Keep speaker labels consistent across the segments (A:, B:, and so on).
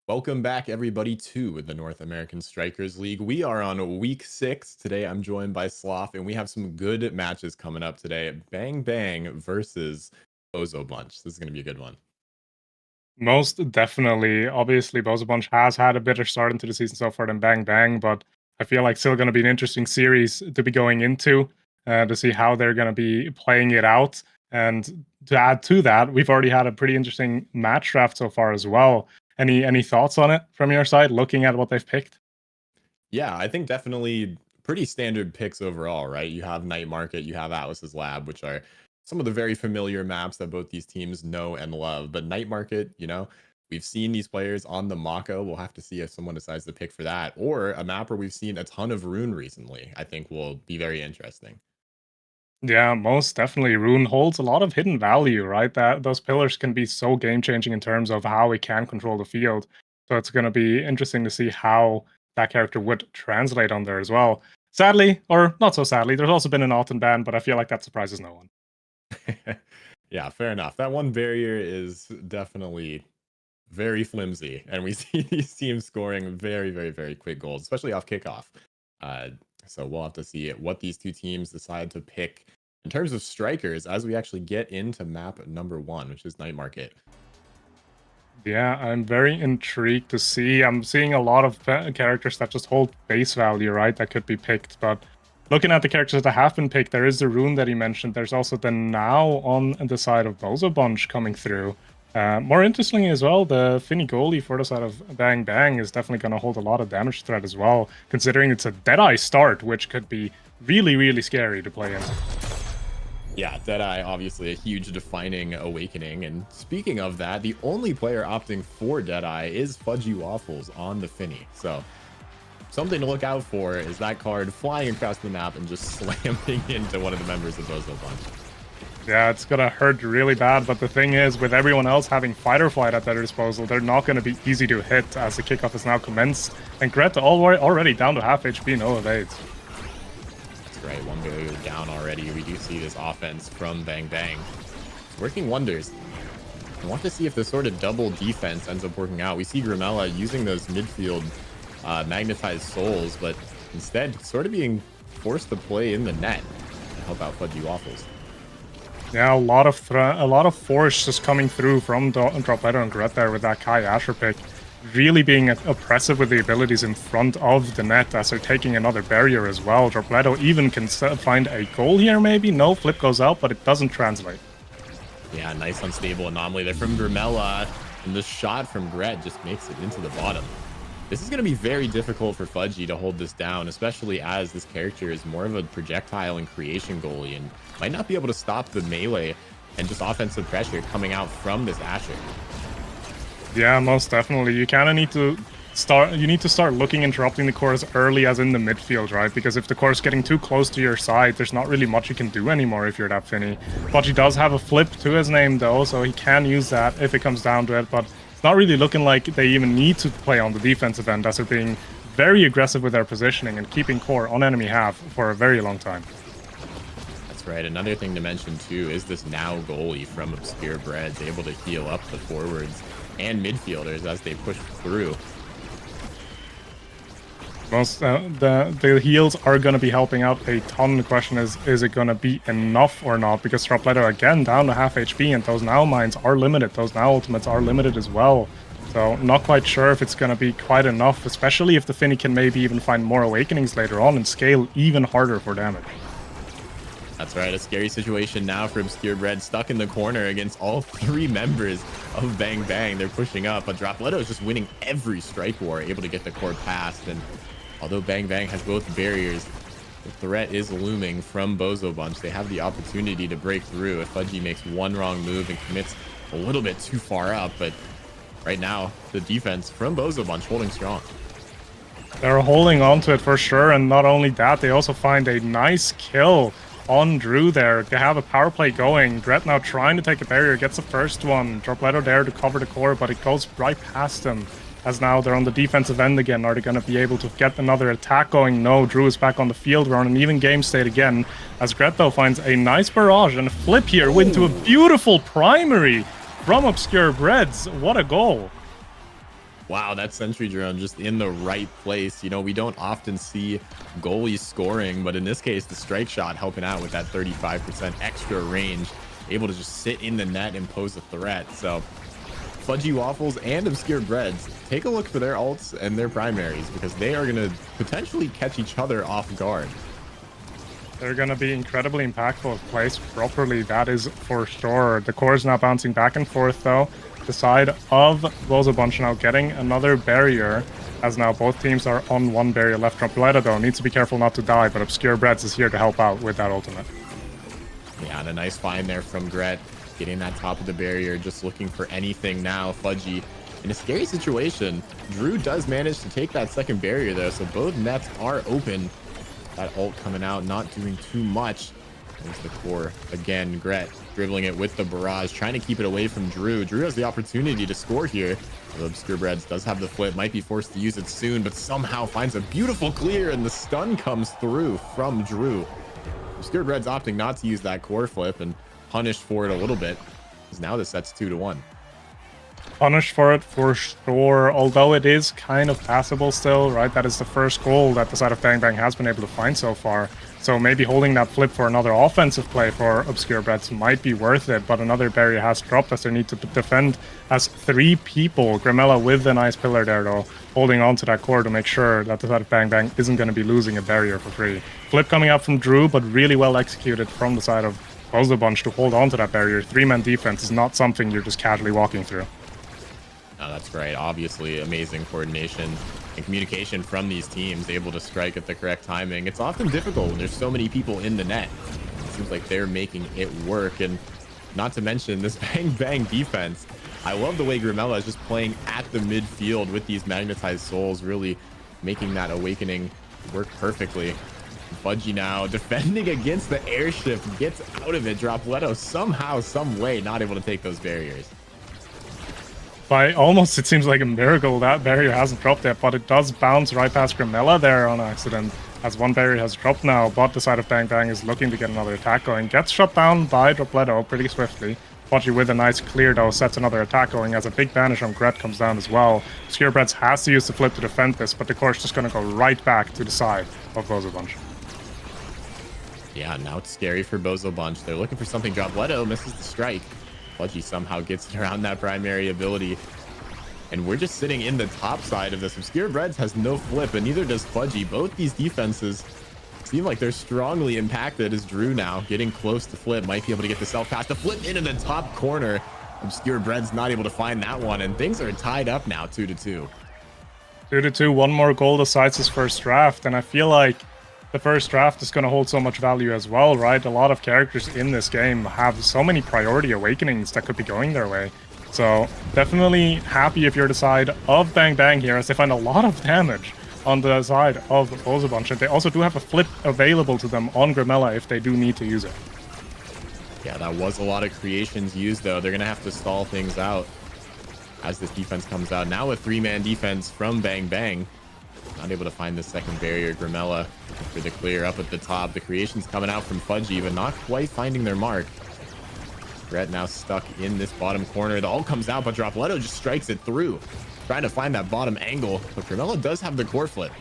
A: Welcome back, everybody, to the North American Strikers League. We are on week 6. Today, I'm joined by Sloth, and we have some good matches coming up today. Bang Bang versus Bozo Bunch. This is going to be a good one.
B: Most definitely. Obviously, Bozo Bunch has had a better start into the season so far than Bang Bang, but I feel like still going to be an interesting series to be going into to see how they're going to be playing it out. And to add to that, we've already had a pretty interesting match draft so far as well. Any thoughts on it from your side, looking at what they've picked?
A: Yeah, I think definitely pretty standard picks overall, right? You have Night Market, you have Atlas's Lab, which are some of the very familiar maps that both these teams know and love. But Night Market, we've seen these players on the Mako. We'll have to see if someone decides to pick for that. Or a map where we've seen a ton of Rune recently, I think will be very interesting.
B: Yeah, most definitely. Rune holds a lot of hidden value, right? That those pillars can be so game changing in terms of how it can control the field. So it's going to be interesting to see how that character would translate on there as well. Sadly, or not so sadly, there's also been an Alton ban, but I feel like that surprises no one.
A: Yeah, fair enough. That one barrier is definitely very flimsy, and we see these teams scoring very, very, very quick goals, especially off kickoff. Uh, so we'll have to see what these two teams decide to pick in terms of strikers as we actually get into map number 1, which is Night Market.
B: Yeah, I'm very intrigued to see. I'm seeing a lot of characters that just hold base value, right? That could be picked. But looking at the characters that have been picked, there is the Rune that he mentioned. There's also the Now on the side of Bozo Bunch coming through. More interestingly as well, the Finny goalie for the side of Bang Bang is definitely going to hold a lot of damage threat as well, considering it's a Deadeye start, which could be really, really scary to play in.
A: Yeah, Deadeye, obviously a huge defining awakening. And speaking of that, the only player opting for Deadeye is Fudgy Waffles on the Finny. So something to look out for is that card flying across the map and just slamming into one of the members of Bozo Bunch.
B: Yeah, it's gonna hurt really bad, but the thing is, with everyone else having Fight or Flight at their disposal, they're not gonna be easy to hit as the kickoff is now commenced. And Gret already down to half HP, no evades.
A: That's right, one barrier down already. We do see this offense from Bang Bang. It's working wonders. I want to see if this sort of double defense ends up working out. We see Grimella using those midfield magnetized souls, but instead sort of being forced to play in the net to help out Fudgy Waffles.
B: Yeah, a lot of force just coming through from Dropleto and Gret there with that Kai Asher pick. Really being oppressive with the abilities in front of the net as they're taking another barrier as well. Dropleto even can find a goal here maybe. No, flip goes out, but it doesn't translate.
A: Yeah, nice unstable anomaly there from Grimella. And the shot from Gret just makes it into the bottom. This is going to be very difficult for Fudgy to hold this down, especially as this character is more of a projectile and creation goalie and might not be able to stop the melee and just offensive pressure coming out from this Asher.
B: Yeah, most definitely. You kind of need to start looking interrupting the course early as in the midfield, right? Because if the course is getting too close to your side, there's not really much you can do anymore if you're that Finny. Fudgy does have a flip to his name though, so he can use that if it comes down to it, but it's not really looking like they even need to play on the defensive end as they're being very aggressive with their positioning and keeping core on enemy half for a very long time.
A: That's right. Another thing to mention too is this Now goalie from Obscure Breads able to heal up the forwards and midfielders as they push through.
B: Most the heals are going to be helping out a ton. The question is it going to be enough or not? Because Dropleto again down to half HP, and those Now mines are limited. Those Now ultimates are limited as well. So not quite sure if it's going to be quite enough, especially if the Finny can maybe even find more awakenings later on and scale even harder for damage.
A: That's right, a scary situation now for Obscure Bread, stuck in the corner against all 3 members of Bang Bang. They're pushing up, but Dropleto is just winning every strike war, able to get the core past. And although Bang Bang has both barriers, the threat is looming from Bozo Bunch. They have the opportunity to break through if Fudgy makes one wrong move and commits a little bit too far up. But right now, the defense from Bozo Bunch holding strong.
B: They're holding on to it for sure, and not only that, they also find a nice kill on Drew there. They have a power play going. Gret now trying to take a barrier, gets the first one. Dropleto there to cover the core, but it goes right past him. As now they're on the defensive end again. Are they going to be able to get another attack going? No, Drew is back on the field. We're on an even game state again. As Gret though finds a nice barrage and a flip here into a beautiful primary from Obscure Breads. What a goal.
A: Wow, that sentry drone just in the right place. You know, we don't often see goalies scoring, but in this case, the strike shot helping out with that 35% extra range, able to just sit in the net and pose a threat. So Fudgy Waffles and Obscure Breads, take a look for their ults and their primaries because they are going to potentially catch each other off guard.
B: They're going to be incredibly impactful if placed properly, that is for sure. The core is now bouncing back and forth, though. The side of Bozo Bunch now getting another barrier, as now both teams are on one barrier left. Dropletto, though, needs to be careful not to die, but Obscure Breads is here to help out with that ultimate.
A: Yeah, and a nice find there from Gret, getting that top of the barrier, just looking for anything now. Fudgy in a scary situation. Drew does manage to take that second barrier, though, so both nets are open. That ult coming out, not doing too much. There's the core again. Gret dribbling it with the barrage, trying to keep it away from Drew. Drew has the opportunity to score here. The Obscure Breads does have the flip, might be forced to use it soon, but somehow finds a beautiful clear, and the stun comes through from Drew. Obscure Breads opting not to use that core flip and punished for it a little bit, because now the set's 2-1.
B: Punished for it for sure, although it is kind of passable still, right? That is the first goal that the side of Bang Bang has been able to find so far. So maybe holding that flip for another offensive play for Obscure Breads might be worth it, but another barrier has dropped as they need to defend as 3 people. Grimella with a nice pillar there, though, holding on to that core to make sure that the side of Bang Bang isn't going to be losing a barrier for free. Flip coming out from Drew, but really well executed from the side of Bozo Bunch to hold on to that barrier. 3-man defense is not something you're just casually walking through.
A: Oh, that's right. Obviously, amazing coordination and communication from these teams, able to strike at the correct timing. It's often difficult when there's so many people in the net. It seems like they're making it work. And not to mention this Bang Bang defense. I love the way Grimella is just playing at the midfield with these magnetized souls, really making that awakening work perfectly. Fudgy now defending against the airship, gets out of it. Dropletto somehow, some way, not able to take those barriers.
B: By almost, it seems like a miracle that barrier hasn't dropped yet, but it does bounce right past Grimella there on accident, as one barrier has dropped now, but the side of Bang Bang is looking to get another attack going. Gets shut down by Dropletto pretty swiftly. Fudgy with a nice clear, though, sets another attack going as a big banish on Gret comes down as well. Obscure Breads has to use the flip to defend this, but the core's just going to go right back to the side of Bozo Bunch.
A: Yeah, now it's scary for Bozo Bunch. They're looking for something. Dropletto misses the strike. Fudgy somehow gets around that primary ability. And we're just sitting in the top side of this. Obscure Breads has no flip, and neither does Fudgy. Both these defenses seem like they're strongly impacted as Drew now getting close to flip. Might be able to get the self-pass. The flip into the top corner. Obscure Breads not able to find that one, and things are tied up now, 2-2.
B: 2-2, one more goal decides his first draft, and I feel like the first draft is going to hold so much value as well, right? A lot of characters in this game have so many priority awakenings that could be going their way. So definitely happy if you're the side of Bang Bang here, as they find a lot of damage on the side of Bozo Bunch. And they also do have a flip available to them on Grimella if they do need to use it.
A: Yeah, that was a lot of creations used, though. They're going to have to stall things out as this defense comes out. Now a 3-man defense from Bang Bang. Not able to find the second barrier. Grimella for the clear up at the top. The creations coming out from Fudgy, but not quite finding their mark. Gret now stuck in this bottom corner. The ult comes out, but Dropletto just strikes it through. Trying to find that bottom angle, but Grimella does have the core flip.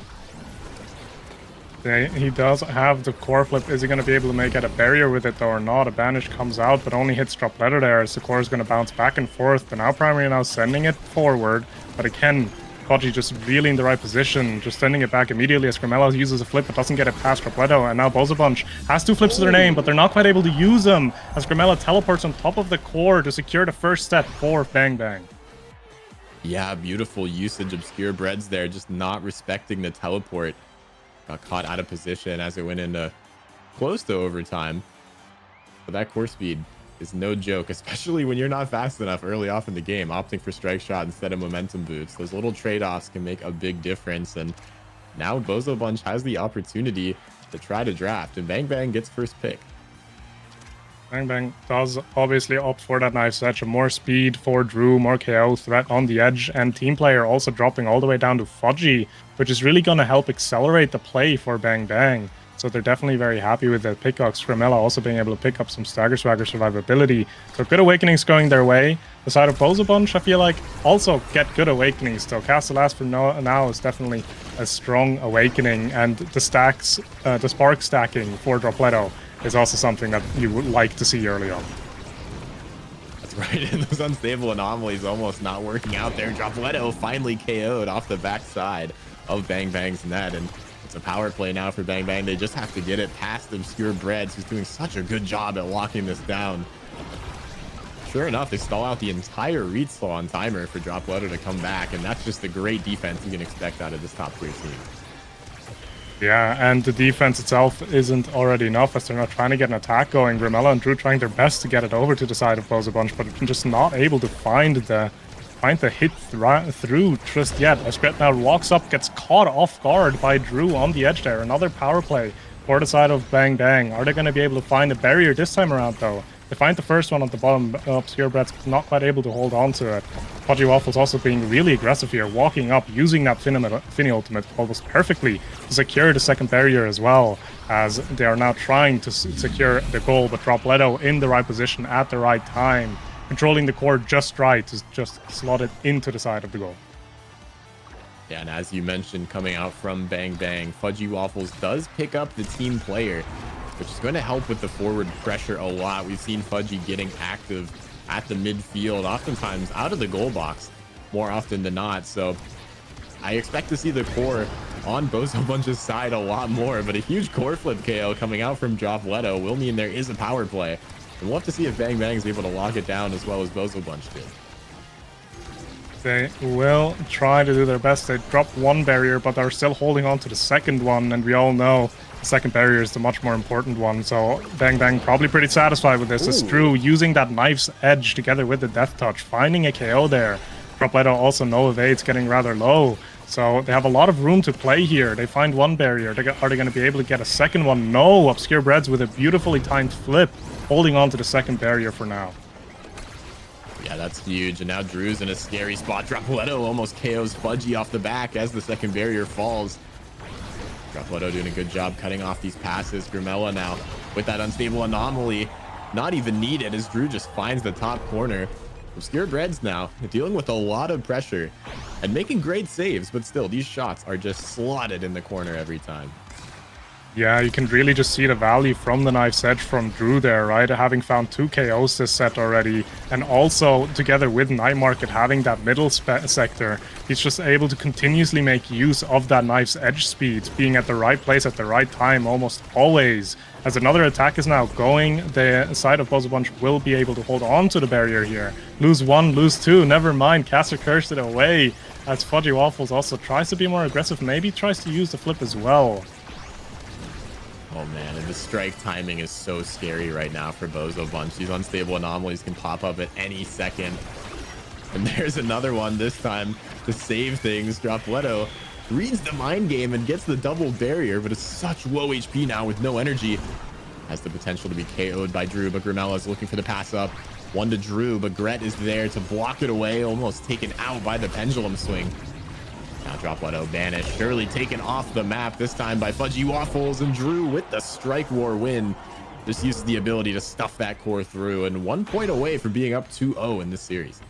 B: He does have the core flip. Is he going to be able to make it a barrier with it, though, or not? A banish comes out, but only hits Dropletto there, as the core is going to bounce back and forth. The now primary now sending it forward, but again, Fudgy just really in the right position, just sending it back immediately as Grimella uses a flip but doesn't get it past Dropletto, and now Bozo Bunch has 2 flips to their name, but they're not quite able to use them as Grimella teleports on top of the core to secure the first set for Bang Bang.
A: Yeah, beautiful usage. Obscure Breads there, just not respecting the teleport. Got caught out of position as it went into close to overtime. But that core speed is no joke, especially when you're not fast enough early off in the game, opting for strike shot instead of momentum boots. Those little trade-offs can make a big difference, and now Bozo Bunch has the opportunity to try to draft, and Bang Bang gets first pick.
B: Bang Bang does obviously opt for that knife edge, more speed for Drew, more KO threat on the edge, and team player also dropping all the way down to Fudgy, which is really going to help accelerate the play for Bang Bang. So So they're definitely very happy with the pickups. Grimella also being able to pick up some Stagger Swagger survivability. So good awakenings going their way. The side of Bozo Bunch, I feel like, also get good awakenings still. Cast the Last from now is definitely a strong awakening, and the stacks, the spark stacking for Dropletto is also something that you would like to see early on.
A: That's right, and those unstable anomalies almost not working out there. Dropletto finally KO'd off the backside of Bang Bang's net, and it's a power play now for Bang Bang. They just have to get it past Obscure Breads, who's doing such a good job at locking this down. Sure enough, they stall out the entire read on timer for Dropletto to come back, and that's just the great defense you can expect out of this top tier team.
B: Yeah, and the defense itself isn't already enough as they're not trying to get an attack going. Grimella and Drew trying their best to get it over to the side of Bozo Bunch, but just not able to find the hit through just yet. As Gret now walks up, gets caught off guard by Drew on the edge there. Another power play for the side of Bang Bang. Are they going to be able to find a barrier this time around, though? They find the first one at the bottom. Obscure Brett's not quite able to hold on to it. Fudgy Waffles also being really aggressive here, walking up, using that Finny ultimate almost perfectly to secure the second barrier as well, as they are now trying to secure the goal, but Dropletto in the right position at the right time, controlling the core just right to just slot it into the side of the goal.
A: Yeah, and as you mentioned, coming out from Bang Bang, Fudgy Waffles does pick up the team player, which is going to help with the forward pressure a lot. We've seen Fudgy getting active at the midfield, oftentimes out of the goal box, more often than not. So I expect to see the core on Bozo Bunch's side a lot more, but a huge core flip KO coming out from Dropletto will mean there is a power play. And we'll have to see if Bang Bang is able to lock it down as well as Bozo Bunch did.
B: They will try to do their best. They dropped one barrier, but they're still holding on to the second one, and we all know the second barrier is the much more important one. So Bang Bang probably pretty satisfied with this. As Drew using that knife's edge together with the death touch, finding a KO there. Dropletto also no evades, getting rather low. So they have a lot of room to play here. They find one barrier. Are they going to be able to get a second one? No. Obscure Breads with a beautifully timed flip, holding on to the second barrier for now.
A: Yeah, that's huge. And now Drew's in a scary spot. Dropletto almost KOs Fudgy off the back as the second barrier falls. Dropletto doing a good job cutting off these passes. Grimella now with that unstable anomaly, not even needed as Drew just finds the top corner. Obscure Breads now dealing with a lot of pressure and making great saves, but still these shots are just slotted in the corner every time.
B: Yeah, you can really just see the value from the knife's edge from Drew there, right? Having found 2 KOs this set already, and also together with Night Market having that middle sector, he's just able to continuously make use of that knife's edge speed, being at the right place at the right time almost always. As another attack is now going, the side of Bozo Bunch will be able to hold on to the barrier here. Lose 1, lose 2, never mind, Caster cursed it away, as Fudgy Waffles also tries to be more aggressive, maybe tries to use the flip as well.
A: Oh man, and the strike timing is so scary right now for Bozo Bunch. These unstable anomalies can pop up at any second. And there's another one this time to save things. Dropletto reads the mind game and gets the double barrier, but it's such low HP now with no energy. Has the potential to be KO'd by Drew, but Grimella is looking for the pass up. One to Drew, but Gret is there to block it away, almost taken out by the pendulum swing. Now Dropletto banished, surely taken off the map, this time by Fudgy Waffles, and Drew with the Strike War win. Just uses the ability to stuff that core through, and 1 point away from being up 2-0 in this series.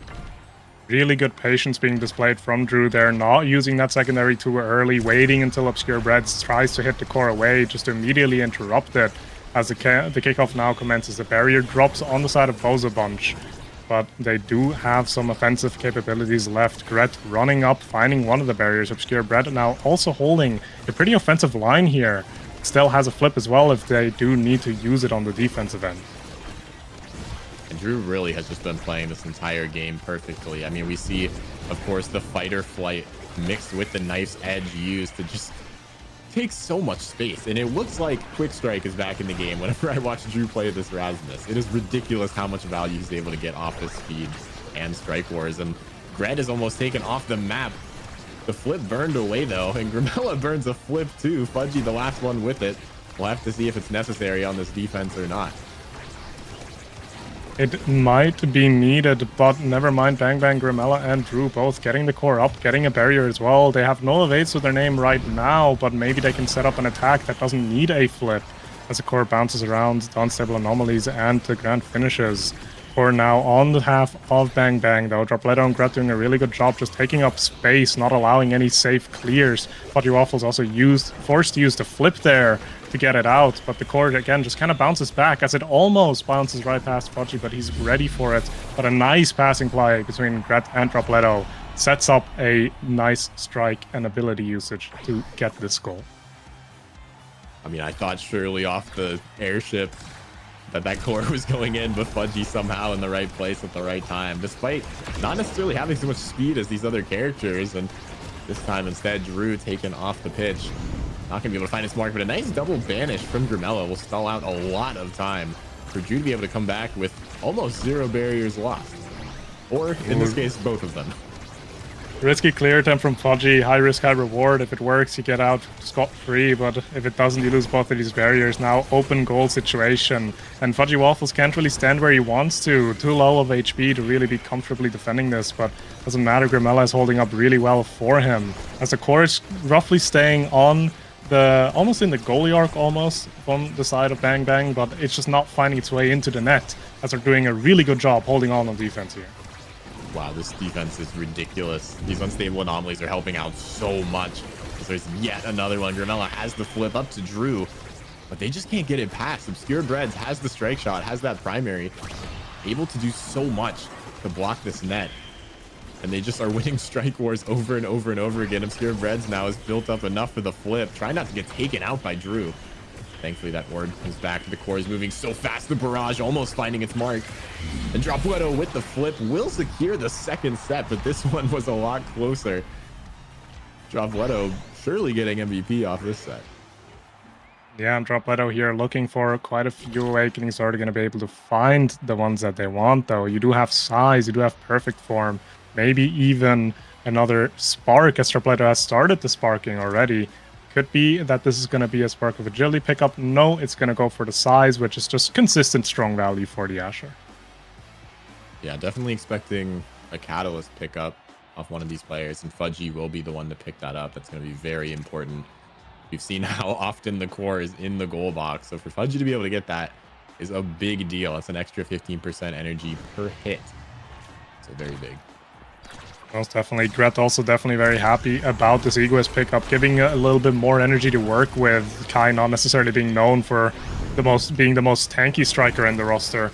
B: Really good patience being displayed from Drew there, not using that secondary too early, waiting until Obscure Breads tries to hit the core away, just to immediately interrupt it. As the kickoff now commences, the barrier drops on the side of Bozo Bunch. But they do have some offensive capabilities left. Gret running up, finding one of the barriers. Obscure Bread now also holding a pretty offensive line here. Still has a flip as well if they do need to use it on the defensive end.
A: And Drew really has just been playing this entire game perfectly. I mean, we see, of course, the fight or flight mixed with the knife's edge used to just take so much space. And it looks like Quick Strike is back in the game whenever I watch Drew play this Rasmus. It is ridiculous how much value he's able to get off this speed and Strike Wars. And Gret is almost taken off the map. The flip burned away though, and Grimella burns a flip too. Fudgy the last one with it. We'll have to see if it's necessary on this defense or not.
B: It might be needed, but never mind. Bang Bang, Grimella, and Drew both getting the core up, getting a barrier as well. They have no evades with their name right now, but maybe they can set up an attack that doesn't need a flip as the core bounces around the unstable anomalies and the grand finishes. For now, on the half of Bang Bang, though, Dropletto and Gret doing a really good job just taking up space, not allowing any safe clears. Fudgy Waffles also forced to use the flip there to get it out, but the core again just kind of bounces back as it almost bounces right past Fudgy, but he's ready for it. But a nice passing play between Gret and Dropletto sets up a nice strike and ability usage to get this goal.
A: I mean, I thought surely off the airship that core was going in, but Fudgy somehow in the right place at the right time, despite not necessarily having so much speed as these other characters. And this time instead, Drew taken off the pitch. Not gonna be able to find his mark, but a nice double banish from Grimella will stall out a lot of time for Drew to be able to come back with almost 0 barriers lost. Or in this case, both of them.
B: Risky clear attempt from Fudgy, high risk, high reward. If it works, you get out scot-free, but if it doesn't, you lose both of these barriers. Now, open goal situation, and Fudgy Waffles can't really stand where he wants to. Too low of HP to really be comfortably defending this, but doesn't matter. Grimella is holding up really well for him, as the core is roughly staying on almost in the goalie arc almost from the side of Bang Bang, but it's just not finding its way into the net, as they're doing a really good job holding on defense here.
A: Wow, this defense is ridiculous. These unstable anomalies are helping out so much. So there's yet another one. Grimella has the flip up to Drew, but they just can't get it past. Obscure Breads has the strike shot, has that primary, able to do so much to block this net. And they just are winning strike wars over and over and over again. Obscure Breads now has built up enough for the flip. Try not to get taken out by Drew. Thankfully, that ward comes back. The core is moving so fast. The barrage almost finding its mark. And Dropletto with the flip will secure the second set, but this one was a lot closer. Dropletto surely getting MVP off this set.
B: Yeah, and Dropletto here looking for quite a few awakenings. Already going to be able to find the ones that they want, though. You do have size, you do have perfect form, maybe even another spark, as Dropletto has started the sparking already. Could be that this is going to be a Spark of Agility pickup. No, it's going to go for the size, which is just consistent strong value for the Asher.
A: Yeah, definitely expecting a Catalyst pickup off one of these players, and Fudgy will be the one to pick that up. That's going to be very important. We've seen how often the core is in the goal box, so for Fudgy to be able to get that is a big deal. It's an extra 15% energy per hit. So very big.
B: Most definitely. Gret also definitely very happy about this Egoist pickup, giving a little bit more energy to work with. Kai not necessarily being known for being the most tanky striker in the roster.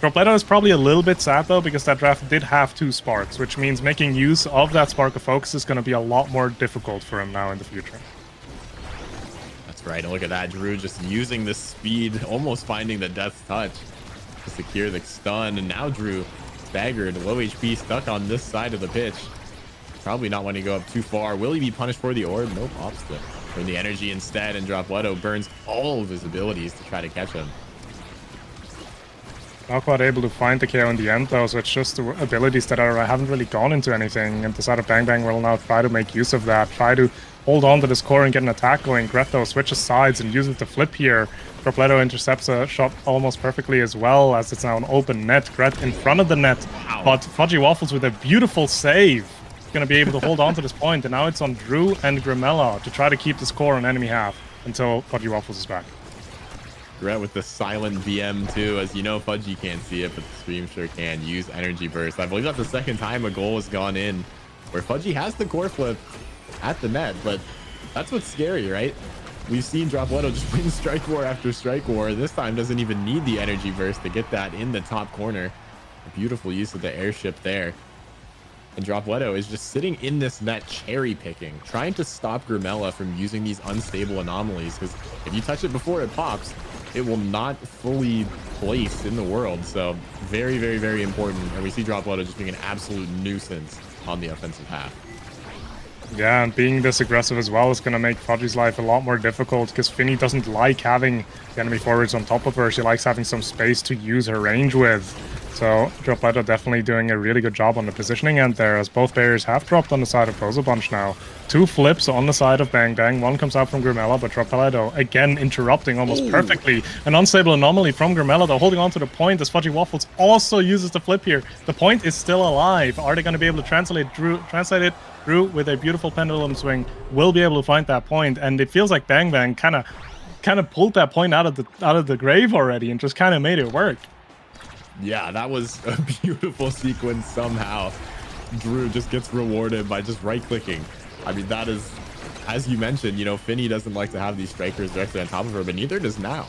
B: Dropletto is probably a little bit sad though, because that draft did have 2 sparks, which means making use of that spark of focus is going to be a lot more difficult for him now in the future.
A: That's right, and look at that. Drew just using the speed, almost finding the death touch to secure the stun, and now Drew staggered, low HP, stuck on this side of the pitch. Probably not wanting to go up too far. Will he be punished for the orb? Nope, opposite. Bring the energy instead, and Dropletto burns all of his abilities to try to catch him.
B: Not quite able to find the KO in the end though, so it's just the abilities that haven't really gone into anything, and the side of Bang Bang will now try to make use of that, try to hold on to the score and get an attack going. Gret though switches sides and uses the flip here. Dropletto intercepts a shot almost perfectly as well, as it's now an open net. Gret in front of the net, but Fudgy Waffles with a beautiful save is going to be able to hold on to this point, and now it's on Drew and Grimella to try to keep the score on enemy half until Fudgy Waffles is back.
A: Gret with the silent BM too, as you know, Fudgy can't see it, but the stream sure can. Use energy burst. I believe that's the second time a goal has gone in where Fudgy has the core flip at the net, but that's what's scary, right? We've seen Dropletto just win strike war after strike war. This time doesn't even need the energy burst to get that in the top corner. A beautiful use of the airship there. And Dropletto is just sitting in this net cherry picking, trying to stop Grimella from using these unstable anomalies, because if you touch it before it pops, it will not fully place in the world. So very, very, very important. And we see Dropletto just being an absolute nuisance on the offensive half.
B: Yeah, and being this aggressive as well is going to make Fudgy's life a lot more difficult, because Finny doesn't like having the enemy forwards on top of her. She likes having some space to use her range with. So Dropletto definitely doing a really good job on the positioning end there, as both barriers have dropped on the side of Bozobunch now. 2 flips on the side of Bang Bang. One comes out from Grimella, but Dropletto again interrupting almost perfectly. An unstable anomaly from Grimella, though, holding on to the point as Fudgy Waffles also uses the flip here. The point is still alive. Are they going to be able to translate it? Drew, with a beautiful pendulum swing, will be able to find that point, and it feels like Bang Bang kind of pulled that point out of the grave already and just kind of made it work.
A: Yeah, that was a beautiful sequence somehow. Drew just gets rewarded by just right-clicking. I mean, that is, as you mentioned, you know, Finny doesn't like to have these strikers directly on top of her, but neither does now.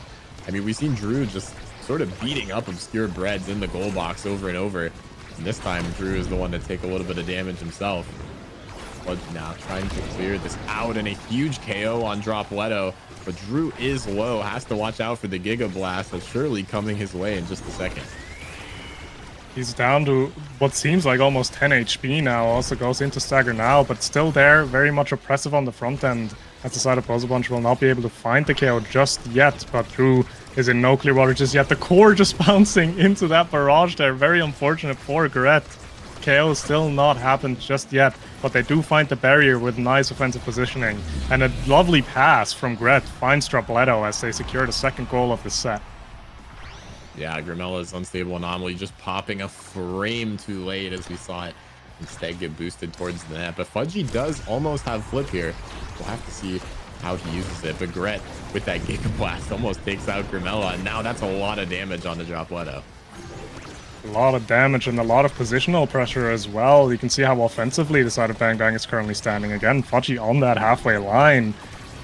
A: I mean, we've seen Drew just sort of beating up Obscure Breads in the goal box over and over. And this time, Drew is the one to take a little bit of damage himself. But now trying to clear this out, and a huge KO on Dropletto. But Drew is low, has to watch out for the Giga Blast that's surely coming his way in just a second.
B: He's down to what seems like almost 10 HP now. Also goes into stagger now, but still there, very much oppressive on the front end. As the side of Bozobunch will not be able to find the KO just yet, but Drew is in no clear water just yet. The core just bouncing into that barrage there. Very unfortunate for Gret. KO still not happened just yet, but they do find the barrier with nice offensive positioning. And a lovely pass from Gret finds Dropletto as they secure the second goal of the set.
A: Yeah, Grimella's unstable anomaly just popping a frame too late as we saw it instead get boosted towards the net. But Fudgy does almost have flip here. We'll have to see how he uses it. But Gret with that Giga Blast almost takes out Grimella, and now that's a lot of damage on the Dropletto.
B: A lot of damage and a lot of positional pressure as well. You can see how offensively the side of Bang Bang is currently standing. Again, Fudgy on that halfway line.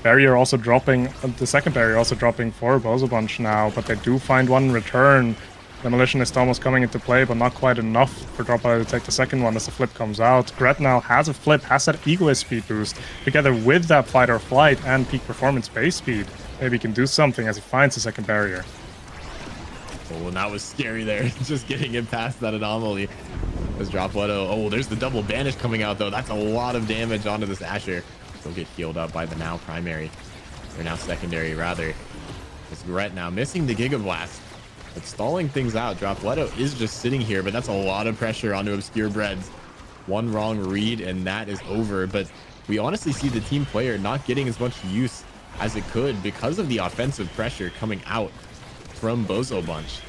B: Barrier also dropping, the second barrier also dropping for Bozobunch now, but they do find one in return. Demolitionist almost coming into play, but not quite enough for Dropletto to take the second one as the flip comes out. Gret now has a flip, has that egoist speed boost, together with that fight or flight and peak performance base speed. Maybe he can do something as he finds the second barrier.
A: Oh, and that was scary there, just getting it past that anomaly. As Dropletto, oh, there's the double banish coming out though. That's a lot of damage onto this Asher. He'll get healed up by the now primary, or now secondary rather. It's Gret now missing the Giga Blast, but stalling things out. Dropletto is just sitting here, but that's a lot of pressure onto Obscure Breads. One wrong read and that is over. But we honestly see the team player not getting as much use as it could because of the offensive pressure coming out from Bozobunch.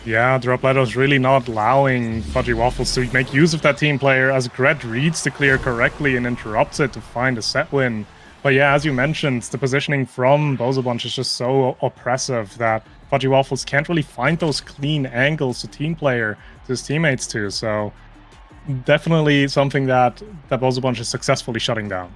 B: Yeah, Dropletto's really not allowing Fudgy Waffles to make use of that team player as Gret reads the clear correctly and interrupts it to find a set win. But yeah, as you mentioned, the positioning from Bozobunch is just so oppressive that Fudgy Waffles can't really find those clean angles to team player to his teammates to. So definitely something that Bozobunch is successfully shutting down.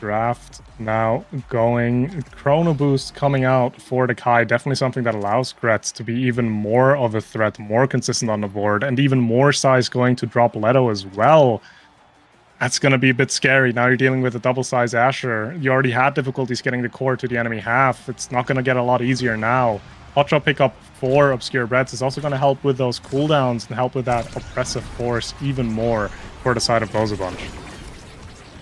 B: Draft now going. Chrono Boost coming out for the Kai. Definitely something that allows Gret to be even more of a threat, more consistent on the board, and even more size going to Dropletto as well. That's going to be a bit scary. Now you're dealing with a double size Asher. You already had difficulties getting the core to the enemy half. It's not going to get a lot easier now. Hot Drop pickup for Obscure Breads is also going to help with those cooldowns and help with that oppressive force even more for the side of Bozobunch.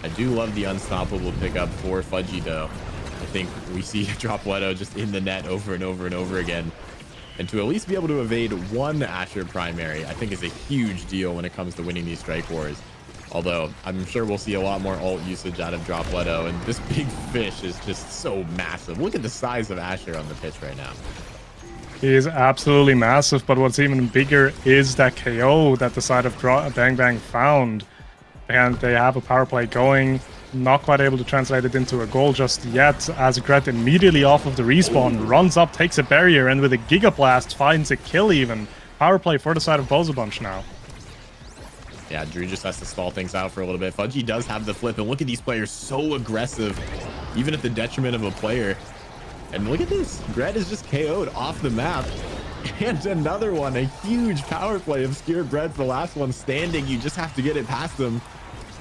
A: I do love the unstoppable pickup for Fudgy though. I think we see Dropletto just in the net over and over and over again. And to at least be able to evade one Asher primary, I think is a huge deal when it comes to winning these strike wars. Although I'm sure we'll see a lot more ult usage out of Dropletto, and this big fish is just so massive. Look at the size of Asher on the pitch right now.
B: He is absolutely massive, but what's even bigger is that KO that the side of Bang Bang found. And they have a power play going, not quite able to translate it into a goal just yet, as Gret immediately off of the respawn runs up, takes a barrier, and with a Giga Blast finds a kill even. Power play for the side of Bozobunch now.
A: Yeah, Drew just has to stall things out for a little bit. Fudgy does have the flip, and look at these players, so aggressive, even at the detriment of a player. And look at this, Gret is just KO'd off the map. And another one, a huge power play. Obscure Breads, the last one standing. You just have to get it past them.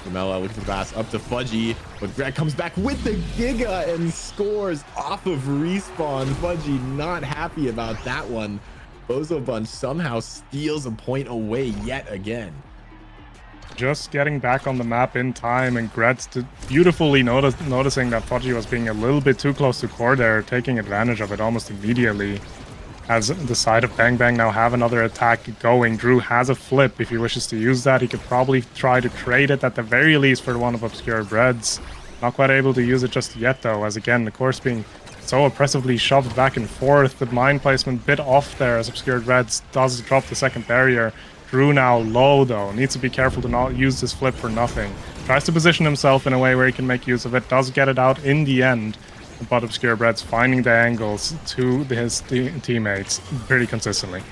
A: Grimella looking for the pass up to Fudgy, but Gret comes back with the Giga and scores off of respawn. Fudgy not happy about that one. Bozobunch somehow steals a point away yet again.
B: just getting back on the map in time, and Gretz beautifully noticing that Fudgy was being a little bit too close to core there, taking advantage of it almost immediately. As the side of Bang Bang now have another attack going. Drew has a flip. If he wishes to use that, he could probably try to trade it at the very least for one of Obscured Breads. Not quite able to use it just yet, though, as again, the course being so oppressively shoved back and forth. The mine placement bit off there as Obscured Reds does drop the second barrier. Drew now low, though. Needs to be careful to not use this flip for nothing. Tries to position himself in a way where he can make use of it. Does get it out in the end. But Obscure Bread's finding the angles to his teammates pretty consistently.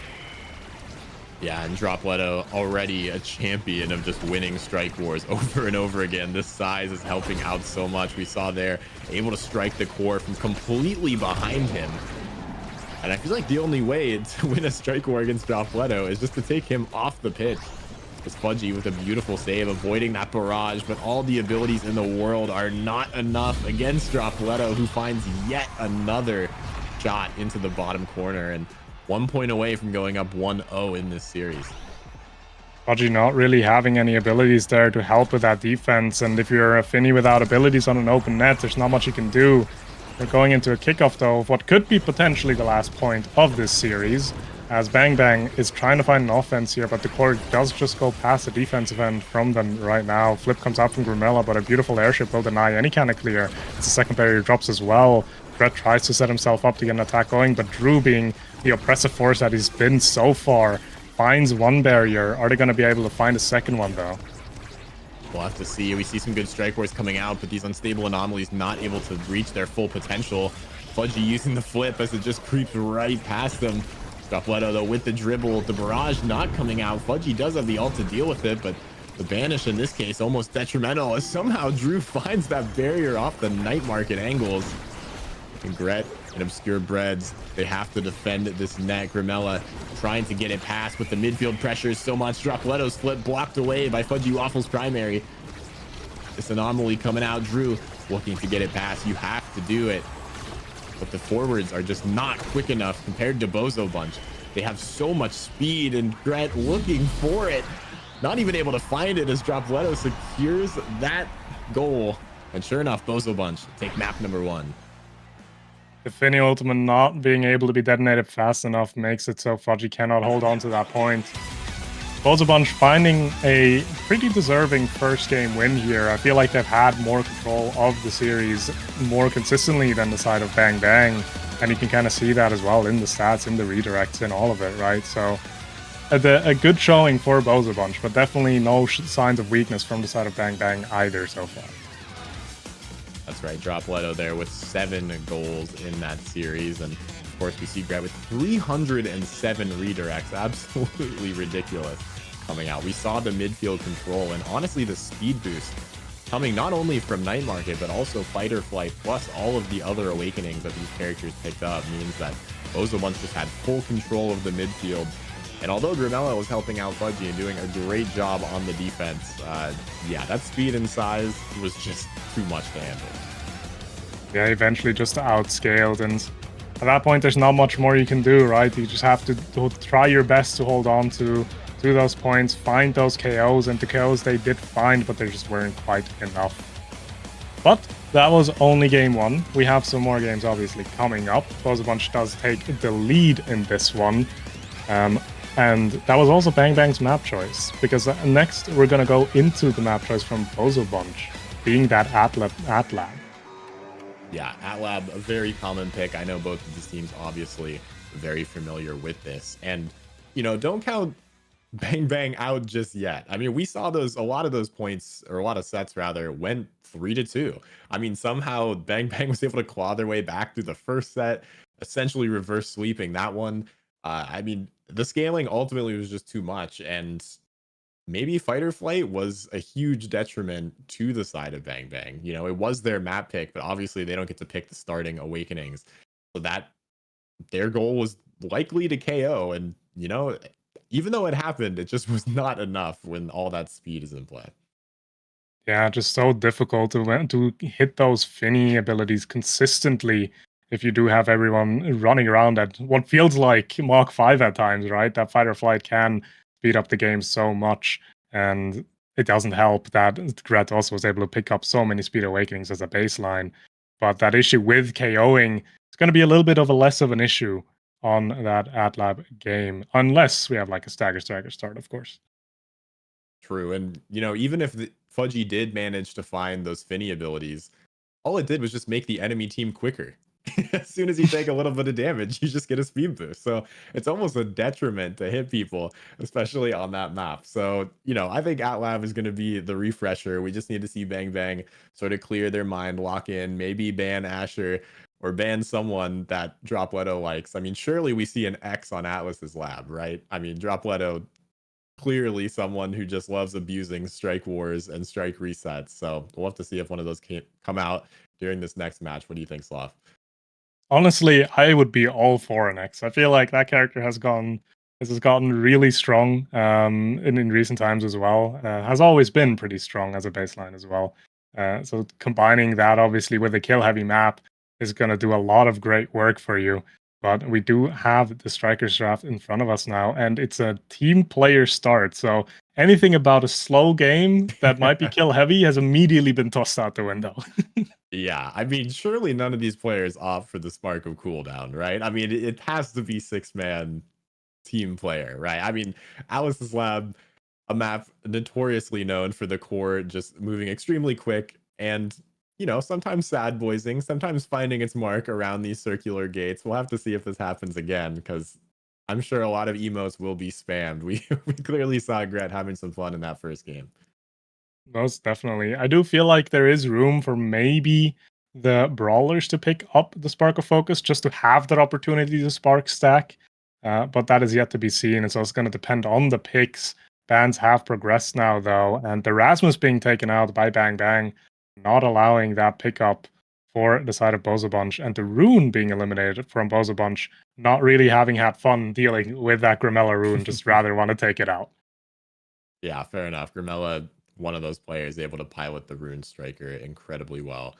A: Yeah, and Dropletto already a champion of just winning strike wars over and over again. This size is helping out so much. We saw there, able to strike the core from completely behind him. And I feel like the only way to win a strike war against Dropletto is just to take him off the pitch. It's Fudgy with a beautiful save, avoiding that barrage, but all the abilities in the world are not enough against Dropletto, who finds yet another shot into the bottom corner, and 1 point away from going up 1-0 in this series.
B: Fudgy not really having any abilities there to help with that defense, and if you're a Finny without abilities on an open net, there's not much you can do. We're going into a kickoff, though, of what could be potentially the last point of this series, as Bang Bang is trying to find an offense here, but the core does just go past the defensive end from them right now. Flip comes out from Grumella, but a beautiful airship will deny any kind of clear. The second barrier drops as well. Brett tries to set himself up to get an attack going, but Drew, being the oppressive force that he's been so far, finds one barrier. Are they going to be able to find a second one, though?
A: We'll have to see. We see some good strike wars coming out, but these unstable anomalies not able to reach their full potential. Fudgy using the flip as it just creeps right past them. Dropletto, though, with the dribble, the barrage not coming out. Fudgy does have the ult to deal with it, but the banish in this case almost detrimental, as somehow Drew finds that barrier off the night market angles. And Gret and Obscure Breads, they have to defend this net. Grimella trying to get it past, but the midfield pressure is so much. Dropletto's flip blocked away by Fudgy Waffle's primary. This anomaly coming out. Drew looking to get it past. You have to do it. But the forwards are just not quick enough compared to Bozo Bunch. They have so much speed, and Gret looking for it. Not even able to find it as Dropletto secures that goal. And sure enough, Bozo Bunch take map number 1.
B: The Finny ultimate not being able to be detonated fast enough makes it so Fudgy cannot hold on to that point. Bozo Bunch finding a pretty deserving first game win here. I feel like they've had more control of the series more consistently than the side of Bang Bang. And you can kind of see that as well in the stats, in the redirects, in all of it, right? So a good showing for Bozo Bunch, but definitely no signs of weakness from the side of Bang Bang either so far.
A: That's right, Dropletto there with 7 goals in that series. And of course, we see Gret with 307 redirects. Absolutely ridiculous coming out. We saw the midfield control and honestly the speed boost coming not only from Night Market, but also Fight or Flight, plus all of the other awakenings that these characters picked up, means that Bozo Bunch just had full control of the midfield. And although Grimella was helping out Fudgy and doing a great job on the defense, yeah, that speed and size was just too much to handle.
B: Yeah, eventually just outscaled, and at that point there's not much more you can do, right? You just have to try your best to hold on to those points, find those KOs, and the KOs they did find, but they just weren't quite enough. But that was only game 1. We have some more games obviously coming up. Bozo Bunch does take the lead in this one. And that was also Bang Bang's map choice, because next we're going to go into the map choice from Bozo Bunch, being that Atlab.
A: Yeah, Atlab, a very common pick. I know both of these teams obviously very familiar with this. And, you know, don't count Bang Bang out just yet. I mean, we saw a lot of those points, or a lot of sets rather, went 3-2. I mean, somehow Bang Bang was able to claw their way back through the first set, essentially reverse sweeping that one. I mean, the scaling ultimately was just too much, and maybe Fight or Flight was a huge detriment to the side of Bang Bang. You know, it was their map pick, but obviously they don't get to pick the starting awakenings, so that their goal was likely to KO. And, you know, even though it happened, it just was not enough when all that speed is in play.
B: Yeah, just so difficult to hit those Finny abilities consistently if you do have everyone running around at what feels like Mach 5 at times, right? That Fight or Flight can speed up the game so much. And it doesn't help that Gret also was able to pick up so many Speed Awakenings as a baseline. But that issue with KOing is going to be a little bit of a less of an issue on that AtLab game, unless we have like a stagger start, of course.
A: True. And, even if Fudgy did manage to find those Finny abilities, all it did was just make the enemy team quicker. As soon as you take a little bit of damage, you just get a speed boost. So it's almost a detriment to hit people, especially on that map. So, I think AtLab is going to be the refresher. We just need to see Bang Bang sort of clear their mind, lock in, maybe ban Asher or ban someone that Dropletto likes. I mean, surely we see an X on Atlas's lab, right? I mean, Dropletto clearly someone who just loves abusing strike wars and strike resets. So we'll have to see if one of those can come out during this next match. What do you think, Sloth?
B: Honestly, I would be all for an X. I feel like that character has gotten really strong in recent times as well. Has always been pretty strong as a baseline as well. So combining that obviously with a kill heavy map is going to do a lot of great work for you. But we do have the Strikers draft in front of us now, and it's a team player start. So anything about a slow game that might be kill heavy has immediately been tossed out the window.
A: Yeah, I mean, surely none of these players opt for the spark of cooldown, right? I mean, it has to be 6-man team player, right? I mean, Alice's Lab, a map notoriously known for the core just moving extremely quick and, sometimes sad boysing, sometimes finding its mark around these circular gates. We'll have to see if this happens again because I'm sure a lot of emotes will be spammed. We clearly saw Gret having some fun in that first game.
B: Most definitely. I do feel like there is room for maybe the brawlers to pick up the Spark of Focus just to have that opportunity to spark stack. But that is yet to be seen. And so it's going to depend on the picks. Bans have progressed now, though. And the Rasmus being taken out by Bang Bang, not allowing that pickup for the side of Bozo Bunch. And the Rune being eliminated from Bozo Bunch, not really having had fun dealing with that Grimella Rune, just rather want to take it out.
A: Yeah, fair enough. Grimella, one of those players able to pilot the Rune Striker incredibly well.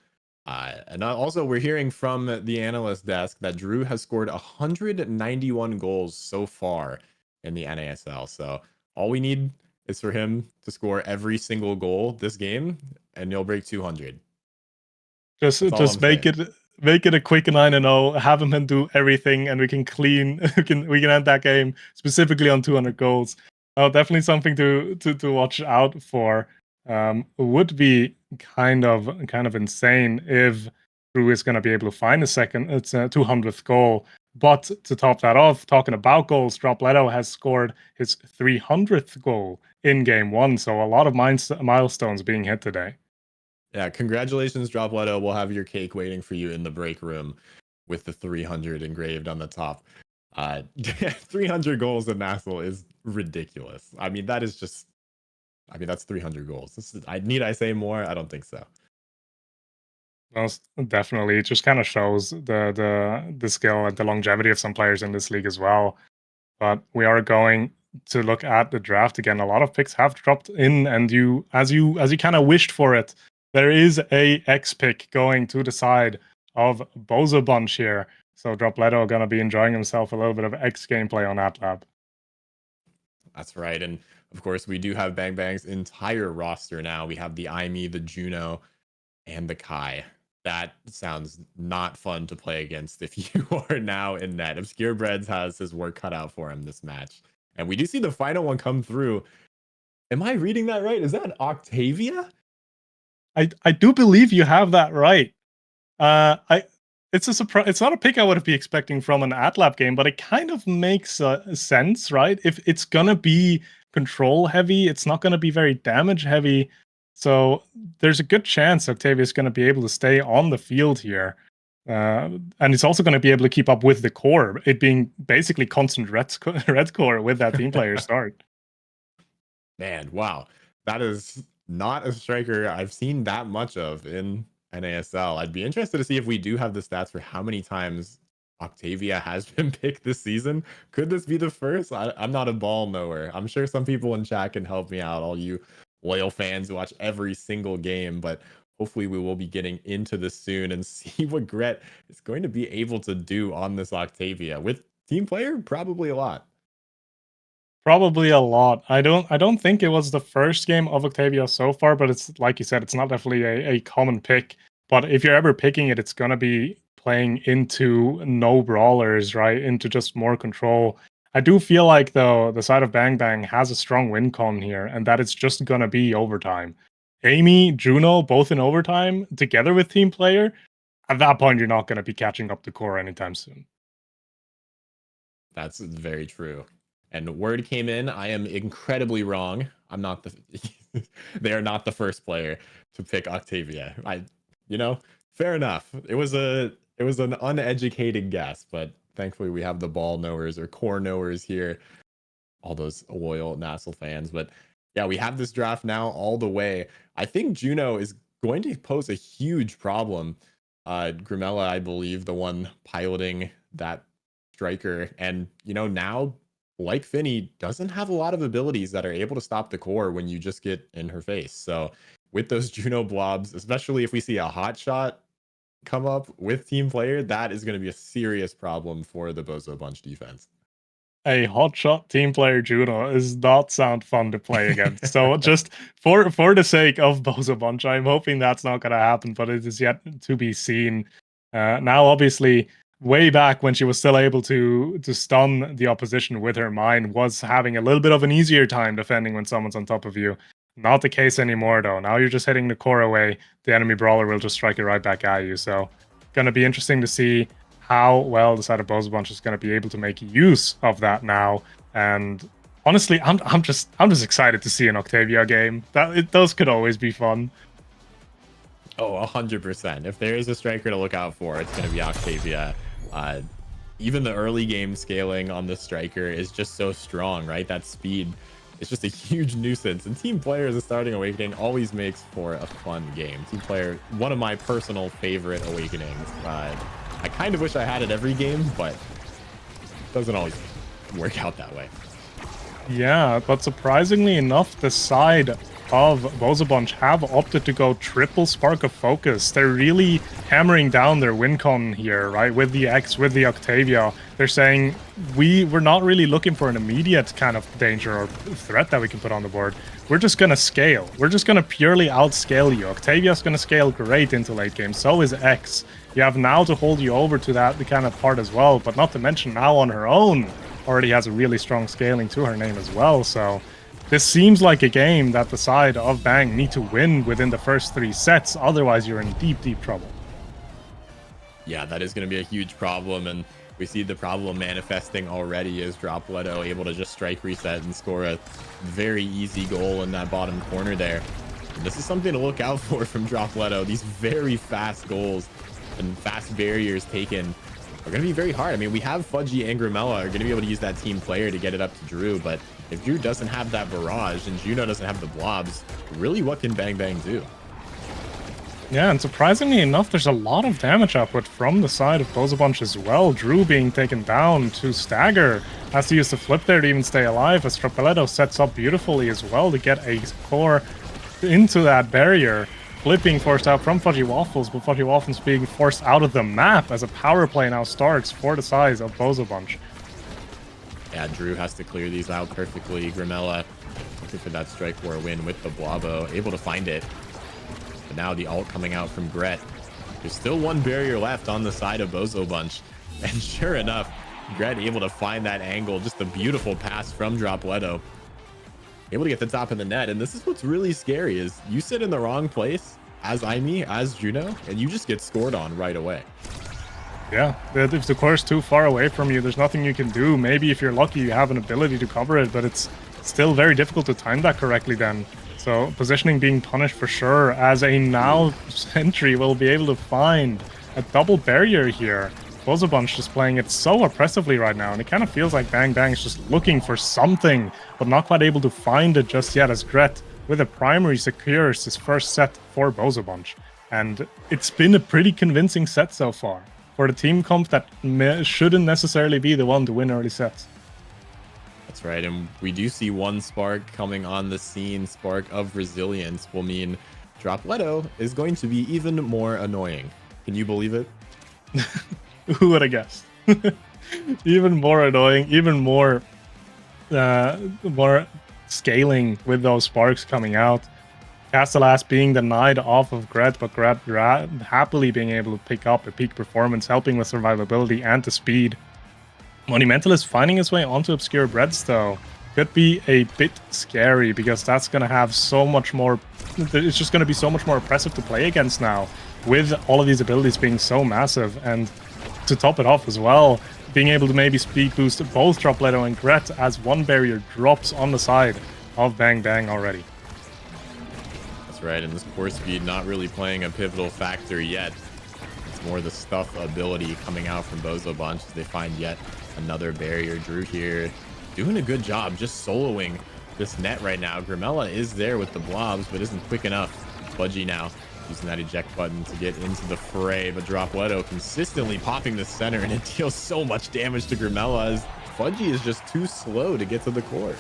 A: And also, we're hearing from the analyst desk that Drew has scored 191 goals so far in the NASL. So all we need is for him to score every single goal this game, and he'll break 200.
B: Just make it a quick 9-0. Have him do everything, and we can end that game specifically on 200 goals. Definitely something to watch out for. Would be kind of insane if Drew is going to be able to find it's a 200th goal. But to top that off, talking about goals, Dropletto has scored his 300th goal in game one. So a lot of milestones being hit today.
A: Yeah, congratulations, Dropletto. We'll have your cake waiting for you in the break room with the 300 engraved on the top. 300 goals in Nassel is ridiculous. I mean, that's 300 goals. Need I say more? I don't think so.
B: Most definitely. It just kind of shows the skill and the longevity of some players in this league as well. But we are going to look at the draft again. A lot of picks have dropped in, and as you kind of wished for it, there is a X pick going to the side of Bozo Bunch here. So Dropletto gonna be enjoying himself a little bit of X gameplay on AtLab.
A: That's right. And of course, we do have Bang Bang's entire roster now. We have the Aimee, the Juno, and the Kai. That sounds not fun to play against if you are now in net. Obscure Breads has his work cut out for him this match. And we do see the final one come through. Am I reading that right? Is that Octavia?
B: I do believe you have that right. It's a surprise. It's not a pick I would be expecting from an AtLab game, but it kind of makes sense, right? If it's gonna be control heavy, it's not gonna be very damage heavy. So there's a good chance Octavia is going to be able to stay on the field here. And it's also going to be able to keep up with the core, it being basically constant red core with that team player start.
A: Man, wow. That is not a striker I've seen that much of in NASL. I'd be interested to see if we do have the stats for how many times Octavia has been picked this season. Could this be the first? I'm not a ball knower. I'm sure some people in chat can help me out, all you loyal fans who watch every single game, but hopefully we will be getting into this soon and see what Gret is going to be able to do on this Octavia. With team player, probably a lot.
B: Probably a lot. I don't think it was the first game of Octavia so far, but it's like you said, it's not definitely a common pick. But if you're ever picking it, it's gonna be playing into no brawlers, right? Into just more control. I do feel like though the side of Bang Bang has a strong win con here, and that it's just gonna be overtime. Amy, Juno, both in overtime, together with team player. At that point, you're not gonna be catching up to core anytime soon.
A: That's very true. And word came in, I am incredibly wrong. I'm not the they are not the first player to pick Octavia. Fair enough. It was an uneducated guess, but thankfully we have the ball knowers or core knowers here, all those loyal Nassel fans. But yeah, we have this draft now all the way. I think Juno is going to pose a huge problem. Grimella, I believe, the one piloting that striker, and now, like Finny, doesn't have a lot of abilities that are able to stop the core when you just get in her face. So with those Juno blobs, especially if we see a hot shot come up with team player, that is going to be a serious problem for the Bozo Bunch defense.
B: A hotshot team player Juno does not sound fun to play against. So just for the sake of Bozo Bunch, I'm hoping that's not going to happen, but it is yet to be seen. Now, obviously, way back when she was still able to stun the opposition with her mine, was having a little bit of an easier time defending when someone's on top of you. Not the case anymore, though. Now you're just hitting the core away. The enemy brawler will just strike it right back at you. So, going to be interesting to see how well the side of Bozo Bunch is going to be able to make use of that now. And honestly, I'm just excited to see an Octavia game. Those could always be fun.
A: Oh, 100%. If there is a striker to look out for, it's going to be Octavia. Even the early game scaling on the striker is just so strong, right? That speed is just a huge nuisance. And team player as a starting awakening always makes for a fun game. Team player, one of my personal favorite awakenings. I kind of wish I had it every game, but it doesn't always work out that way.
B: Yeah, but surprisingly enough, the side of Bozo Bunch have opted to go triple Spark of Focus. They're really hammering down their win con here, right? With the X, with the Octavia. They're saying, we're not really looking for an immediate kind of danger or threat that we can put on the board. We're just going to scale. We're just going to purely outscale you. Octavia's going to scale great into late game. So is X. You have now to hold you over to the kind of part as well, but not to mention now on her own already has a really strong scaling to her name as well. So this seems like a game that the side of Bang need to win within the first 3 sets. Otherwise, you're in deep, deep trouble.
A: Yeah, that is going to be a huge problem. And we see the problem manifesting already as Dropletto able to just strike reset and score a very easy goal in that bottom corner there. And this is something to look out for from Dropletto. These very fast goals and fast barriers taken are going to be very hard. I mean, we have Fudgy and Grimella are going to be able to use that team player to get it up to Drew, but if Drew doesn't have that barrage and Juno doesn't have the blobs, really what can Bang Bang do?
B: Yeah, and surprisingly enough, there's a lot of damage output from the side of Bozo Bunch as well. Drew being taken down to stagger, has to use the flip there to even stay alive, as Dropletto sets up beautifully as well to get a core into that barrier. Flip being forced out from Fudgy Waffles, but Fudgy Waffles being forced out of the map as a power play now starts for the size of Bozo Bunch.
A: Yeah, Drew has to clear these out perfectly. Grimella looking for that strike for a win with the Blobbo, able to find it. But now the ult coming out from Gret. There's still one barrier left on the side of Bozo Bunch. And sure enough, Gret able to find that angle. Just a beautiful pass from Dropletto. Able to get the top of the net. And this is what's really scary is you sit in the wrong place as Aimee, as Juno, and you just get scored on right away.
B: Yeah, if the core is too far away from you, there's nothing you can do. Maybe if you're lucky, you have an ability to cover it, but it's still very difficult to time that correctly then. So positioning being punished for sure, as a now sentry will be able to find a double barrier here. Bozo Bunch just playing it so oppressively right now, and it kind of feels like Bang Bang is just looking for something, but not quite able to find it just yet, as Gret with a primary secures his first set for Bozo Bunch. And it's been a pretty convincing set so far for the team comp that shouldn't necessarily be the one to win early sets.
A: That's right, and we do see one Spark coming on the scene. Spark of Resilience will mean Dropletto is going to be even more annoying. Can you believe it?
B: Who would have guessed? Even more annoying, even more more scaling with those sparks coming out. Castellas being denied off of Gret, but Gret happily being able to pick up a peak performance, helping with survivability and the speed. Monumentalist finding his way onto Obscure Breads, though, could be a bit scary because that's going to have so much more... It's just going to be so much more oppressive to play against now, with all of these abilities being so massive. And to top it off as well, being able to maybe speed boost both Dropletto and Gret as one barrier drops on the side of Bang Bang already.
A: That's right, and this core speed not really playing a pivotal factor yet. It's more the stuff ability coming out from Bozo Bunch as they find yet another barrier. Drew here doing a good job just soloing this net right now. Grimella is there with the blobs, but isn't quick enough. Fudgy now using that eject button to get into the fray, but Dropletto consistently popping the center, and it deals so much damage to Grimella as Fudgy is just too slow to get to the core.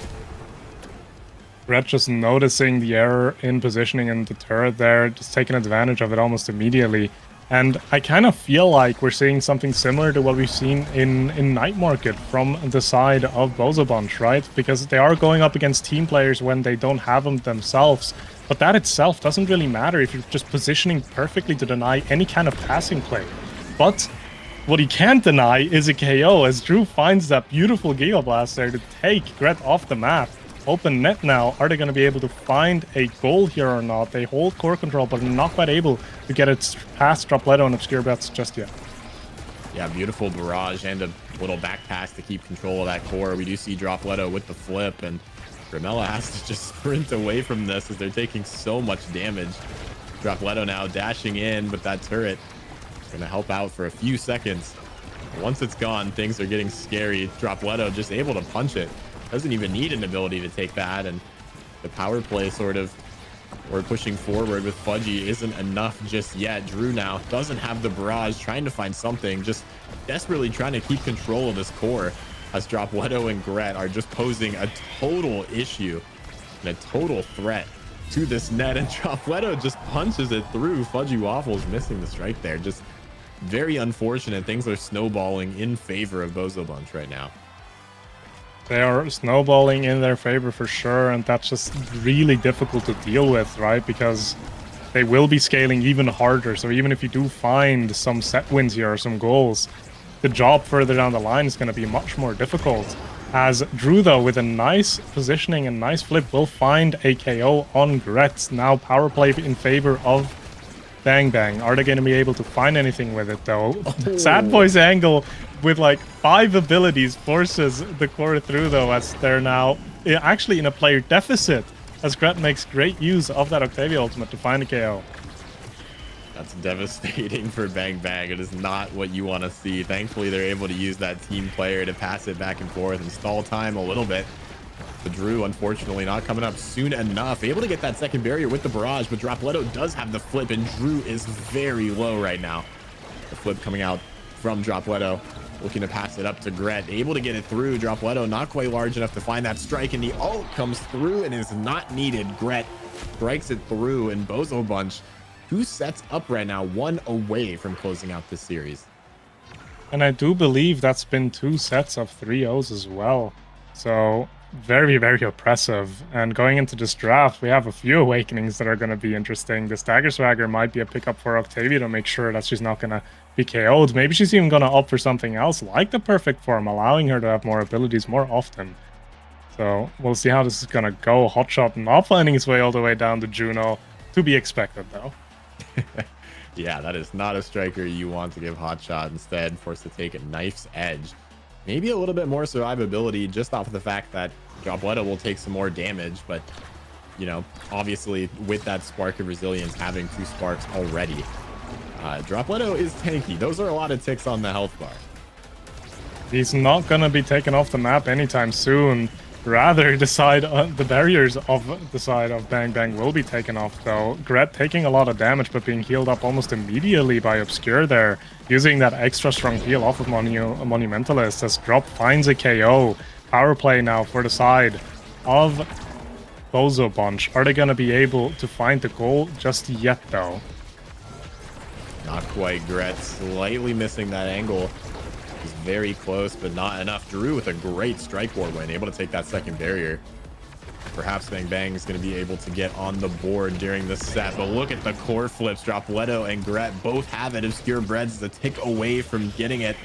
B: Red just noticing the error in positioning in the turret there, just taking advantage of it almost immediately. And I kind of feel like we're seeing something similar to what we've seen in Night Market from the side of Bozo Bunch, right? Because they are going up against team players when they don't have them themselves. But that itself doesn't really matter if you're just positioning perfectly to deny any kind of passing play. But what he can't deny is a KO as Drew finds that beautiful Giga Blast there to take Gret off the map. Open net now. Are they going to be able to find a goal here or not? They hold core control, but are not quite able to get it past Dropletto and Obscure Breads just yet.
A: Yeah, beautiful barrage and a little back pass to keep control of that core. We do see Dropletto with the flip, and Grimella has to just sprint away from this as they're taking so much damage. Dropletto now dashing in, but that turret is going to help out for a few seconds. Once it's gone, things are getting scary. Dropletto just able to punch it. Doesn't even need an ability to take that, and the power play sort of, or pushing forward with Fudgy isn't enough just yet. Drew now doesn't have the barrage, trying to find something, just desperately trying to keep control of this core as Dropletto and Gret are just posing a total issue and a total threat to this net, and Dropletto just punches it through. Fudgy Waffles missing the strike there. Just very unfortunate. Things are snowballing in favor of Bozo Bunch right now.
B: They are snowballing in their favor for sure, and that's just really difficult to deal with, right? Because they will be scaling even harder. So even if you do find some set wins here or some goals, the job further down the line is going to be much more difficult. As Drew, though, with a nice positioning and nice flip, will find a KO on Gret. Now power play in favor of Bang Bang. Are they going to be able to find anything with it, though? Oh. Sad Boy's angle with like 5 abilities forces the core through, though, as they're now actually in a player deficit, as Gret makes great use of that Octavia ultimate to find a KO.
A: That's devastating for Bang Bang. It is not what you want to see. Thankfully, they're able to use that team player to pass it back and forth and stall time a little bit. But Drew, unfortunately, not coming up soon enough. Able to get that second barrier with the barrage, but Dropletto does have the flip, and Drew is very low right now. The flip coming out from Dropletto, looking to pass it up to Gret. Able to get it through. Dropletto not quite large enough to find that strike, and the ult comes through and is not needed. Gret strikes it through, and Bozo Bunch 2 sets up right now, 1 away from closing out this series.
B: And I do believe that's been 2 sets of 3-0s as well. So very, very oppressive. And going into this draft, we have a few awakenings that are going to be interesting. The Stagger Swagger might be a pickup for Octavia to make sure that she's not going to be KO'd. Maybe she's even going to opt for something else like the Perfect Form, allowing her to have more abilities more often. So we'll see how this is going to go. Hotshot not finding his way all the way down to Juno. To be expected, though.
A: Yeah, that is not a striker you want to give Hotshot. Instead, forced to take a Knife's Edge. Maybe a little bit more survivability just off of the fact that Dropletto will take some more damage, but you know, obviously with that Spark of Resilience, having 2 sparks already, Dropletto is tanky. Those are a lot of ticks on the health bar.
B: He's not gonna be taken off the map anytime soon. Rather, the barriers of the side of Bang Bang will be taken off, though. Gret taking a lot of damage, but being healed up almost immediately by Obscure there, using that extra strong heal off of Monumentalist as Drop finds a KO. Power play now for the side of Bozo Bunch. Are they going to be able to find the goal just yet, though?
A: Not quite. Gret slightly missing that angle. He's very close, but not enough. Drew with a great strike war win, able to take that second barrier. Perhaps Bang Bang is going to be able to get on the board during the set, but look at the core flips. Dropletto and Gret both have it. Obscure Breads is a tick away from getting it.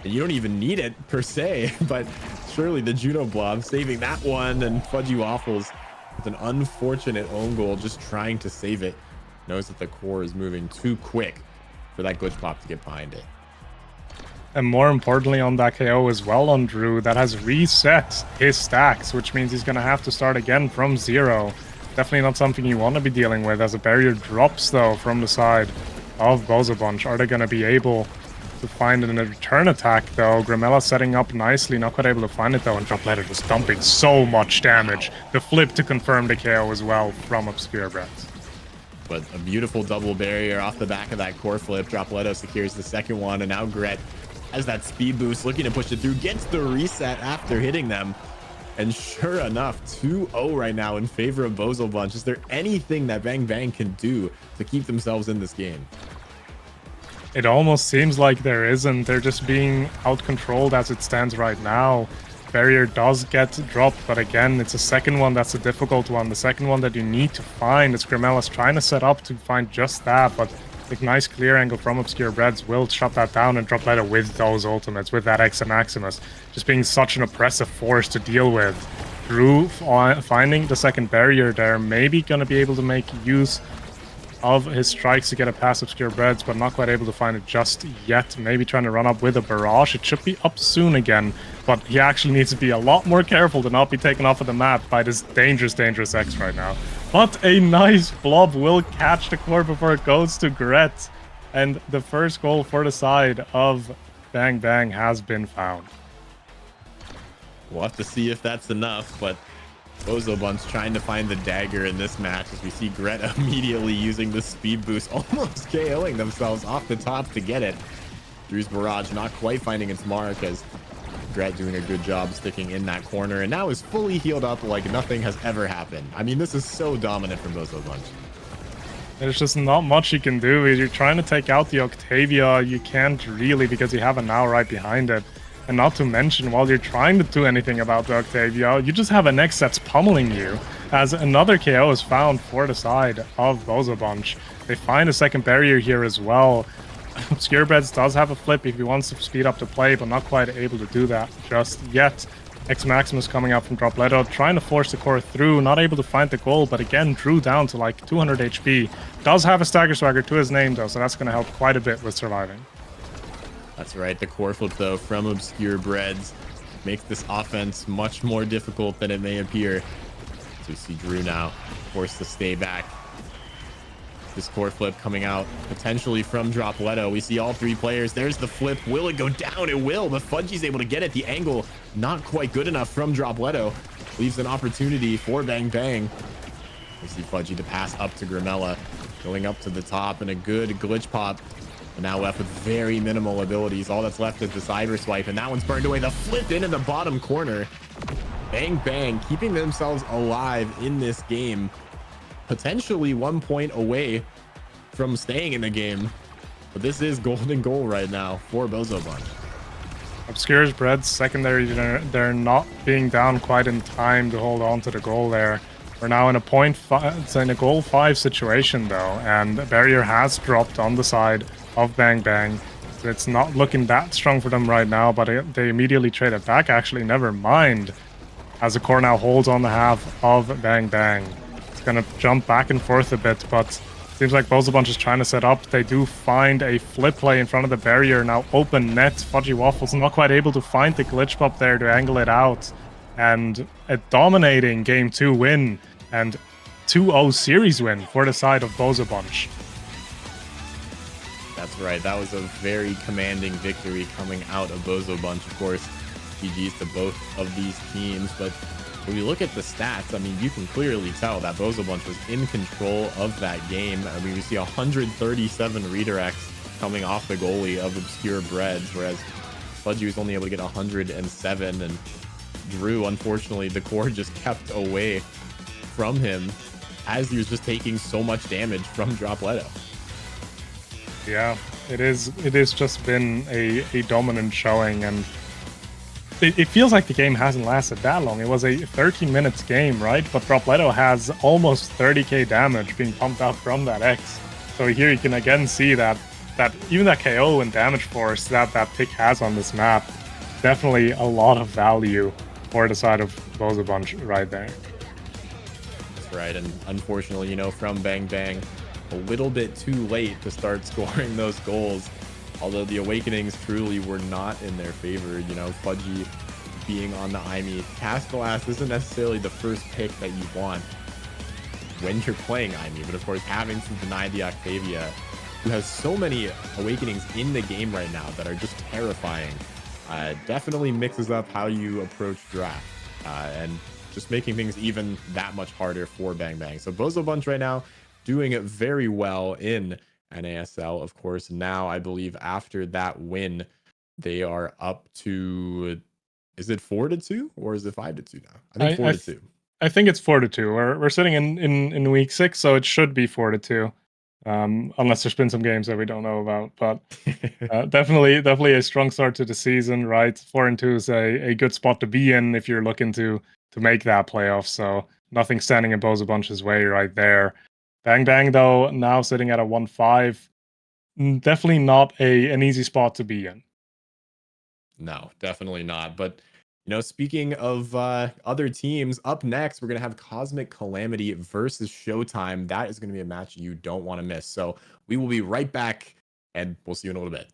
A: And you don't even need it per se, but surely the Juno Blob saving that one, and Fudgy Waffles with an unfortunate own goal, just trying to save it. Knows that the core is moving too quick for that glitch pop to get behind it.
B: And more importantly on that KO as well on Drew, that has reset his stacks, which means he's going to have to start again from 0. Definitely not something you want to be dealing with, as a barrier drops though from the side of Bozobunch. Are they going to be able to find a return attack though? Grimella setting up nicely, not quite able to find it though, and Dropletto just dumping so much damage. The flip to confirm the KO as well from Obscure Breads.
A: But a beautiful double barrier off the back of that core flip. Dropletto secures the second one, and now Gret has that speed boost, looking to push it through, gets the reset after hitting them. And sure enough, 2-0 right now in favor of Bozobunch. Is there anything that Bang Bang can do to keep themselves in this game?
B: It almost seems like there isn't. They're just being out-controlled as it stands right now. Barrier does get dropped, but again, it's a second one that's a difficult one. The second one that you need to find is Grimella's trying to set up to find just that, but the nice clear angle from Obscure Breads will shut that down, and Dropletto with those ultimates, with that X and Maximus, just being such an oppressive force to deal with. Drew finding the second barrier there, maybe going to be able to make use of his strikes to get it past Obscure Breads, but not quite able to find it just yet. Maybe trying to run up with a barrage. It should be up soon again, but he actually needs to be a lot more careful to not be taken off of the map by this dangerous X right now. But a nice blob will catch the core before it goes to Gret, and the first goal for the side of Bang Bang has been found.
A: We'll have to see if that's enough, but Bozobunch trying to find the dagger in this match, as we see Gret immediately using the speed boost, almost KOing themselves off the top to get it. Drew's barrage not quite finding its mark, as Gret doing a good job sticking in that corner, and now is fully healed up like nothing has ever happened. I mean, this is so dominant from Bozobunch.
B: There's just not much you can do. You're trying to take out the Octavia, you can't really, because you have a now right behind it. And not to mention, while you're trying to do anything about the Octavia, you just have an X that's pummeling you, as another KO is found for the side of Bozobunch. They find a second barrier here as well. Obscure Breads does have a flip if he wants to speed up the play, but not quite able to do that just yet. X Maximus coming out from Dropletto, trying to force the core through, not able to find the goal, but again, Drew down to like 200 HP. Does have a Stagger Swagger to his name though, so that's going to help quite a bit with surviving.
A: That's right. The core flip, though, from Obscure Breads makes this offense much more difficult than it may appear. So we see Drew now forced to stay back. This core flip coming out potentially from Dropletto. We see all three players. There's the flip. Will it go down? It will, but Fudgy's able to get it. The angle not quite good enough from Dropletto. Leaves an opportunity for Bang Bang. We see Fudgy to pass up to Grimella, going up to the top, and a good glitch pop. And now left with very minimal abilities. All that's left is the cyber swipe, and that one's burned away. The flip in the bottom corner. Bang Bang keeping themselves alive in this game. Potentially 1 point away from staying in the game. But this is golden goal right now for Bozobunch.
B: Obscure Breads secondary, they're not being down quite in time to hold on to the goal there. We're now in a it's in a goal 5 situation though, and the barrier has dropped on the side of Bang Bang. So it's not looking that strong for them right now, but they immediately trade it back. Actually, never mind, as the core now holds on the half of Bang Bang. It's gonna jump back and forth a bit, but seems like Bozobunch is trying to set up. They do find a flip play in front of the barrier. Now open net. Fudgy Waffles not quite able to find the glitch pop there to angle it out. And a dominating Game 2 win and 2-0 series win for the side of Bozobunch.
A: That's right. That was a very commanding victory coming out of Bozobunch. Of course, GG's to both of these teams. But when you look at the stats, I mean, you can clearly tell that Bozobunch was in control of that game. I mean, we see 137 redirects coming off the goalie of Obscure Breads, whereas Fudgy was only able to get 107. And Drew, unfortunately, the core just kept away from him as he was just taking so much damage from Dropletto.
B: Yeah, it is. It has just been a dominant showing, and it feels like the game hasn't lasted that long. It was a 13 minutes game, right? But Dropletto has almost 30k damage being pumped out from that X. So here you can again see that even that KO and damage force that pick has on this map, definitely a lot of value for the side of Bun right there.
A: That's right, and unfortunately, you know, from Bang Bang, a little bit too late to start scoring those goals. Although the Awakenings truly were not in their favor, you know, Fudgy being on the IME. Castellas isn't necessarily the first pick that you want when you're playing IME, but of course having to deny the Octavia, who has so many Awakenings in the game right now that are just terrifying, definitely mixes up how you approach draft, and just making things even that much harder for Bang Bang. So Bunch right now doing it very well in NASL. Of course, now I believe after that win, they are up to, is it 4-2 or is it 5-2 now? I think 4-2.
B: I think it's 4-2. We're sitting in week 6, so it should be 4-2. Unless there's been some games that we don't know about, but definitely a strong start to the season, right? 4-2 is a good spot to be in if you're looking to make that playoff. So nothing standing in Bunch's way right there. Bang Bang though now sitting at a 1-5, definitely not an easy spot to be in.
A: No, definitely not. But you know, speaking of other teams, up next we're gonna have Cosmic Calamity versus Showtime. That is gonna be a match you don't want to miss. So we will be right back, and we'll see you in a little bit.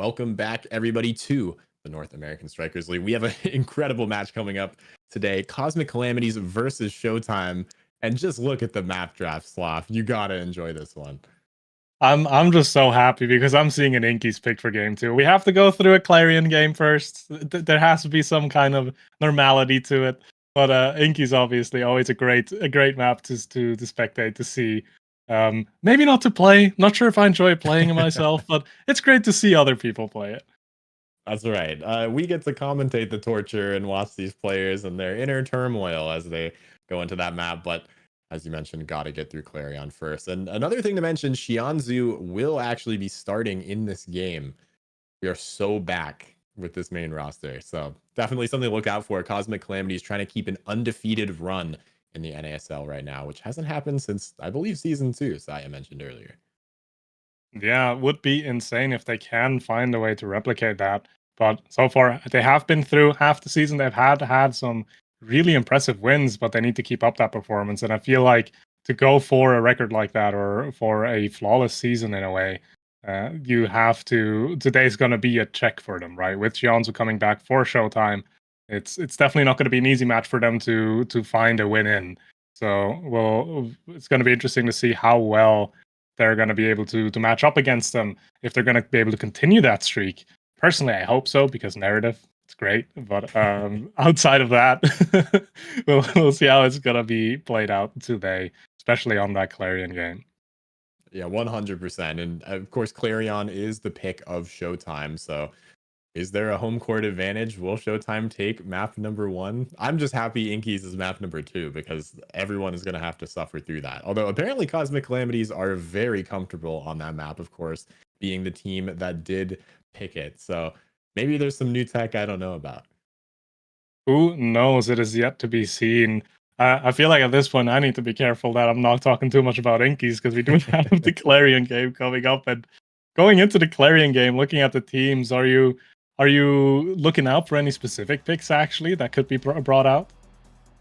A: Welcome back, everybody, to the North American Strikers League. We have an incredible match coming up today. Cosmic Calamities versus Showtime. And just look at the map draft, Sloth. You gotta enjoy this one.
B: I'm just so happy because I'm seeing an Inky's picked for game 2. We have to go through a Clarion game first. There has to be some kind of normality to it. But Inky's obviously always a great map to spectate, to see. Maybe not to play. Not sure if I enjoy playing it myself, but it's great to see other people play it.
A: That's right. We get to commentate the torture and watch these players and their inner turmoil as they go into that map. But as you mentioned, got to get through Clarion first. And another thing to mention, Xianzhu will actually be starting in this game. We are so back with this main roster. So definitely something to look out for. Cosmic Calamity is trying to keep an undefeated run in the NASL right now, which hasn't happened since, I believe, Season 2, Saya mentioned earlier.
B: Yeah, it would be insane if they can find a way to replicate that. But so far, they have been through half the season. They've had some really impressive wins, but they need to keep up that performance. And I feel like to go for a record like that, or for a flawless season in a way, you have to. Today's going to be a check for them, right? With Xianzhu coming back for Showtime, it's definitely not going to be an easy match for them to find a win in. So, it's going to be interesting to see how well they're going to be able to match up against them, if they're going to be able to continue that streak. Personally, I hope so, because narrative, it's great. But outside of that, we'll see how it's going to be played out today, especially on that Clarion game.
A: Yeah, 100%. And of course, Clarion is the pick of Showtime. So is there a home court advantage? Will Showtime take map number 1? I'm just happy Inky's is map number 2, because everyone is going to have to suffer through that. Although apparently Cosmic Calamities are very comfortable on that map, of course, being the team that did pick it. So maybe there's some new tech I don't know about.
B: Who knows? It is yet to be seen. I feel like at this point I need to be careful that I'm not talking too much about Inky's, because we do have the Clarion game coming up. And going into the Clarion game, looking at the teams, are you looking out for any specific picks actually that could be brought out?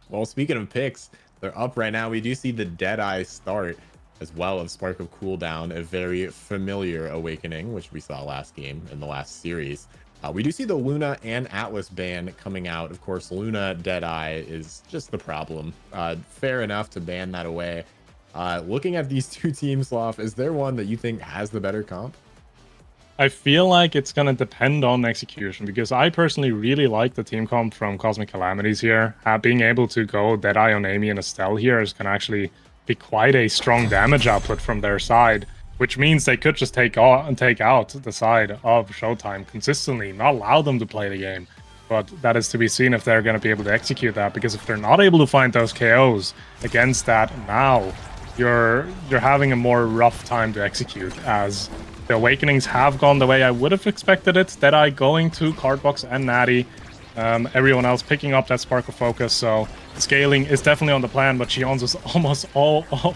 A: Well, speaking of picks, they're up right now. We do see the Deadeye start as well of Spark of Cooldown, a very familiar awakening, which we saw last game in the last series. We do see the Luna and Atlas ban coming out. Of course, Luna Deadeye is just the problem. Fair enough to ban that away. Looking at these two teams, Sloth, is there one that you think has the better comp?
B: I feel like it's going to depend on execution, because I personally really like the team comp from Cosmic Calamities here. Being able to go Deadeye on Amy and Estelle here is going to actually be quite a strong damage output from their side, which means they could just take out the side of Showtime consistently, not allow them to play the game. But that is to be seen if they're going to be able to execute that, because if they're not able to find those KOs against that now, you're having a more rough time to execute, as the Awakenings have gone the way I would have expected it. Deadeye going to Cardbox and Natty. Everyone else picking up that Spark of Focus, so scaling is definitely on the plan, but Xianzhu's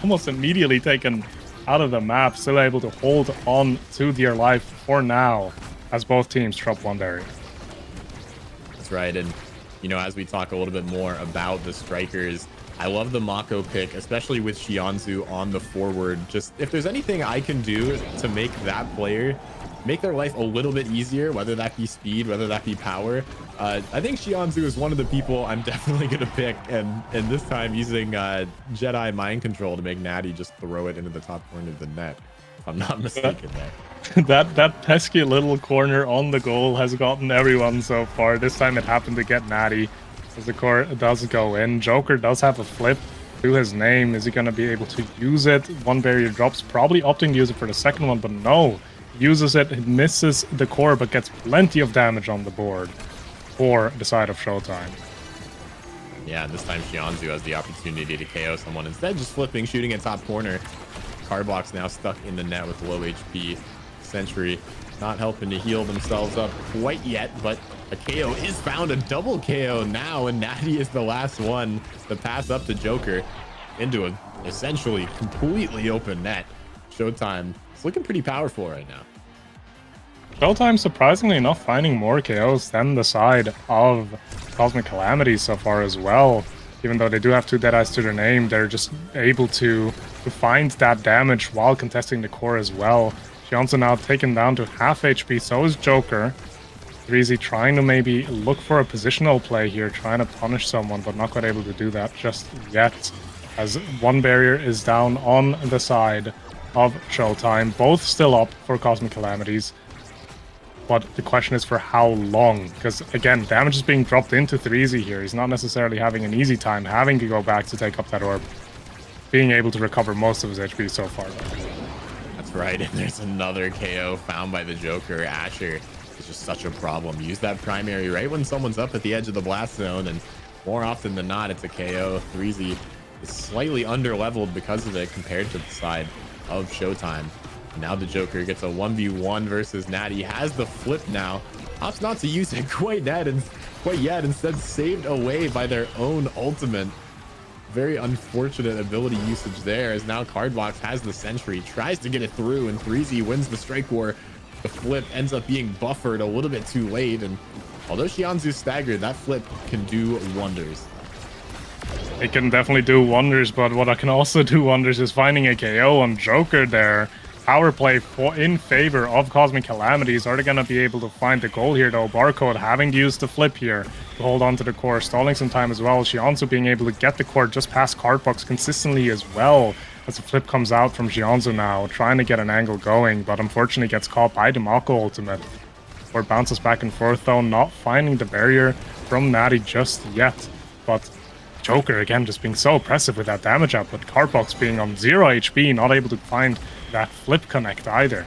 B: almost immediately taken out of the map, still able to hold on to dear life for now, as both teams drop one barrier.
A: That's right, and you know, as we talk a little bit more about the strikers, I love the Mako pick, especially with Xianzhu on the forward. Just if there's anything I can do to make that player, make their life a little bit easier, whether that be speed, whether that be power, I think Xianzhu is one of the people I'm definitely going to pick, and this time using Jedi Mind Control to make Natty just throw it into the top corner of the net, if I'm not mistaken there.
B: That pesky little corner on the goal has gotten everyone so far. This time it happened to get Natty, as the core does go in. Joker does have a flip to his name. Is he going to be able to use it? One barrier drops, probably opting to use it for the second one, but no. Uses it, misses the core, but gets plenty of damage on the board for the side of Showtime.
A: Yeah, this time Xianzhu has the opportunity to KO someone. Instead, just flipping, shooting at top corner. Cardbox now stuck in the net with low HP. Sentry not helping to heal themselves up quite yet, but a KO is found, a double KO now, and Natty is the last one to pass up to Joker into a essentially completely open net. Showtime is looking pretty powerful right now.
B: Showtime, surprisingly enough, finding more KOs than the side of Cosmic Calamities so far as well. Even though they do have two Deadeyes to their name, they're just able to find that damage while contesting the core as well. Shianzu now taken down to half HP, so is Joker. 3Z trying to maybe look for a positional play here, trying to punish someone, but not quite able to do that just yet. As one barrier is down on the side of Showtime, both still up for Cosmic Calamities. But the question is for how long? Because again, damage is being dropped into 3Z here. He's not necessarily having an easy time having to go back to take up that orb. Being able to recover most of his HP so far, though.
A: That's right, and there's another KO found by the Joker. Asher is just such a problem. Use that primary right when someone's up at the edge of the blast zone, and more often than not, it's a KO. 3Z is slightly under-leveled because of it compared to the side of Showtime. Now the Joker gets a 1v1 versus Natty. Has the flip now. Opts not to use it quite yet, instead saved away by their own ultimate. Very unfortunate ability usage there, as now Cardbox has the sentry, tries to get it through, and 3Z wins the strike war. The flip ends up being buffered a little bit too late, and although Shianzu's staggered, that flip can do wonders.
B: It can definitely do wonders, but what I can also do wonders is finding a KO on Joker there. Power play in favor of Cosmic Calamities. Are they going to be able to find the goal here, though? Barcode having to use the flip here to hold on to the core, stalling some time as well. Shianzu being able to get the core just past Cardbox consistently as well, as the flip comes out from Shianzu now, trying to get an angle going, but unfortunately gets caught by the Mako ultimate. Or bounces back and forth, though, not finding the barrier from Natty just yet. But Joker, again, just being so oppressive with that damage output. Cardbox being on 0 HP, not able to find that flip connect either.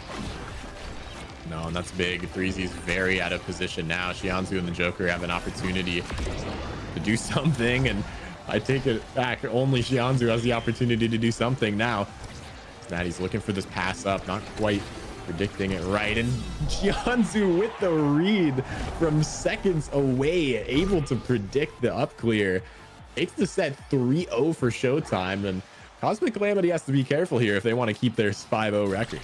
A: No, and that's big. 3Z's very out of position now. Shianzu and the Joker have an opportunity to do something, and I take it back. Only Shianzu has the opportunity to do something now. Natty's looking for this pass up, not quite predicting it right, and Shianzu with the read from seconds away, able to predict the up clear. Takes the set 3-0 for Showtime, and Cosmic Calamity has to be careful here if they want to keep their 5-0 record.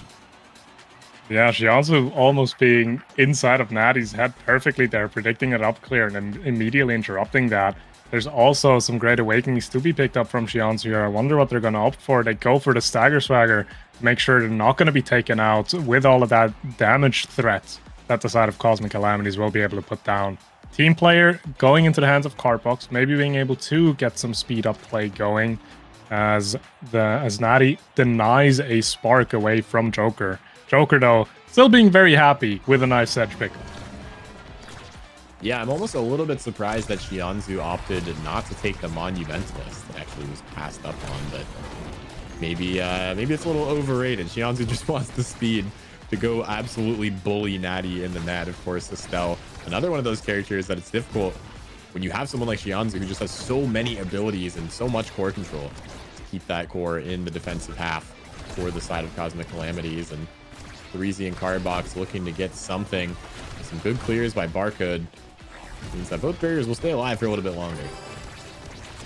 B: Yeah, Shianzu almost being inside of Natty's head perfectly there, predicting it up clear and then immediately interrupting that. There's also some great awakenings to be picked up from Shianzu here. I wonder what they're going to opt for. They go for the Stagger Swagger to make sure they're not going to be taken out with all of that damage threat that the side of Cosmic Calamities will be able to put down. Team player going into the hands of Cardbox, maybe being able to get some speed up play going as Natty denies a spark away from Joker. Joker, though, still being very happy with a nice edge pick.
A: Yeah, I'm almost a little bit surprised that Shianzu opted not to take the Monumentalist. It actually was passed up on, but maybe it's a little overrated. Shianzu just wants the speed to go absolutely bully Natty in the net. Of course, Estelle, another one of those characters that it's difficult when you have someone like Shianzu who just has so many abilities and so much core control to keep that core in the defensive half for the side of Cosmic Calamities. And 3Z and Cardbox looking to get something. Some good clears by Barcode means that both barriers will stay alive for a little bit longer.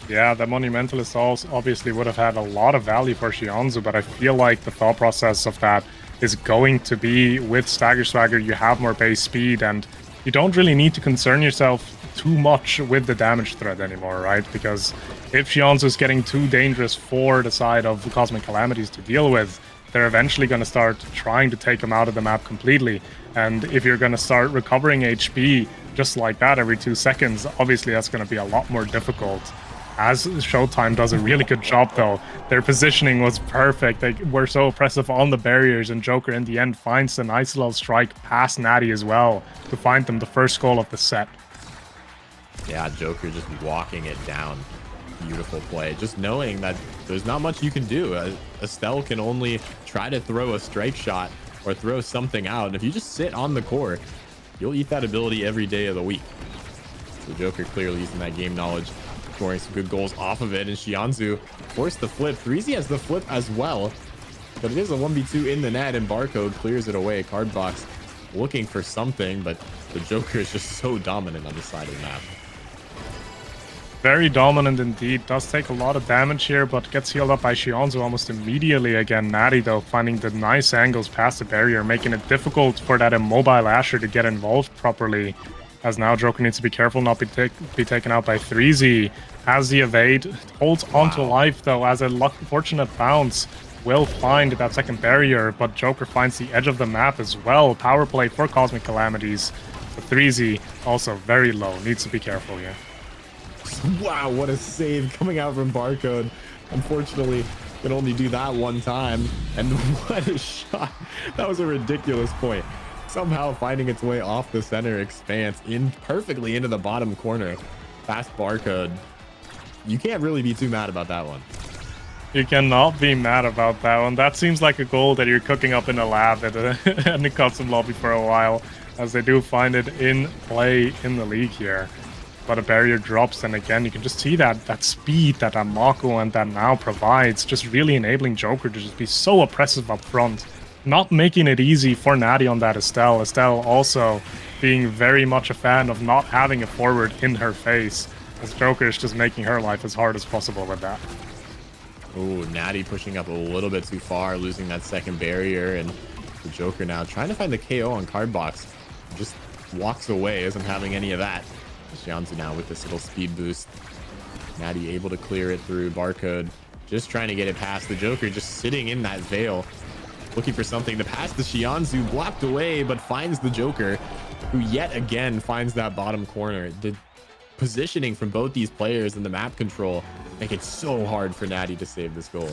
B: Yeah, the Monumentalist also obviously would have had a lot of value for Shianzu, but I feel like the thought process of that is going to be with Stagger Swagger, you have more base speed, and you don't really need to concern yourself too much with the damage threat anymore, right? Because if Shianzu is getting too dangerous for the side of Cosmic Calamities to deal with, they're eventually going to start trying to take him out of the map completely. And if you're going to start recovering HP just like that every 2 seconds, obviously that's going to be a lot more difficult. As Showtime does a really good job, though. Their positioning was perfect. They were so oppressive on the barriers, and Joker in the end finds a nice little strike past Natty as well to find them the first goal of the set.
A: Yeah, Joker just walking it down. Beautiful play. Just knowing that there's not much you can do. Estelle can only try to throw a strike shot or throw something out. And if you just sit on the core, you'll eat that ability every day of the week. So Joker clearly using that game knowledge, scoring some good goals off of it. And Shianzu forced the flip. 3Z has the flip as well, but it is a 1v2 in the net, and Barcode clears it away. Cardbox looking for something, but the Joker is just so dominant on the side of the map.
B: Very dominant indeed. Does take a lot of damage here, but gets healed up by Shianzu almost immediately again. Natty, though, finding the nice angles past the barrier, making it difficult for that immobile Asher to get involved properly. As now Joker needs to be careful not be taken out by 3Z. Has the evade, holds onto life, though, as a fortunate bounce will find that second barrier, but Joker finds the edge of the map as well. Power play for Cosmic Calamities. But 3Z also very low. Needs to be careful here.
A: Wow, what a save coming out from Barcode. Unfortunately, can only do that one time. And what a shot. That was a ridiculous point. Somehow finding its way off the center expanse in perfectly into the bottom corner. Fast Barcode. You can't really be too mad about that one.
B: You cannot be mad about that one. That seems like a goal that you're cooking up in a lab at the custom lobby for a while, as they do find it in play in the league here. But a barrier drops, and again, you can just see that speed that Mako and that now provides, just really enabling Joker to just be so oppressive up front. Not making it easy for Natty on that Estelle. Estelle also being very much a fan of not having a forward in her face, as Joker is just making her life as hard as possible with that.
A: Oh, Natty pushing up a little bit too far, losing that second barrier, and the Joker now trying to find the KO on Cardbox. Just walks away, isn't having any of that. Xianzu now with this little speed boost. Natty able to clear it through Barcode, just trying to get it past the Joker, just sitting in that veil, looking for something to pass the Xianzu, blocked away, but finds the Joker, who yet again finds that bottom corner. The positioning from both these players and the map control make it so hard for Natty to save this goal.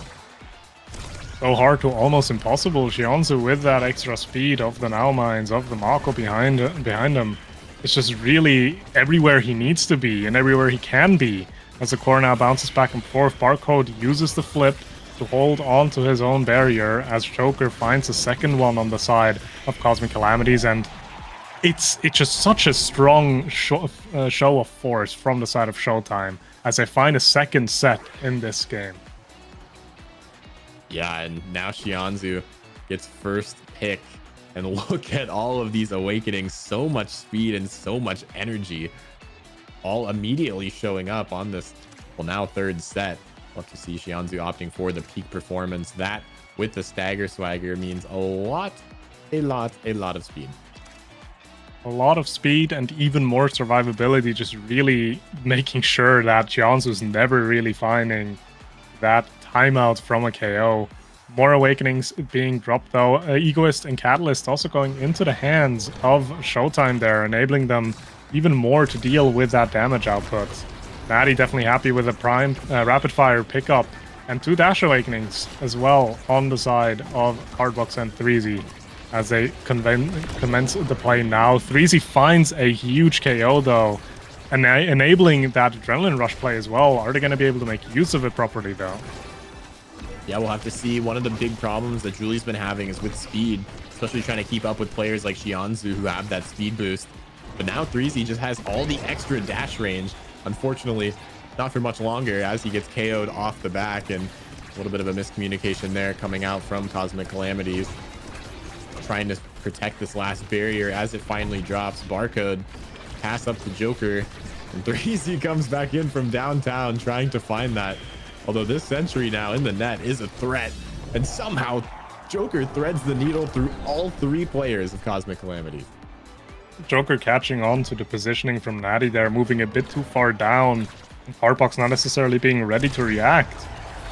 B: So hard to almost impossible. Xianzu with that extra speed of the Now Mines, of the Mako behind him. It's just really everywhere he needs to be and everywhere he can be. As the core now bounces back and forth, Barcode uses the flip to hold on to his own barrier as Joker finds a second one on the side of Cosmic Calamities, and it's just such a strong show of force from the side of Showtime as they find a second set in this game.
A: Yeah, and now Xianzu gets first pick. And look at all of these awakenings, so much speed and so much energy, all immediately showing up on this, well, now third set. Love to see Xianzu opting for the peak performance. That with the stagger swagger means a lot of speed.
B: A lot of speed and even more survivability, just really making sure that Xianzu's never really finding that timeout from a KO. More awakenings being dropped though. Egoist and Catalyst also going into the hands of Showtime there, enabling them even more to deal with that damage output. Natty definitely happy with a prime rapid fire pickup and 2 dash awakenings as well on the side of Cardbox and 3Z as they commence the play now. 3Z finds a huge KO though, and enabling that adrenaline rush play as well. Are they going to be able to make use of it properly though?
A: Yeah, we'll have to see. One of the big problems that Julie's been having is with speed, especially trying to keep up with players like Xianzu who have that speed boost. But now 3Z just has all the extra dash range. Unfortunately, not for much longer as he gets KO'd off the back, and a little bit of a miscommunication there coming out from Cosmic Calamities. Trying to protect this last barrier as it finally drops. Barcode pass up to Joker, and 3Z comes back in from downtown trying to find that. Although this sentry now in the net is a threat, and somehow Joker threads the needle through all 3 players of Cosmic Calamities.
B: Joker catching on to the positioning from Natty there, moving a bit too far down. Cardbox not necessarily being ready to react,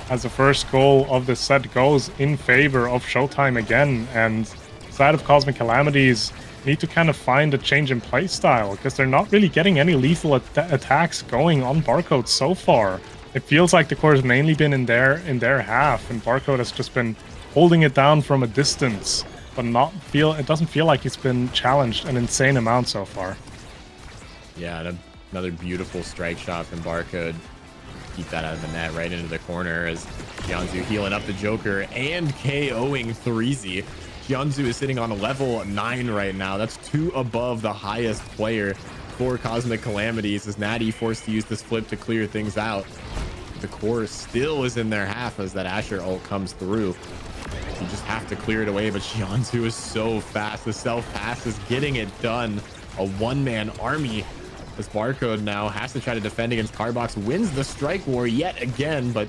B: as the first goal of the set goes in favor of Showtime again, and side of Cosmic Calamities need to kind of find a change in play style, because they're not really getting any lethal attacks going on Barcode so far. It feels like the core has mainly been in their half, and Barcode has just been holding it down from a distance, but it doesn't feel like he's been challenged an insane amount so far.
A: Yeah, and another beautiful strike shot from Barcode. Keep that out of the net, right into the corner as Xianzu healing up the Joker and KOing 3Z. Xianzu is sitting on a level 9 right now. That's 2 above the highest player for Cosmic Calamities, as Natty forced to use this flip to clear things out. The core still is in their half as that Asher ult comes through. You just have to clear it away, but Xianzu is so fast. The self-pass is getting it done. A one-man army. This Barcode now has to try to defend against Cardbox. Wins the strike war yet again, but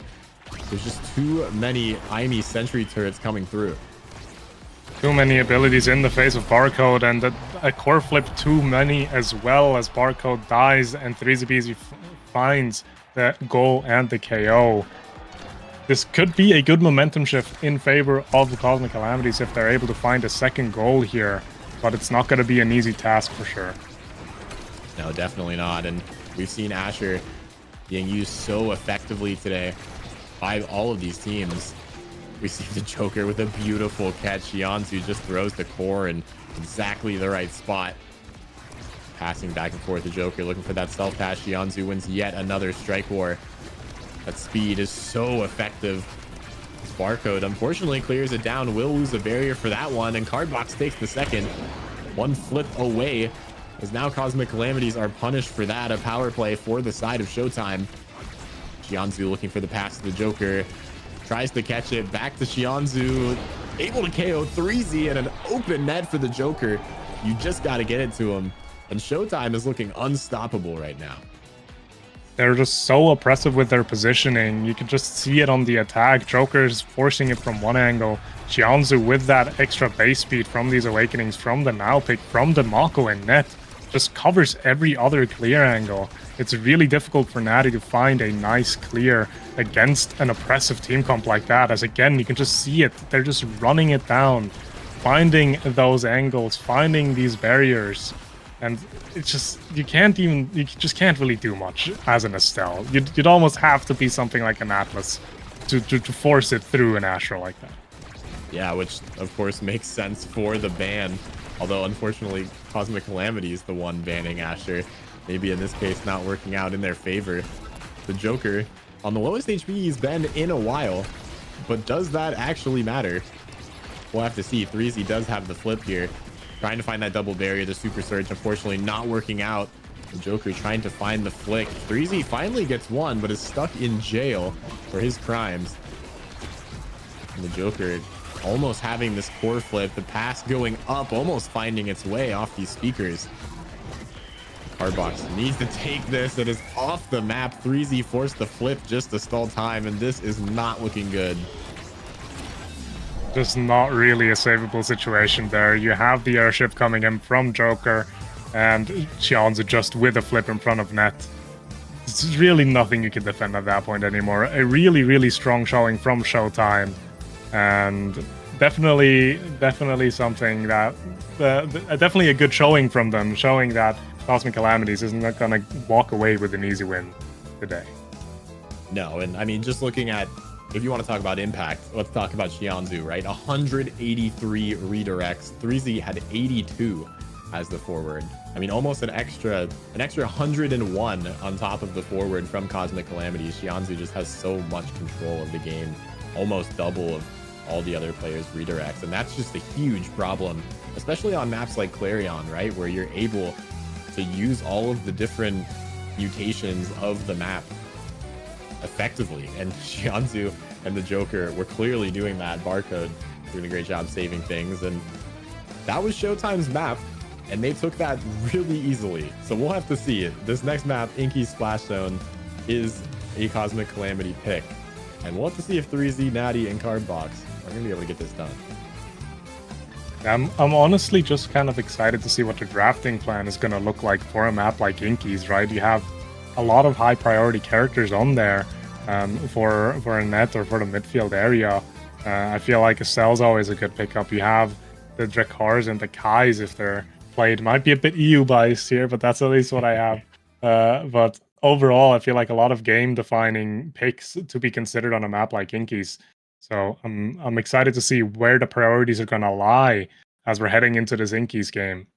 A: there's just too many IME sentry turrets coming through.
B: Too many abilities in the face of Barcode, and a core flip too many as well, as Barcode dies and 3ZBZ finds the goal and the KO. this could be a good momentum shift in favor of the Cosmic Calamities if they're able to find a second goal here, but it's not going to be an easy task for sure.
A: No, definitely not. And we've seen Asher being used so effectively today by all of these teams. We see the Joker with a beautiful catch. Xianzu just throws the core in exactly the right spot. Passing back and forth, the Joker looking for that self pass. Xianzu wins yet another strike war. That speed is so effective. This Barcode unfortunately clears it down. Will lose a barrier for that one, and Cardbox takes the second. One flip away, as now Cosmic Calamities are punished for that. A power play for the side of Showtime. Xianzu looking for the pass to the Joker. Tries to catch it. Back to Xianzu. Able to KO 3Z and an open net for the Joker. You just got to get it to him. And Showtime is looking unstoppable right now.
B: They're just so oppressive with their positioning. You can just see it on the attack. Joker's forcing it from one angle. Xianzu with that extra base speed from these Awakenings, from the now pick, from the Mako and net, just covers every other clear angle. It's really difficult for Natty to find a nice clear against an oppressive team comp like that, as again, you can just see it. They're just running it down, finding those angles, finding these barriers. And it's just, you just can't really do much as an Estelle. You'd almost have to be something like an Atlas to force it through an Astro like that.
A: Yeah, which of course makes sense for the ban. Although unfortunately, Cosmic Calamity is the one banning Asher. Maybe in this case, not working out in their favor. The Joker on the lowest HP he's been in a while. But does that actually matter? We'll have to see. 3Z does have the flip here. Trying to find that double barrier. The Super Surge, unfortunately, not working out. The Joker trying to find the flick. 3Z finally gets one, but is stuck in jail for his crimes. And the Joker almost having this core flip. The pass going up, almost finding its way off these speakers. Cardbox needs to take this. It is off the map. 3Z forced the flip just to stall time, and this is not looking good.
B: Just not really a savable situation there. You have the airship coming in from Joker, and Xianzu just with a flip in front of net. It's really nothing you can defend at that point anymore. A really, really strong showing from Showtime, and definitely something that definitely a good showing from them, showing that Cosmic Calamities isn't going to walk away with an easy win today.
A: No, and I mean, just looking at, if you want to talk about impact, let's talk about Xianzu, right? 183 redirects. 3Z had 82 as the forward. I mean, almost an extra 101 on top of the forward from Cosmic Calamities. Xianzu just has so much control of the game, almost double of all the other players' redirects. And that's just a huge problem, especially on maps like Clarion, right? Where you're able to use all of the different mutations of the map effectively, and Xianzu and the Joker were clearly doing that. Barcode doing a great job saving things, and that was Showtime's map, and they took that really easily. So we'll have to see it. This next map, Inky's Splash Zone, is a Cosmic Calamity pick, and we'll have to see if 3Z, Natty, and Cardbox are going to be able to get this done.
B: I'm honestly just kind of excited to see what the drafting plan is going to look like for a map like Inky's, right? You have a lot of high priority characters on there for a net or for the midfield area. I feel like Estelle's always a good pickup. You have the Drakars and the Kais if they're played. Might be a bit EU biased here, but that's at least what I have. But overall, I feel like a lot of game defining picks to be considered on a map like Inky's. So I'm excited to see where the priorities are going to lie as we're heading into this Inky's game.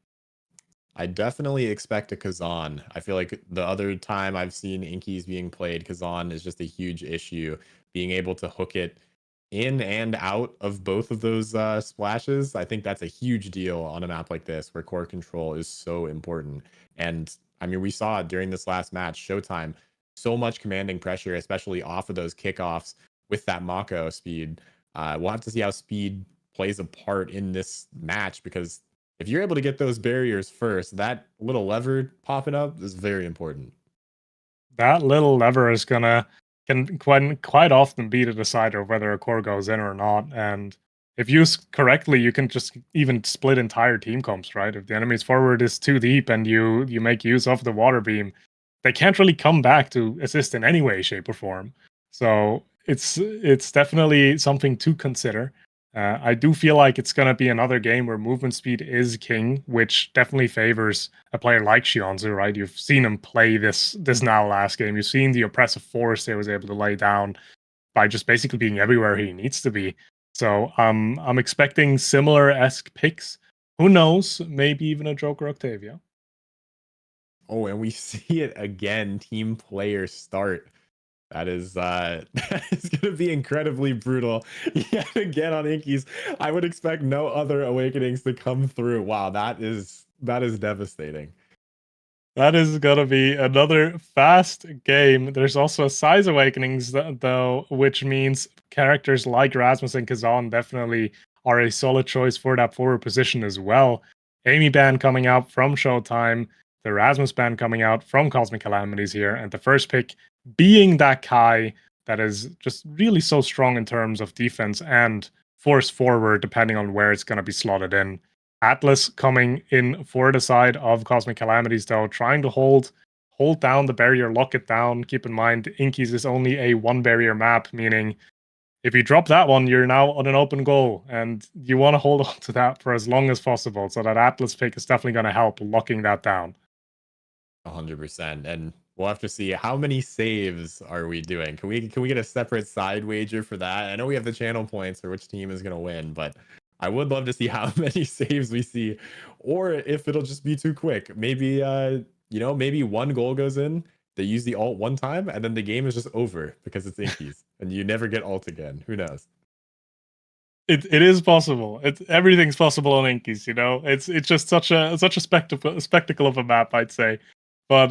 A: I definitely expect a Kazan. I feel like the other time I've seen Inky's being played, Kazan is just a huge issue. Being able to hook it in and out of both of those splashes, I think that's a huge deal on a map like this where core control is so important. And I mean, we saw it during this last match, Showtime, so much commanding pressure, especially off of those kickoffs with that Mako speed. We'll have to see how speed plays a part in this match, because if you're able to get those barriers first, that little lever popping up is very important.
B: That little lever is can quite often be the decider of whether a core goes in or not. And if used correctly, you can just even split entire team comps, right? If the enemy's forward is too deep and you make use of the water beam, they can't really come back to assist in any way, shape, or form. So it's definitely something to consider. I do feel like it's going to be another game where movement speed is king, which definitely favors a player like Shionzu, right? You've seen him play this now last game. You've seen the oppressive force he was able to lay down by just basically being everywhere he needs to be. So I'm expecting similar-esque picks. Who knows? Maybe even a Joker Octavia.
A: Oh, and we see it again. Team player start. That is that is going to be incredibly brutal yet again on Inkies. I would expect no other awakenings to come through. Wow, that is devastating.
B: That is going to be another fast game. There's also size awakenings, though, which means characters like Rasmus and Kazan definitely are a solid choice for that forward position as well. Amy Band coming out from Showtime, the Rasmus Band coming out from Cosmic Calamities here, and the first pick being that Kai that is just really so strong in terms of defense and force forward, depending on where it's going to be slotted in. Atlas coming in for the side of Cosmic Calamities, though, trying to hold down the barrier, lock it down. Keep in mind, Inkies is only a one barrier map, meaning if you drop that one, you're now on an open goal, and you want to hold on to that for as long as possible. So that Atlas pick is definitely going to help locking that down.
A: 100%. And we'll have to see how many saves are we doing. Can we get a separate side wager for that? I know we have the channel points for which team is going to win, but I would love to see how many saves we see, or if it'll just be too quick. Maybe maybe one goal goes in, they use the ult one time, and then the game is just over because it's Inkies, and you never get ult again. Who knows?
B: It is possible. Everything's possible on Inkies. It's just such a spectacle of a map, I'd say. But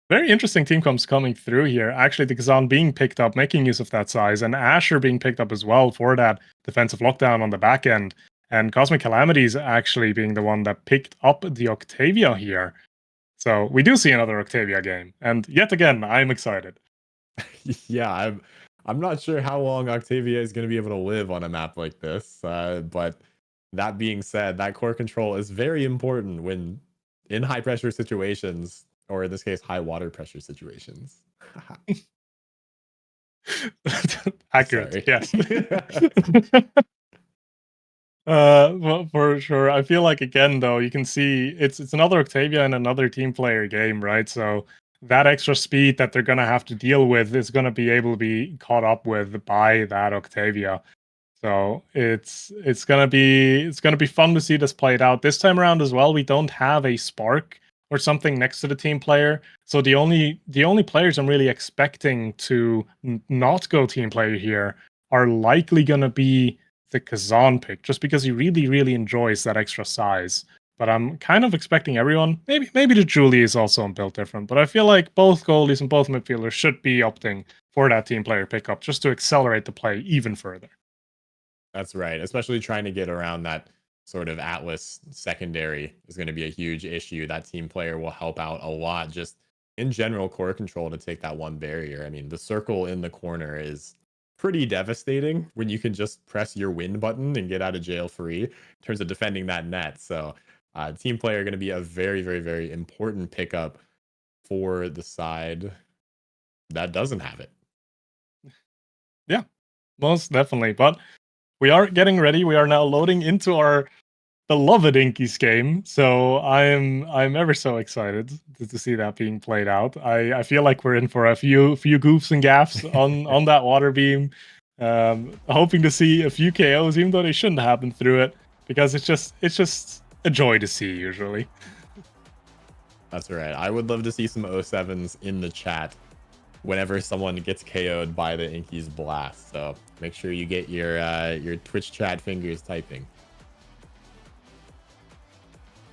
B: very interesting team comps coming through here. Actually, the Kazan being picked up, making use of that size, and Asher being picked up as well for that defensive lockdown on the back end. And Cosmic Calamities actually being the one that picked up the Octavia here. So we do see another Octavia game. And yet again, I'm excited.
A: Yeah, I'm not sure how long Octavia is going to be able to live on a map like this. But that being said, that core control is very important when in high pressure situations, or in this case, high water pressure situations.
B: Accurate.
A: Sorry.
B: Yes. Well, for sure. I feel like again, though, you can see it's another Octavia and another team player game, right? So that extra speed that they're gonna have to deal with is gonna be able to be caught up with by that Octavia. So it's gonna be fun to see this played out. This time around as well, we don't have a spark or something next to the team player. So the only players I'm really expecting to not go team player here are likely gonna be the Kazan pick, just because he really, really enjoys that extra size. But I'm kind of expecting everyone. Maybe the Julie is also built different, but I feel like both goalies and both midfielders should be opting for that team player pickup just to accelerate the play even further.
A: That's right. Especially trying to get around that sort of Atlas secondary is going to be a huge issue. That team player will help out a lot. Just in general, core control to take that one barrier. I mean, the circle in the corner is pretty devastating when you can just press your win button and get out of jail free in terms of defending that net. So team player going to be a very, very, very important pickup for the side that doesn't have it.
B: Yeah, most definitely. But we are getting ready. We are now loading into our beloved Inkies game. So I'm ever so excited to see that being played out. I feel like we're in for a few goofs and gaffs on that water beam. Hoping to see a few KOs, even though they shouldn't happen through it, because it's just a joy to see usually.
A: That's right. I would love to see some 07s in the chat whenever someone gets KO'd by the Inkies blast. So make sure you get your Twitch chat fingers typing.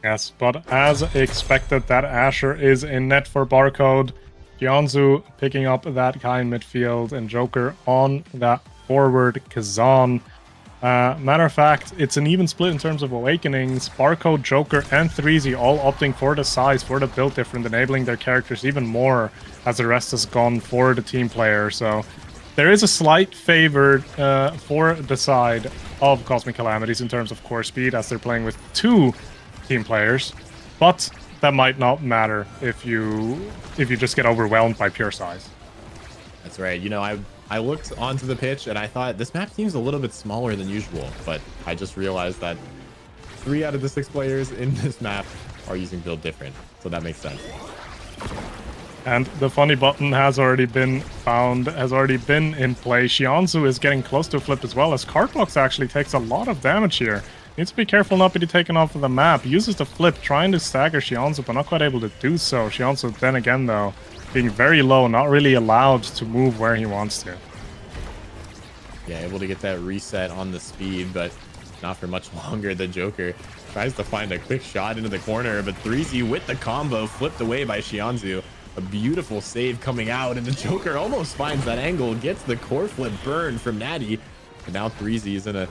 B: Yes, but as expected, that Asher is in net for Barcode. Gyeonzu picking up that Kai in midfield, and Joker on that forward Kazan. Matter of fact, it's an even split in terms of awakenings. Barcode, Joker, and Threezy all opting for the size, for the build different, enabling their characters even more as the rest has gone for the team player. So there is a slight favor for the side of Cosmic Calamities in terms of core speed, as they're playing with two team players, but that might not matter if you just get overwhelmed by pure size.
A: That's right. You know, I looked onto the pitch and I thought this map seems a little bit smaller than usual, but I just realized that 3 out of the 6 players in this map are using build different, so that makes sense.
B: And the funny button has already been found, has already been in play. Xianzu is getting close to a flip as well, as Cardbox actually takes a lot of damage here. Needs to be careful not to be taken off of the map. Uses the flip, trying to stagger Xianzu, but not quite able to do so. Xianzu, then again though, being very low, not really allowed to move where he wants to.
A: Yeah, able to get that reset on the speed, but not for much longer. The Joker tries to find a quick shot into the corner, but 3Z with the combo flipped away by Xianzu. A beautiful save coming out, and the Joker almost finds that angle, gets the core flip burn from Natty. And now 3Z is in a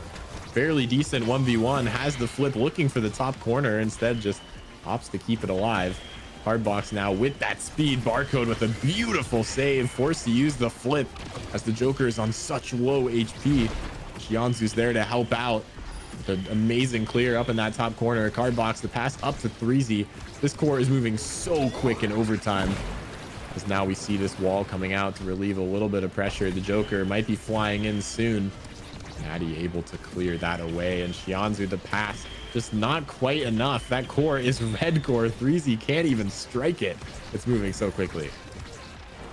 A: fairly decent 1v1, has the flip looking for the top corner, instead just opts to keep it alive. Hardbox now with that speed, Barcode with a beautiful save, forced to use the flip as the Joker is on such low HP. Xianzu's there to help out. The amazing clear up in that top corner. Cardbox, the pass up to 3Z. This core is moving so quick in overtime, as now we see this wall coming out to relieve a little bit of pressure. The Joker might be flying in soon. Natty able to clear that away, and Xianzu, the pass just not quite enough. That core is red core. 3Z can't even strike it. It's moving so quickly.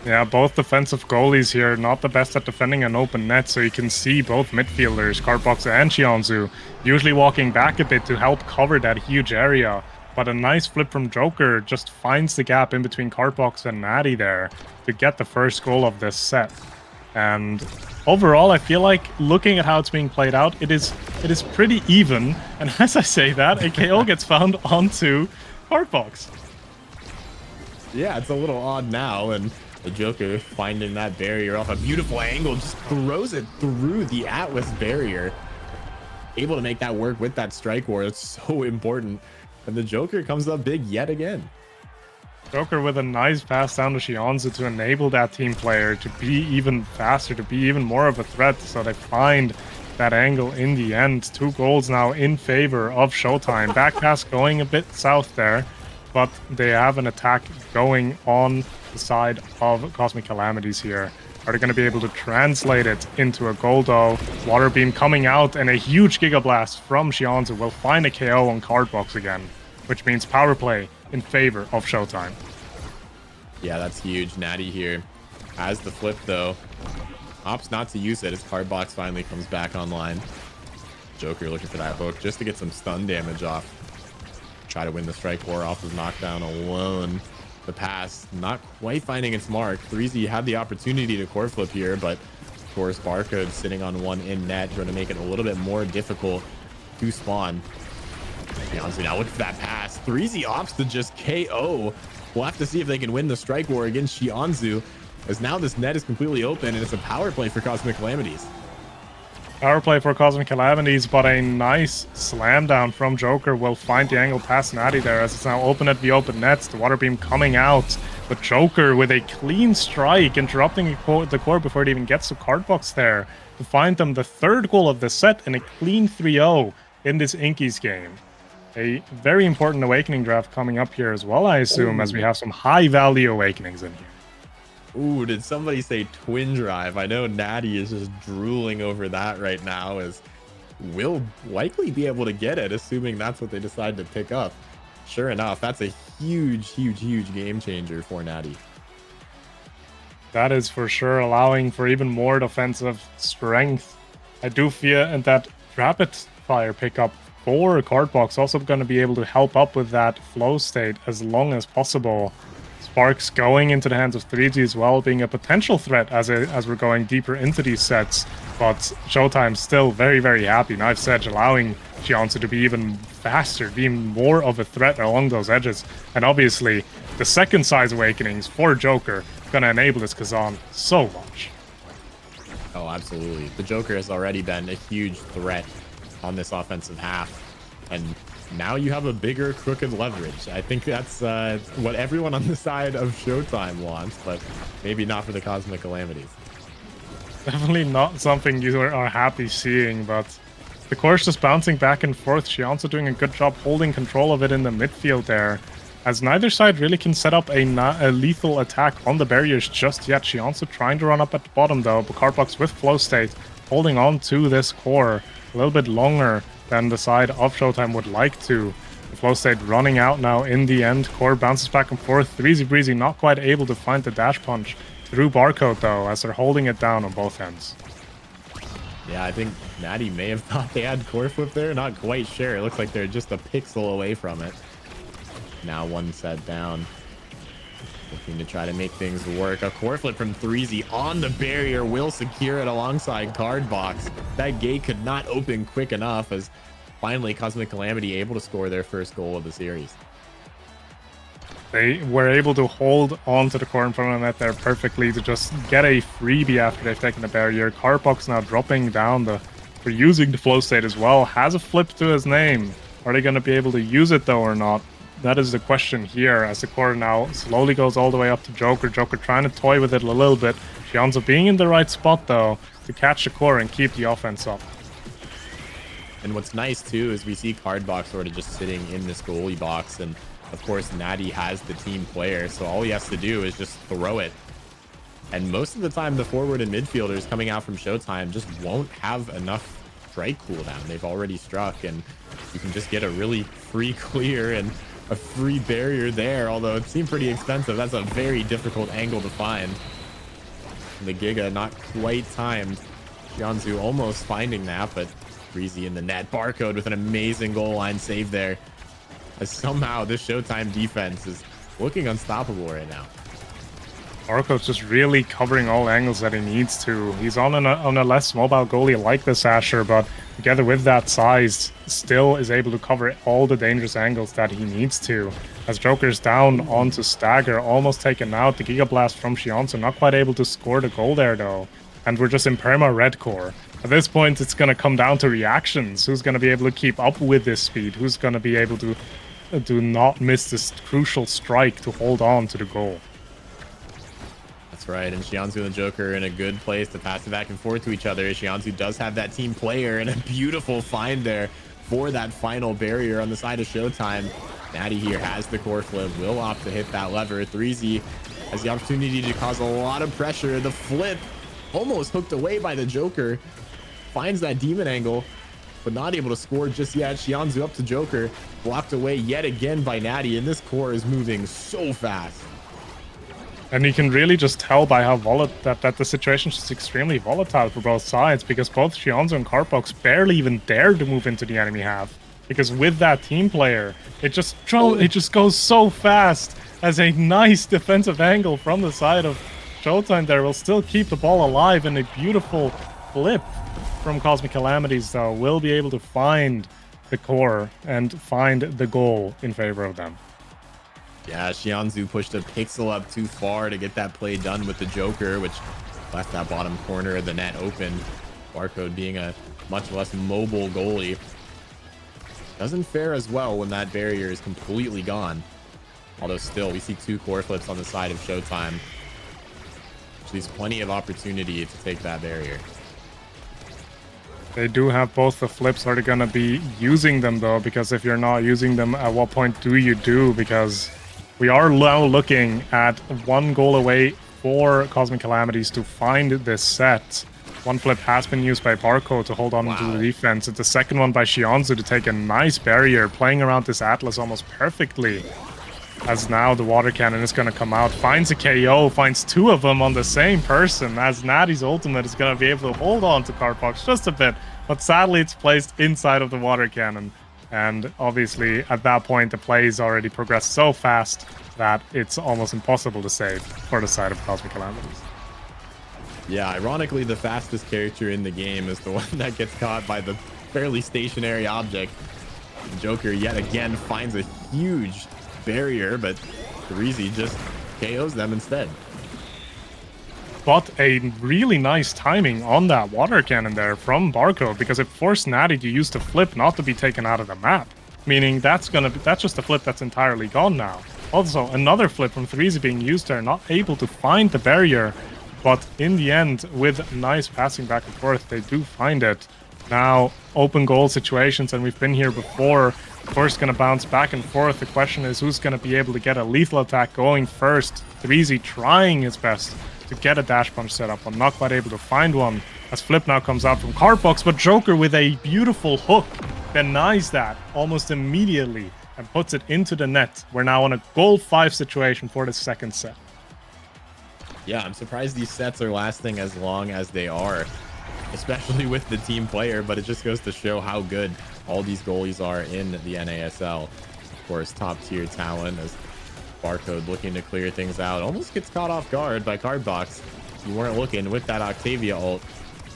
B: Yeah, both defensive goalies here, not the best at defending an open net, so you can see both midfielders, Cardbox and Xianzu, usually walking back a bit to help cover that huge area. But a nice flip from Joker just finds the gap in between Cardbox and Natty there to get the first goal of this set. And overall, I feel like looking at how it's being played out, it is pretty even. And as I say that, a KO gets found onto Cardbox.
A: Yeah, it's a little odd now, and the Joker finding that barrier off a beautiful angle, just throws it through the Atlas barrier. Able to make that work with that strike war. It's so important. And the Joker comes up big yet again.
B: Joker with a nice pass down to Xianzu to enable that team player to be even faster, to be even more of a threat. So they find that angle in the end. 2 goals now in favor of Showtime. Back pass going a bit south there, but they have an attack going on the side of Cosmic Calamities here. Are they going to be able to translate it into a goal though? Water Beam coming out, and a huge Giga Blast from Xianzu will find a KO on Cardbox again, which means power play in favor of Showtime.
A: Yeah, that's huge. Natty here has the flip though. Opts not to use it as Cardbox finally comes back online. Joker looking for that hook just to get some stun damage off. Try to win the strike war off of knockdown alone. The pass not quite finding its mark. 3Z had the opportunity to core flip here, but of course Barcode sitting on one in net, going to make it a little bit more difficult to spawn. Xianzu now looking for that pass. 3Z opts to just KO. We'll have to see if they can win the strike war against Xianzu, as now this net is completely open and it's a power play for Cosmic Calamities.
B: Power play for Cosmic Calamities, but a nice slam down from Joker will find the angle past Natty there, as it's now open at the open nets. The water beam coming out, but Joker with a clean strike, interrupting the core before it even gets to Cardbox there to find them the 3rd goal of the set and a clean 3-0 in this Inkies game. A very important awakening draft coming up here as well, I assume, as we have some high value awakenings in here.
A: Ooh, did somebody say twin drive? I know Natty is just drooling over that right now, as we'll likely be able to get it, assuming that's what they decide to pick up. Sure enough, that's a huge game changer for Natty.
B: That is for sure, allowing for even more defensive strength. I do fear that rapid fire pickup for Cardbox also going to be able to help up with that flow state as long as possible. Sparks going into the hands of 3G as well, being a potential threat as we're going deeper into these sets. But Showtime's still very happy. Knife's Edge allowing Xianzu to be even faster, being more of a threat along those edges. And obviously, the second size awakenings for Joker going to enable this Kazan so much.
A: Oh, absolutely. The Joker has already been a huge threat on this offensive half. And now you have a bigger crooked leverage. I think that's what everyone on the side of Showtime wants, but maybe not for the Cosmic Calamities.
B: Definitely not something you are happy seeing, but the core's just bouncing back and forth. Xianzu doing a good job holding control of it in the midfield there. as neither side really can set up a lethal attack on the barriers just yet. Shianzu trying to run up at the bottom though, but Cardbox with flow state holding on to this core a little bit longer than the side of Showtime would like to. The flow state running out now in the end. Core bounces back and forth. 3Z Breezy not quite able to find the dash punch through Barcode though, as they're holding it down on both ends.
A: Yeah, I think Natty may have thought they had core flip there. Not quite sure. It looks like they're just a pixel away from it. Now one set down. Looking to try to make things work. A core flip from 3Z on the barrier will secure it alongside Cardbox. That gate could not open quick enough, as finally Cosmic Calamity able to score their first goal of the series.
B: They were able to hold on to the core in front of the net there perfectly to just get a freebie after they've taken the barrier. Cardbox now dropping down for using the flow state as well. Has a flip to his name. Are they going to be able to use it though or not? That is the question here, as the core now slowly goes all the way up to Joker. Joker trying to toy with it a little bit. Shianzu being in the right spot though to catch the core and keep the offense up.
A: And what's nice too is we see Cardbox sort of just sitting in this goalie box, and of course Natty has the team player, so all he has to do is just throw it. And most of the time the forward and midfielders coming out from Showtime just won't have enough strike cooldown. They've already struck, and you can just get a really free clear and a free barrier there, although it seemed pretty expensive. That's a very difficult angle to find. And the Giga not quite timed. Shianzu almost finding that, but Breezy in the net. Barcode with an amazing goal line save there, as somehow this Showtime defense is looking unstoppable right now.
B: Barcode's just really covering all angles that he needs to. He's on a less mobile goalie like this Asher, but together with that size, still is able to cover all the dangerous angles that he needs to. As Joker's down onto Stagger, almost taken out. The Giga Blast from Shianzu, not quite able to score the goal there though. And we're just in perma red core. At this point, it's going to come down to reactions. Who's going to be able to keep up with this speed? Who's going to be able to do not miss this crucial strike to hold on to the goal?
A: That's right, and Shianzu and the Joker are in a good place to pass it back and forth to each other. Shianzu does have that team player, and a beautiful find there for that final barrier on the side of Showtime. Natty here has the core flip, will opt to hit that lever. 3Z has the opportunity to cause a lot of pressure. The flip almost hooked away by the Joker. Finds that demon angle, but not able to score just yet. Shianzu up to Joker, blocked away yet again by Natty, and this core is moving so fast.
B: And you can really just tell by how that the situation is extremely volatile for both sides, because both Shianzu and Cardbox barely even dared to move into the enemy half. Because with that team player, it just goes so fast, as a nice defensive angle from the side of Showtime there will still keep the ball alive, and a beautiful flip from Cosmic Calamities though will be able to find the core and find the goal in favor of them.
A: Yeah, Shianzu pushed a pixel up too far to get that play done with the Joker, which left that bottom corner of the net open. Barcode being a much less mobile goalie doesn't fare as well when that barrier is completely gone. Although still, we see two core flips on the side of Showtime, which leaves plenty of opportunity to take that barrier.
B: They do have both the flips. Are they going to be using them though? Because if you're not using them, at what point do you do? Because we are now looking at one goal away for Cosmic Calamities to find this set. One flip has been used by Barcode to hold on to the defense. It's the second one by Shianzu to take a nice barrier, playing around this Atlas almost perfectly. As now the water cannon is going to come out, finds a KO, finds two of them on the same person, as Natty's ultimate is going to be able to hold on to Cardbox just a bit, but sadly it's placed inside of the water cannon. And obviously at that point the plays already progressed so fast that it's almost impossible to save for the side of Cosmic Calamities.
A: Yeah, ironically the fastest character in the game is the one that gets caught by the fairly stationary object. The Joker yet again finds a huge barrier, but Breezy just KOs them instead.
B: But a really nice timing on that water cannon there from Barcode, because it forced Natty to use the flip not to be taken out of the map. Meaning that's just a flip that's entirely gone now. Also, another flip from 3Z being used there, not able to find the barrier, but in the end, with nice passing back and forth, they do find it. Now, open goal situations, and we've been here before. Of course, going to bounce back and forth. The question is who's going to be able to get a lethal attack going first. Threezy trying his best to get a dash punch set up, but not quite able to find one. As Flip now comes out from Cardbox, but Joker with a beautiful hook denies that almost immediately and puts it into the net. We're now on a goal 5 situation for the second set.
A: Yeah, I'm surprised these sets are lasting as long as they are, especially with the team player, but it just goes to show how good all these goalies are in the NASL. Of course, top tier talent as Barcode looking to clear things out. Almost gets caught off guard by Cardbox. You weren't looking with that Octavia ult.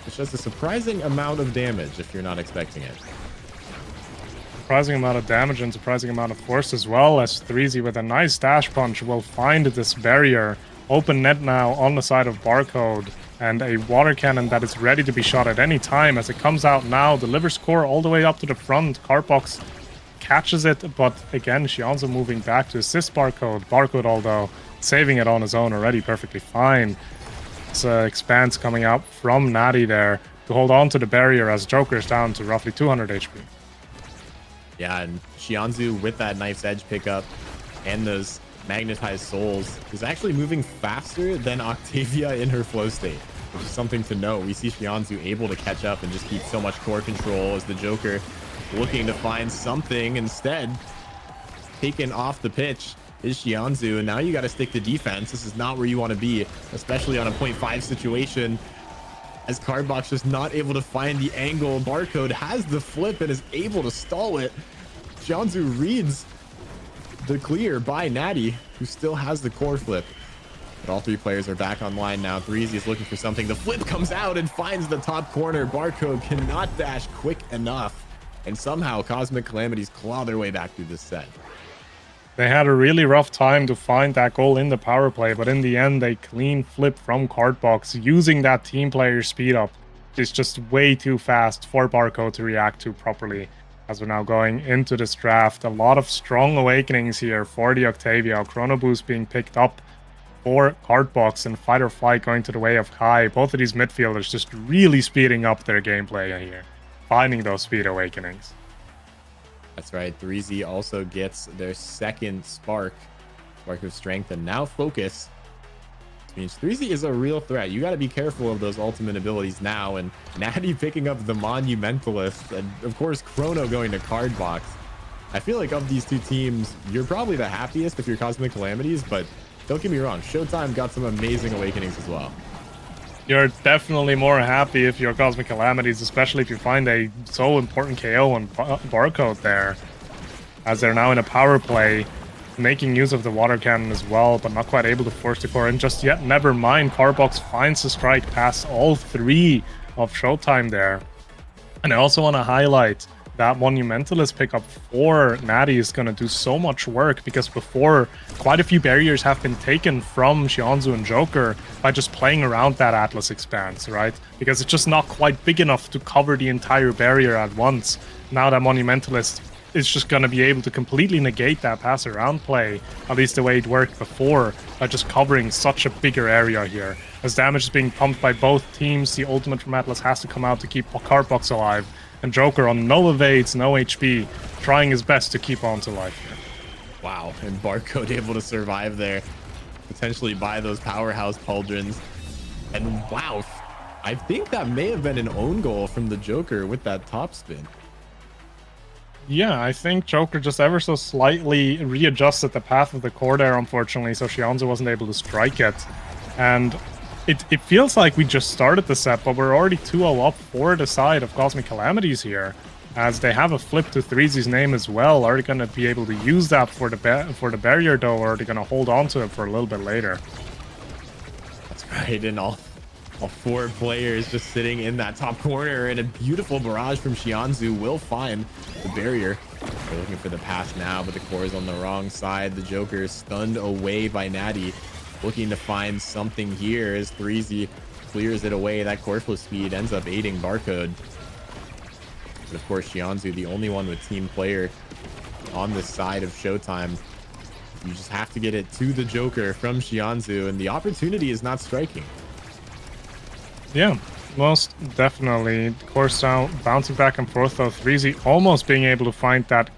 A: It's just a surprising amount of damage if you're not expecting it.
B: Surprising amount of damage and surprising amount of force as well, as Threezy with a nice dash punch will find this barrier. Open net now on the side of Barcode, and a water cannon that is ready to be shot at any time as it comes out now, delivers core all the way up to the front. Cardbox catches it, but again, Shianzo moving back to assist Barcode. Barcode, although, saving it on his own already perfectly fine. It's Expanse coming out from Natty there to hold on to the barrier as Joker's down to roughly 200 HP.
A: Yeah, and Shianzu with that Knife's Edge pickup and those Magnetized Souls is actually moving faster than Octavia in her flow state, which is something to note. We see Shianzu able to catch up and just keep so much core control as the Joker looking to find something instead. Taken off the pitch is Shianzu, and now you got to stick to defense. This is not where you want to be, especially on a 0.5 situation, as Cardbox just not able to find the angle. Barcode has the flip and is able to stall it. Shianzu reads the clear by Natty, who still has the core flip. But all three players are back online now. Threezy is looking for something. The flip comes out and finds the top corner. Barcode cannot dash quick enough, and somehow Cosmic Calamities claw their way back through this set.
B: They had a really rough time to find that goal in the power play, but in the end, they clean flip from Cardbox using that team player speed up. It's just way too fast for Barcode to react to properly. As we're now going into this draft, a lot of strong awakenings here for the Octavia. Chrono Boost being picked up for Cardbox and Fight or Flight going to the way of Kai. Both of these midfielders just really speeding up their gameplay here, finding those speed awakenings.
A: That's right. Threezy also gets their second spark of strength, and now focus. Which means Threezy is a real threat. You got to be careful of those ultimate abilities now. And Natty picking up the Monumentalist, and of course Chrono going to Cardbox. I feel like of these two teams, you're probably the happiest if you're Cosmic Calamities, but don't get me wrong, Showtime got some amazing awakenings as well.
B: You're definitely more happy if you're Cosmic Calamities, especially if you find a so important KO on Barcode there, as they're now in a power play, making use of the water cannon as well, but not quite able to force the core in just yet. Never mind, Cardbox finds the strike past all three of Showtime there. And I also want to highlight that Monumentalist pickup for Natty is going to do so much work, because before, quite a few barriers have been taken from Shianzu and Joker by just playing around that Atlas Expanse, right? Because it's just not quite big enough to cover the entire barrier at once. Now that Monumentalist is just going to be able to completely negate that pass around play, at least the way it worked before, by just covering such a bigger area here. As damage is being pumped by both teams, the ultimate from Atlas has to come out to keep Cardbox alive. And Joker on no evades, no HP, trying his best to keep on to life here.
A: Wow, and Barcode able to survive there, potentially by those powerhouse pauldrons. And wow, I think that may have been an own goal from the Joker with that top spin.
B: Yeah, I think Joker just ever so slightly readjusted the path of the core there, unfortunately, so Shianzu wasn't able to strike it. And it feels like we just started the set, but we're already 2-0 up for the side of Cosmic Calamities here, as they have a flip to Threezy's name as well. Are they going to be able to use that for the barrier, though, or are they going to hold on to it for a little bit later?
A: That's right, and all four players just sitting in that top corner, and a beautiful barrage from Shianzu will find the barrier. They're looking for the pass now, but the core is on the wrong side. The Joker is stunned away by Natty, looking to find something here as Threezy clears it away. That core flow speed ends up aiding Barcode. But of course, Shianzu, the only one with team player on the side of Showtime. You just have to get it to the Joker from Shianzu, and the opportunity is not striking.
B: Yeah, Most definitely. Course down, bouncing back and forth though. 3Z almost being able to find that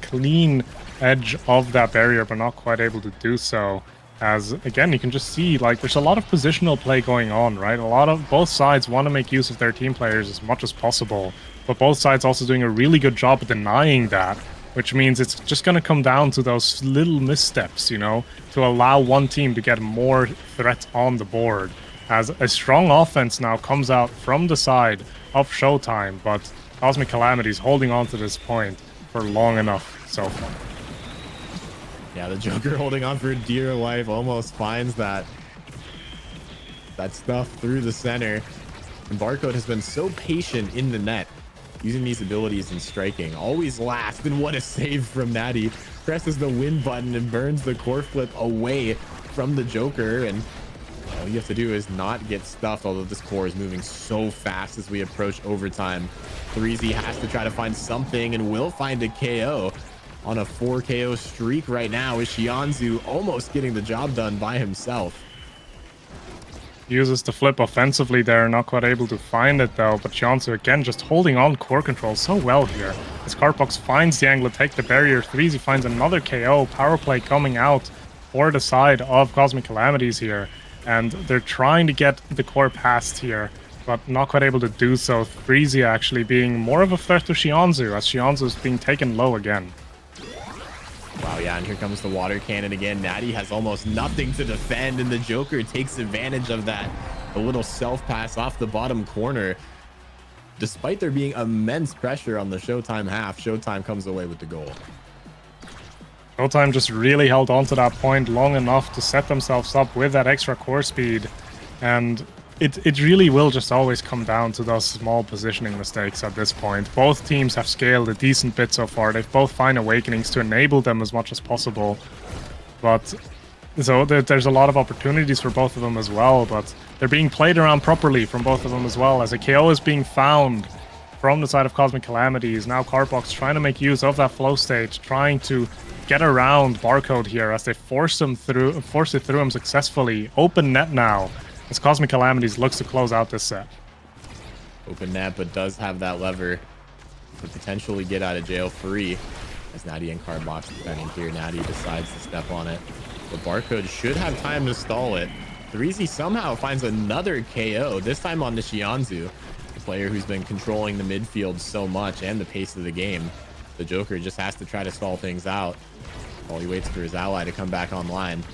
B: clean edge of that barrier, but not quite able to do so. As again, you can just see like there's a lot of positional play going on, right? A lot of both sides want to make use of their team players as much as possible, but both sides also doing a really good job of denying that, which means it's just going to come down to those little missteps, you know, to allow one team to get more threats on the board. As a strong offense now comes out from the side of Showtime, but Cosmic Calamities holding on to this point for long enough so far.
A: Yeah, the Joker holding on for dear life almost finds that stuff through the center. And Barcode has been so patient in the net, using these abilities and striking. Always last, and what a save from Natty. Presses the win button and burns the core flip away from the Joker. And all you have to do is not get stuffed, although this core is moving so fast as we approach overtime. 3Z has to try to find something and will find a KO. On a 4 KO streak right now is Xianzu, almost getting the job done by himself.
B: Uses the flip offensively there, not quite able to find it though, but Xianzu again just holding on core control so well here. As Cartbox finds the angle to take the barrier, 3Z finds another KO, power play coming out for the side of Cosmic Calamities here. And they're trying to get the core past here, but not quite able to do so. 3Z actually being more of a threat to Xianzu, as Xianzu is being taken low again.
A: Wow, yeah, and here comes the water cannon again. Natty has almost nothing to defend, and the Joker takes advantage of that. A little self-pass off the bottom corner. Despite there being immense pressure on the Showtime half, Showtime comes away with the goal.
B: Showtime just really held on to that point long enough to set themselves up with that extra core speed, and it really will just always come down to those small positioning mistakes at this point. Both teams have scaled a decent bit so far. They've both found awakenings to enable them as much as possible, but so there's a lot of opportunities for both of them as well, but they're being played around properly from both of them as well, as a KO is being found from the side of Cosmic Calamities. Now Cartbox trying to make use of that flow state, trying to get around Barcode here as they force it through him successfully. Open net now as Cosmic Calamities looks to close out this set.
A: Open net, but does have that lever to potentially get out of jail free. As Natty and Cardbox defending here, Natty decides to step on it, but Barcode should have time to stall it. 3Z somehow finds another KO, this time on the Xianzu, the player who's been controlling the midfield so much and the pace of the game. The Joker just has to try to stall things out while he waits for his ally to come back online.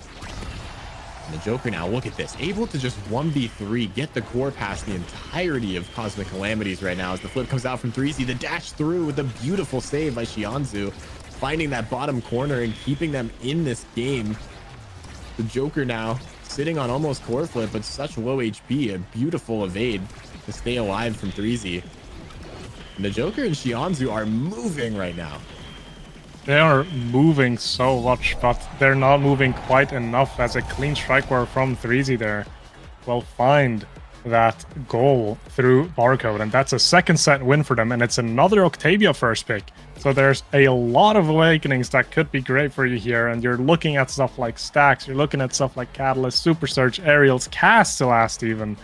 A: And the Joker now, look at this, able to just 1v3, get the core past the entirety of Cosmic Calamities right now as the flip comes out from 3Z. The dash through with a beautiful save by Xianzu, finding that bottom corner and keeping them in this game. The Joker now sitting on almost core flip, but such low HP, a beautiful evade to stay alive from 3Z. And the Joker and Xianzu are moving right now.
B: They are moving so much, but they're not moving quite enough, as a clean strike war from 3Z there will find that goal through Barcode, and that's a second set win for them, and it's another Octavia first pick. So there's a lot of awakenings that could be great for you here, and you're looking at stuff like stacks, you're looking at stuff like Catalyst, Super Surge, Aerials, Cast Last even.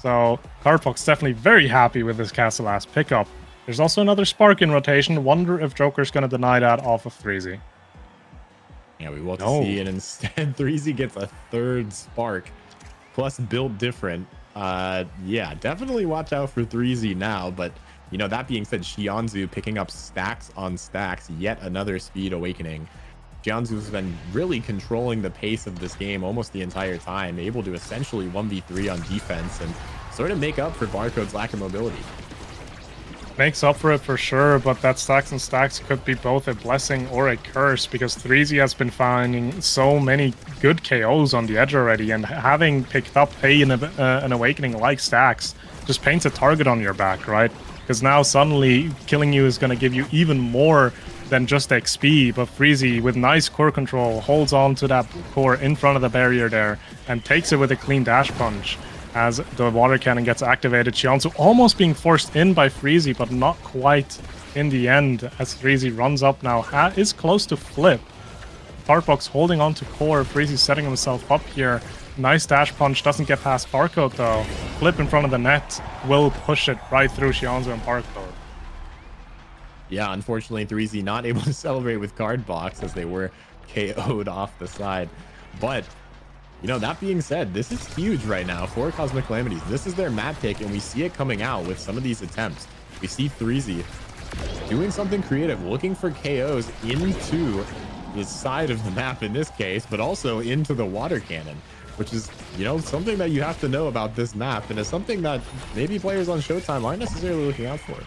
B: So Cartbox definitely very happy with this Cast Last pickup. There's also another Spark in rotation. Wonder if Joker's going to deny that off of 3Z.
A: Yeah, we will see it instead. 3Z gets a third Spark, plus built different. Yeah, definitely watch out for 3Z now. But, you know, that being said, Xianzu picking up stacks on stacks, yet another speed awakening. Xianzu's been really controlling the pace of this game almost the entire time, able to essentially 1v3 on defense and sort of make up for Barcode's lack of mobility.
B: Makes up for it for sure, but that stacks and stacks could be both a blessing or a curse, because 3Z has been finding so many good KOs on the edge already, and having picked up an awakening like stacks just paints a target on your back, right? Because now suddenly killing you is going to give you even more than just XP, but 3Z with nice core control holds on to that core in front of the barrier there and takes it with a clean dash punch. As the water cannon gets activated, Xianzu almost being forced in by 3Z, but not quite in the end, as 3Z runs up now, is close to flip. Cartbox holding on to core, 3Z setting himself up here Nice dash punch, doesn't get past Barcode though. Flip in front of the net will push it right through Xianzu and Barcode.
A: Yeah, unfortunately, 3Z not able to celebrate with Card Box as they were KO'd off the side. But, you know, that being said, this is huge right now for Cosmic Calamities. This is their map pick, and we see it coming out with some of these attempts. We see 3Z doing something creative, looking for KOs into his side of the map in this case, but also into the water cannon, which is, you know, something that you have to know about this map, and it's something that maybe players on Showtime aren't necessarily looking out for.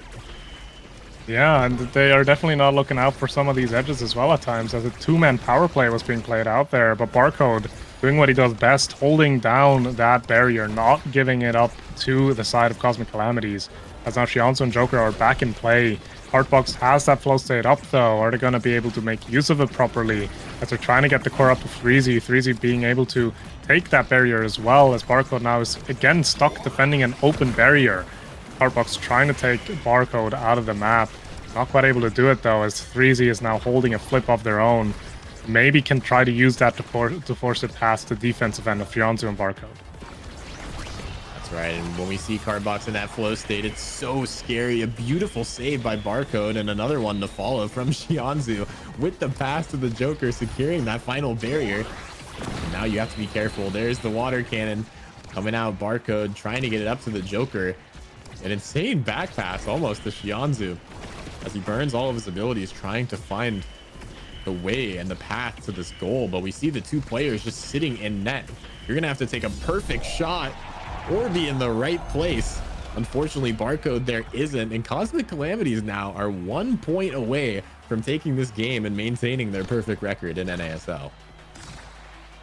B: Yeah, and they are definitely not looking out for some of these edges as well at times, as a two-man power play was being played out there, but Barcode doing what he does best, holding down that barrier, not giving it up to the side of Cosmic Calamities, as now Xianzu and Joker are back in play. Heartbox has that flow state up though. Are they going to be able to make use of it properly, as they're trying to get the core up to 3Z, 3Z being able to take that barrier as well, as Barcode now is again stuck defending an open barrier. Heartbox trying to take Barcode out of the map. Not quite able to do it though, as 3Z is now holding a flip of their own. Maybe can try to use that to force it past the defensive end of Xianzu and Barcode.
A: That's right, and when we see Cardbox in that flow state, it's so scary. A beautiful save by Barcode, and another one to follow from Xianzu with the pass to the Joker, securing that final barrier. And now you have to be careful. There's the water cannon coming out. Barcode trying to get it up to the Joker. An insane back pass almost to Xianzu as he burns all of his abilities trying to find the way and the path to this goal. But we see the two players just sitting in net. You're gonna have to take a perfect shot or be in the right place. Unfortunately, Barcode there isn't, and Cosmic Calamities now are 1 point away from taking this game and maintaining their perfect record in NASL.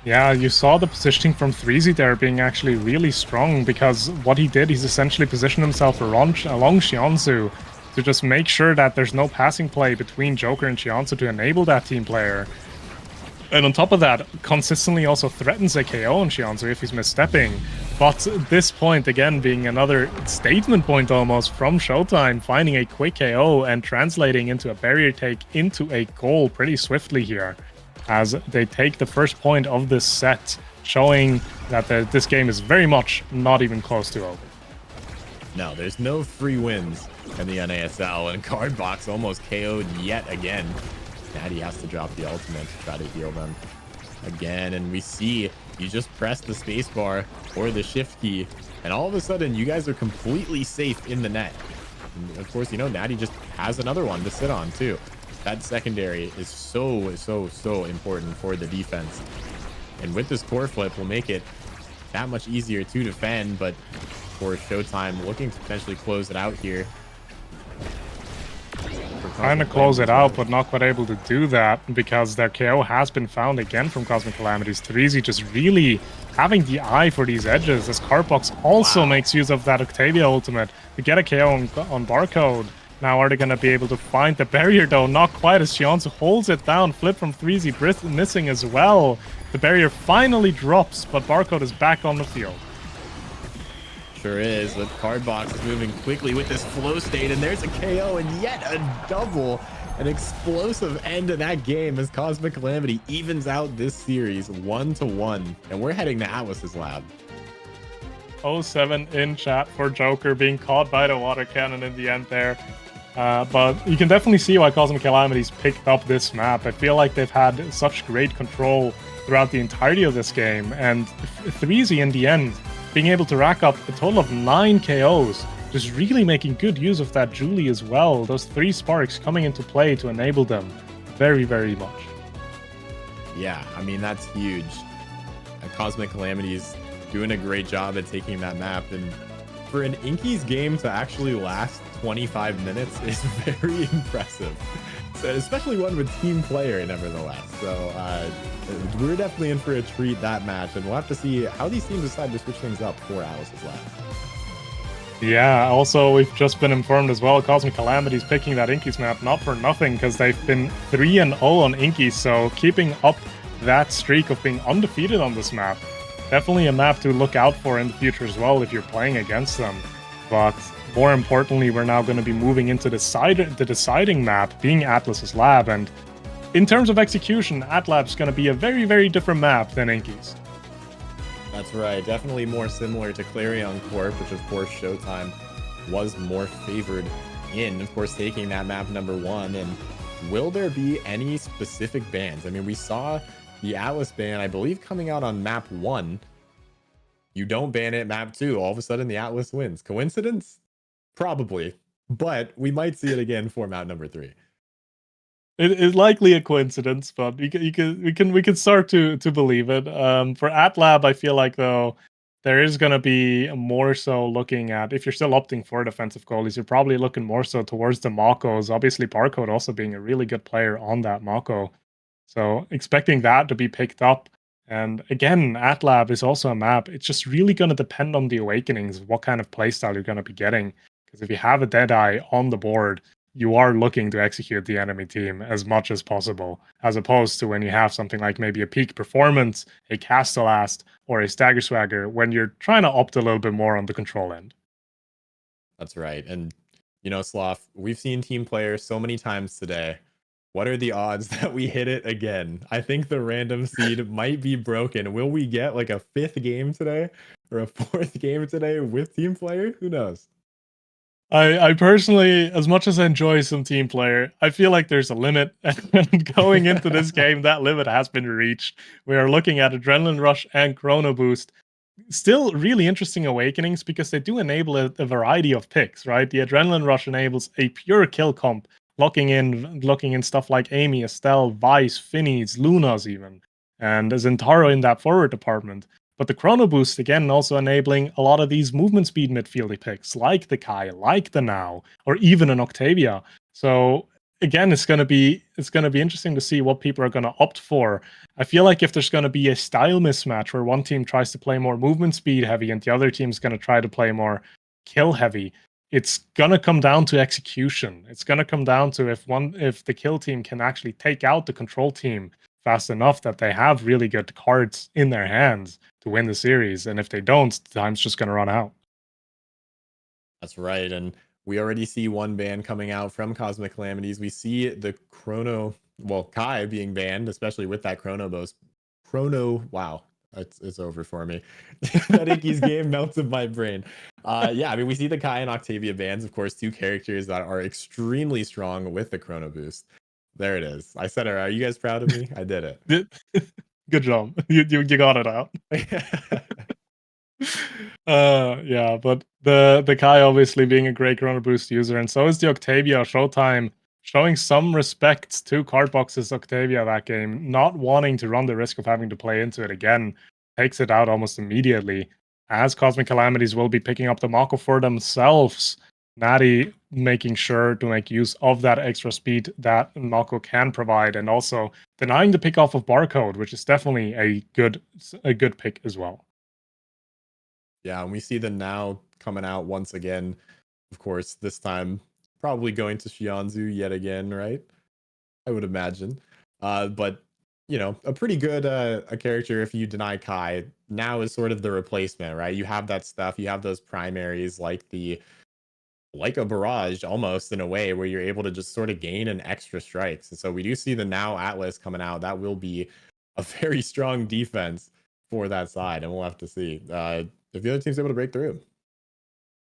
B: Yeah, you saw the positioning from 3Z there being actually really strong, because what he did, he's essentially positioned himself along Xianzu to just make sure that there's no passing play between Joker and Xianzu to enable that team player. And on top of that, consistently also threatens a KO on Xianzu if he's misstepping. But this point, again, being another statement point almost from Showtime, finding a quick KO and translating into a barrier take into a goal pretty swiftly here, as they take the first point of this set, showing that this game is very much not even close to over.
A: No, there's no free wins in the NASL, and Cardbox almost KO'd yet again. Natty has to drop the ultimate to try to heal them again, and we see you just press the spacebar or the shift key, and all of a sudden you guys are completely safe in the net. And of course, you know, Natty just has another one to sit on too. That secondary is so important for the defense, and with this core flip will make it that much easier to defend. But for Showtime looking to potentially close it out here,
B: trying to close it out, but not quite able to do that because their KO has been found again from Cosmic Calamities. 3Z just really having the eye for these edges, as Cardbox also makes use of that Octavia ultimate to get a KO on Barcode. Now, are they going to be able to find the barrier, though? Not quite, as Xianzu holds it down. Flip from 3Z missing as well. The barrier finally drops, but Barcode is back on the field.
A: Sure is, but Cardbox is moving quickly with this flow state, and there's a KO and yet a double. An explosive end to that game as Cosmic Calamity evens out this series 1-1. And we're heading to Atlas's lab.
B: 07 in chat for Joker being caught by the water cannon in the end there. But you can definitely see why Cosmic Calamities picked up this map. I feel like they've had such great control throughout the entirety of this game. And 3Z in the end, being able to rack up a total of 9 KOs, just really making good use of that Julie as well. Those 3 sparks coming into play to enable them very, very much.
A: Yeah, I mean, that's huge. Cosmic Calamities doing a great job at taking that map, and for an Inky's game to actually last 25 minutes is very impressive. So, especially one with team player, nevertheless. So we're definitely in for a treat that match, and we'll have to see how these teams decide to switch things up for Atlas's lab.
B: Yeah, also we've just been informed as well, Cosmic Calamities picking that Inky's map not for nothing, because they've been 3-0 on Inky, so keeping up that streak of being undefeated on this map. Definitely a map to look out for in the future as well if you're playing against them. But more importantly, we're now going to be moving into the deciding map, being Atlas's lab, and in terms of execution, Atlab's going to be a very, very different map than Inky's.
A: That's right. Definitely more similar to Clarion Corp, which of course Showtime was more favored in, of course, taking that map number 1. And will there be any specific bans? I mean, we saw the Atlas ban, I believe, coming out on map 1. You don't ban it, map 2. All of a sudden, the Atlas wins. Coincidence? Probably. But we might see it again for map number 3.
B: It's likely a coincidence, but we can start to believe it. For AtLab, I feel like though there is going to be more so looking at, if you're still opting for defensive goalies, you're probably looking more so towards the Makos. Obviously, Barcode also being a really good player on that Mako, so expecting that to be picked up. And again, AtLab is also a map. It's just really going to depend on the Awakenings, what kind of playstyle you're going to be getting. Because if you have a Deadeye on the board, you are looking to execute the enemy team as much as possible, as opposed to when you have something like maybe a Peak Performance, a Castellast, or a Stagger Swagger, when you're trying to opt a little bit more on the control end.
A: That's right. And, you know, Sloth, we've seen team players so many times today. What are the odds that we hit it again? I think the random seed might be broken. Will we get like a 5th game today or a 4th game today with team player? Who knows?
B: I personally, as much as I enjoy some team player, I feel like there's a limit. And going into this game, that limit has been reached. We are looking at Adrenaline Rush and Chrono Boost. Still really interesting awakenings because they do enable a variety of picks, right? The Adrenaline Rush enables a pure kill comp, locking in stuff like Amy, Estelle, Vice, Finneys, Lunas even, and Zentaro in that forward department. But the Chrono Boost, again, also enabling a lot of these movement speed midfieldy picks, like the Kai, like the Now, or even an Octavia. So again, it's gonna be interesting to see what people are gonna opt for. I feel like if there's gonna be a style mismatch where one team tries to play more movement speed heavy and the other team's gonna try to play more kill heavy, it's gonna come down to execution. It's gonna come down to if the kill team can actually take out the control team fast enough that they have really good cards in their hands to win the series. And if they don't, time's just going to run out.
A: That's right. And we already see one ban coming out from Cosmic Calamities. We see the Kai being banned, especially with that wow, it's over for me. That Icky's game melted my brain. Yeah, I mean, we see the Kai and Octavia bans, of course, 2 characters that are extremely strong with the Chrono Boost. There it is. I said it. Are you guys proud of me? I did it.
B: Good job. You got it out. Yeah, but the Kai obviously being a great Chrono Boost user, and so is the Octavia. Showtime showing some respect to Cardbox's Octavia that game, not wanting to run the risk of having to play into it again, takes it out almost immediately. As Cosmic Calamities will be picking up the Mako for themselves, Natty making sure to make use of that extra speed that Mako can provide, and also denying the pick off of Barcode, which is definitely a good pick as well.
A: Yeah, and we see the Now coming out once again. Of course, this time probably going to Shianzu yet again, right? I would imagine. But you know, a pretty good a character if you deny Kai. Now is sort of the replacement, right? You have that stuff, you have those primaries like a barrage almost in a way where you're able to just sort of gain an extra strikes. And so we do see the Now Atlas coming out. That will be a very strong defense for that side, and we'll have to see if the other team's able to break through.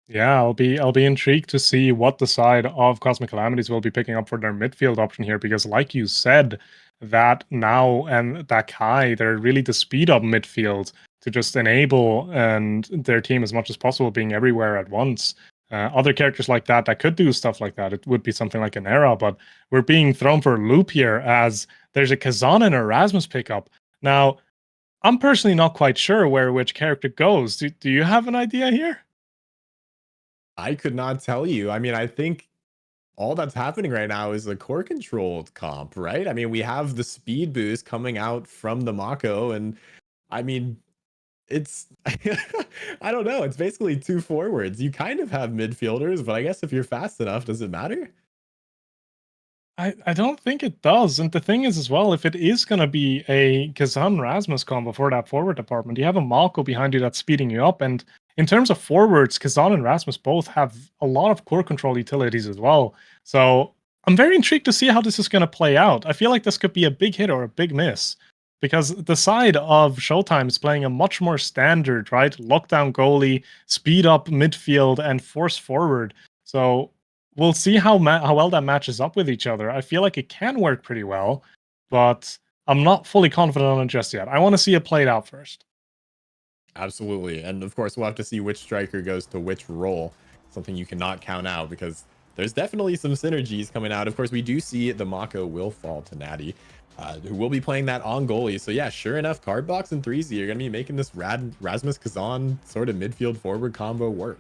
B: Yeah, I'll be intrigued to see what the side of Cosmic Calamities will be picking up for their midfield option here, because like you said, that Now and that Kai, they're really the speed up midfield to just enable and their team as much as possible being everywhere at once. Other characters like that could do stuff like that. It would be something like an Era, but we're being thrown for a loop here as there's a Kazan and Erasmus pickup. Now, I'm personally not quite sure where which character goes. Do you have an idea here?
A: I could not tell you. I mean, I think all that's happening right now is the core controlled comp, right? I mean, we have the speed boost coming out from the Mako, and I mean, it's I don't know. It's basically 2 forwards. You kind of have midfielders, but I guess if you're fast enough, does it matter?
B: I don't think it does. And the thing is as well, if it is going to be a Kazan Rasmus combo for that forward department, you have a Malko behind you that's speeding you up. And in terms of forwards, Kazan and Rasmus both have a lot of core control utilities as well. So I'm very intrigued to see how this is going to play out. I feel like this could be a big hit or a big miss. because the side of Showtime is playing a much more standard, right? Lockdown goalie, speed up midfield, and force forward. So we'll see how well that matches up with each other. I feel like it can work pretty well, but I'm not fully confident on it just yet. I want to see it played out first.
A: Absolutely. And of course, we'll have to see which striker goes to which role. Something you cannot count out because there's definitely some synergies coming out. Of course, we do see the Mako will fall to Natty, who will be playing that on goalie. So yeah, sure enough, Cardbox and 3Z are going to be making this Rasmus Kazan sort of midfield forward combo work.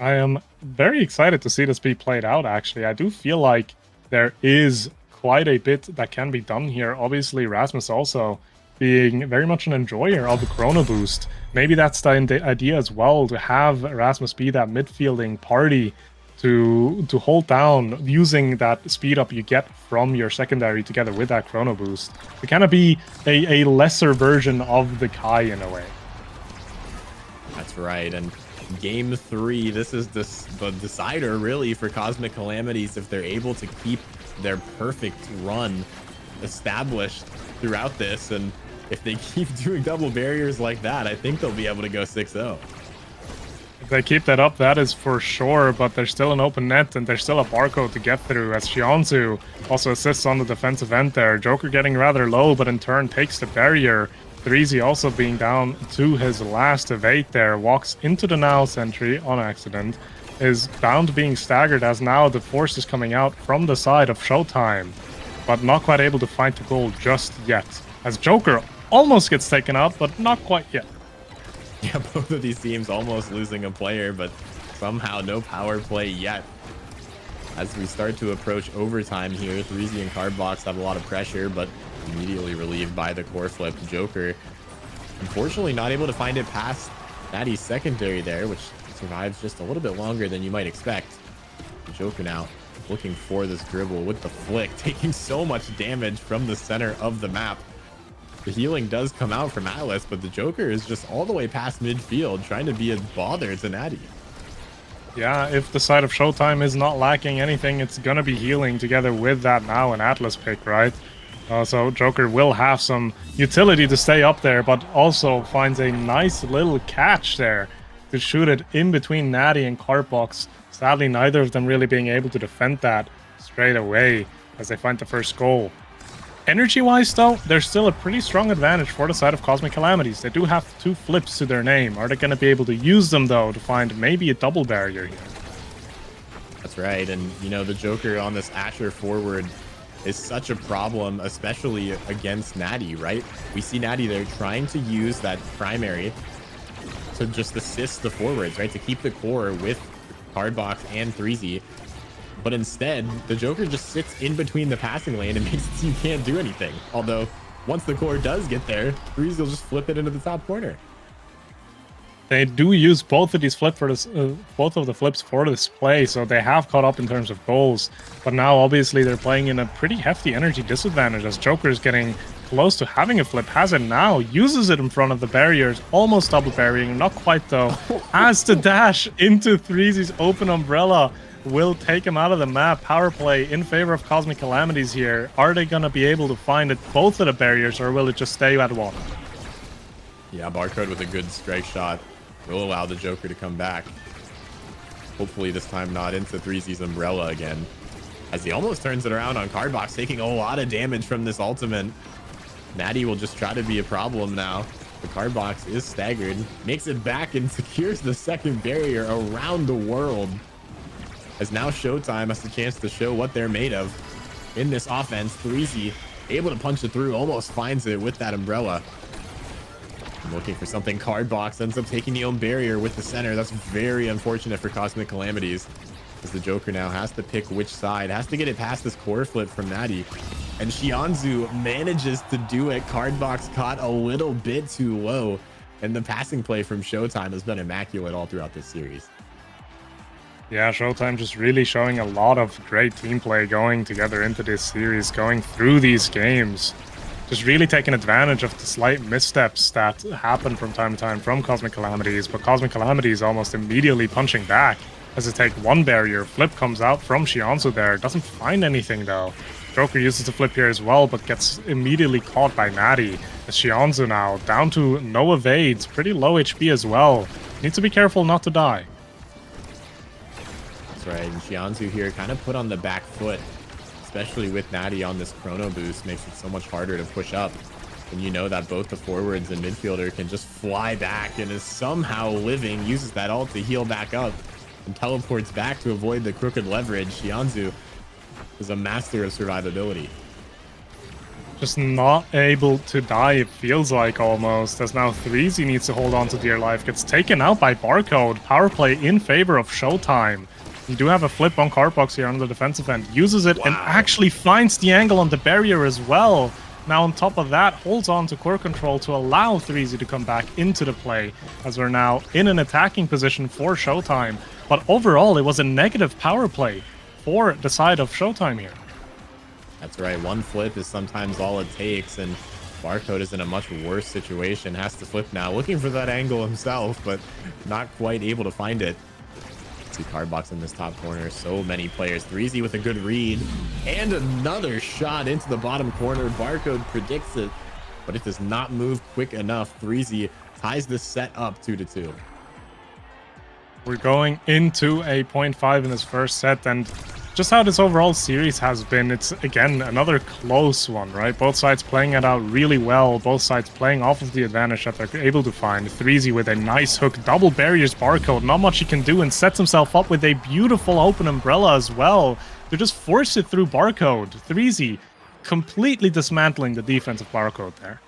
B: I am very excited to see this be played out, actually. I do feel like there is quite a bit that can be done here. Obviously, Rasmus also being very much an enjoyer of the Chrono Boost. Maybe that's the idea as well, to have Rasmus be that midfielding party to hold down using that speed up you get from your secondary together with that Chrono Boost. To kind of be a lesser version of the Kai in a way.
A: That's right. And game 3, this is the decider really for Cosmic Calamities if they're able to keep their perfect run established throughout this. And if they keep doing double barriers like that, I think they'll be able to go 6-0.
B: If they keep that up, that is for sure, but there's still an open net and there's still a barcode to get through as Shionzu also assists on the defensive end there. Joker getting rather low, but in turn takes the barrier. 3Z also being down to his last evade there, walks into the now sentry on accident, is bound being staggered as now the force is coming out from the side of Showtime, but not quite able to find the goal just yet. As Joker almost gets taken out, but not quite yet.
A: Yeah, both of these teams almost losing a player, but somehow no power play yet. As we start to approach overtime here, 3Z and Cardbox have a lot of pressure, but immediately relieved by the core flip. Joker, unfortunately, not able to find it past Natty's secondary there, which survives just a little bit longer than you might expect. Joker now looking for this dribble with the flick, taking so much damage from the center of the map. The healing does come out from Atlas, but the Joker is just all the way past midfield, trying to be a bother to Natty.
B: Yeah, if the side of Showtime is not lacking anything, it's gonna be healing together with that now an Atlas pick, right? So Joker will have some utility to stay up there, but also finds a nice little catch there to shoot it in between Natty and Cardbox. Sadly, neither of them really being able to defend that straight away as they find the first goal. Energy-wise, though, there's still a pretty strong advantage for the side of Cosmic Calamities. They do have 2 flips to their name. Are they going to be able to use them, though, to find maybe a double barrier here?
A: That's right. And, you know, the Joker on this Asher forward is such a problem, especially against Natty, right? We see Natty there trying to use that primary to just assist the forwards, right? To keep the core with Cardbox and 3Z. But instead, the Joker just sits in between the passing lane and makes it so you can't do anything. Although, once the core does get there, 3Z will just flip it into the top corner.
B: They do use both of these both of the flips for this play, so they have caught up in terms of goals. But now, obviously, they're playing in a pretty hefty energy disadvantage as Joker is getting close to having a flip, has it now, uses it in front of the barriers, almost double barriering, not quite though, has to dash into 3Z's open umbrella, will take him out of the map. Power play in favor of Cosmic Calamities here. Are they going to be able to find it both of the barriers, or will it just stay at one?
A: Yeah, Barcode with a good strike shot will allow the Joker to come back. Hopefully this time not into 3Z's umbrella again, as he almost turns it around on Cardbox, taking a lot of damage from this ultimate. Natty will just try to be a problem now. The Cardbox is staggered, makes it back and secures the second barrier around the world. As now Showtime has the chance to show what they're made of in this offense. 3Z able to punch it through, almost finds it with that umbrella. Looking for something. Cardbox ends up taking the own barrier with the center. That's very unfortunate for Cosmic Calamities, as the Joker now has to pick which side, has to get it past this core flip from Natty. And Shionzu manages to do it. Cardbox caught a little bit too low, and the passing play from Showtime has been immaculate all throughout this series.
B: Yeah, Showtime just really showing a lot of great team play going together into this series, going through these games. Just really taking advantage of the slight missteps that happen from time to time from Cosmic Calamities, but Cosmic Calamities almost immediately punching back as they take one barrier. Flip comes out from Shionzu there, doesn't find anything though. Joker uses the flip here as well, but gets immediately caught by Natty. Shianzu now down to no evades, pretty low HP as well. Needs to be careful not to die.
A: That's right, and Shianzu here kind of put on the back foot, especially with Natty on this chrono boost, makes it so much harder to push up. And you know that both the forwards and midfielder can just fly back and is somehow living, uses that ult to heal back up and teleports back to avoid the crooked leverage. Shianzu is a master of survivability.
B: Just not able to die, it feels like almost, as now Threezy needs to hold on to dear life. Gets taken out by Barcode. Power play in favor of Showtime. You do have a flip on Cardbox here on the defensive end. Uses it and actually finds the angle on the barrier as well. Now on top of that, holds on to core control to allow Threezy to come back into the play, as we're now in an attacking position for Showtime. But overall, it was a negative power play for the side of Showtime here.
A: That's right, one flip is sometimes all it takes, and Barcode is in a much worse situation. Has to flip now, looking for that angle himself, but not quite able to find it. See Cardbox in this top corner, so many players. Threezy with a good read, and another shot into the bottom corner. Barcode predicts it, but it does not move quick enough. Threezy ties this set up 2-2.
B: We're going into a 0.5 in this first set, and just how this overall series has been, it's again another close one, right? Both sides playing it out really well, both sides playing off of the advantage that they're able to find. Threezy with a nice hook, double barriers Barcode, not much he can do, and sets himself up with a beautiful open umbrella as well to just force it through Barcode. Threezy completely dismantling the defense of Barcode there.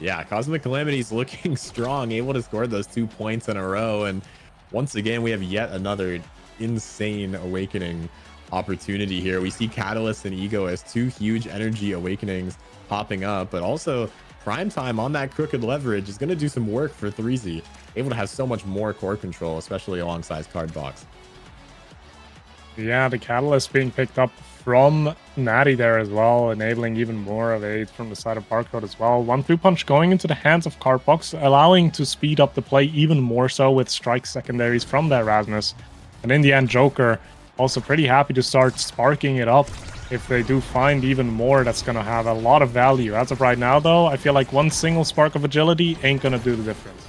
A: Yeah, Cosmic Calamities looking strong, able to score those 2 points in a row, and once again we have yet another insane awakening opportunity here. We see Catalyst and Ego as two huge energy awakenings popping up, but also Prime Time on that crooked leverage is going to do some work for Threezy, able to have so much more core control, especially alongside Cardbox.
B: Yeah, the Catalyst being picked up from Natty there as well, enabling even more of aids from the side of Barcode as well. 1-2 punch going into the hands of Cardbox, allowing to speed up the play even more so with strike secondaries from the Erasmus. And in the end, Joker also pretty happy to start sparking it up. If they do find even more, that's going to have a lot of value. As of right now, though, I feel like one single spark of agility ain't going to do the difference.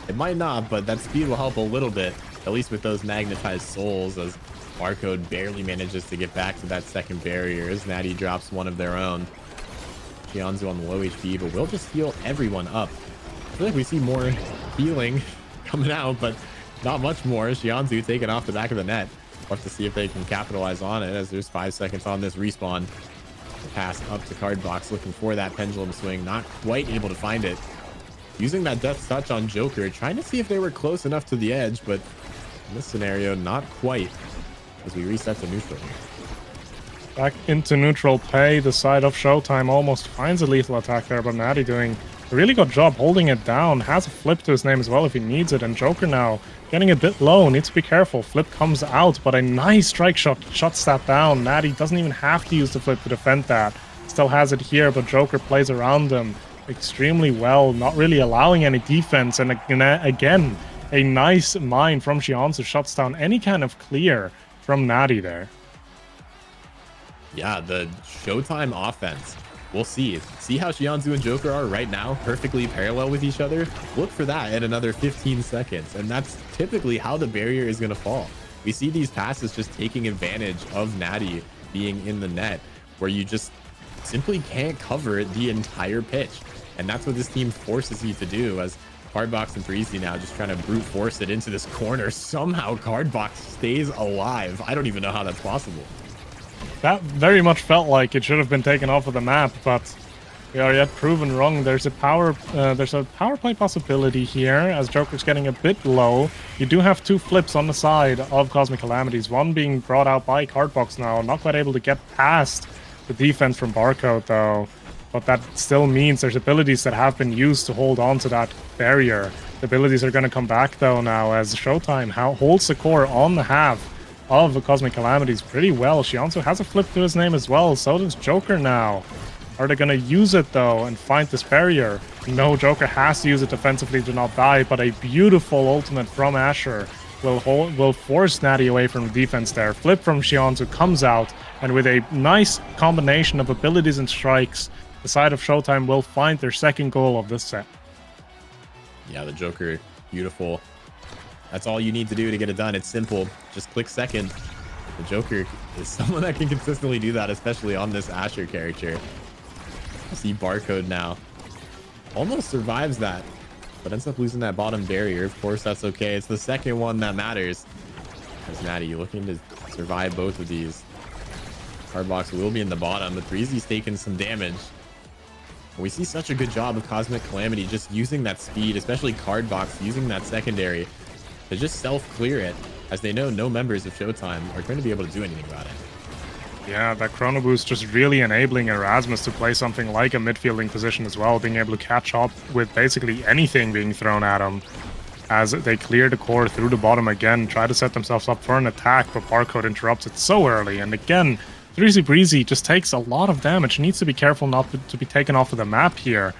A: It might not, but that speed will help a little bit, at least with those magnetized souls, as Barcode barely manages to get back to that second barrier as Natty drops one of their own. Shianzu on low HP, but we'll just heal everyone up. I feel like we see more healing coming out, but not much more. Shianzu taken off the back of the net. We'll have to see if they can capitalize on it, as there's 5 seconds on this respawn. The pass up to Cardbox, looking for that pendulum swing, not quite able to find it. Using that Death Touch on Joker, trying to see if they were close enough to the edge, but in this scenario, not quite, as we reset to neutral.
B: Back into neutral play, the side of Showtime almost finds a lethal attack there, but Natty doing a really good job holding it down. Has a flip to his name as well if he needs it, and Joker now getting a bit low, needs to be careful. Flip comes out, but a nice strike shot shuts that down. Natty doesn't even have to use the flip to defend that. Still has it here, but Joker plays around him extremely well, not really allowing any defense. And again, a nice mine from Shianzu shuts down any kind of clear from Natty there.
A: Yeah, the Showtime offense. We'll see. See how Shianzu and Joker are right now, perfectly parallel with each other? Look for that in another 15 seconds. And that's typically how the barrier is going to fall. We see these passes just taking advantage of Natty being in the net, where you just simply can't cover the entire pitch. And that's what this team forces you to do, as Cardbox and Threezy now just trying to brute force it into this corner. Somehow Cardbox stays alive. I don't even know how that's possible.
B: That very much felt like it should have been taken off of the map, but we are yet proven wrong. There's a power play possibility here, as Joker's getting a bit low. You do have 2 flips on the side of Cosmic Calamities, one being brought out by Cardbox now, not quite able to get past the defense from Barcode though. But that still means there's abilities that have been used to hold on to that barrier. The abilities are going to come back though now, as Showtime holds the core on the half of the Cosmic Calamities pretty well. She also has a flip to his name as well, so does Joker now. Are they going to use it though and find this barrier? No, Joker has to use it defensively to not die, but a beautiful ultimate from Asher will force Natty away from the defense there. Flip from Shionzu comes out, and with a nice combination of abilities and strikes, the side of Showtime will find their second goal of this set.
A: Yeah, the Joker, beautiful. That's all you need to do to get it done. It's simple. Just click second. The Joker is someone that can consistently do that, especially on this Asher character. I see Barcode now. Almost survives that, but ends up losing that bottom barrier. Of course, that's okay. It's the second one that matters. As Natty looking to survive both of these. Cardbox will be in the bottom, but Breezy's taking some damage. We see such a good job of Cosmic Calamity just using that speed, especially Cardbox using that secondary to just self-clear it, as they know no members of Showtime are going to be able to do anything about it.
B: Yeah, that Chrono Boost just really enabling Erasmus to play something like a midfielding position as well, being able to catch up with basically anything being thrown at him as they clear the core through the bottom again, try to set themselves up for an attack, but Barcode interrupts it so early. And again, 3Z Breezy just takes a lot of damage, needs to be careful not to be taken off of the map here,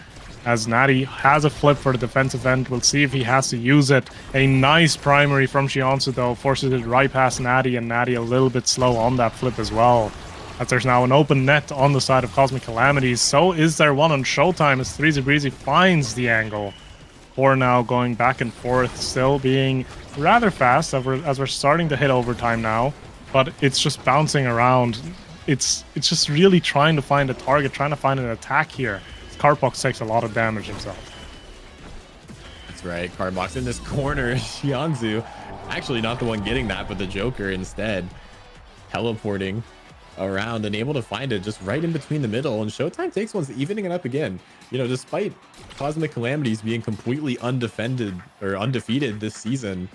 B: as Natty has a flip for the defensive end. We'll see if he has to use it. A nice primary from Shionzu, though, forces it right past Natty, and Natty a little bit slow on that flip as well. As there's now an open net on the side of Cosmic Calamities, so is there one on Showtime as 3Z Breezy finds the angle. Core now going back and forth, still being rather fast as we're starting to hit overtime now, but it's just bouncing around. It's just really trying to find a target, trying to find an attack here. Cardbox takes a lot of damage himself.
A: That's right, Cardbox in this corner. Shionzu, actually not the one getting that, but the Joker instead. Teleporting around and able to find it just right in between the middle. And Showtime takes one's evening it up again. You know, despite Cosmic Calamities being completely undefended or undefeated this season,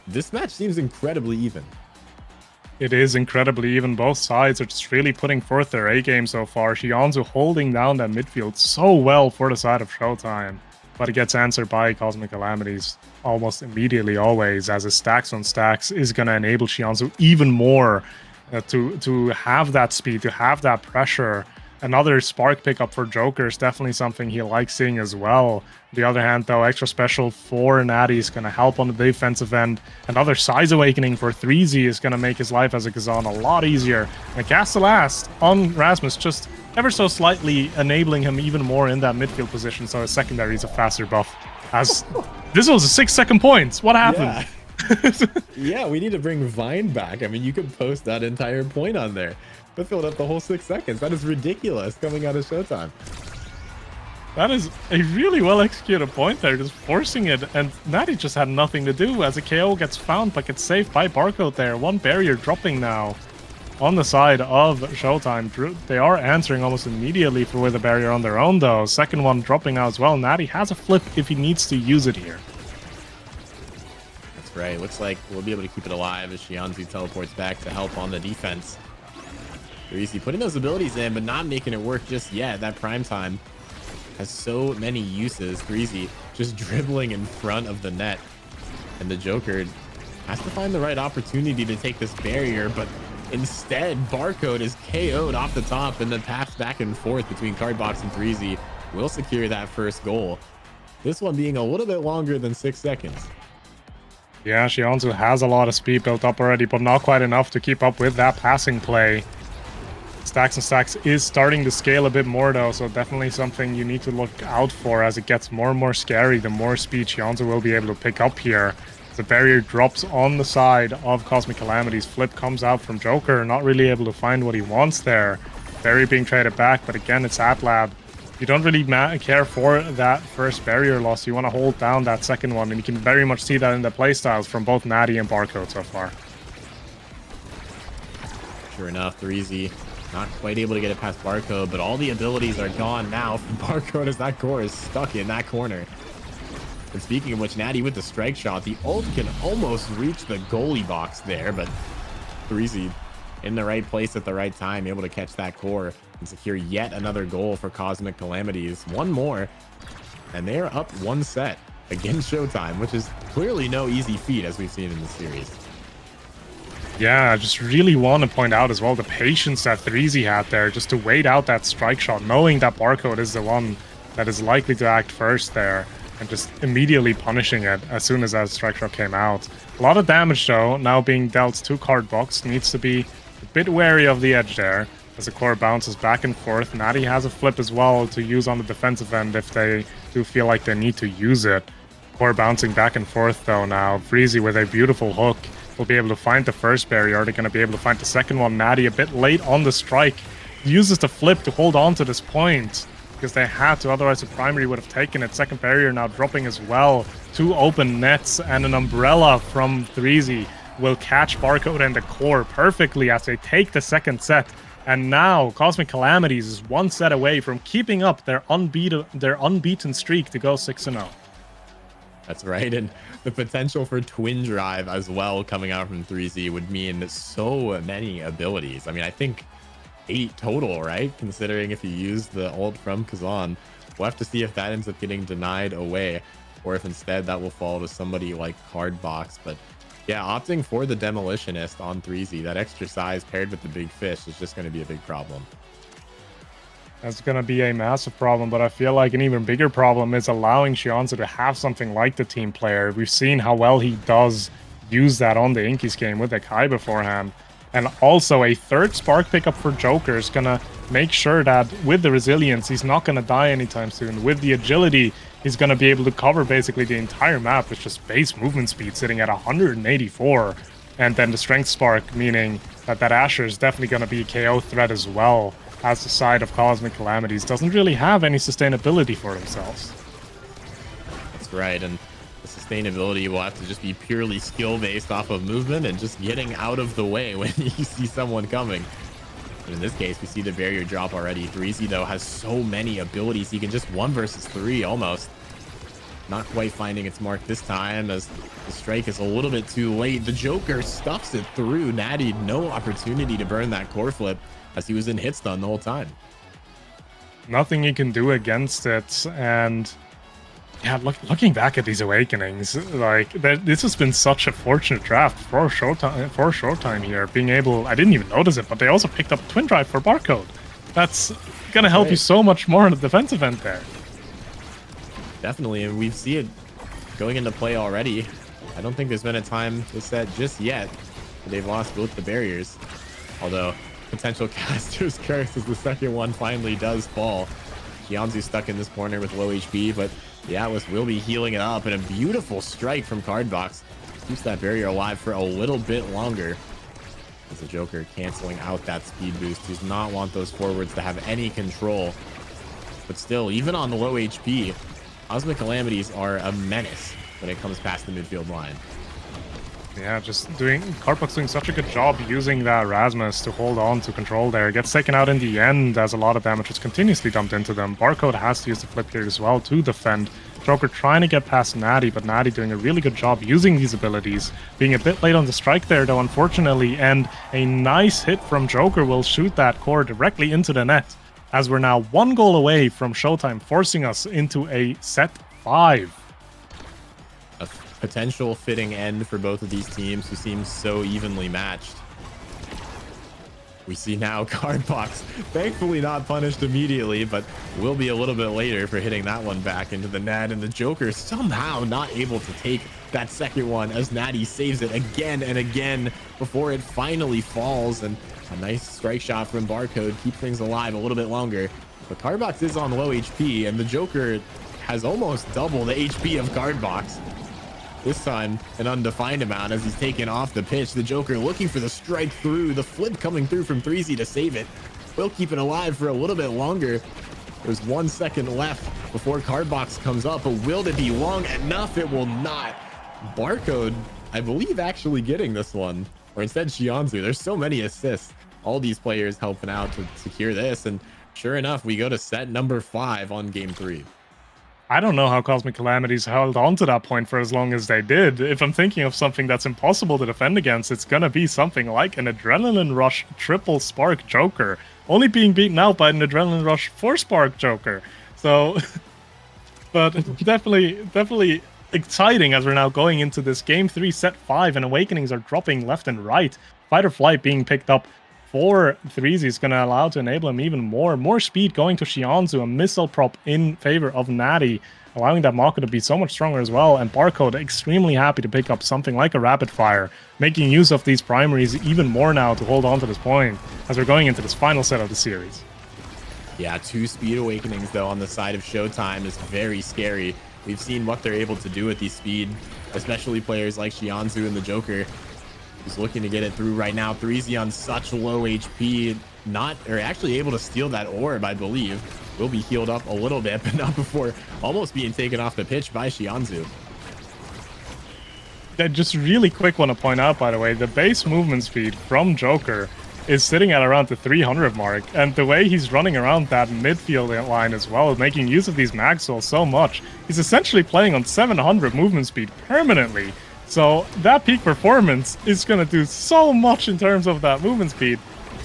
A: this match seems incredibly even.
B: It is incredibly even. Both sides are just really putting forth their A game so far. Shionzu holding down that midfield so well for the side of Showtime. But it gets answered by Cosmic Calamities almost immediately always, as his stacks on stacks is going to enable Shionzu even more to have that speed, to have that pressure. Another spark pickup for Joker is definitely something he likes seeing as well. On the other hand, though, extra special for Natty is going to help on the defensive end. Another size awakening for 3Z is going to make his life as a Kazan a lot easier. And a cast the last on Rasmus, just ever so slightly enabling him even more in that midfield position, so his secondary is a faster buff. As this was a 6-second points. What happened?
A: Yeah. Yeah, we need to bring Vine back. I mean, you could post that entire point on there. But filled up the whole 6 seconds. That is ridiculous coming out of Showtime.
B: That is a really well executed point there, just forcing it, and Natty just had nothing to do as a KO gets found but gets saved by Barcode there. One barrier dropping now on the side of Showtime. They are answering almost immediately with a barrier on their own, though. Second one dropping now as well. Natty has a flip if he needs to use it here.
A: That's right. Looks like we'll be able to keep it alive as Shionzu teleports back to help on the defense. Easy putting those abilities in, but not making it work just yet. That prime time has so many uses. Breezy just dribbling in front of the net, and the Joker has to find the right opportunity to take this barrier, but instead Barcode is KO'd off the top, and the pass back and forth between Cardbox and Breezy will secure that first goal. This one being a little bit longer than 6 seconds.
B: Yeah, Shionzu has a lot of speed built up already, but not quite enough to keep up with that passing play. Stacks and Stacks is starting to scale a bit more, though, so definitely something you need to look out for as it gets more and more scary. The more speed Shionzu will be able to pick up here. The barrier drops on the side of Cosmic Calamities. Flip comes out from Joker, not really able to find what he wants there. Barrier being traded back, but again, it's Atlab. You don't really care for that first barrier loss. You want to hold down that second one, and you can very much see that in the playstyles from both Natty and Barcode so far.
A: Sure enough, 3Z not quite able to get it past Barcode, but all the abilities are gone now from Barcode as that core is stuck in that corner. And speaking of which, Natty with the strike shot, the ult can almost reach the goalie box there, but 3Z in the right place at the right time, able to catch that core and secure yet another goal for Cosmic Calamities. One more, and they are up 1 set against Showtime, which is clearly no easy feat as we've seen in the series.
B: Yeah, I just really want to point out as well the patience that 3Z had there, just to wait out that strike shot, knowing that Barcode is the one that is likely to act first there. and just immediately punishing it as soon as that strike shot came out. A lot of damage though now being dealt to Cardbox. Needs to be a bit wary of the edge there as the core bounces back and forth. Natty has a flip as well to use on the defensive end if they do feel like they need to use it. Core bouncing back and forth though now. Freezy with a beautiful hook will be able to find the first barrier. Are they going to be able to find the second one? Natty a bit late on the strike. Uses the flip to hold on to this point because they had to, otherwise the primary would have taken it. Second barrier now dropping as well. 2 open nets and an umbrella from Freezy will catch Barcode and the core perfectly as they take the second set. And now Cosmic Calamities is 1 set away from keeping up their unbeaten streak to go 6-0.
A: That's right, and the potential for twin drive as well coming out from 3Z would mean so many abilities. I mean, I think 8 total, right? Considering if you use the ult from Kazan, we'll have to see if that ends up getting denied away, or if instead that will fall to somebody like Cardbox. But yeah, opting for the Demolitionist on 3Z, that extra size paired with the big fish is just going to be a big problem.
B: That's going to be a massive problem, but I feel like an even bigger problem is allowing Shionzu to have something like the team player. We've seen how well he does use that on the Inkies game with the Kai beforehand. And also a third spark pickup for Joker is going to make sure that with the resilience, he's not going to die anytime soon. With the agility, he's going to be able to cover basically the entire map with just base movement speed sitting at 184. And then the strength spark, meaning that Asher is definitely going to be a KO threat as well, as the side of Cosmic Calamities doesn't really have any sustainability for themselves.
A: That's right, and the sustainability will have to just be purely skill-based off of movement and just getting out of the way when you see someone coming. But in this case, we see the barrier drop already. 3Z, though, has so many abilities. He can just 1 versus 3 almost. Not quite finding its mark this time as the strike is a little bit too late. The Joker stuffs it through. Natty, no opportunity to burn that core flip as he was in hit stun the whole time.
B: Nothing you can do against it. And yeah, looking back at these awakenings, like this has been such a fortunate draft for Showtime here. Being able, I didn't even notice it, but they also picked up Twin Drive for Barcode. That's gonna help you so much more in the defensive end there.
A: Definitely, and we see it going into play already. I don't think there's been a time to set just yet. They've lost both the barriers. Although, potential caster's curse as the second one finally does fall. Jianzu's stuck in this corner with low HP, but the Atlas will be healing it up, and a beautiful strike from Cardbox keeps that barrier alive for a little bit longer. As the Joker canceling out that speed boost, does not want those forwards to have any control. But still, even on the low HP, Cosmic Calamities are a menace when it comes past the midfield line.
B: Yeah, Cardbox doing such a good job using that Rasmus to hold on to control there. Gets taken out in the end as a lot of damage is continuously dumped into them. Barcode has to use the flip here as well to defend. Joker trying to get past Natty, but Natty doing a really good job using these abilities. Being a bit late on the strike there, though, unfortunately, and a nice hit from Joker will shoot that core directly into the net, as we're now 1 goal away from Showtime, forcing us into a set 5.
A: A potential fitting end for both of these teams who seem so evenly matched. We see now Cardbox, thankfully not punished immediately, but will be a little bit later for hitting that one back into the net. And the Joker somehow not able to take that second one as Natty saves it again and again before it finally falls. And a nice strike shot from Barcode keeps things alive a little bit longer. But Cardbox is on low HP, and the Joker has almost double the HP of Cardbox. This time, an undefined amount as he's taken off the pitch. The Joker looking for the strike through. The flip coming through from 3Z to save it. Will keep it alive for a little bit longer. There's 1 second left before Cardbox comes up, but will it be long enough? It will not. Barcode, I believe, actually getting this one. Or instead, Shianzu. There's so many assists. All these players helping out to secure this. And sure enough, we go to set number 5 on game 3.
B: I don't know how Cosmic Calamities held on to that point for as long as they did. If I'm thinking of something that's impossible to defend against, it's gonna be something like an Adrenaline Rush triple spark Joker, only being beaten out by an Adrenaline Rush 4 spark Joker. So, but definitely exciting as we're now going into this game 3 set 5, and Awakenings are dropping left and right. Fight or Flight being picked up for 3Z is going to allow to enable him even more speed going to Shianzu, a missile prop in favor of Natty. allowing that Mako to be so much stronger as well, and Barcode extremely happy to pick up something like a Rapid Fire, making use of these primaries even more now to hold on to this point as we're going into this final set of the series.
A: Yeah, 2 Speed Awakenings, though, on the side of Showtime is very scary. We've seen what they're able to do with these speed, especially players like Xianzu and the Joker, who's looking to get it through right now. 3Z on such low HP, actually able to steal that orb, I believe. Will be healed up a little bit, but not before almost being taken off the pitch by Xianzu.
B: Just really quick want to point out, by the way, the base movement speed from Joker is sitting at around the 300 mark, and the way he's running around that midfield line as well, making use of these mag souls so much, he's essentially playing on 700 movement speed permanently. So that peak performance is going to do so much in terms of that movement speed.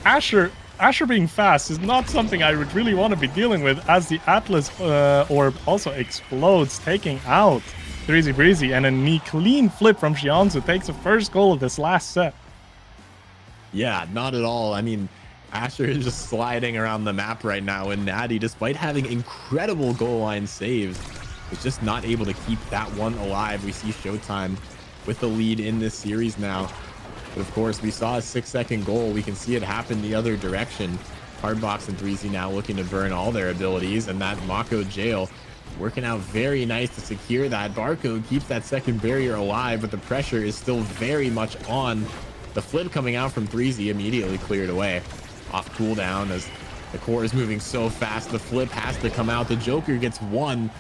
B: Asher being fast is not something I would really want to be dealing with, as the Atlas orb also explodes, taking out 3Z Breezy, and a clean flip from Xianzu takes the first goal of this last set.
A: Yeah, not at all. I mean, Asher is just sliding around the map right now, and Natty, despite having incredible goal line saves, is just not able to keep that one alive. We see Showtime with the lead in this series now. But of course, we saw a 6-second goal. We can see it happen the other direction. Hardbox and 3Z now looking to burn all their abilities, and that Mako jail working out very nice to secure that. Barcode keeps that second barrier alive, but the pressure is still very much on. The flip coming out from 3Z immediately cleared away off cooldown as the core is moving so fast. The flip has to come out. The Joker gets one,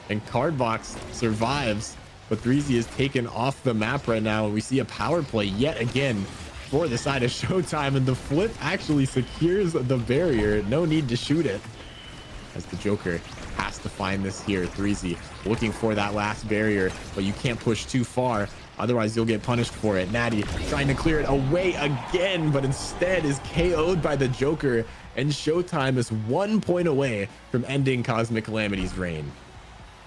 A: and Cardbox survives, but 3Z is taken off the map right now, and we see a power play yet again for the side of Showtime, and the flip actually secures the barrier. No need to shoot it, as the Joker has to find this here. 3Z looking for that last barrier, but you can't push too far, otherwise you'll get punished for it. Natty trying to clear it away again, but instead is KO'd by the Joker, and Showtime is 1 point away from ending Cosmic Calamities' reign.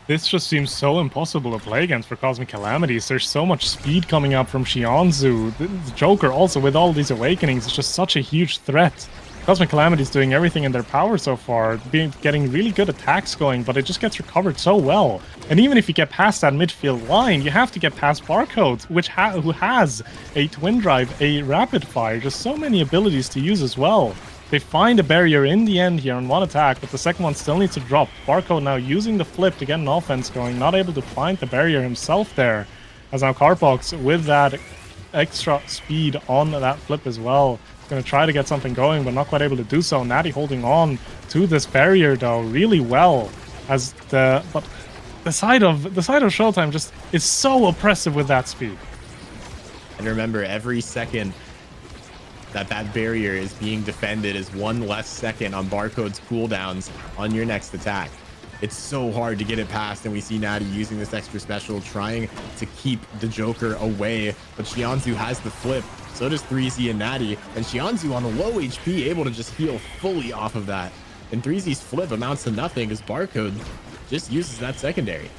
B: This just seems so impossible to play against for Cosmic Calamities. There's so much speed coming up from Xianzu. The Joker also, with all these awakenings, is just such a huge threat. Cosmic Calamities doing everything in their power so far, getting really good attacks going, but it just gets recovered so well. And even if you get past that midfield line, you have to get past Barcode, who has a Twin Drive, a Rapid Fire, just so many abilities to use as well. They find a barrier in the end here on one attack, but the second one still needs to drop. Barcode now using the flip to get an offense going, not able to find the barrier himself there. As now Cardbox with that extra speed on that flip as well. Going to try to get something going, but not quite able to do so. Natty holding on to this barrier though really well, as the side of Showtime just is so oppressive with that speed.
A: And remember, every second that barrier is being defended is 1 less second on Barcode's cooldowns on your next attack. It's so hard to get it past, and we see Natty using this extra special, trying to keep the Joker away, but Xianzu has the flip. So does 3Z and Natty, and Xianzu on a low HP, able to just heal fully off of that. And 3Z's flip amounts to nothing as Barcode just uses that secondary.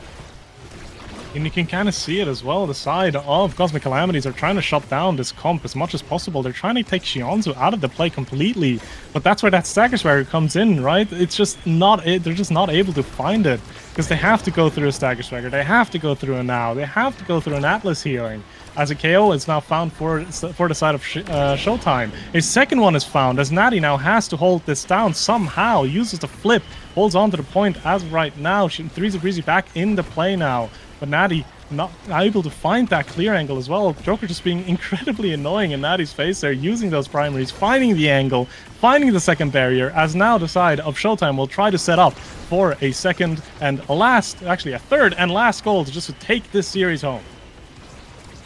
B: And you can kind of see it as well. The side of Cosmic Calamities are trying to shut down this comp as much as possible. They're trying to take Xianzu out of the play completely, but that's where that Stagger Swagger comes in, right? It's just not it. They're just not able to find it because they have to go through a Stagger Swagger. They have to go through a Now. They have to go through an Atlas healing. As a KO is now found for the side of Showtime. A second one is found as Natty now has to hold this down somehow. Uses the flip, holds on to the point as of right now. 3Z Breezy back in the play now. But Natty not able to find that clear angle as well. Joker just being incredibly annoying in Natty's face there, using those primaries, finding the angle, finding the second barrier, as now the side of Showtime will try to set up for a second and a third and last goal to just take this series home.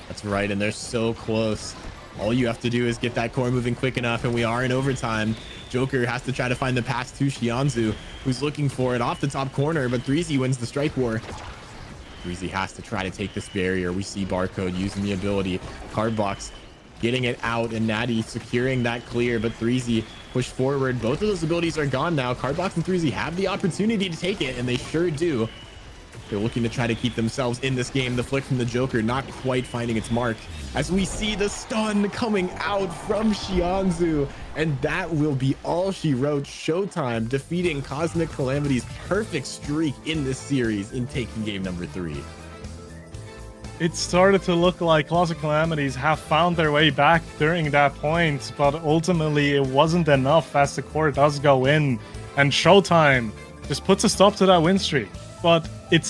A: That's right, and they're so close. All you have to do is get that core moving quick enough, and we are in overtime. Joker has to try to find the pass to Xianzu, who's looking for it off the top corner, but 3Z wins the strike war. 3Z has to try to take this barrier. We see Barcode using the ability. Cardbox getting it out, and Natty securing that clear, but 3Z push forward. Both of those abilities are gone now. Cardbox and 3Z have the opportunity to take it, and they sure do. They're looking to try to keep themselves in this game. The flick from the Joker not quite finding its mark as we see the stun coming out from Xianzhu. And that will be all she wrote. Showtime defeating Cosmic Calamities' perfect streak in this series in taking game number 3.
B: It started to look like Cosmic Calamities have found their way back during that point, but ultimately it wasn't enough as the core does go in, and Showtime just puts a stop to that win streak. But it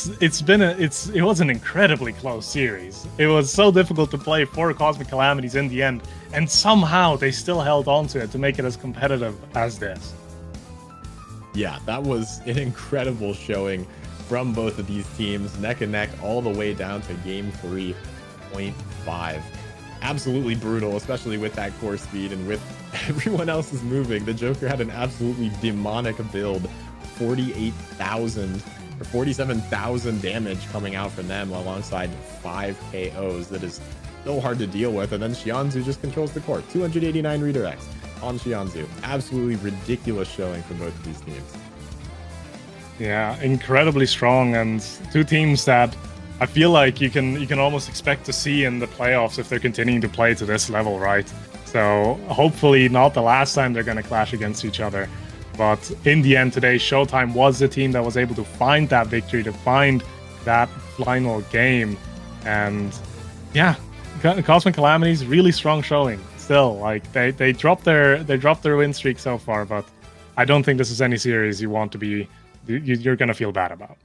B: was an incredibly close series. It was so difficult to play for Cosmic Calamities in the end, and somehow they still held on to it to make it as competitive as this.
A: Yeah, that was an incredible showing from both of these teams, neck and neck all the way down to game 3.5. Absolutely brutal, especially with that core speed and with everyone else is moving. The Joker had an absolutely demonic build, 48,000 or 47,000 damage coming out from them alongside 5 KOs. That is so hard to deal with. And then Xianzhu just controls the core, 289 redirects on Xianzhu. Absolutely ridiculous showing from both of these teams.
B: Yeah, incredibly strong, and two teams that I feel like you can almost expect to see in the playoffs if they're continuing to play to this level, right? So hopefully not the last time they're going to clash against each other. But in the end today, Showtime was the team that was able to find that victory, to find that final game. And yeah, Cosmic Calamities, really strong showing. Still, like they dropped their win streak so far, but I don't think this is any series you want to be you're going to feel bad about.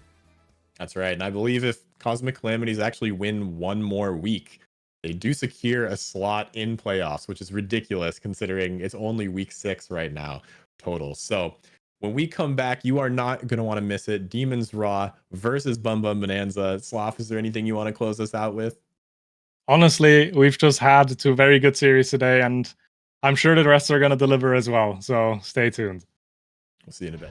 A: That's right. And I believe if Cosmic Calamities actually win one more week, they do secure a slot in playoffs, which is ridiculous considering it's only week 6 right now total. So when we come back, you are not going to want to miss it. Demons Raw versus Bun Bun Bonanza. Sloth, is there anything you want to close us out with?
B: Honestly, we've just had 2 very good series today, and I'm sure the rest are going to deliver as well. So stay tuned.
A: We'll see you in a bit.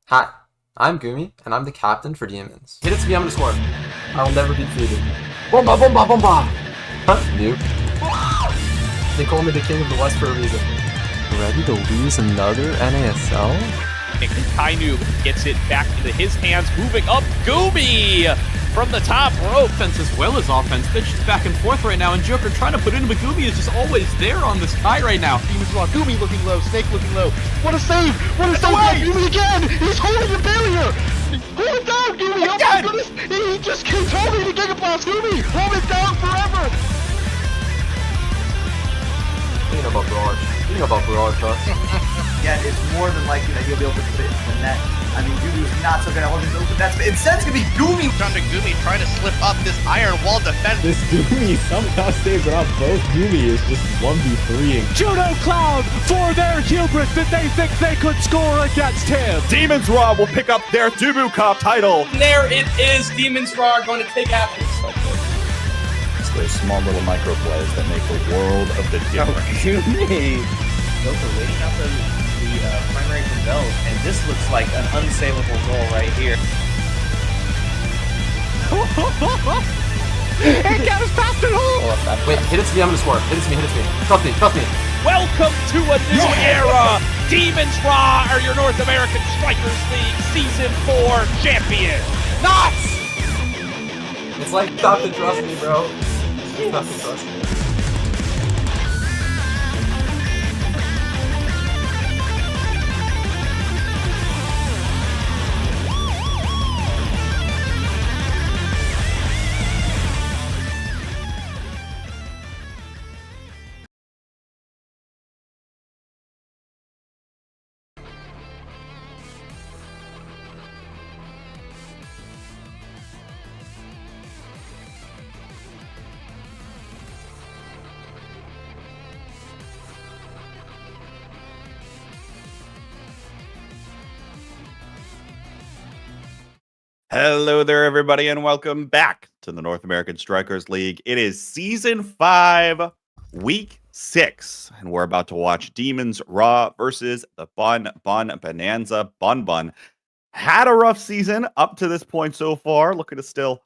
C: Hi, I'm Gumi, and I'm the captain for Demons. Hit it to me, I'm gonna score. I will never be defeated. Bomba, bomba, bomba! Huh? New? They call me the king of the West for a reason.
D: Ready to lose another NASL?
E: Kainu gets it back into his hands, moving up. Gumi from the top rope.
F: Offense as well as offense. They're just back and forth right now, and Joker trying to put it in, but Gumi is just always there on the sky right now.
G: Demons Raw, Gumi looking low, Snake looking low. What a save! What a save by Gumi again! He's holding the barrier! Hold it down, Gumi! Oh my goodness! He just keeps holding the Gigaboss! Gumi! Hold it down forever!
C: Thinking about Barrage. Thinking about Barrage, huh?
H: Yeah, it's more than likely that he'll be able to put it in the net. I mean, Gumi's not so good at holding those nets, but instead it's going to be Gumi.
G: Down to Gumi trying to slip up this iron wall defense.
A: This Gumi somehow saves it off. Both Gumi is just 1v3ing.
I: Judo Cloud for their hubris that they think they could score against him.
J: Demons Raw will pick up their Dubu Cup title.
K: There it is. Demons Raw are going to take out this.
J: It's those small little micro plays that make the world of the difference.
H: Joker waiting out the primary from Bells, and this looks like an unsavable goal right here.
I: It goes past it all.
C: Wait, hit it to me, I'm gonna score. Hit it to me, hit it to me. Trust me, trust me.
E: Welcome to a new era. Demons Raw are your North American Strikers League Season 4 champions. Nuts!
C: It's like stop to trust me, bro. Stop to trust me.
J: Hello there, everybody, and welcome back to the North American Strikers League. It is Season 5, Week 6, and we're about to watch Demons Raw versus the Bun Bun Bonanza. Bun Bun had a rough season up to this point so far, looking to still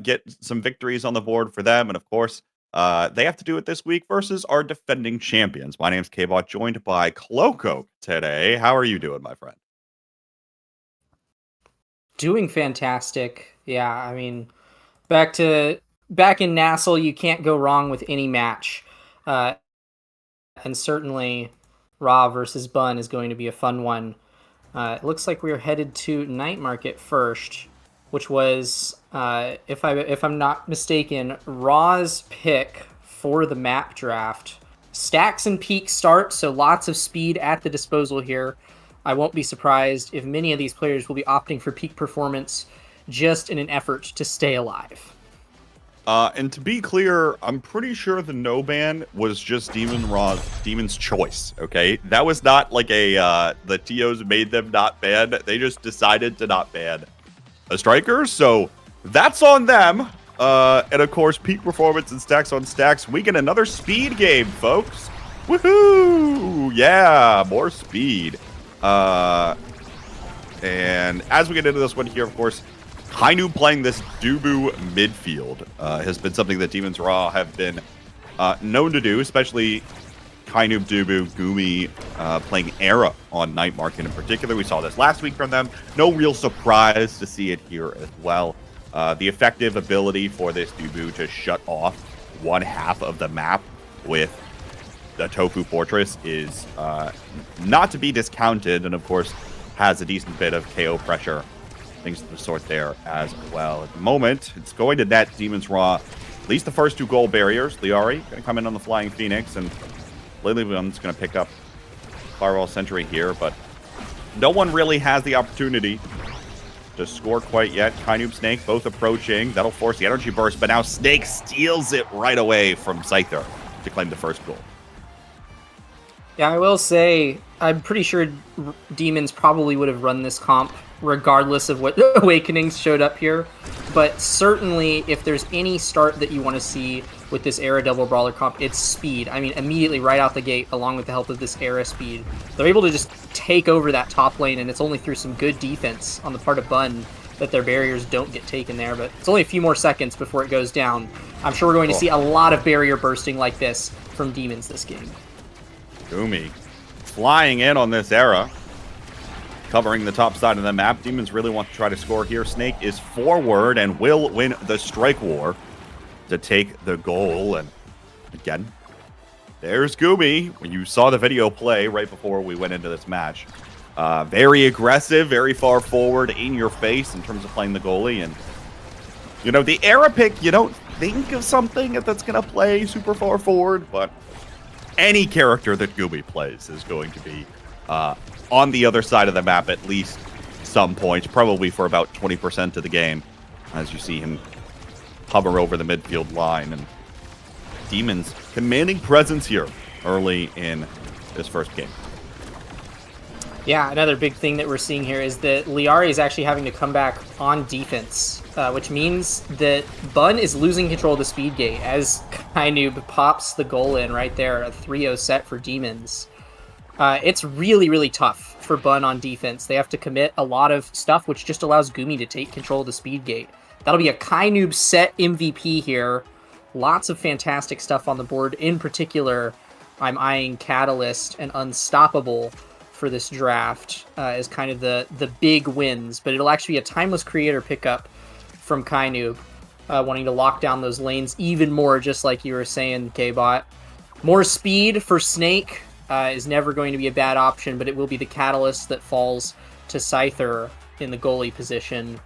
J: get some victories on the board for them, and of course, they have to do it this week versus our defending champions. My name's K-Bot, joined by Cloco today. How are you doing, my friend?
L: Doing fantastic. Yeah, I mean, back in Nassau, you can't go wrong with any match. And certainly Raw versus Bun is going to be a fun one. It looks like we're headed to Night Market first, which was, if I'm not mistaken, Raw's pick for the map draft. Stacks and peaks start, so lots of speed at the disposal here. I won't be surprised if many of these players will be opting for peak performance just in an effort to stay alive.
J: And to be clear, I'm pretty sure the no ban was just Demon's choice, okay? That was not like the TOs made them not ban. They just decided to not ban a striker, so that's on them. And of course, peak performance and stacks on stacks. We get another speed game, folks. Woohoo! Yeah, more speed. And as we get into this one here, of course, Kainu playing this Dubu midfield has been something that Demons Raw have been known to do, especially Kainu, Dubu, Gumi playing Era on Night Market in particular. We saw this last week from them. No real surprise to see it here as well. The effective ability for this Dubu to shut off one half of the map with the Tofu Fortress is not to be discounted, and of course has a decent bit of KO pressure, things of the sort there as well. At the moment, it's going to net Demons Raw at least the first two goal barriers. Liari going to come in on the Flying Phoenix, and Lilybum's going to pick up Firewall Sentry here, but no one really has the opportunity to score quite yet. Kainu, Snake both approaching. That'll force the energy burst, but now Snake steals it right away from Scyther to claim the first goal.
L: Yeah, I will say, I'm pretty sure Demons probably would have run this comp regardless of what Awakenings showed up here. but certainly if there's any start that you want to see with this Era double brawler comp, it's speed. I mean, immediately right out the gate, along with the help of this Era speed, they're able to just take over that top lane, and it's only through some good defense on the part of Bun that their barriers don't get taken there, but it's only a few more seconds before it goes down. I'm sure we're going to see a lot of barrier bursting like this from Demons this game.
J: Gumi flying in on this Era, covering the top side of the map. Demons really want to try to score here. Snake is forward and will win the strike war to take the goal. And again, there's Gumi. When you saw the video play right before we went into this match, very aggressive, very far forward, in your face in terms of playing the goalie. And you know, the Era pick, you don't think of something that's going to play super far forward, but any character that Gumi plays is going to be on the other side of the map at least some point, probably for about 20% of the game, as you see him hover over the midfield line. And Demons commanding presence here early in this first game.
L: Yeah, another big thing that we're seeing here is that Liari is actually having to come back on defense, which means that Bun is losing control of the speed gate as Kainoob pops the goal in right there, a 3-0 set for Demons. It's really, really tough for Bun on defense. They have to commit a lot of stuff, which just allows Gumi to take control of the speed gate. That'll be a Kainoob set MVP here. Lots of fantastic stuff on the board. In particular, I'm eyeing Catalyst and Unstoppable for this draft as kind of the big wins, but it'll actually be a Timeless Creator pickup from Kainoob, wanting to lock down those lanes even more, just like you were saying, K-Bot. More speed for Snake is never going to be a bad option, but it will be the Catalyst that falls to Scyther in the goalie position.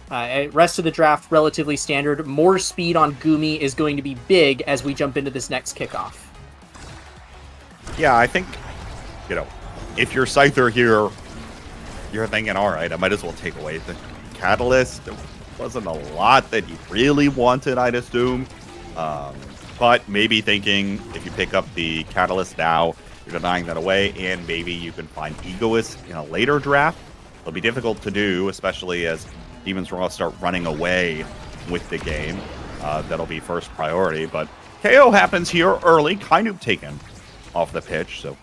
L: Rest of the draft, relatively standard. More speed on Gumi is going to be big as we jump into this next kickoff.
J: Yeah, I think, you know, if you're Scyther here, you're thinking, all right, I might as well take away the Catalyst. There wasn't a lot that you really wanted, I'd assume. But maybe thinking if you pick up the Catalyst now, you're denying that away, and maybe you can find Egoist in a later draft. It'll be difficult to do, especially as Demons Raw start running away with the game. That'll be first priority, but KO happens here early. Kainoob taken off the pitch, so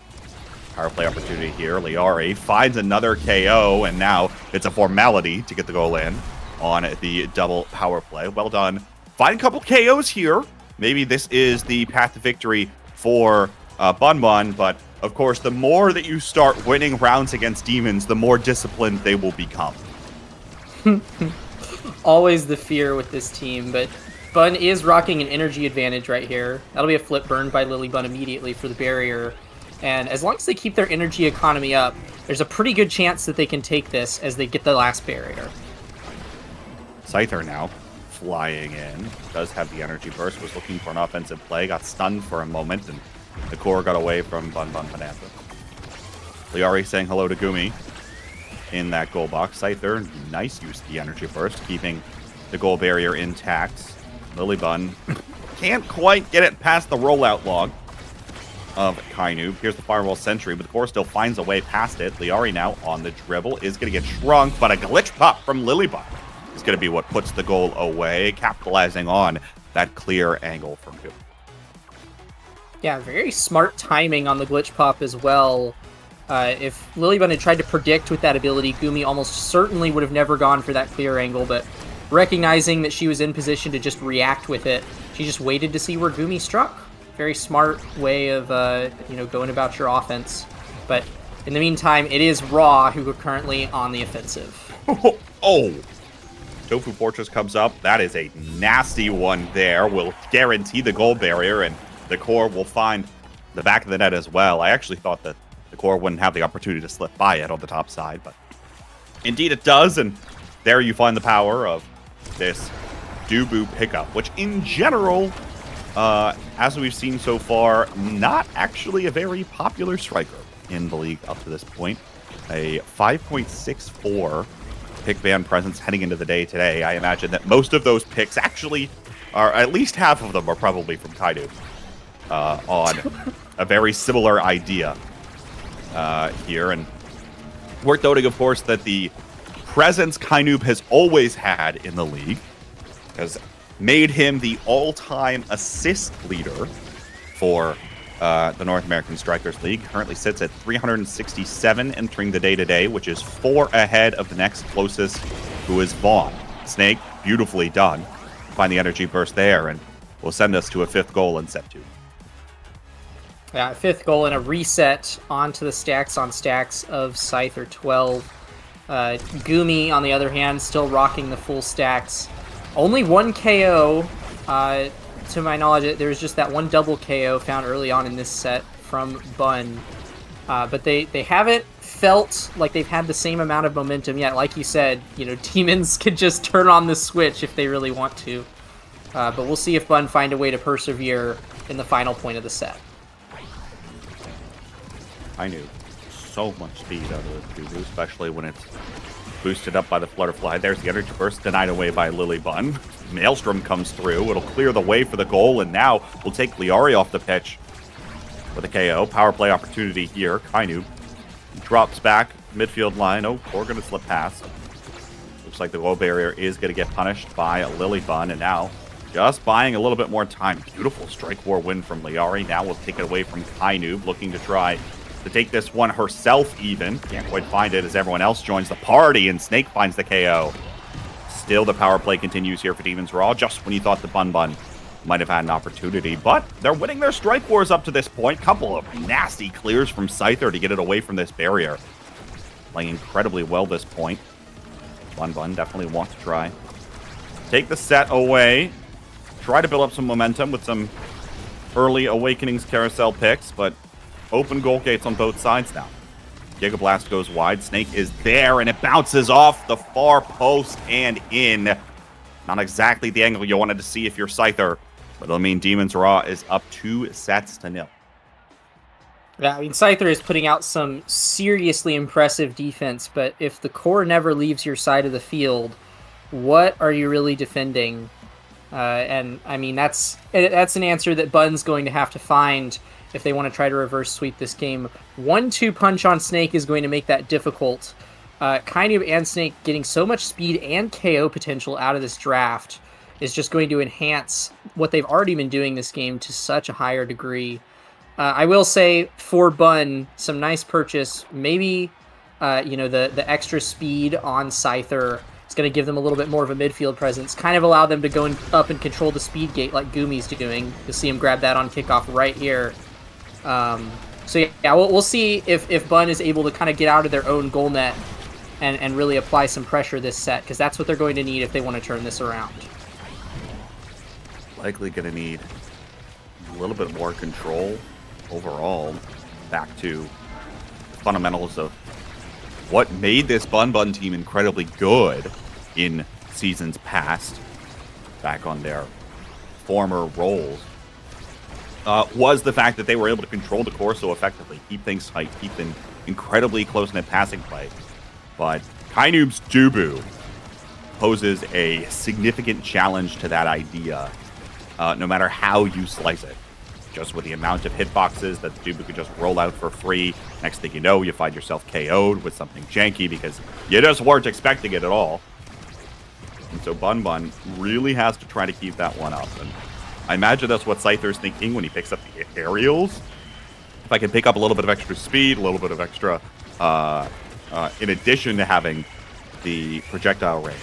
J: power play opportunity here. Liari finds another KO, and now it's a formality to get the goal in on the double power play. Well done. Find a couple KOs here. Maybe this is the path to victory for Bun Bun, but of course, the more that you start winning rounds against Demons, the more disciplined they will become.
L: Always the fear with this team, but Bun is rocking an energy advantage right here. That'll be a flip burned by Lily Bun immediately for the barrier. And as long as they keep their energy economy up, there's a pretty good chance that they can take this as they get the last barrier.
J: Scyther now flying in. Does have the energy burst. Was looking for an offensive play. Got stunned for a moment, and the core got away from Bun Bun Bonanza. Liari saying hello to Gumi in that goal box. Scyther, nice use of the energy burst, keeping the goal barrier intact. Lily Bun can't quite get it past the rollout log of Kainoob. Here's the firewall sentry, but the core still finds a way past it. Liari now on the dribble is going to get shrunk, but a glitch pop from Lily Bun is going to be what puts the goal away, capitalizing on that clear angle from Gumi.
L: Yeah, very smart timing on the glitch pop as well. If Lilybun had tried to predict with that ability, Gumi almost certainly would have never gone for that clear angle, but recognizing that she was in position to just react with it, she just waited to see where Gumi struck. Very smart way of going about your offense. But in the meantime, it is Raw who are currently on the offensive.
J: Oh! Tofu Fortress comes up. That is a nasty one there. Will guarantee the goal barrier, and the core will find the back of the net as well. I actually thought that the core wouldn't have the opportunity to slip by it on the top side, but indeed it does, and there you find the power of this Dubu pickup, which in general, as we've seen so far, not actually a very popular striker in the league up to this point. A 5.64 pick ban presence heading into the day today. I imagine that most of those picks actually are, at least half of them are probably from Kainoob on a very similar idea here. And worth noting, of course, that the presence Kainoob has always had in the league has made him the all-time assist leader for the North American Strikers League. Currently sits at 367 entering the day-to-day, which is 4 ahead of the next closest, who is Vaughn. Snake, beautifully done. Find the energy burst there, and will send us to a 5th goal in set 2.
L: Yeah, 5th goal and a reset onto the stacks on stacks of Scyther 12. Gumi, on the other hand, still rocking the full stacks. Only 1 KO. To my knowledge, there was just that 1 double KO found early on in this set from Bun. But they haven't felt like they've had the same amount of momentum yet. Like you said, Demons could just turn on the switch if they really want to. But we'll see if Bun find a way to persevere in the final point of the set.
J: I knew so much speed out of the Dubu, especially when it's boosted up by the Flutterfly. There's the energy burst, denied away by Lily Bun. Maelstrom comes through. It'll clear the way for the goal, and now we'll take Liari off the pitch with a KO. Power play opportunity here. Kainu drops back, midfield line. Oh, we're going to slip past. Looks like the goal barrier is going to get punished by Lily Bun, and now just buying a little bit more time. Beautiful Strike War win from Liari. Now we'll take it away from Kainu, looking to try to take this one herself even. Can't quite find it as everyone else joins the party, and Snake finds the KO. Still, the power play continues here for Demons Raw, just when you thought the Bun Bun might have had an opportunity. But they're winning their Strike Wars up to this point. Couple of nasty clears from Scyther to get it away from this barrier. Playing incredibly well this point. Bun Bun definitely want to try take the set away. Try to build up some momentum with some early Awakenings carousel picks, but open goal gates on both sides now. Giga Blast goes wide. Snake is there, and it bounces off the far post and in. Not exactly the angle you wanted to see if you're Scyther, but it'll mean Demons Raw is up 2-0.
L: Yeah, I mean, Scyther is putting out some seriously impressive defense, but if the core never leaves your side of the field, what are you really defending? And, I mean, that's an answer that Bun's going to have to find if they want to try to reverse sweep this game. 1-2 punch on Snake is going to make that difficult. Kainu and Snake getting so much speed and KO potential out of this draft is just going to enhance what they've already been doing this game to such a higher degree. I will say, for Bun, some nice purchase. Maybe, the extra speed on Scyther is going to give them a little bit more of a midfield presence, kind of allow them to go up and control the speed gate like Gumi's doing. You'll see him grab that on kickoff right here. So yeah, we'll see if Bun is able to kind of get out of their own goal net and really apply some pressure this set, because that's what they're going to need if they want to turn this around.
J: Likely going to need a little bit more control overall. Back to the fundamentals of what made this Bun Bun team incredibly good in seasons past, back on their former roles. Was the fact that they were able to control the core so effectively, keep things tight, keep them incredibly close-knit passing play. But Kainu's Dubu poses a significant challenge to that idea, no matter how you slice it. Just with the amount of hitboxes that the Dubu could just roll out for free, next thing you know, you find yourself KO'd with something janky because you just weren't expecting it at all. And so Bun Bun really has to try to keep that one up. And I imagine that's what Scyther's thinking when he picks up the aerials. If I can pick up a little bit of extra speed, a little bit of extra, in addition to having the projectile range,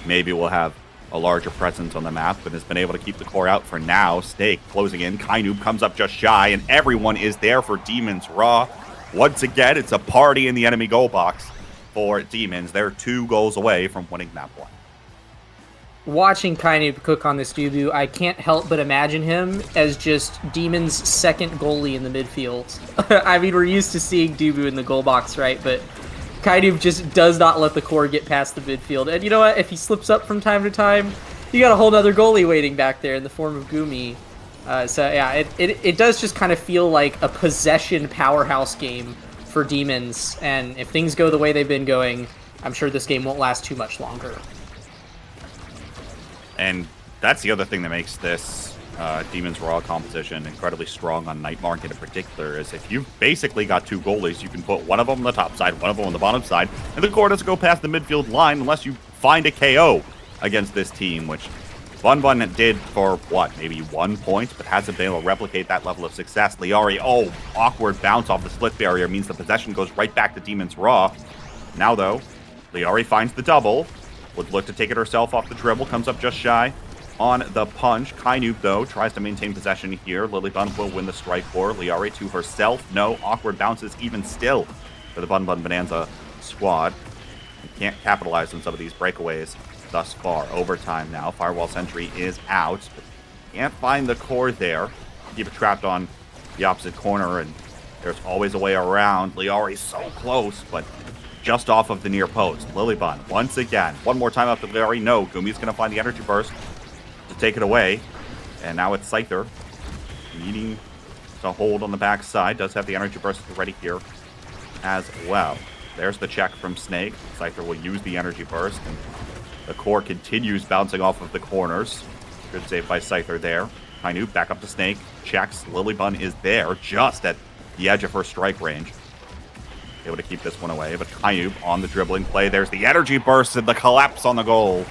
J: maybe we'll have a larger presence on the map, but has been able to keep the core out for now. Snake closing in. Kainu comes up just shy, and everyone is there for Demons Raw. Once again, it's a party in the enemy goal box for Demons. They're 2 goals away from winning map 1.
L: Watching Kainu cook on this Dubu, I can't help but imagine him as just Demon's second goalie in the midfield. I mean, we're used to seeing Dubu in the goal box, right? But Kainu just does not let the core get past the midfield. And you know what? If he slips up from time to time, you got a whole other goalie waiting back there in the form of Gumi. So yeah, it does just kind of feel like a possession powerhouse game for Demons. And if things go the way they've been going, I'm sure this game won't last too much longer.
J: And that's the other thing that makes this Demons Raw composition incredibly strong on Night Market in particular, is if you've basically got 2 goalies, you can put one of them on the top side, one of them on the bottom side, and the core doesn't go past the midfield line unless you find a KO against this team, which Bun Bun did for, what, maybe 1 point, but hasn't been able to replicate that level of success. Liari, oh, awkward bounce off the split barrier means the possession goes right back to Demon's Raw. Now, though, Liari finds the double. Would look to take it herself off the dribble, comes up just shy on the punch. Kainoob, though, tries to maintain possession here. Lilybun will win the strike war. Liari to herself. No, awkward bounces even still for the Bun Bun Bonanza squad. Can't capitalize on some of these breakaways thus far. Overtime now. Firewall Sentry is out. But can't find the core there. Keep it trapped on the opposite corner, and there's always a way around. Liari so close, but just off of the near post. Lilybun, once again. One more time up to Liari. No, Gumi's going to find the energy burst to take it away. And now it's Scyther needing to hold on the backside. Does have the energy burst ready here as well. There's the check from Snake. Scyther will use the energy burst, and the core continues bouncing off of the corners. Good save by Scyther there. Kainoob back up to Snake. Checks. Lilybun is there, just at the edge of her strike range. Able to keep this one away, but Kainoob on the dribbling play. There's the energy burst and the collapse on the goal.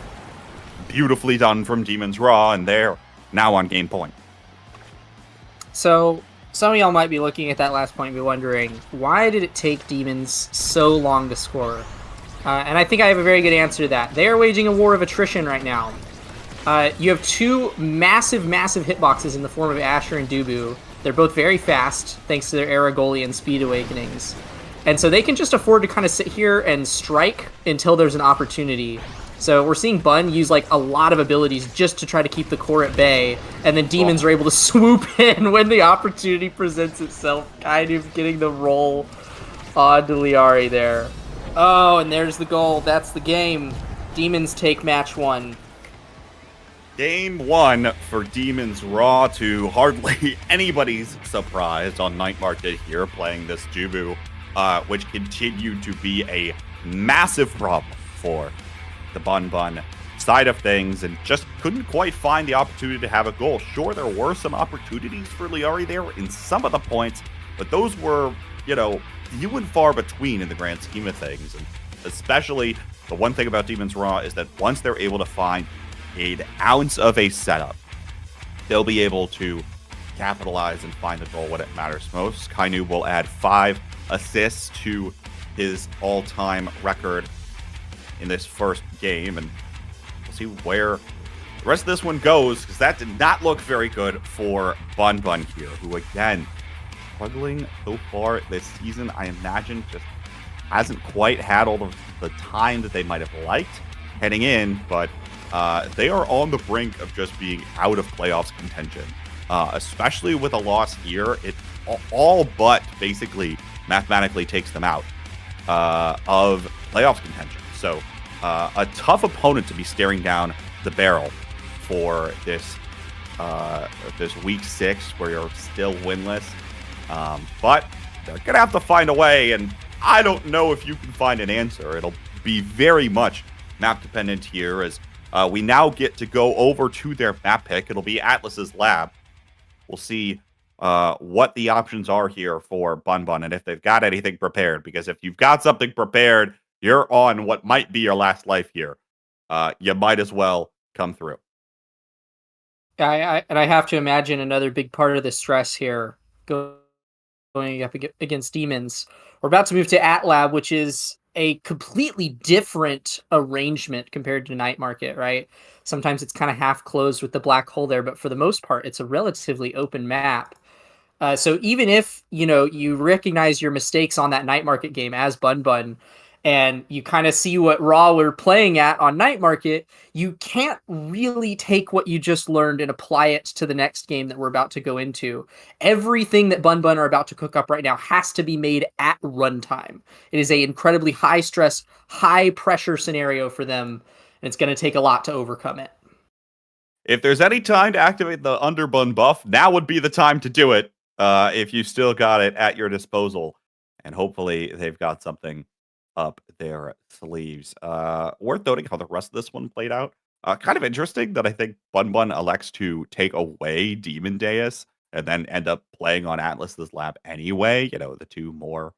J: Beautifully done from Demon's Raw, and they're now on game point.
L: So some of y'all might be looking at that last point and be wondering, why did it take Demons so long to score? And I think I have a very good answer to that. They are waging a war of attrition right now. You have two massive hitboxes in the form of Asher and Dubu. They're both very fast, thanks to their Aragoli and Speed Awakenings. And so they can just afford to kind of sit here and strike until there's an opportunity. So we're seeing Bun use like a lot of abilities just to try to keep the core at bay, and then Demons are able to swoop in when the opportunity presents itself, kind of getting the roll on to Liari there. Oh, and there's the goal. That's the game. Demons take match 1.
J: Game 1 for Demon's Raw, to hardly anybody's surprise on Night Market here, playing this Jubu, which continued to be a massive problem for the Bun Bun side of things, and just couldn't quite find the opportunity to have a goal. Sure, there were some opportunities for Liari there in some of the points, but those were, few and far between in the grand scheme of things. And especially, the one thing about Demon's Raw is that once they're able to find an ounce of a setup, they'll be able to capitalize and find the goal when it matters most. Kainoob will add 5 assists to his all-time record in this first game, and we'll see where the rest of this one goes, because that did not look very good for Bun Bun here, who again, struggling so far this season. I imagine just hasn't quite had all of the time that they might have liked heading in, but they are on the brink of just being out of playoffs contention, especially with a loss here. It all but basically mathematically takes them out of playoffs contention. So a tough opponent to be staring down the barrel for this week 6, where you're still winless. But they're gonna have to find a way, and I don't know if you can find an answer. It'll be very much map dependent here, as we now get to go over to their map pick. It'll be Atlas's lab. We'll see what the options are here for Bun Bun, and if they've got anything prepared, because if you've got something prepared, you're on what might be your last life here. You might as well come through.
L: I have to imagine another big part of the stress here going up against Demons. We're about to move to AtLab, which is a completely different arrangement compared to Night Market, right? Sometimes it's kind of half closed with the black hole there, but for the most part, it's a relatively open map. So even if, you recognize your mistakes on that Night Market game as Bun Bun, and you kind of see what Raw we're playing at on Night Market, you can't really take what you just learned and apply it to the next game that we're about to go into. Everything that Bun Bun are about to cook up right now has to be made at runtime. It is an incredibly high stress, high pressure scenario for them, and it's going to take a lot to overcome it.
J: If there's any time to activate the Underbun buff, now would be the time to do it, if you still got it at your disposal. And hopefully they've got something up their sleeves. Worth noting how the rest of this one played out. Kind of interesting that I think Bun Bun elects to take away Demon Deus and then end up playing on Atlas's lab anyway. The two more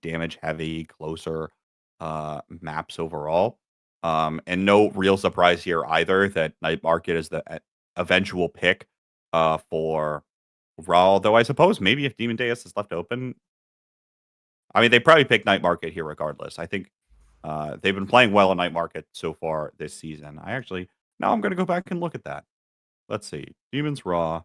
J: damage heavy, closer maps overall. And no real surprise here either that Night Market is the eventual pick for Raw. Although I suppose maybe if Demon Deus is left open, I mean, they probably pick Night Market here regardless. I think they've been playing well in Night Market so far this season. Now I'm going to go back and look at that. Let's see. Demons Raw.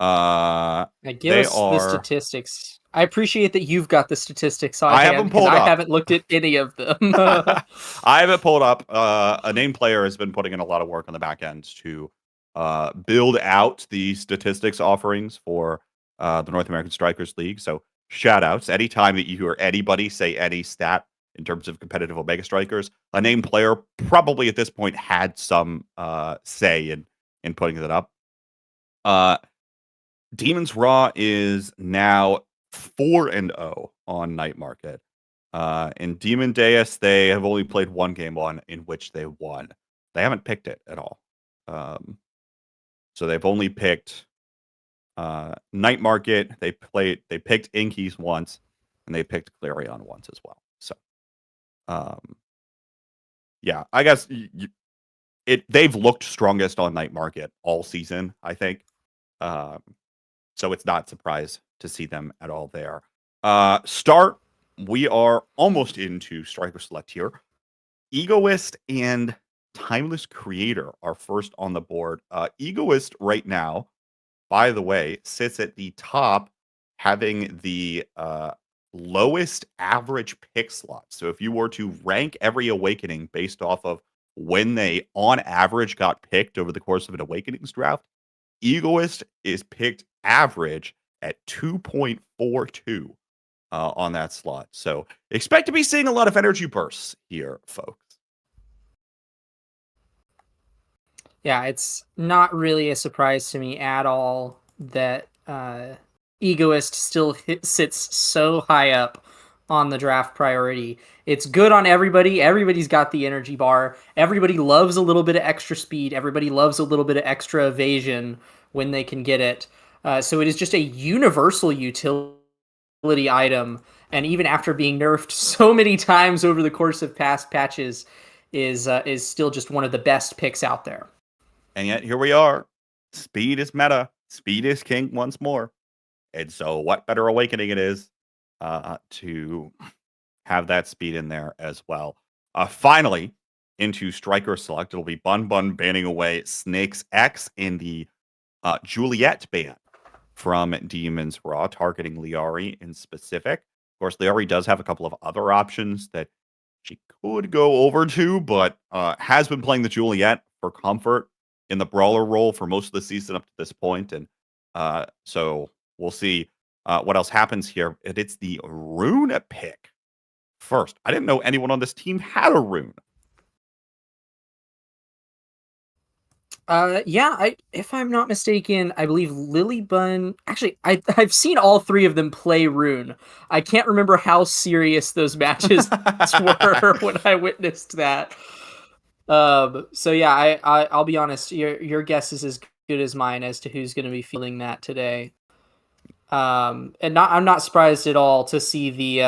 L: Give us the statistics. I appreciate that you've got the statistics on
J: I
L: hand,
J: haven't pulled up.
L: I haven't looked at any of them.
J: I haven't pulled up. A named player has been putting in a lot of work on the back end to build out the statistics offerings for the North American Strikers League. So shout outs. Anytime that you hear anybody say any stat in terms of competitive Omega Strikers, a named player probably at this point had some say in putting that up. Demons Raw is now 4-0 on Night Market. In Demon Deus, they have only played one game in which they won. They haven't picked it at all. So they've only picked Night Market. They picked Inkies once, and they picked Clarion once as well. So, yeah, I guess they've looked strongest on Night Market all season, I think. So it's not surprise to see them at all there. Start, we are almost into Striker Select here. Egoist and Timeless Creator are first on the board. Egoist right now, by the way, sits at the top, having the lowest average pick slot. So if you were to rank every Awakening based off of when they, on average, got picked over the course of an Awakenings draft, Egoist is picked average at 2.42 on that slot. So expect to be seeing a lot of energy bursts here, folks.
L: Yeah, it's not really a surprise to me at all that Egoist still sits so high up on the draft priority. It's good on everybody. Everybody's got the energy bar. Everybody loves a little bit of extra speed. Everybody loves a little bit of extra evasion when they can get it. So it is just a universal utility item. And even after being nerfed so many times over the course of past patches, is still just one of the best picks out there.
J: And yet here we are. Speed is meta. Speed is king once more. And so what better Awakening it is to have that speed in there as well. Finally, into Striker Select, it'll be Bun Bun banning away Snake's X in the Juliet ban from Demons Raw, targeting Liari in specific. Of course, Liari does have a couple of other options that she could go over to, but has been playing the Juliet for comfort in the brawler role for most of the season up to this point. And so we'll see what else happens here. It's the rune pick first. I didn't know anyone on this team had a rune.
L: Yeah, if I'm not mistaken, I believe Lily Bun. Actually, I've seen all three of them play Rune. I can't remember how serious those matches were when I witnessed that. So yeah, I'll be honest. Your guess is as good as mine as to who's going to be feeling that today. And I'm not surprised at all to see the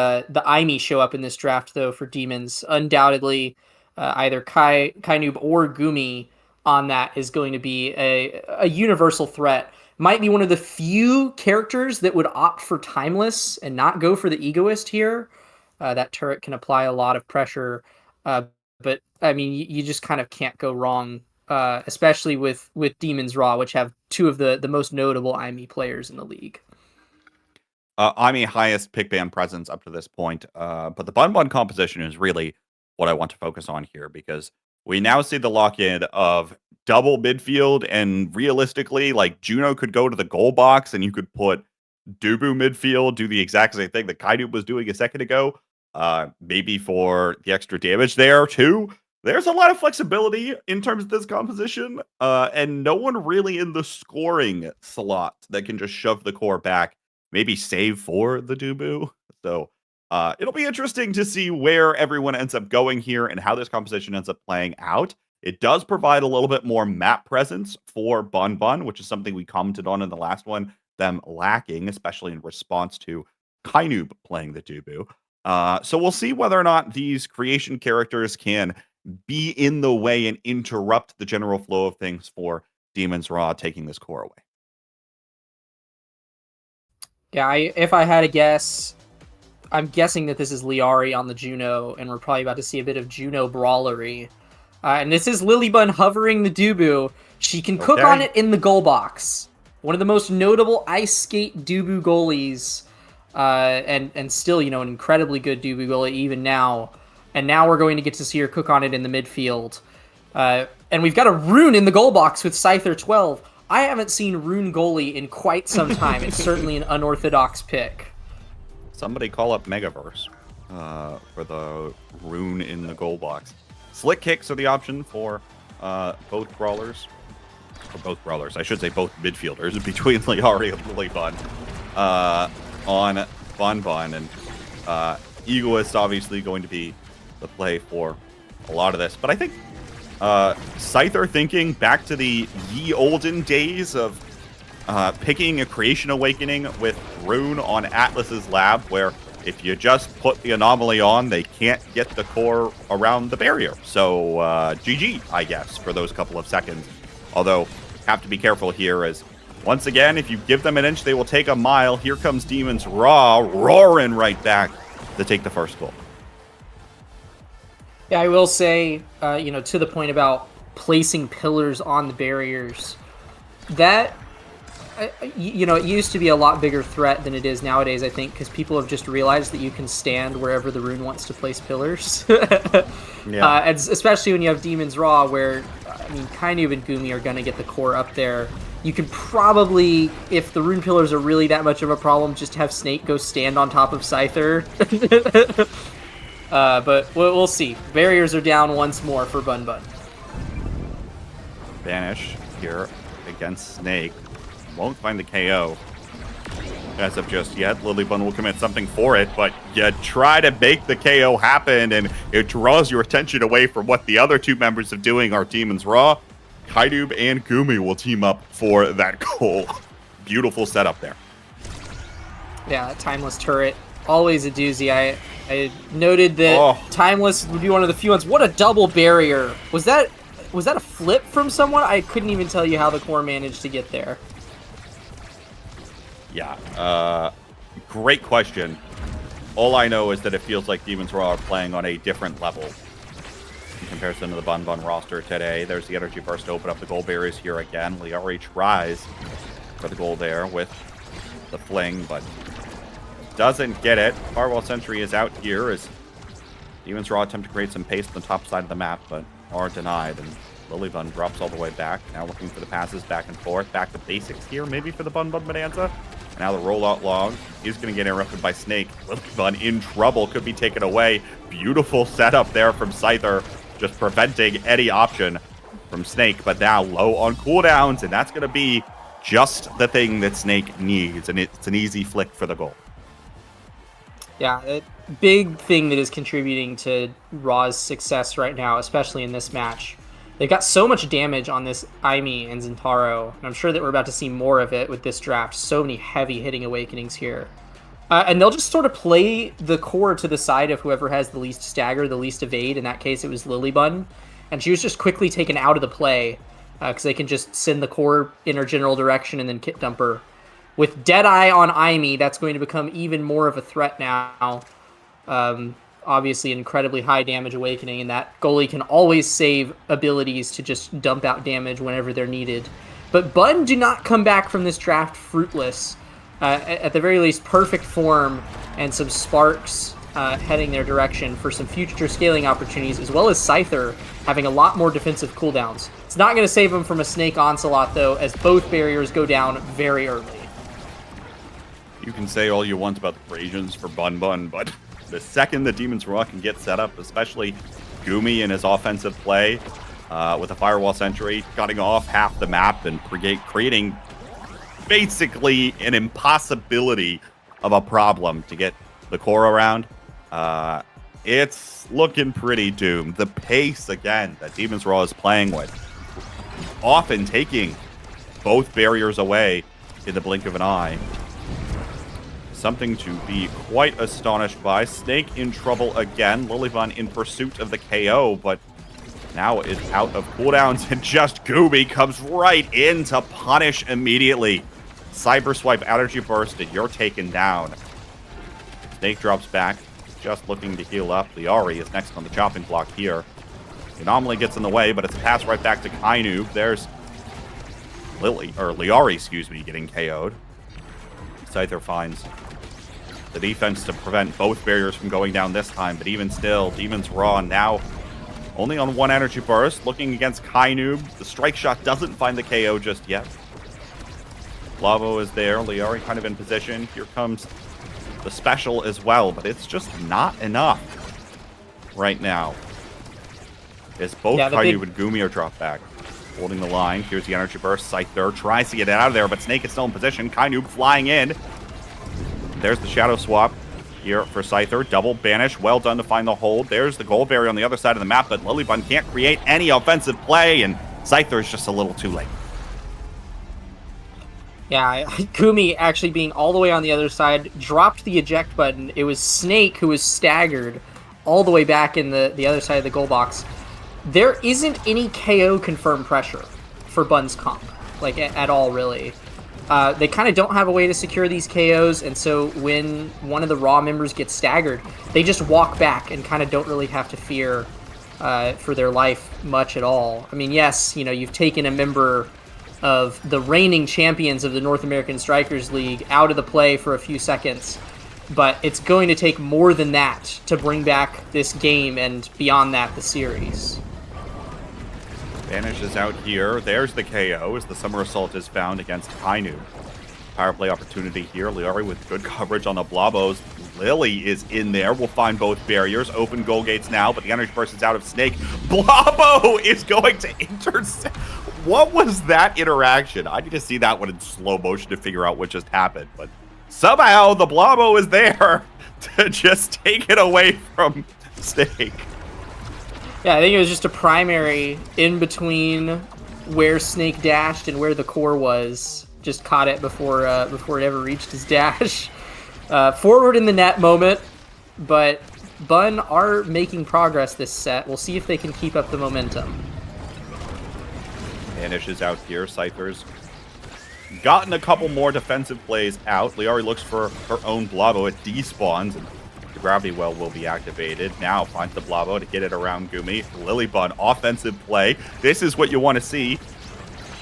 L: Aimi show up in this draft though for Demons. Undoubtedly, either Kainoob or Gumi on that is going to be a universal threat. Might be one of the few characters that would opt for Timeless and not go for the Egoist here. That turret can apply a lot of pressure, but I mean, you just kind of can't go wrong, especially with Demons Raw, which have two of the most notable Aimi players in the league.
J: Aimi highest pick ban presence up to this point, but the Bun Bun composition is really what I want to focus on here, because we now see the lock-in of double midfield, and realistically, like, Juno could go to the goal box and you could put Dubu midfield, do the exact same thing that Kainoob was doing a second ago, maybe for the extra damage there too. There's a lot of flexibility in terms of this composition, and no one really in the scoring slot that can just shove the core back, maybe save for the Dubu. So it'll be interesting to see where everyone ends up going here and how this composition ends up playing out. It does provide a little bit more map presence for Bun Bun, which is something we commented on in the last one, them lacking, especially in response to Kainoob playing the Dubu. So we'll see whether or not these creation characters can be in the way and interrupt the general flow of things for Demon's Raw taking this core away.
L: Yeah, if I had a guess, I'm guessing that this is Liari on the Juno, and we're probably about to see a bit of Juno brawlery. And this is Lilybun hovering the Dubu. She can cook on it in the goal box. One of the most notable ice skate Dubu goalies, and still, an incredibly good Dubu goalie even now. And now we're going to get to see her cook on it in the midfield. And we've got a Rune in the goal box with Scyther 12. I haven't seen Rune goalie in quite some time. It's certainly an unorthodox pick.
J: Somebody call up Megaverse for the Rune in the goal box. Slick kicks are the option for both brawlers. For both brawlers, I should say both midfielders between Liari and Lilybun on Bun Bun. And Egoist obviously going to be the play for a lot of this. But I think Scyther thinking back to the ye olden days of picking a Creation Awakening with Rune on Atlas's lab, where if you just put the anomaly on, they can't get the core around the barrier. So GG, I guess, for those couple of seconds. Although, have to be careful here, as once again, if you give them an inch, they will take a mile. Here comes Demon's Raw, roaring right back to take the first goal.
L: Yeah, I will say, to the point about placing pillars on the barriers, that, it used to be a lot bigger threat than it is nowadays, I think, because people have just realized that you can stand wherever the Rune wants to place pillars. Yeah. And especially when you have Demon's Raw, where, Kainu and Gumi are going to get the core up there. You could probably, if the Rune pillars are really that much of a problem, just have Snake go stand on top of Scyther. But we'll see. Barriers are down once more for Bun Bun.
J: Banish here against Snake. Won't find the KO as of just yet. Lilybun will commit something for it, but you try to make the KO happen, and it draws your attention away from what the other two members of doing are Demon's Raw. Kaidoob and Gumi will team up for that goal. Beautiful setup there. Yeah,
L: Timeless turret. Always a doozy. I noted that Timeless would be one of the few ones. What a double barrier. Was that a flip from someone? I couldn't even tell you how the core managed to get there.
J: Yeah, great question. All I know is that it feels like Demon's Raw are playing on a different level in comparison to the Bun Bun roster today. There's the energy burst to open up the goal barriers here again. Liari tries for the goal there with the fling, but doesn't get it. Firewall Sentry is out here as Demon's Raw attempt to create some pace on the top side of the map, but are denied. And Lilybun drops all the way back. Now looking for the passes back and forth. Back to basics here, maybe for the Bun Bun Bonanza. And now the rollout log is going to get interrupted by Snake. Lilybun in trouble, could be taken away. Beautiful setup there from Scyther, just preventing any option from Snake. But now low on cooldowns, and that's going to be just the thing that Snake needs. And it's an easy flick for the goal.
L: Yeah, a big thing that is contributing to Raw's success right now, especially in this match. They've got so much damage on this Aimi and Zentaro, and I'm sure that we're about to see more of it with this draft. So many heavy hitting awakenings here. And they'll just sort of play the core to the side of whoever has the least stagger, the least evade. In that case, it was Lilybun. And she was just quickly taken out of the play, because they can just send the core in her general direction and then kit dump her. With Deadeye on Aimi, that's going to become even more of a threat now. Obviously, an incredibly high damage awakening, and that goalie can always save abilities to just dump out damage whenever they're needed. But Bun do not come back from this draft fruitless. At the very least, perfect form and some sparks heading their direction for some future scaling opportunities, as well as Scyther having a lot more defensive cooldowns. It's not going to save them from a Snake Onslaught, though, as both barriers go down very early.
J: You can say all you want about the creations for Bun Bun, but the second the Demon's Raw can get set up, especially Gumi in his offensive play, with a Firewall Sentry cutting off half the map and creating basically an impossibility of a problem to get the core around, it's looking pretty doomed. The pace, again, that Demon's Raw is playing with, often taking both barriers away in the blink of an eye. Something to be quite astonished by. Snake in trouble again. Lilybun in pursuit of the KO, but now is out of cooldowns, and just Gooby comes right in to punish immediately. Cyber Swipe, Energy Burst, and you're taken down. Snake drops back, just looking to heal up. Liari is next on the chopping block here. The anomaly gets in the way, but it's a pass right back to Kainu. There's Liari, excuse me, getting KO'd. Scyther finds the defense to prevent both barriers from going down this time, but even still, Demon's Raw now only on one energy burst, looking against Kainu. The strike shot doesn't find the KO just yet. Lavo is there, Liari kind of in position. Here comes the special as well, but it's just not enough right now. As both Kainu and Gumi are dropped back. Holding the line. Here's the energy burst. Scyther tries to get it out of there, but Snake is still in position. Kainu flying in. There's the shadow swap here for Scyther. Double banish. Well done to find the hold. There's the gold barrier on the other side of the map, but Lilybun can't create any offensive play, and Scyther is just a little too late.
L: Yeah, Gumi actually being all the way on the other side, dropped the eject button. It was Snake who was staggered all the way back in the other side of the goal box. There isn't any KO confirmed pressure for Bun's comp, like at all, really. They kind of don't have a way to secure these KOs, and so when one of the Raw members gets staggered, they just walk back and kind of don't really have to fear for their life much at all. I mean, yes, you know, you've taken a member of the reigning champions of the North American Strikers League out of the play for a few seconds, but it's going to take more than that to bring back this game and beyond that, the series.
J: Vanish is out here. There's the KO as the Summer Assault is found against Kainu. Power play opportunity here. Liari with good coverage on the Blobos. Lily is in there. We'll find both barriers. Open goal gates now, but the energy burst is out of Snake. Blobo is going to intercept. What was that interaction? I need to see that one in slow motion to figure out what just happened. But somehow the Blobo is there to just take it away from Snake.
L: Yeah, I think it was just a primary in between where Snake dashed and where the core was. Just caught it before it ever reached his dash. Forward in the net moment, but Bun are making progress this set. We'll see if they can keep up the momentum.
J: Vanish is out here. Scyther's gotten a couple more defensive plays out. Liari looks for her own Blabo. It despawns, and the gravity well will be activated. Now finds the Blabo to get it around Gumi. Lilybun, offensive play. This is what you want to see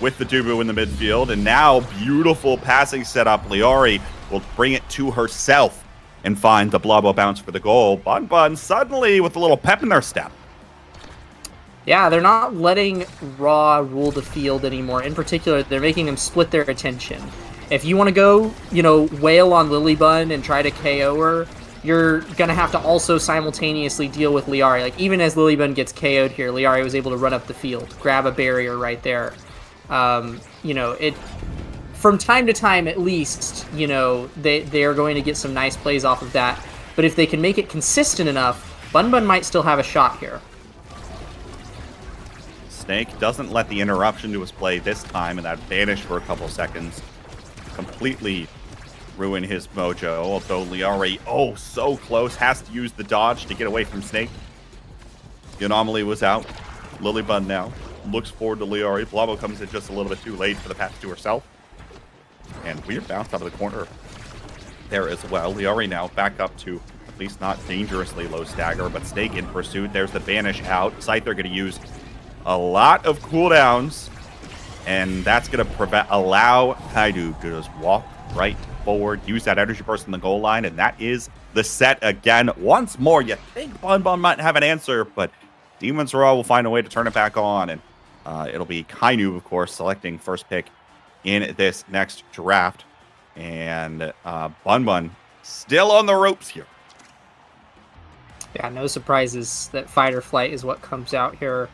J: with the Dubu in the midfield. And now, beautiful passing setup. Liari will bring it to herself and find the Blabo bounce for the goal. Bun Bun suddenly with a little pep in their step.
L: Yeah, they're not letting Raw rule the field anymore. In particular, they're making them split their attention. If you want to go, you know, wail on Lilybun and try to KO her, you're going to have to also simultaneously deal with Liari. Like, even as Lilybun gets KO'd here, Liari was able to run up the field, grab a barrier right there. You know, it from time to time, at least, you know, they are going to get some nice plays off of that. But if they can make it consistent enough, Bun Bun might still have a shot here.
J: Snake doesn't let the interruption to his play this time, and that vanish for a couple seconds completely ruin his mojo. Although Liari, oh, so close, has to use the dodge to get away from Snake. The anomaly was out. Lilybun now looks forward to Liari. Blabo comes in just a little bit too late for the pass to herself. And weird bounce out of the corner there as well. Liari now back up to at least not dangerously low stagger, but Snake in pursuit. There's the vanish out. Scyther going to use a lot of cooldowns, and that's going to allow Kaidu to just walk right forward, use that energy burst in the goal line, and that is the set again. Once more, you think Bun Bun might have an answer, but Demon's Raw will find a way to turn it back on, and it'll be Kainu, of course, selecting first pick in this next draft, and Bun Bun still on the ropes here.
L: Yeah, no surprises that Fight or Flight is what comes out here.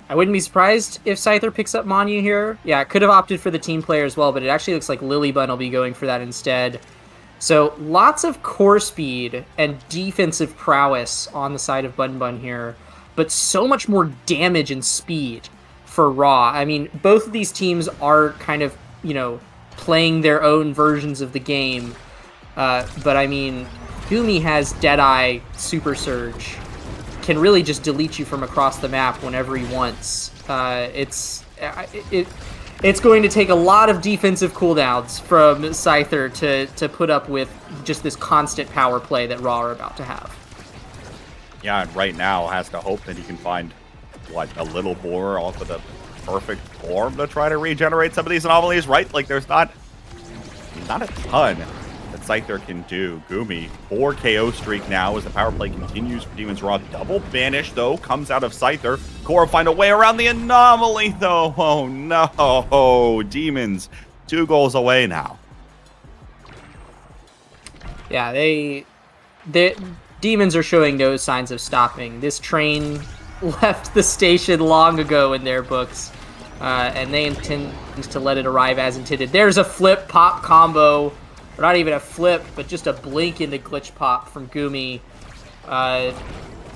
L: I wouldn't be surprised if Scyther picks up Manu here. Yeah, it could have opted for the team player as well, but it actually looks like Lilybun will be going for that instead. So lots of core speed and defensive prowess on the side of Bun Bun here, but so much more damage and speed for Raw. I mean, both of these teams are kind of, you know, playing their own versions of the game. But I mean, Gumi has Deadeye Super Surge. can really just delete you from across the map whenever he wants. It's going to take a lot of defensive cooldowns from Scyther to put up with just this constant power play that Raw are about to have.
J: Yeah, and right now has to hope that he can find, a little more off of the perfect form to try to regenerate some of these anomalies, right? Like, there's not a ton that Scyther can do. Gumi, 4 KO streak now as the power play continues for Demon's Raw. Double banish, though, comes out of Scyther. Core find a way around the anomaly, though. Oh, no. Demons, 2 goals away now.
L: Yeah, the Demons are showing no signs of stopping. This train left the station long ago in their books, and they intend to let it arrive as intended. There's a flip pop combo, or not even a flip, but just a blink into glitch pop from Gumi. A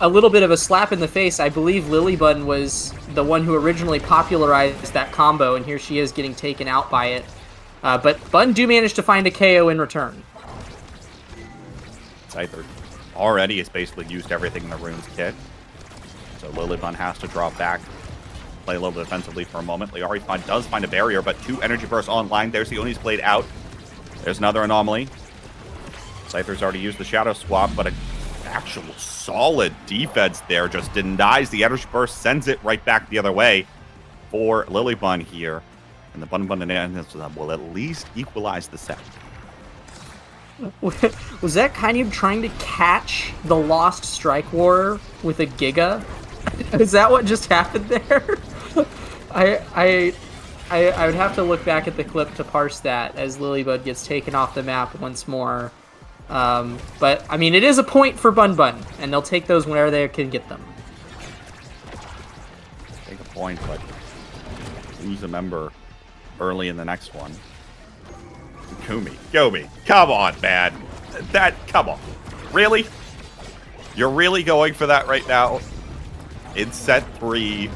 L: little bit of a slap in the face. I believe Lilybun was the one who originally popularized that combo, and here she is getting taken out by it. But Bun do manage to find a KO in return.
J: Scyther already has basically used everything in the runes kit. So Lilybun has to drop back, play a little bit defensively for a moment. Liari does find a barrier, but 2 energy bursts online. There's the Oni's played out. There's another anomaly. Scyther's already used the shadow swap, but an actual solid defense there just denies the energy burst, sends it right back the other way for Lilybun here. And the Bun Bun will at least equalize the set.
L: Was that kind of trying to catch the lost Strike War with a Giga? Is that what just happened there? I would have to look back at the clip to parse that as Lilybud gets taken off the map once more. But, I mean, it is a point for Bun Bun, and they'll take those whenever they can get them.
J: Take a point, but lose a member early in the next one. Gumi, come on, man. Come on. Really? You're really going for that right now? In set 3,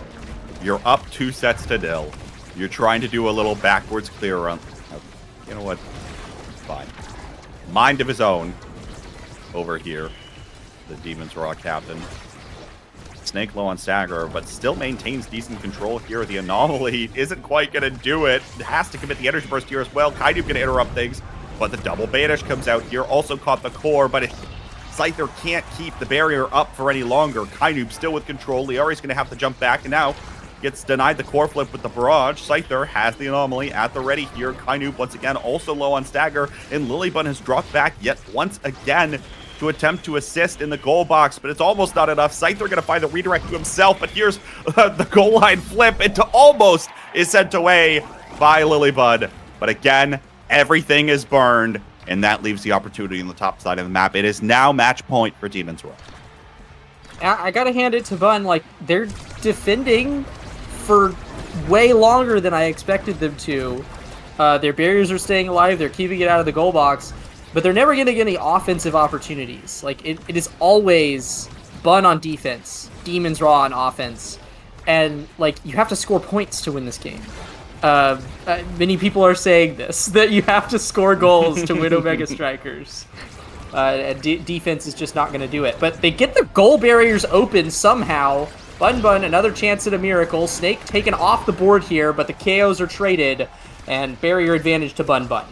J: you're up 2 sets to 0. You're trying to do a little backwards clear run. You know what? Fine. Mind of his own over here. The Demon's Raw captain. Snake low on stagger, but still maintains decent control here. The anomaly isn't quite going to do it. Has to commit the energy burst here as well. Kaidu going to interrupt things, but the double banish comes out here. Also caught the core, but Scyther can't keep the barrier up for any longer. Kainub still with control. Liari's going to have to jump back, and now gets denied the core flip with the barrage. Scyther has the anomaly at the ready here. Kainub once again also low on stagger, and Lilybun has dropped back yet once again to attempt to assist in the goal box, but it's almost not enough. Scyther going to find the redirect to himself, but here's the goal line flip into almost is sent away by Lilybud. But again, everything is burned, and that leaves the opportunity on the top side of the map. It is now match point for Demon's Raw.
L: I gotta hand it to Bun. Like, they're defending for way longer than I expected them to. Their barriers are staying alive. They're keeping it out of the goal box. But they're never going to get any offensive opportunities. Like, it is always Bun on defense, Demon's Raw on offense. And, like, you have to score points to win this game. Many people are saying this, that you have to score goals to win Omega Strikers. And defense is just not going to do it. But they get the goal barriers open somehow. Bun Bun, another chance at a miracle. Snake taken off the board here, but the KOs are traded. And barrier advantage to Bun Bun.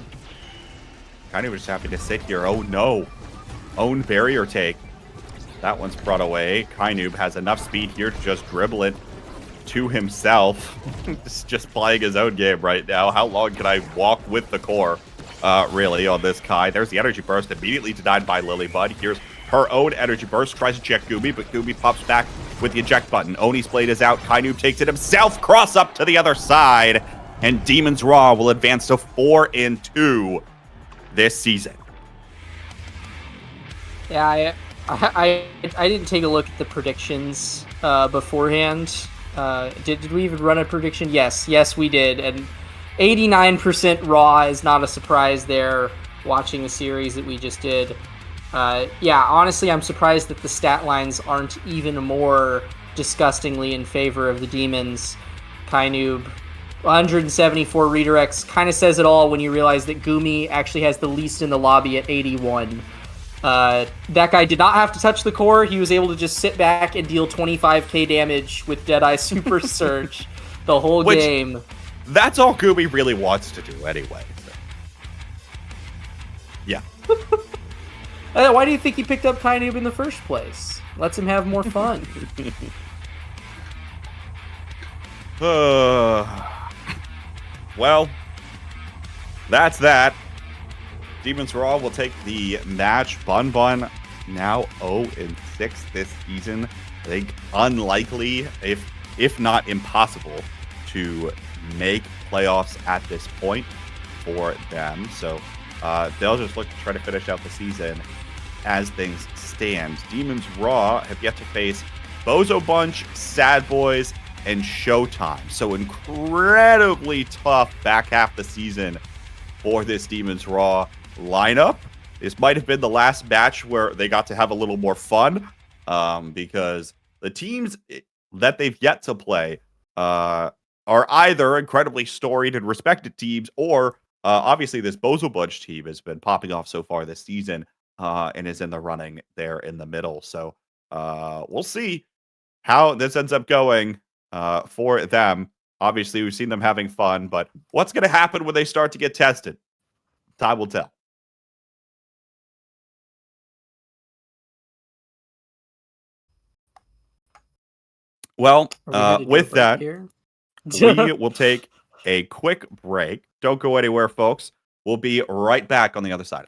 J: Kainub was just happy to sit here. Oh no. Own barrier take. That one's brought away. Kainub has enough speed here to just dribble it to himself. just playing his own game right now. How long can I walk with the core, really, on this Kai? There's the energy burst immediately denied by Lilybud. Here's her own energy burst. Tries to check Gumi, but Gumi pops back with the eject button. Oni's blade is out. Kainub takes it himself. Cross up to the other side. And Demon's Raw will advance to 4-2 this season.
L: Yeah, I didn't take a look at the predictions beforehand. Did we even run a prediction? Yes, we did. And 89% Raw is not a surprise there, watching the series that we just did. Yeah, honestly, I'm surprised that the stat lines aren't even more disgustingly in favor of the Demons. Kainub, 174 redirects, kind of says it all when you realize that Gumi actually has the least in the lobby at 81. That guy did not have to touch the core. He was able to just sit back and deal 25k damage with Deadeye Super Surge the whole game.
J: That's all Gooby really wants to do anyway. So. Yeah.
L: Why do you think he picked up Kainoob in the first place? Lets him have more fun.
J: Well, that's that. Demons Raw will take the match. Bun Bun now 0-6 this season. I think unlikely, if not impossible, to make playoffs at this point for them. So they'll just look to try to finish out the season as things stand. Demons Raw have yet to face Bozo Bunch, Sad Boys, and Showtime. So incredibly tough back half the season for this Demons Raw lineup. This might have been the last match where they got to have a little more fun, because the teams that they've yet to play are either incredibly storied and respected teams, or obviously this Bozo Bunch team has been popping off so far this season and is in the running there in the middle. So we'll see how this ends up going for them. Obviously, we've seen them having fun, but what's going to happen when they start to get tested? Time will tell. Well, with that, we will take a quick break. Don't go anywhere, folks. We'll be right back on the other side.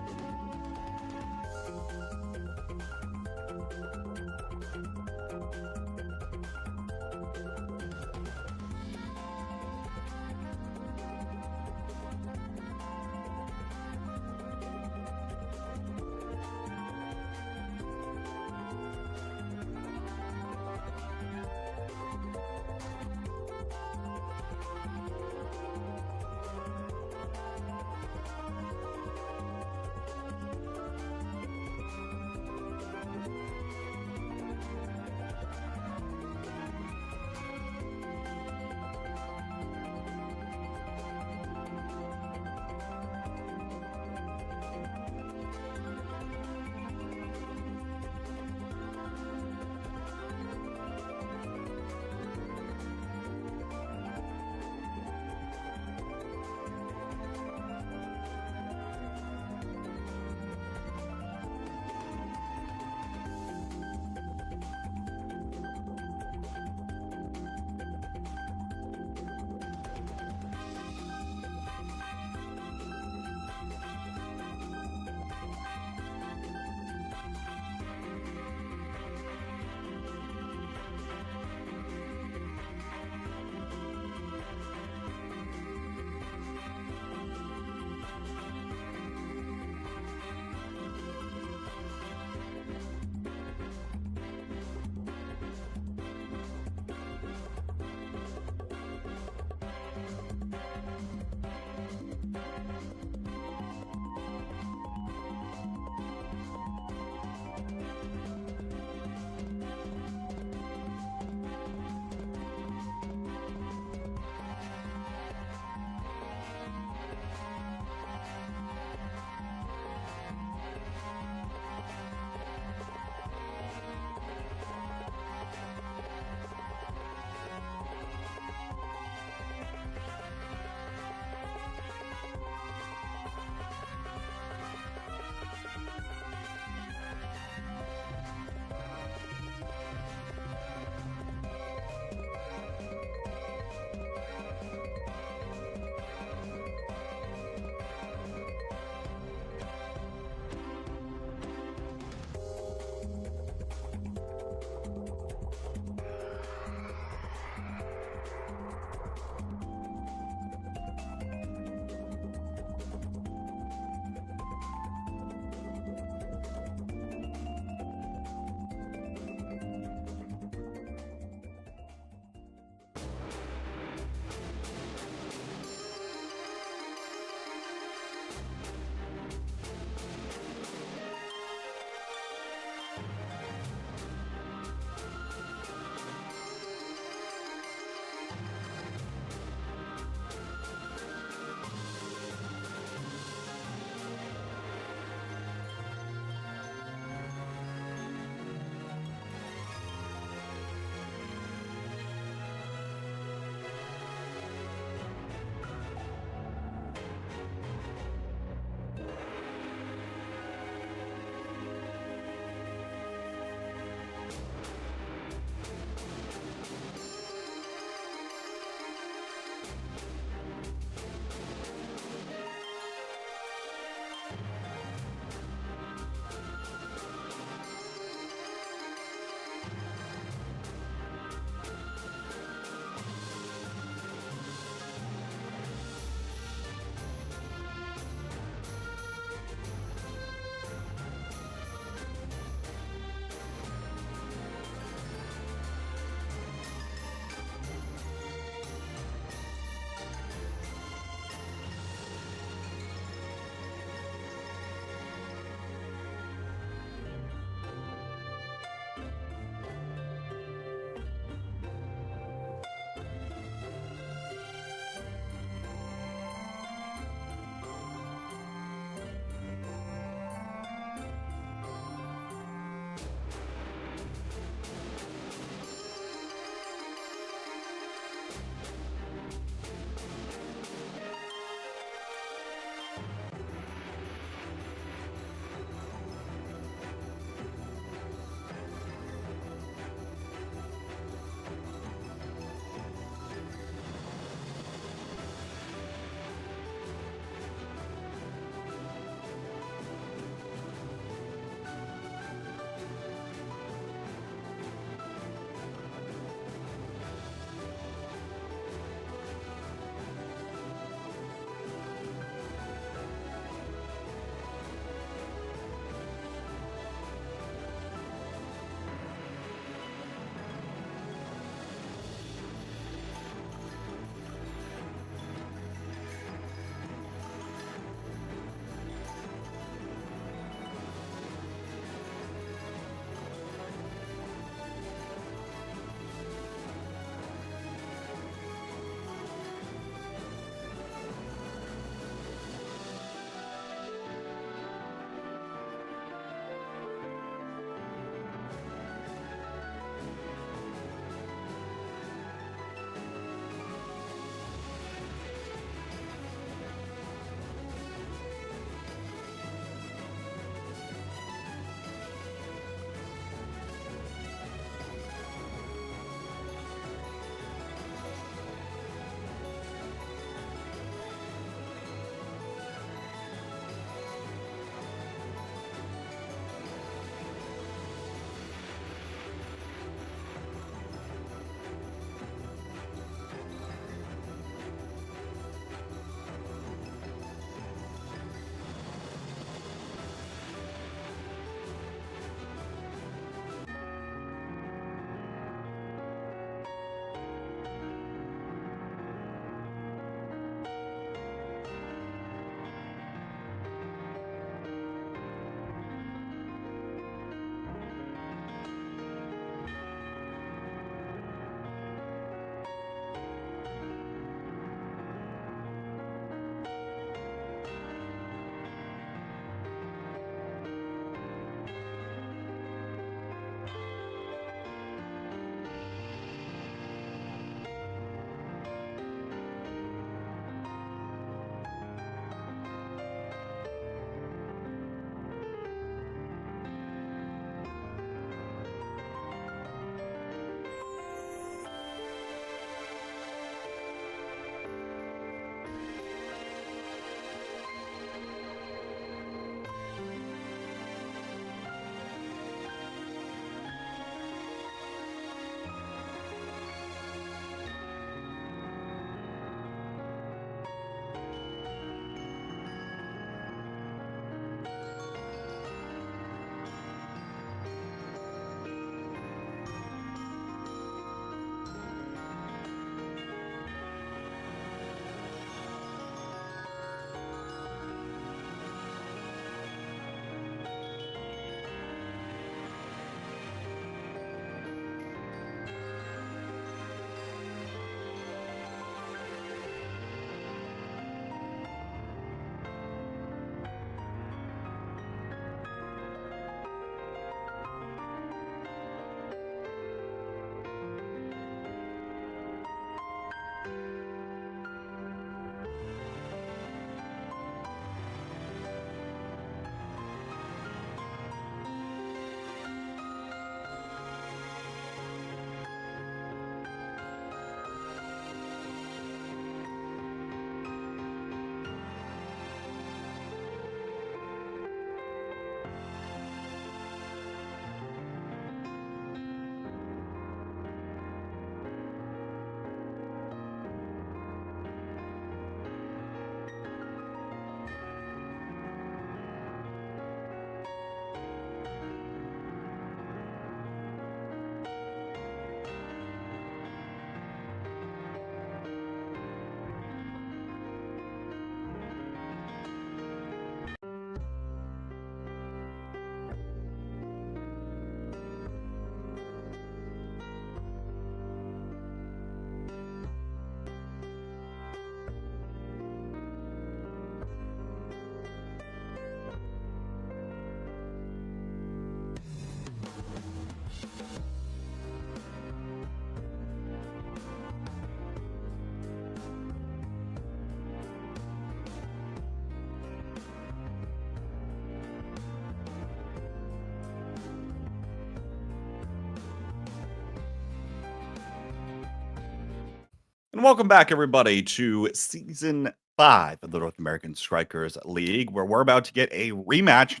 J: And welcome back, everybody, to Season 5 of the North American Strikers League, where we're about to get a rematch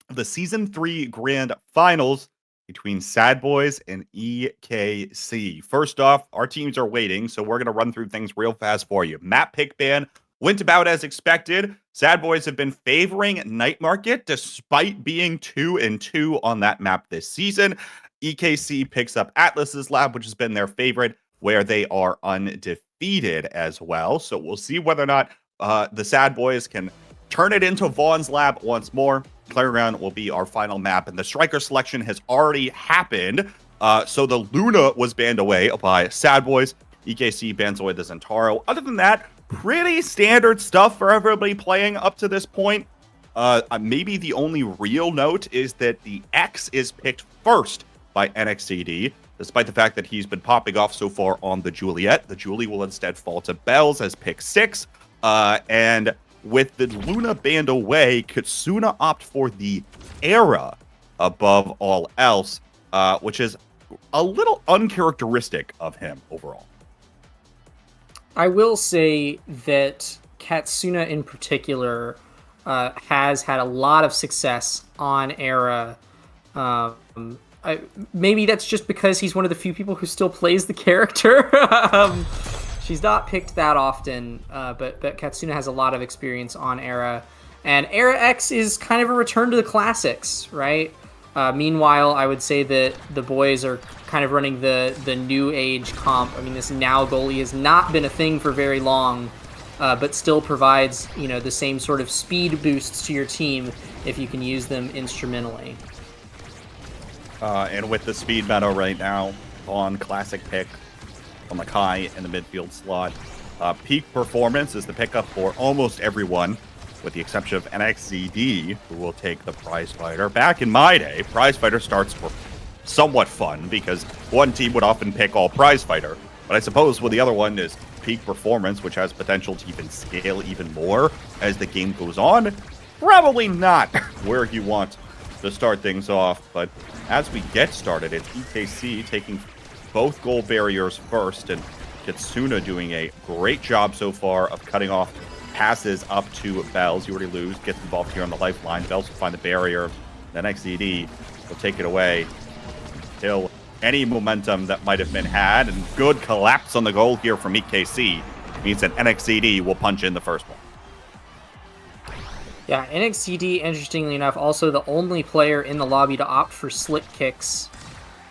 J: of the Season 3 Grand Finals between Sad Boys and EKC. First off, our teams are waiting, so we're going to run through things real fast for you. Map pick ban went about as expected. Sad Boys have been favoring Night Market despite being 2-2 on that map this season. EKC picks up Atlas's lab, which has been their favorite, where they are undefeated as well. So we'll see whether or not the Sad Boys can turn it into Vaughn's lab once more. Playground will be our final map, and the striker selection has already happened. So the Luna was banned away by Sad Boys. EKC bans away the Zentaro. Other than that, pretty standard stuff for everybody playing up to this point. Maybe the only real note is that the X is picked first by NXCD, despite the fact that he's been popping off so far on the Juliet. The Julie will instead fall to Bells as pick 6. And with the Luna banned away, Katsuna opt for the Era above all else, which is a little uncharacteristic of him overall.
L: I will say that Katsuna in particular has had a lot of success on Era. Maybe that's just because he's one of the few people who still plays the character. She's not picked that often, but Katsuna has a lot of experience on Era. And Era X is kind of a return to the classics, right? Meanwhile, I would say that the boys are kind of running the new age comp. I mean, this now goalie has not been a thing for very long, but still provides, the same sort of speed boosts to your team if you can use them instrumentally.
J: And with the speed meta right now on classic pick on the Kai in the midfield slot, peak performance is the pickup for almost everyone, with the exception of NXCD, who will take the prize fighter. Back in my day, prize fighter starts for somewhat fun because one team would often pick all prize fighter. But I suppose with the other one is peak performance, which has potential to even scale even more as the game goes on. Probably not where you want to start things off, but as we get started, it's EKC taking both goal barriers first, and Katsuna doing a great job so far of cutting off passes up to Bells. You already lose, gets involved here on the lifeline. Bells will find the barrier. Then XED will take it away, kill any momentum that might have been had, and good collapse on the goal here from EKC means that NXCD will punch in the first one.
L: Yeah, NXCD, interestingly enough, also the only player in the lobby to opt for slick kicks.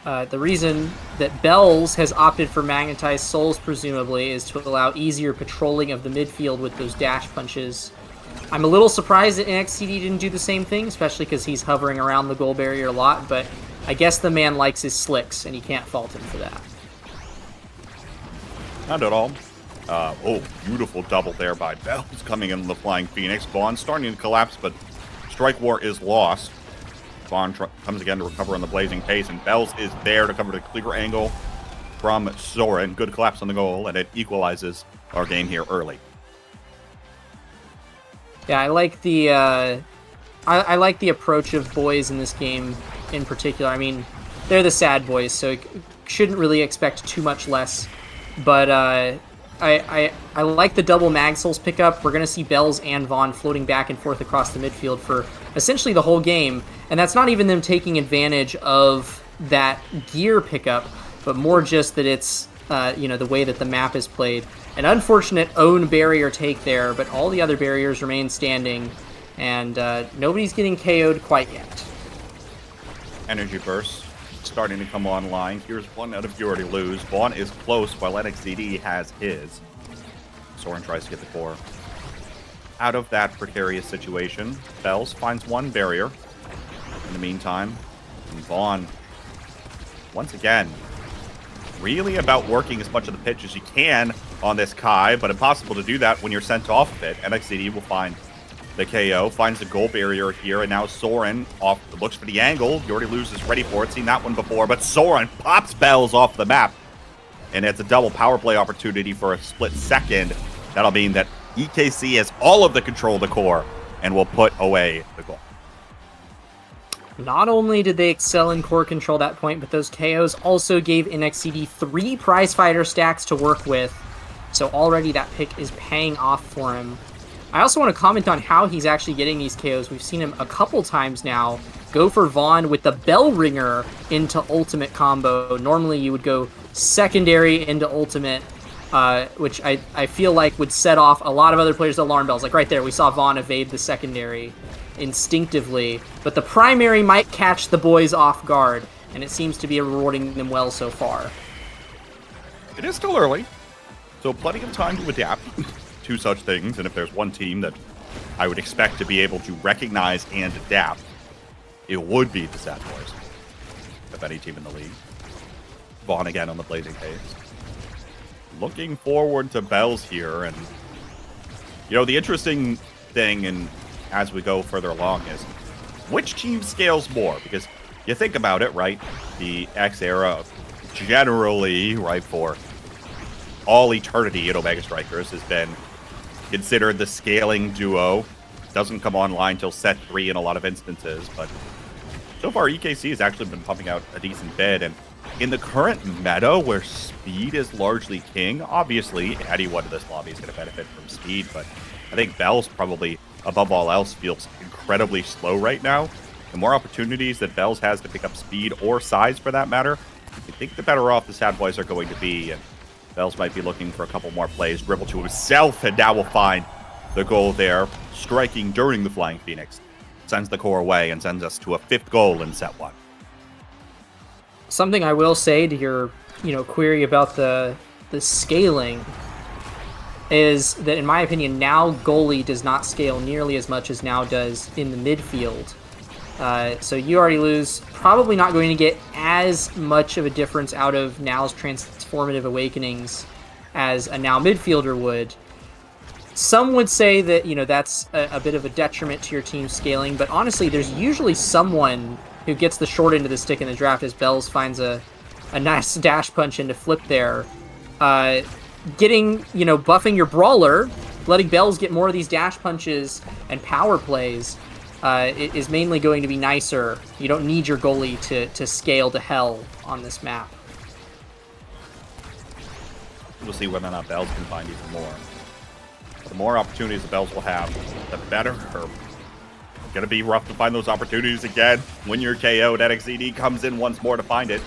L: The reason that Bells has opted for Magnetized Souls, presumably, is to allow easier patrolling of the midfield with those dash punches. I'm a little surprised that NXCD didn't do the same thing, especially because he's hovering around the goal barrier a lot, but I guess the man likes his slicks, and you can't fault him for that.
J: Not at all. Oh, beautiful double there by Bells coming in the Flying Phoenix. Vaughn starting to collapse, but Strike War is lost. Vaughn comes again to recover on the Blazing Pace, and Bells is there to cover the clear angle from Soren. Good collapse on the goal, and it equalizes our game here early.
L: Yeah, I like the I like the approach of boys in this game in particular. I mean, they're the Sad Boys, so shouldn't really expect too much less. But I like the double Mag Souls pickup. We're going to see Bells and Vaughn floating back and forth across the midfield for essentially the whole game. And that's not even them taking advantage of that gear pickup, but more just that it's, the way that the map is played. An unfortunate own barrier take there, but all the other barriers remain standing, and nobody's getting KO'd quite yet.
J: Energy Burst starting to come online. Here's one out of you already lose. Vaughn is close while NXCD has his. Soren tries to get the core out of that precarious situation. Bells finds one barrier in the meantime. And Vaughn, once again, really about working as much of the pitch as you can on this Kai, but impossible to do that when you're sent off of it. NXCD will find the KO, finds the goal barrier here, and now Soren looks for the angle. You already loses ready for it. Seen that one before, but Soren pops Bells off the map, and it's a double power play opportunity for a split second. That'll mean that EKC has all of the control of the core and will put away the goal.
L: Not only did they excel in core control at that point, but those KOs also gave NXCD 3 prize fighter stacks to work with. So already that pick is paying off for him. I also want to comment on how he's actually getting these KOs. We've seen him a couple times now go for Vaughn with the bell ringer into ultimate combo. Normally you would go secondary into ultimate, which I feel like would set off a lot of other players' alarm bells. Like right there, we saw Vaughn evade the secondary instinctively, but the primary might catch the boys off guard, and it seems to be rewarding them well so far.
J: It is still early, so plenty of time to adapt to such things, and if there's one team that I would expect to be able to recognize and adapt, it would be the Sad Boys, of any team in the league. Vaughn again on the blazing pace. Looking forward to Bells here, and you know, the interesting thing, and as we go further along, is which team scales more? Because you think about it, right? The X era generally, right, for all eternity at Omega Strikers has been considered the scaling duo. Doesn't come online till set 3 in a lot of instances, but so far EKC has actually been pumping out a decent bid, and in the current meta where speed is largely king, obviously anyone in this lobby is going to benefit from speed, but I think Bells probably, above all else, feels incredibly slow right now. The more opportunities that Bells has to pick up speed or size for that matter, I think the better off the Sad Boys are going to be, and Bells might be looking for a couple more plays. Dribble to himself, and now will find the goal there, striking during the Flying Phoenix. Sends the core away and sends us to a 5th goal in set 1.
L: Something I will say to your, query about the scaling is that, in my opinion, now goalie does not scale nearly as much as now does in the midfield. So you already lose. Probably not going to get as much of a difference out of Now's transformative awakenings as a Now midfielder would. Some would say that, that's a bit of a detriment to your team scaling, but honestly, there's usually someone who gets the short end of the stick in the draft as Bells finds a nice dash punch into flip there. Buffing your brawler, letting Bells get more of these dash punches and power plays is mainly going to be nicer. You don't need your goalie to scale to hell on this map.
J: We'll see whether or not Bells can find even more. The more opportunities the Bells will have, the better. It's going to be rough to find those opportunities again. When you're KO'd, NXED comes in once more to find it.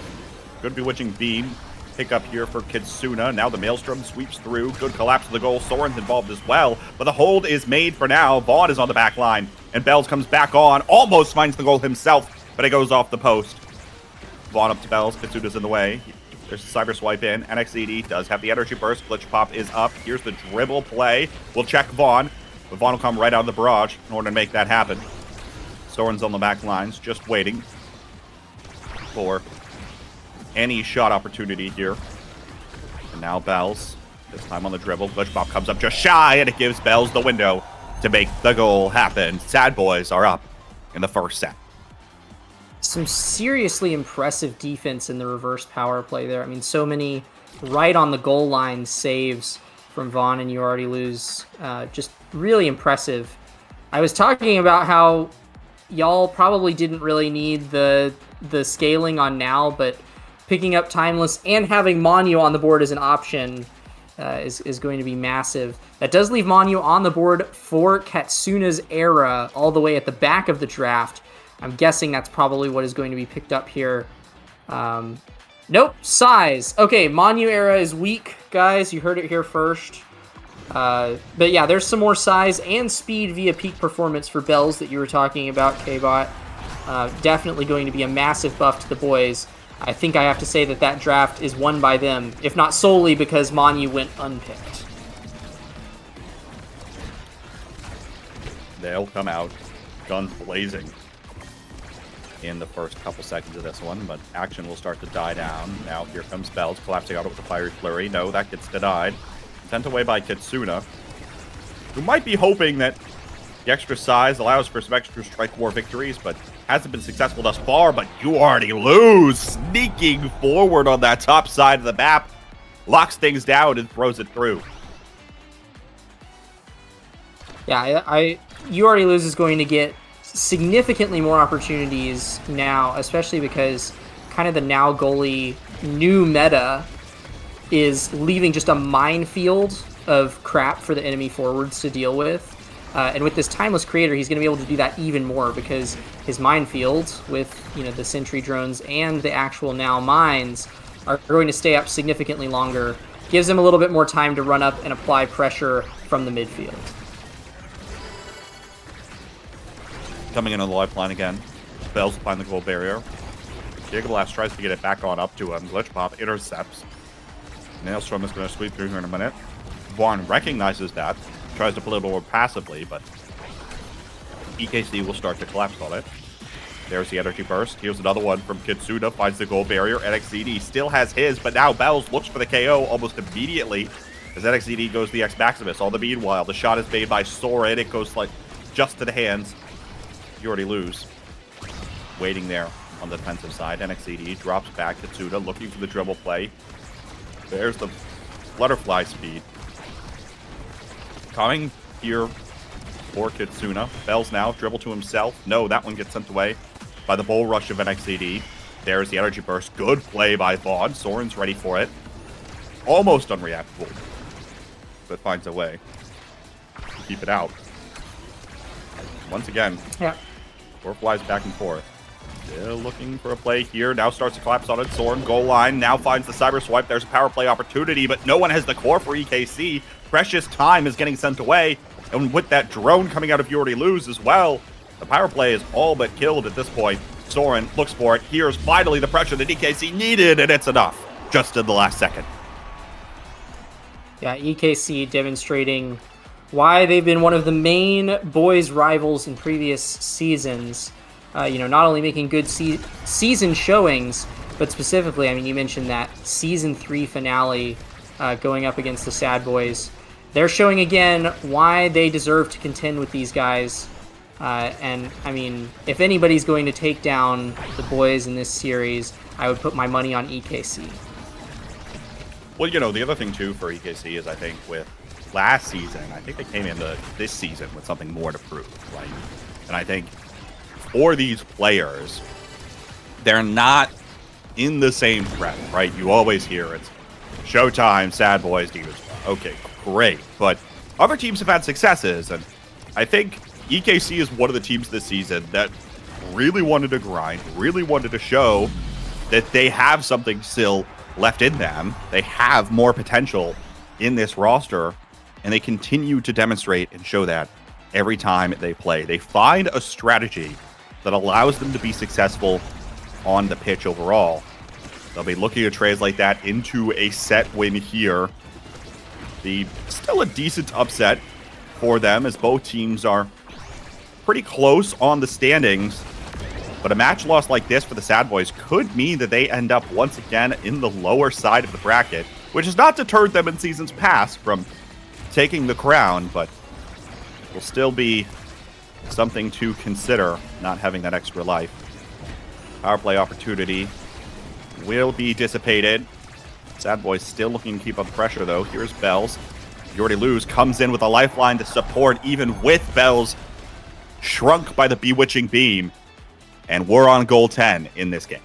J: Good Bewitching Beam. Pick up here for Kitsuna. Now the Maelstrom sweeps through. Good collapse of the goal. Soren's involved as well. But the hold is made for now. Vaughn is on the back line. And Bells comes back on. Almost finds the goal himself. But it goes off the post. Vaughn up to Bells. Kitsuna's in the way. There's a cyber swipe in. NXED does have the energy burst. Glitch pop is up. Here's the dribble play. We'll check Vaughn. But Vaughn will come right out of the barrage in order to make that happen. Soren's on the back lines, just waiting for any shot opportunity here. And now Bells, this time on the dribble. Glitch pop comes up just shy, and it gives Bells the window to make the goal happen. Sad Boys are up in the first set.
L: Some seriously impressive defense in the reverse power play there. I mean, so many right on the goal line saves from Vaughn, and you already lose. Just really impressive. I was talking about how y'all probably didn't really need the scaling on Now, but picking up Timeless and having Manu on the board as an option is going to be massive. That does leave Manu on the board for Katsuna's era all the way at the back of the draft. I'm guessing that's probably what is going to be picked up here. Nope, size. Okay, Manu era is weak, guys. You heard it here first. But yeah, there's some more size and speed via peak performance for Bells that you were talking about, K-Bot. Definitely going to be a massive buff to the boys. I think I have to say that draft is won by them, if not solely because Manu went unpicked.
J: They'll come out, guns blazing in the first couple seconds of this one, but action will start to die down. Now here comes Bells, collapsing out with the Fiery Flurry. No, that gets denied. Sent away by Kitsuna, who might be hoping that the extra size allows for some extra strike war victories, but hasn't been successful thus far. But you already lose. Sneaking forward on that top side of the map, locks things down and throws it through.
L: Yeah, you already lose is going to get significantly more opportunities now, especially because kind of the Now goalie new meta is leaving just a minefield of crap for the enemy forwards to deal with. And with this Timeless Creator, he's going to be able to do that even more because his minefields with, the sentry drones and the actual now mines are going to stay up significantly longer. Gives him a little bit more time to run up and apply pressure from the midfield.
J: Coming in on the lifeline again. Bells behind the goal barrier. Gigalast tries to get it back on up to him. Glitch Pop intercepts. Nailstrom is going to sweep through here in a minute. Vaughn recognizes that. Tries to play a little more passively, but EKC will start to collapse on it. There's the energy burst. Here's another one from Kitsuna. Finds the goal barrier. NXCD still has his, but now Bells looks for the KO almost immediately as NXCD goes the X Maximus. All the meanwhile, the shot is made by Soren. It goes like just to the hands. You already lose. Waiting there on the defensive side. NXCD drops back. Kitsuna looking for the dribble play. There's the butterfly speed. Coming here for Kitsuna. Bells now, dribble to himself. No, that one gets sent away by the bull rush of NXCD. There's the energy burst. Good play by Vaughn. Soren's ready for it. Almost unreactable, but finds a way to keep it out. Once again, Four flies back and forth. Still looking for a play here. Now starts to collapse on it. Soren, goal line. Now finds the cyber swipe. There's a power play opportunity, but no one has the core for EKC. Precious time is getting sent away. And with that drone coming out of You Already Lose as well, the power play is all but killed at this point. Soren looks for it. Here's finally the pressure that EKC needed, and it's enough. Just in the last second.
L: Yeah, EKC demonstrating why they've been one of the main boys rivals in previous seasons. Not only making good season showings, but specifically, you mentioned that Season 3 finale going up against the Sad Boys. They're showing again why they deserve to contend with these guys. If anybody's going to take down the boys in this series, I would put my money on EKC.
J: Well, the other thing, too, for EKC is I think with last season, I think they came into this season with something more to prove, right? And I think for these players, they're not in the same breath, right? You always hear it's Showtime, Sad Boys, Demons. Okay, great. But other teams have had successes, and I think EKC is one of the teams this season that really wanted to grind, really wanted to show that they have something still left in them. They have more potential in this roster, and they continue to demonstrate and show that every time they play. They find a strategy that allows them to be successful on the pitch overall. They'll be looking to translate that into a set win here. Still a decent upset for them as both teams are pretty close on the standings. But a match loss like this for the Sad Boys could mean that they end up once again in the lower side of the bracket, which has not deterred them in seasons past from taking the crown, but will still be something to consider, not having that extra life. Power play opportunity will be dissipated. Sad Boys still looking to keep up pressure, though. Here's Bells. You Already Lose comes in with a lifeline to support, even with Bells shrunk by the Bewitching Beam. And we're on goal 10 in this game.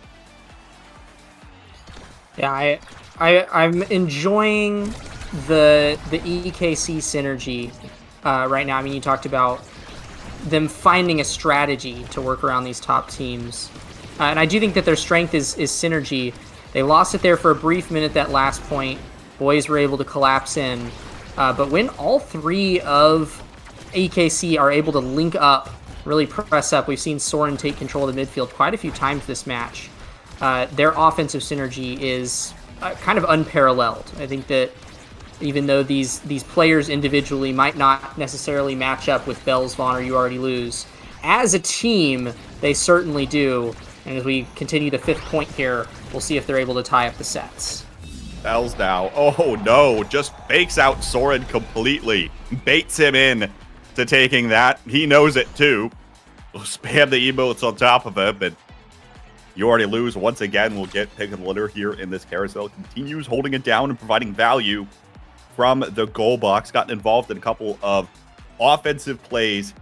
L: Yeah, I'm enjoying the EKC synergy right now. You talked about them finding a strategy to work around these top teams. And I do think that their strength is synergy. They lost it there for a brief minute, that last point. Boys were able to collapse in. But when all three of EKC are able to link up, really press up, we've seen Soren take control of the midfield quite a few times this match. Their offensive synergy is kind of unparalleled. I think that even though these players individually might not necessarily match up with Bells, Vaughn, or You Already Lose, as a team, they certainly do. And as we continue the 5th point here, we'll see if they're able to tie up the sets.
J: Bells now. Oh no, just fakes out Soren completely. Baits him in to taking that. He knows it too. We'll spam the emotes on top of him, and You Already Lose once again will get pick of the litter here in this carousel. Continues holding it down and providing value from the goal box. Gotten involved in a couple of offensive plays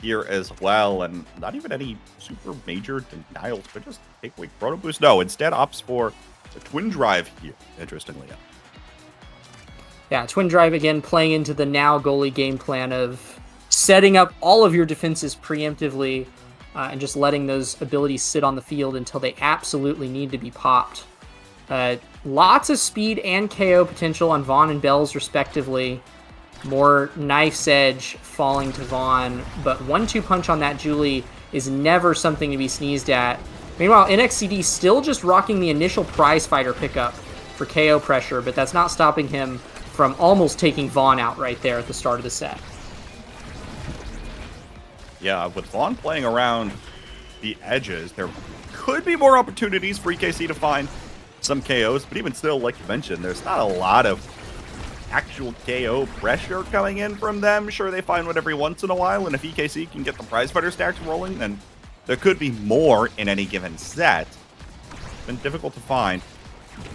J: here as well, and not even any super major denials, but just take away Chrono Boost. No, instead opts for the twin drive here, interestingly enough.
L: Yeah, Twin Drive again playing into the now goalie game plan of setting up all of your defenses preemptively and just letting those abilities sit on the field until they absolutely need to be popped. Lots of speed and KO potential on Vaughn and Bells respectively. More knife's edge falling to Vaughn, but 1-2 punch on that Julie is never something to be sneezed at. Meanwhile, NXCD still just rocking the initial prize fighter pickup for KO pressure, but that's not stopping him from almost taking Vaughn out right there at the start of the set.
J: Yeah, with Vaughn playing around the edges, there could be more opportunities for EKC to find some KOs, but even still, like you mentioned, there's not a lot of actual KO pressure coming in from them. Sure, they find one every once in a while, and if EKC can get the prize fighter stacks rolling, then there could be more in any given set. It's been difficult to find,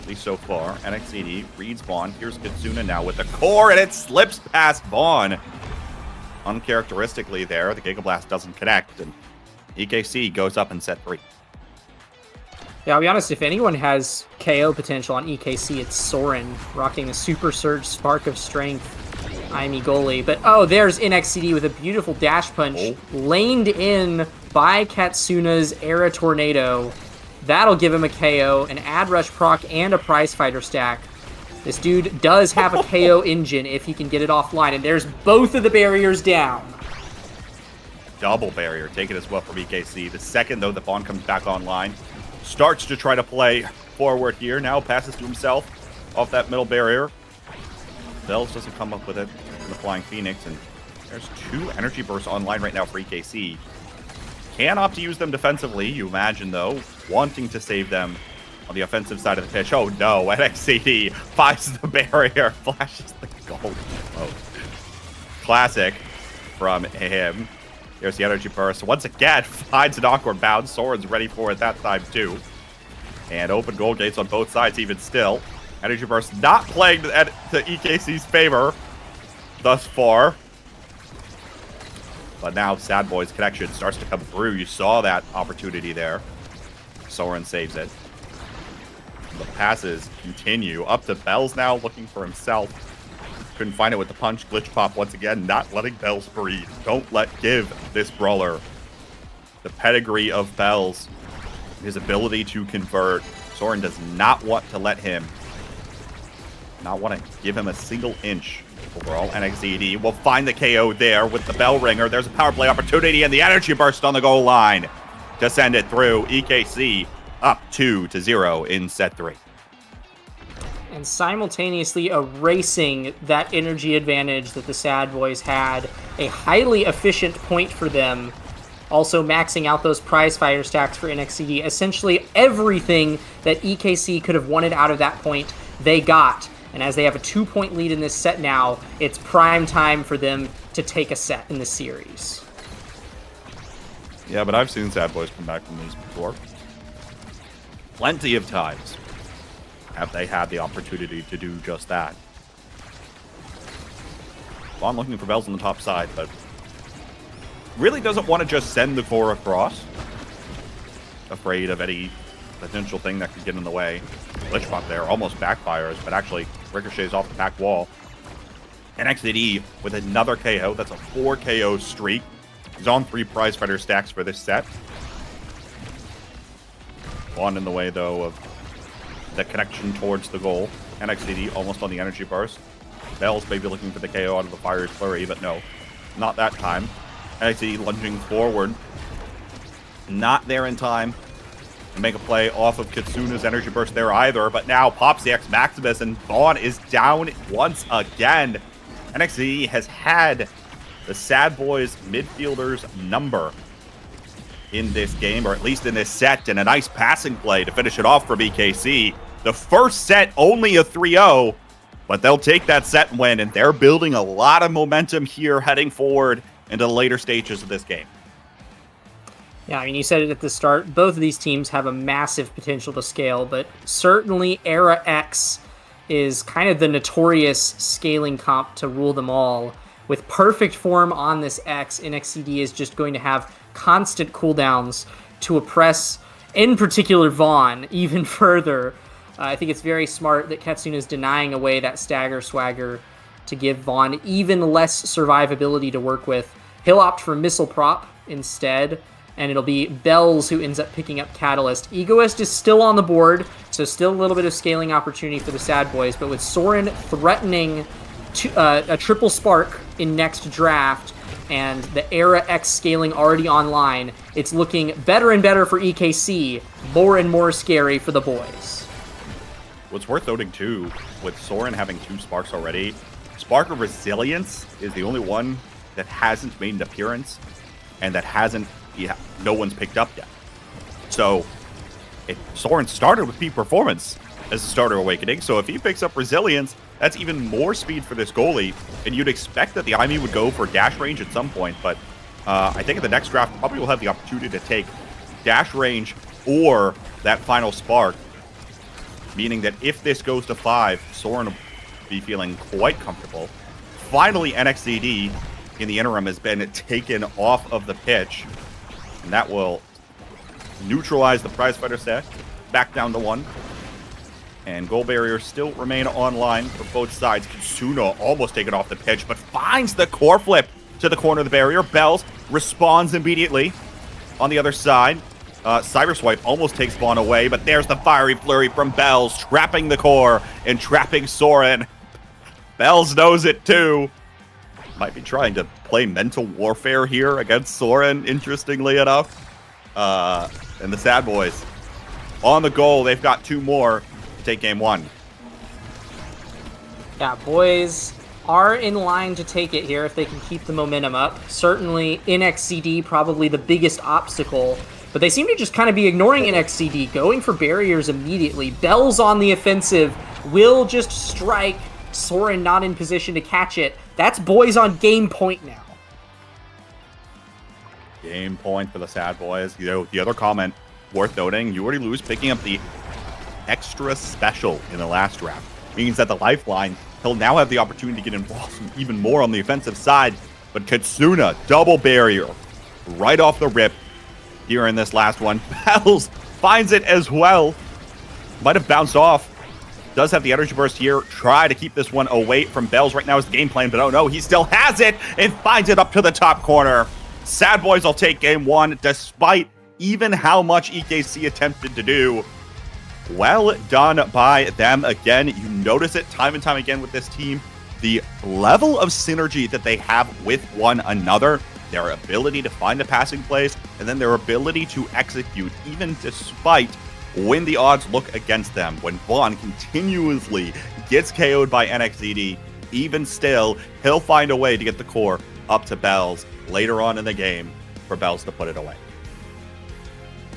J: at least so far. NXCD reads Vaughn. Here's Kitsuna now with the core, and it slips past Vaughn. Uncharacteristically there, the Giga Blast doesn't connect, and EKC goes up in set 3.
L: Yeah, I'll be honest, if anyone has KO potential on EKC, it's Soren, rocking a Super Surge Spark of Strength IME goalie. But, oh, there's NXCD with a beautiful dash punch, laned in by Katsuna's Era Tornado. That'll give him a KO, an Ad Rush proc, and a prize fighter stack. This dude does have a KO engine if he can get it offline, and there's both of the barriers down.
J: Double barrier taken as well from EKC. The second, though, that Vaughn comes back online, starts to try to play forward here. Now passes to himself off that middle barrier. Bells doesn't come up with it in the Flying Phoenix, and there's 2 energy bursts online right now for EKC. Can opt to use them defensively, you imagine, though, wanting to save them on the offensive side of the pitch. Oh no, NXCD finds the barrier, flashes the goal. Oh. Classic from him. There's the energy burst. Once again, finds an awkward bounce. Soren's ready for it that time too. And open goal gates on both sides even still. Energy burst not playing to EKC's favor thus far. But now Sad Boy's connection starts to come through. You saw that opportunity there. Soren saves it. The passes continue. Up to Bells now, looking for himself. Couldn't find it with the punch. Glitch pop once again, not letting Bells breathe. Don't give this brawler the pedigree of Bells. His ability to convert. Soren does not want to let him. Not want to give him a single inch. Overall, NXCD will find the KO there with the bell ringer. There's a power play opportunity and the energy burst on the goal line to send it through. EKC up 2-0 in set 3.
L: And simultaneously erasing that energy advantage that the Sad Boys had. A highly efficient point for them. Also maxing out those prize fighter stacks for NXCD. Essentially everything that EKC could have wanted out of that point, they got. And as they have a 2-point lead in this set now, it's prime time for them to take a set in the series.
J: Yeah, but I've seen Sad Boys come back from these before. Plenty of times have they had the opportunity to do just that. Vaughn looking for Bells on the top side, but really doesn't want to just send the core across. Afraid of any potential thing that could get in the way. Glitch pop there almost backfires, but actually ricochets off the back wall. NXCD with another KO. That's a 4 KO streak. He's on 3 prize fighter stacks for this set. Vaughn in the way, though, of the connection towards the goal. NXCD almost on the energy burst. Bells maybe looking for the KO out of the Fire's Flurry, but no, not that time. NXCD lunging forward. Not there in time to make a play off of Kitsuna's energy burst there either, but now pops the X Maximus and Vaughn is down once again. NXCD has had the Sad Boys midfielders number in this game, or at least in this set, and a nice passing play to finish it off for BKC. The first set only a 3-0, but they'll take that set and win, and they're building a lot of momentum here heading forward into the later stages of this game.
L: Yeah, I mean, you said it at the start. Both of these teams have a massive potential to scale, but certainly Era X is kind of the notorious scaling comp to rule them all. With perfect form on this X, NXCD is just going to have constant cooldowns to oppress, in particular, Vaughn even further. I think it's very smart that Ketsuna is denying away that stagger swagger to give Vaughn even less survivability to work with. He'll opt for Missile Prop instead, and it'll be Bells who ends up picking up Catalyst. Egoist is still on the board, so still a little bit of scaling opportunity for the Sad Boys, but with Soren threatening a triple spark in next draft, and the Era X scaling already online, it's looking better and better for EKC, more and more scary for the boys.
J: What's worth noting too, with Soren having 2 sparks already, Spark of Resilience is the only one that hasn't made an appearance, and that no one's picked up yet. So, Soren started with peak performance as a starter awakening, so if he picks up Resilience, that's even more speed for this goalie, and you'd expect that the IME would go for dash range at some point, but I think in the next draft, probably will have the opportunity to take dash range or that final spark, meaning that if this goes to 5, Soren will be feeling quite comfortable. Finally, NXCD in the interim has been taken off of the pitch, and that will neutralize the prize fighter stack back down to 1. And goal barriers still remain online for both sides. Kitsuna almost taken off the pitch, but finds the core flip to the corner of the barrier. Bells responds immediately on the other side. Cyberswipe almost takes Vaughn away, but there's the fiery flurry from Bells, trapping the core and trapping Soren. Bells knows it too. Might be trying to play mental warfare here against Soren, interestingly enough. And the Sad Boys on the goal. They've got 2 more to take game 1.
L: Yeah, boys are in line to take it here if they can keep the momentum up. Certainly, NXCD probably the biggest obstacle, but they seem to just kind of be ignoring NXCD, going for barriers immediately. Bells on the offensive, will just strike. Soren not in position to catch it. That's boys on game point now.
J: Game point for the Sad Boys. You know, the other comment worth noting, you already lose picking up the extra special in the last draft. Means that the lifeline, he'll now have the opportunity to get involved even more on the offensive side. But Kitsuna, double barrier, right off the rip here in this last one. Bells finds it as well. Might have bounced off. Does have the energy burst here. Try to keep this one away from Bells right now is the game plan, but oh no, he still has it and finds it up to the top corner. Sad Boys will take game 1 despite even how much EKC attempted to do. Well done by them again. You notice it time and time again with this team. The level of synergy that they have with one another, their ability to find the passing plays, and then their ability to execute even despite when the odds look against them. When Vaughn continuously gets KO'd by NXCD, even still, he'll find a way to get the core up to Bells later on in the game for Bells to put it away.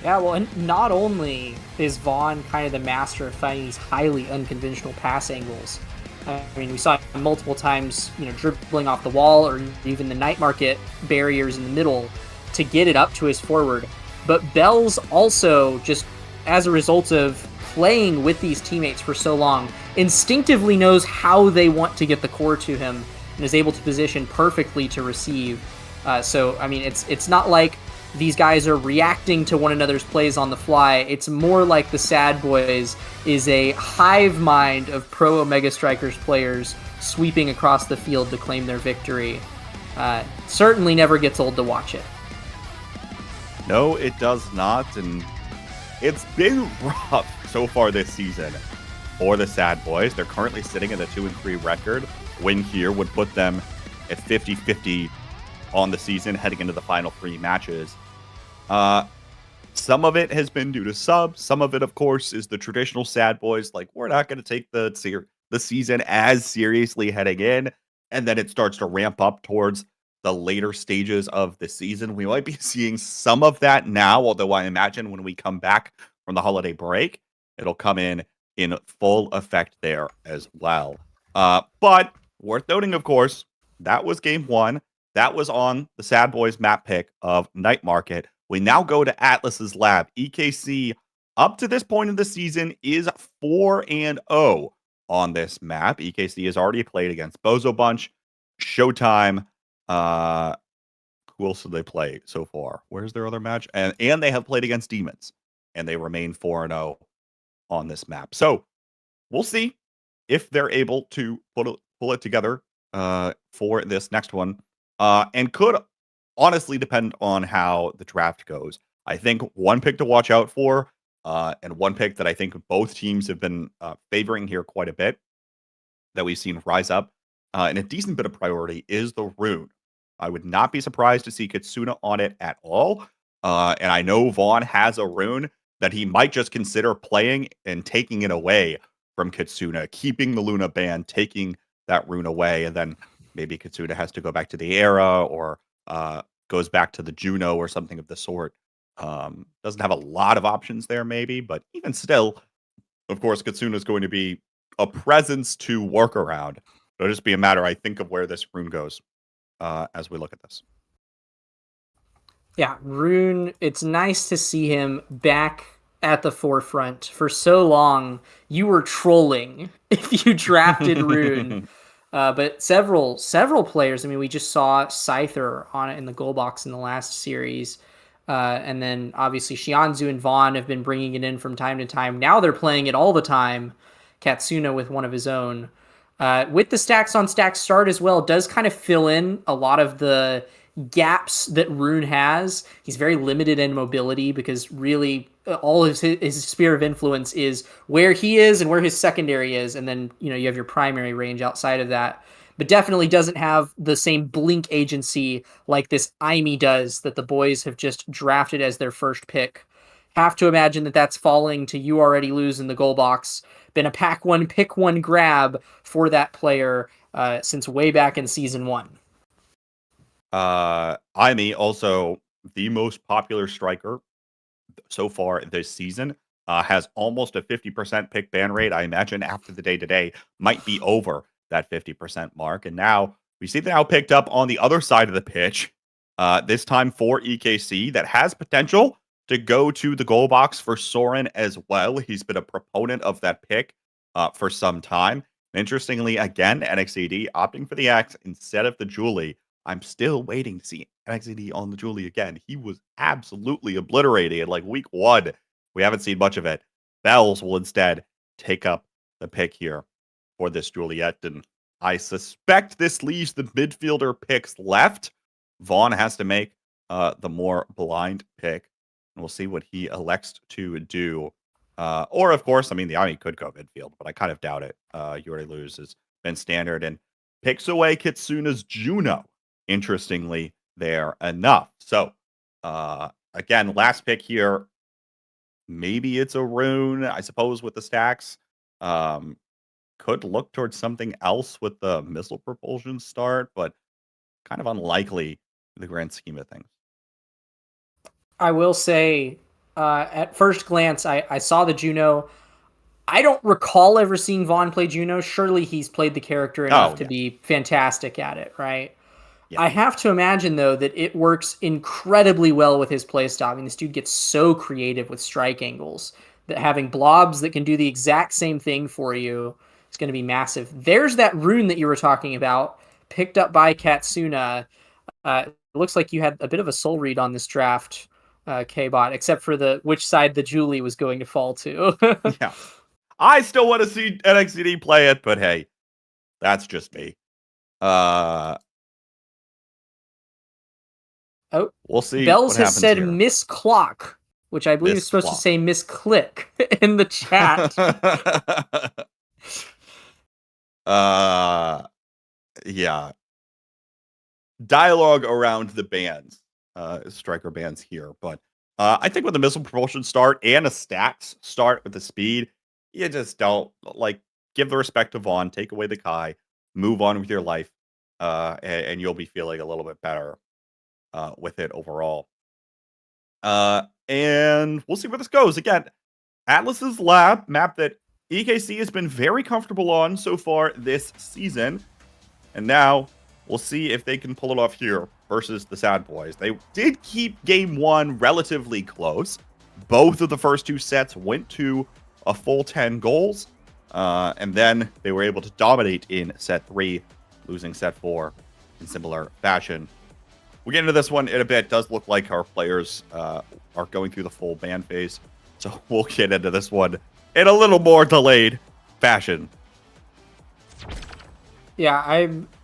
L: Yeah, well, and not only is Vaughn kind of the master of finding these highly unconventional pass angles. I mean, we saw it multiple times, dribbling off the wall or even the night market barriers in the middle to get it up to his forward. But Bells also, just as a result of playing with these teammates for so long, instinctively knows how they want to get the core to him and is able to position perfectly to receive. So, I mean, it's not like these guys are reacting to one another's plays on the fly. It's more like the Sad Boys is a hive mind of pro Omega Strikers players sweeping across the field to claim their victory. Certainly never gets old to watch it.
J: No, it does not, and it's been rough so far this season for the Sad Boys. They're currently sitting at a 2-3 record. Win here would put them at 50-50 on the season heading into the final 3 matches. Some of it has been due to subs. Some of it, of course, is the traditional Sad Boys. Like, we're not going to take the season as seriously heading in. And then it starts to ramp up towards the later stages of the season. We might be seeing some of that now, although I imagine when we come back from the holiday break, it'll come in full effect there as well. But worth noting, of course, that was game 1. That was on the Sad Boys map pick of Night Market. We now go to Atlas's lab. EKC, up to this point in the season, is 4-0 on this map. EKC has already played against Bozo Bunch, Showtime. Who else did they play so far? Where's their other match? And they have played against Demons, and they remain 4-0 on this map. So we'll see if they're able to pull it together for this next one, and could honestly depend on how the draft goes. I think one pick to watch out for, and one pick that I think both teams have been favoring here quite a bit, that we've seen rise up and a decent bit of priority, is the rune. I would not be surprised to see Kitsuna on it at all. And I know Vaughn has a rune that he might just consider playing and taking it away from Kitsuna, keeping the Luna ban, taking that rune away, and then maybe Kitsuna has to go back to the Era or goes back to the Juno or something of the sort. Doesn't have a lot of options there, maybe, but even still, of course, Kitsuna is going to be a presence to work around. It'll just be a matter, I think, of where this rune goes as we look at this.
L: Yeah, Rune, it's nice to see him back at the forefront. For so long, you were trolling if you drafted Rune. But several players, I mean, we just saw Scyther on it in the goal box in the last series. And then obviously Shianzu and Vaughn have been bringing it in from time to time. Now they're playing it all the time. Katsuna with one of his own. With the stacks on stacks start as well, does kind of fill in a lot of the gaps that Rune has. He's very limited in mobility because really all of his sphere of influence is where he is and where his secondary is. And then, you have your primary range outside of that. But definitely doesn't have the same blink agency like this Aimi does that the boys have just drafted as their first pick. Have to imagine that that's falling to You Already Lose in the goal box. Been a pack one, pick one grab for that player since way back in season 1.
J: Aimi, also the most popular striker so far this season, has almost a 50% pick ban rate. I imagine after the day today might be over that 50% mark. And now we see that now picked up on the other side of the pitch, this time for EKC, that has potential to go to the goal box for Soren as well. He's been a proponent of that pick for some time. Interestingly, again, NXAD opting for the X instead of the Julie. I'm still waiting to see NXAD on the Julie again. He was absolutely obliterating in like week 1. We haven't seen much of it. Bells will instead take up the pick here for this Juliet, and I suspect this leaves the midfielder picks left. Vaughn has to make the more blind pick, and we'll see what he elects to do. Or, of course, I mean, the Army could go midfield, but I kind of doubt it. You Already Lose has been standard and picks away Kitsuna's Juno, interestingly, there enough. So, again, last pick here. Maybe it's a rune, I suppose, with the stacks. Could look towards something else with the missile propulsion start, but kind of unlikely in the grand scheme of things.
L: I will say, at first glance, I saw the Juno. I don't recall ever seeing Vaughn play Juno. Surely he's played the character enough to be fantastic at it, right? Yeah. I have to imagine, though, that it works incredibly well with his playstyle. I mean, this dude gets so creative with strike angles that having blobs that can do the exact same thing for you is going to be massive. There's that rune that you were talking about, picked up by Katsuna. It looks like you had a bit of a soul read on this draft, K-Bot, except for which side the Julie was going to fall to.
J: Yeah. I still want to see NXCD play it, but hey, that's just me. We'll see.
L: Bells has said
J: here.
L: Miss Clock, which I believe is supposed to say Miss Click in the chat.
J: Yeah. Dialogue around the bands, striker bands here, but I think with the missile propulsion start and a stacks start with the speed, you just don't give the respect to Vaughn, take away the Kai, move on with your life, and you'll be feeling a little bit better with it overall. And we'll see where this goes. Again, Atlas's Lab, map that EKC has been very comfortable on so far this season. And now we'll see if they can pull it off here versus the Sad Boys. They did keep game 1 relatively close. Both of the first 2 sets went to a full 10 goals. And then they were able to dominate in set 3, losing set 4 in similar fashion. We'll get into this one in a bit. It does look like our players are going through the full ban phase. So we'll get into this one in a little more delayed fashion.
L: Yeah,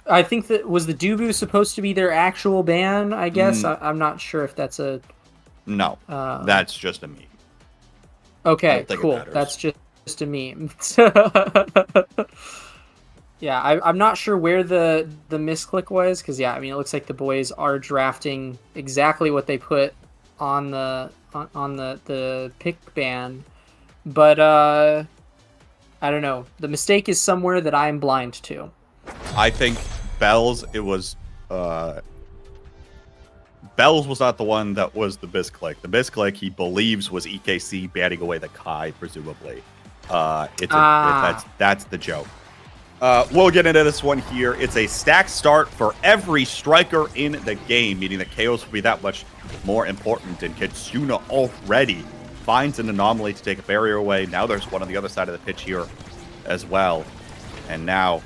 L: I think that was the Dubu supposed to be their actual ban, I guess. I'm not sure if that's a...
J: No, that's just a meme.
L: Okay, cool. That's just a meme. Yeah, I'm not sure where the misclick was, because yeah, I mean, it looks like the boys are drafting exactly what they put on the pick ban, but I don't know. The mistake is somewhere that I'm blind to.
J: I think Bells, Bells was not the one that was the misclick. The misclick, he believes, was EKC banning away the Kai, presumably. That's the joke. We'll get into this one here. It's a stack start for every striker in the game, meaning that KOs will be that much more important. And Kitsuna already finds an anomaly to take a barrier away. Now there's one on the other side of the pitch here as well. And now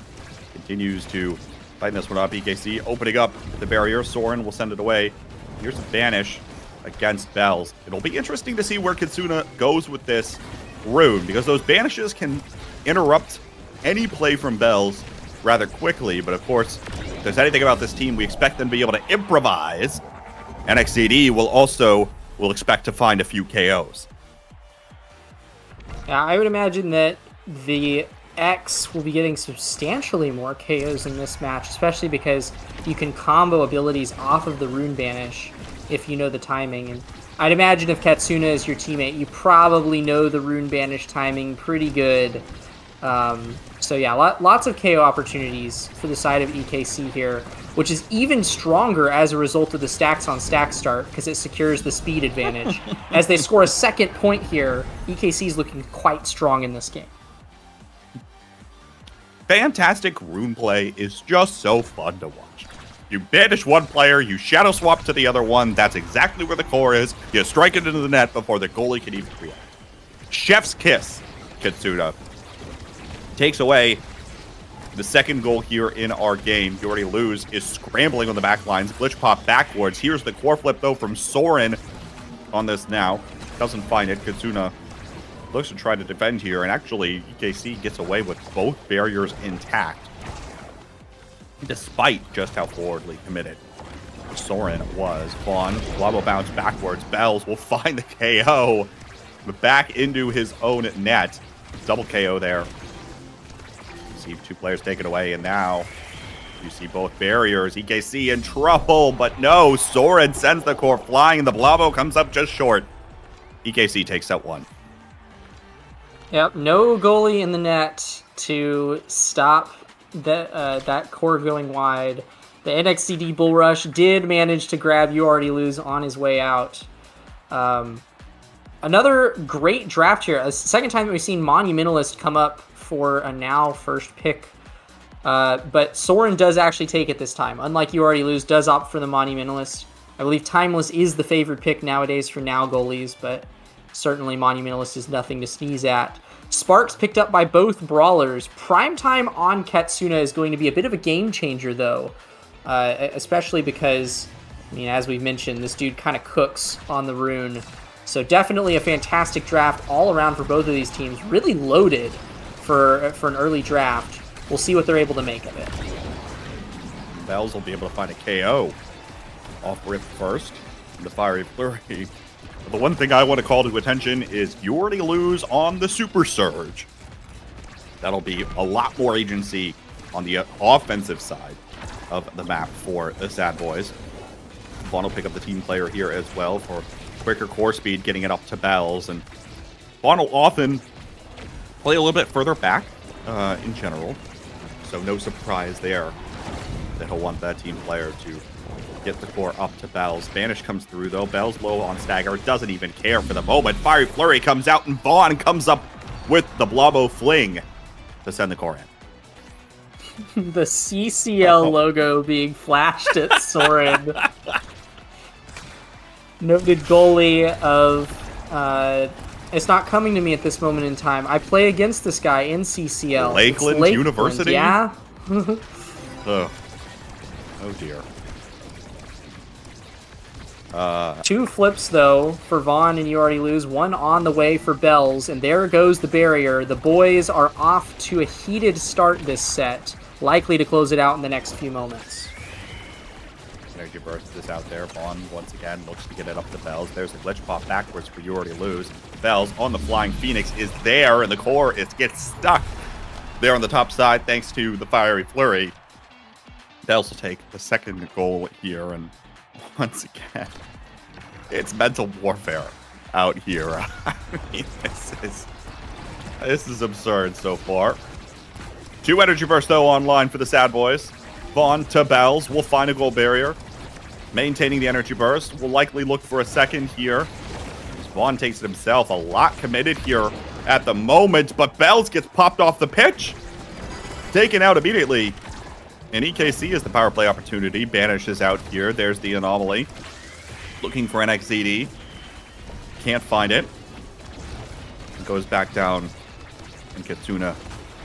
J: continues to fight this one up. EKC opening up the barrier. Soren will send it away. Here's a banish against Bells. It'll be interesting to see where Kitsuna goes with this rune, because those banishes can interrupt any play from Bells rather quickly. But of course, if there's anything about this team, we expect them to be able to improvise. NXCD will expect to find a few KOs.
L: Yeah, I would imagine that the X will be getting substantially more KOs in this match, especially because you can combo abilities off of the rune banish if you know the timing. And I'd imagine if Katsuna is your teammate, you probably know the rune banish timing pretty good. So yeah, lots of KO opportunities for the side of EKC here, which is even stronger as a result of the stacks on stack start, because it secures the speed advantage. As they score a second point here, EKC is looking quite strong in this game.
J: Fantastic rune play is just so fun to watch. You banish one player, you shadow swap to the other one. That's exactly where the core is. You strike it into the net before the goalie can even react. Chef's kiss. Kitsuna takes away the second goal here in our game. You already lose is scrambling on the back lines. Glitch pop backwards. Here's the core flip, though, from Soren on this now. Doesn't find it. Kitsuna looks to try to defend here, and actually EKC gets away with both barriers intact, despite just how forwardly committed Soren was. Vaughn, Labo bounce backwards. Bells will find the KO back into his own net. Double KO there. You see two players taken away, and now you see both barriers. EKC in trouble, but no, Soren sends the core flying, and the Blabo comes up just short. EKC takes out one.
L: Yep, no goalie in the net to stop that core going wide. The NXCD Bull Rush did manage to grab You Already Lose on his way out. Another great draft here. A second time that we've seen Monumentalist come up for a now first pick. But Soren does actually take it this time. Unlike You Already Lose, does opt for the Monumentalist. I believe Timeless is the favored pick nowadays for now goalies, but certainly Monumentalist is nothing to sneeze at. Sparks picked up by both brawlers. Primetime on Katsuna is going to be a bit of a game changer, though. Especially because, I mean, as we've mentioned, this dude kind of cooks on the rune. So definitely a fantastic draft all around for both of these teams. Really loaded for an early draft. We'll see what they're able to make of it.
J: Bells will be able to find a KO. Off rip first. The Fiery Flurry. The one thing I want to call to attention is You Already Lose on the Super Surge. That'll be a lot more agency on the offensive side of the map for the Sad Boys. Vaughn will pick up the team player here as well for quicker core speed, getting it up to Bells. And Vaughn will often play a little bit further back in general. So no surprise there that he'll want that team player to get the core up to Bells. Banish comes through, though. Bells low on Stagger. Doesn't even care for the moment. Fiery Flurry comes out, and Vaughn comes up with the Blabo Fling to send the core in.
L: The CCL logo being flashed at Soren. Noted goalie of... it's not coming to me at this moment in time. I play against this guy in CCL.
J: Lakeland University?
L: Yeah.
J: Oh dear.
L: Two flips, though, for Vaughn, and you already lose. One on the way for Bells, and there goes the barrier. The boys are off to a heated start this set, likely to close it out in the next few moments.
J: Energy Burst is out there. Vaughn, once again, looks to get it up to Bells. There's a glitch pop backwards for You Already Lose. Bells on the Flying Phoenix is there, and the core gets stuck there on the top side thanks to the Fiery Flurry. Bells will take the second goal here, and once again, it's mental warfare out here. I mean, this is absurd so far. 2 Energy Bursts, though, online for the Sad Boys. Vaughn to Bells will find a goal barrier. Maintaining the Energy Burst. Will likely look for a second here. Vaughn takes it himself. A lot committed here at the moment, but Bells gets popped off the pitch. Taken out immediately. And EKC is the power play opportunity. Banishes out here. There's the anomaly. Looking for NXZD. Can't find it. Goes back down. And Kitsuna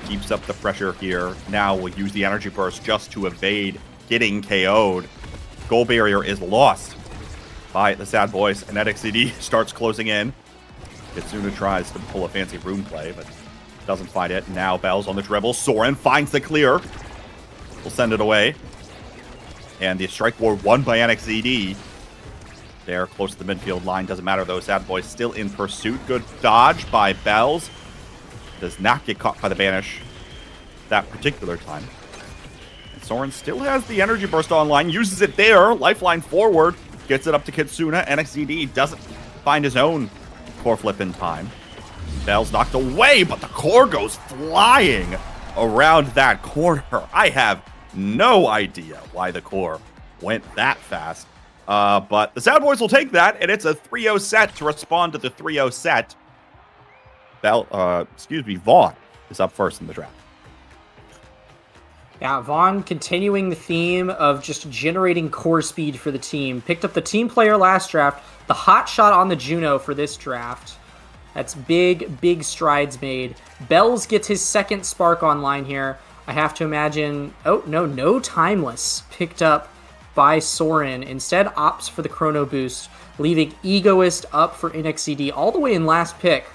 J: keeps up the pressure here. Now will use the Energy Burst just to evade getting KO'd. Goal barrier is lost by the Sad Boys, and NXZD starts closing in. Kitsuna tries to pull a fancy rune play, but doesn't find it. Now Bells on the dribble. Soren finds the clear. Will send it away. And the strike war won by NXZD. They're close to the midfield line. Doesn't matter, though. Sad Boys still in pursuit. Good dodge by Bells. Does not get caught by the banish that particular time. And Soren still has the Energy Burst online. Uses it there. Lifeline forward. Gets it up to Kitsuna. NXZD doesn't find his own core flip in time. Bells knocked away, but the core goes flying around that corner. I have no idea why the core went that fast. But the Sad Boys will take that, and it's a 3-0 set to respond to the 3-0 set. Vaughn is up first in the draft.
L: Yeah, Vaughn continuing the theme of just generating core speed for the team. Picked up the team player last draft, the hot shot on the Juno for this draft. That's big strides made. Bells gets his second spark online here. I have to imagine... Oh, no Timeless picked up by Soren. Instead opts for the Chrono Boost, leaving Egoist up for NXCD all the way in last pick.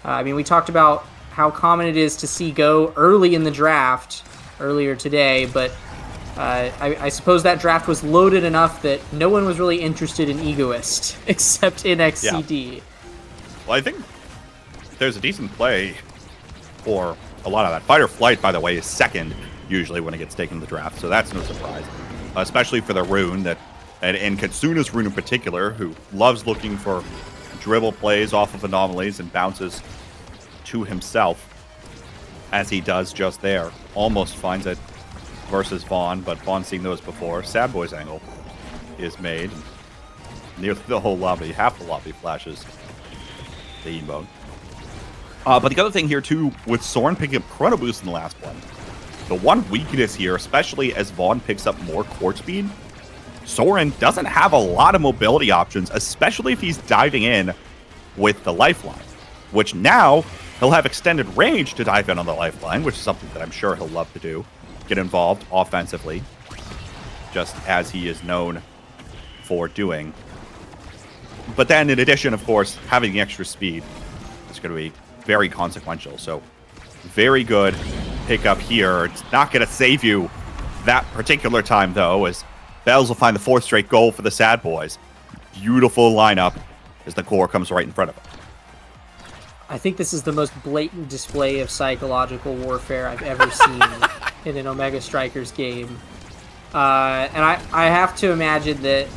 L: I mean, we talked about how common it is to see go early in the draft earlier today, but I suppose that draft was loaded enough that no one was really interested in Egoist except NXCD.
J: Yeah. Well, I think there's a decent play for a lot of that. Fight or Flight, by the way, is second usually when it gets taken in the draft, so that's no surprise. Especially for the rune, and Kitsuna's rune in particular, who loves looking for dribble plays off of anomalies and bounces to himself, as he does just there. Almost finds it versus Vaughn, but Vaughn's seen those before. Sad Boy's angle is made. Nearly the whole lobby, half the lobby flashes the emote. But the other thing here, too, with Soren picking up Chrono Boost in the last one, the one weakness here, especially as Vaughn picks up more court speed, Soren doesn't have a lot of mobility options, especially if he's diving in with the lifeline, which now he'll have extended range to dive in on the lifeline, which is something that I'm sure he'll love to do. Get involved offensively, just as he is known for doing. But then, in addition, of course, having the extra speed is going to be very consequential. So, very good pickup here. It's not going to save you that particular time, though, as Bells will find the 4th straight goal for the Sad Boys. Beautiful lineup as the core comes right in front of him.
L: I think this is the most blatant display of psychological warfare I've ever seen in an Omega Strikers game. And I have to imagine that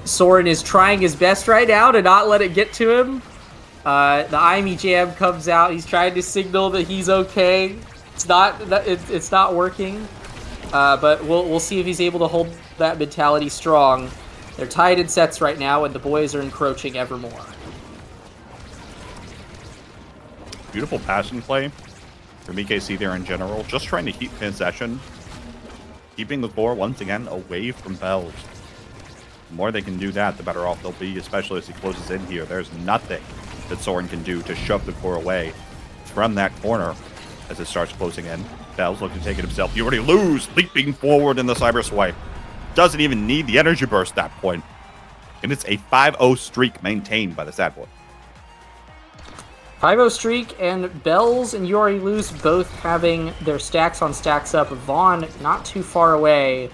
L: Soren is trying his best right now to not let it get to him. The IME jam comes out. He's trying to signal that he's okay. It's not working. But we'll see if he's able to hold that mentality strong. They're tied in sets right now, and the boys are encroaching ever more.
J: Beautiful passing play from EKC there in general. Just trying to keep possession. Keeping the core, once again, away from Bells. The more they can do that, the better off they'll be, especially as he closes in here. There's nothing that Soren can do to shove the core away from that corner as it starts closing in. Bells looking to take it himself. You already lose, leaping forward in the cyber swipe. Doesn't even need the energy burst at that point. And it's a 5-0 streak maintained by the Sad Boy.
L: 5-0 streak, and Bells and You Already Lose both having their stacks on stacks up. Vaughn not too far away.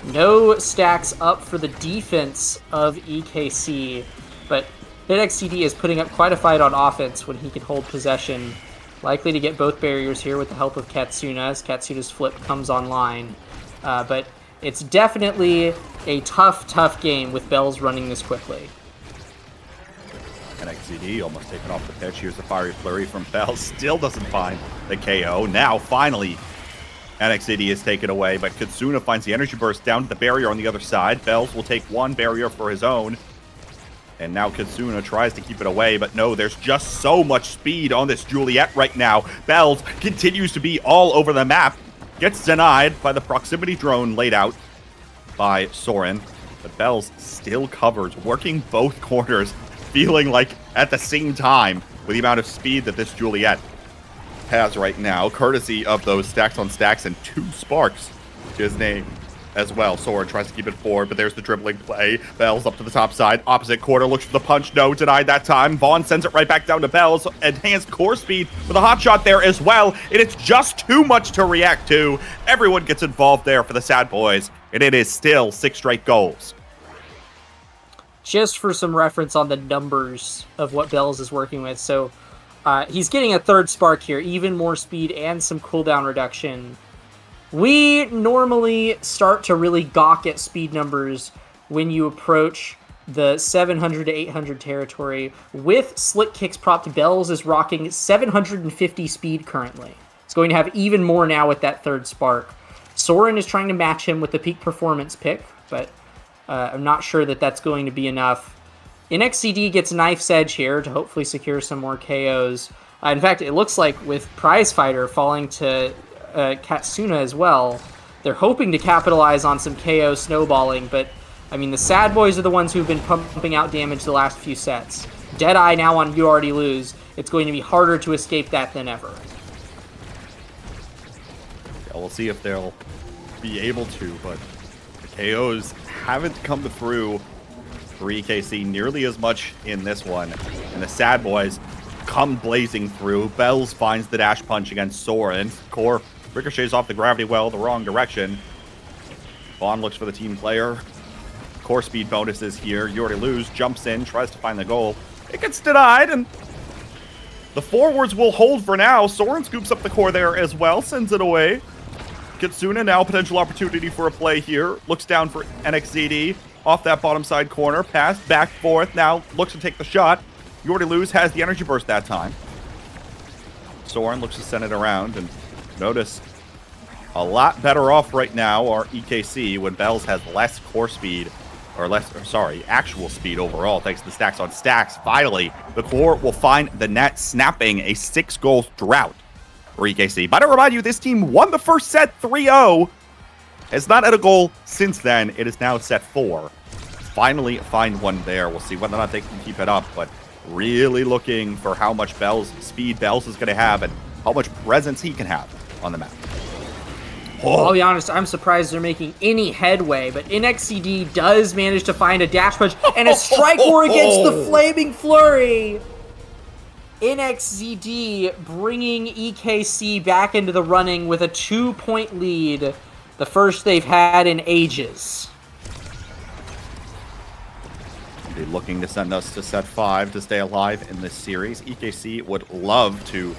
L: No stacks up for the defense of EKC, but NXCD is putting up quite a fight on offense when he can hold possession. Likely to get both barriers here with the help of Katsuna as Katsuna's flip comes online. But it's definitely a tough game with Bells running this quickly.
J: NXCD almost taken off the pitch. Here's the fiery flurry from Bell. Still doesn't find the KO. Now, finally, NXCD is taken away, but Katsuna finds the energy burst down to the barrier on the other side. Bells will take one barrier for his own. And now Katsuna tries to keep it away, but no, there's just so much speed on this Juliet right now. Bells continues to be all over the map. Gets denied by the proximity drone laid out by Soren. But Bells still covers, working both corners, feeling like at the same time with the amount of speed that this Juliet has right now, courtesy of those stacks on stacks and 2 sparks to his name as well. Soren tries to keep it forward, but there's the dribbling play. Bells up to the top side. Opposite corner, looks for the punch. No, denied that time. Vaughn sends it right back down to Bells. Enhanced core speed with a hot shot there as well. And it's just too much to react to. Everyone gets involved there for the Sad Boys. And it is still 6 straight goals.
L: Just for some reference on the numbers of what Bells is working with. So he's getting a 3rd spark here, even more speed and some cooldown reduction. We normally start to really gawk at speed numbers when you approach the 700 to 800 territory. With Slick Kicks propped, Bells is rocking 750 speed currently. It's going to have even more now with that 3rd spark. Soren is trying to match him with the peak performance pick, but I'm not sure that that's going to be enough. NXCD gets Knife's Edge here to hopefully secure some more KOs. In fact, it looks like with Prize Fighter falling to Katsuna as well, they're hoping to capitalize on some KO snowballing, but I mean, the Sad Boys are the ones who've been pumping out damage the last few sets. Deadeye now on You Already Lose. It's going to be harder to escape that than ever.
J: Yeah, we'll see if they'll be able to, but the KOs haven't come through for EKC nearly as much in this one. And the Sad Boys come blazing through. Bells finds the dash punch against Soren. Core ricochets off the gravity well the wrong direction. Vaughn looks for the team player. Core speed bonuses here. You Already Lose, jumps in, tries to find the goal. It gets denied, and the forwards will hold for now. Soren scoops up the core there as well, sends it away. Katsuna now potential opportunity for a play here. Looks down for NXCD. Off that bottom side corner. Pass back forth. Now looks to take the shot. You Already Lose has the energy burst that time. Soren looks to send it around, and notice a lot better off right now are EKC when Bells has less core speed, actual speed overall, thanks to the stacks on stacks. Finally, the core will find the net, snapping a 6-goal drought for EKC. But I remind you, this team won the first set 3-0. Has not had a goal since then. It is now set 4. Finally find one there. We'll see whether or not they can keep it up, but really looking for how much speed Bells is going to have and how much presence he can have on the map.
L: Well, I'll be honest, I'm surprised they're making any headway, but NXCD does manage to find a dash punch and a strike war against the Flaming Flurry. NXCD bringing EKC back into the running with a 2-point lead, the first they've had in ages.
J: They're looking to send us to set 5 to stay alive in this series. EKC would love to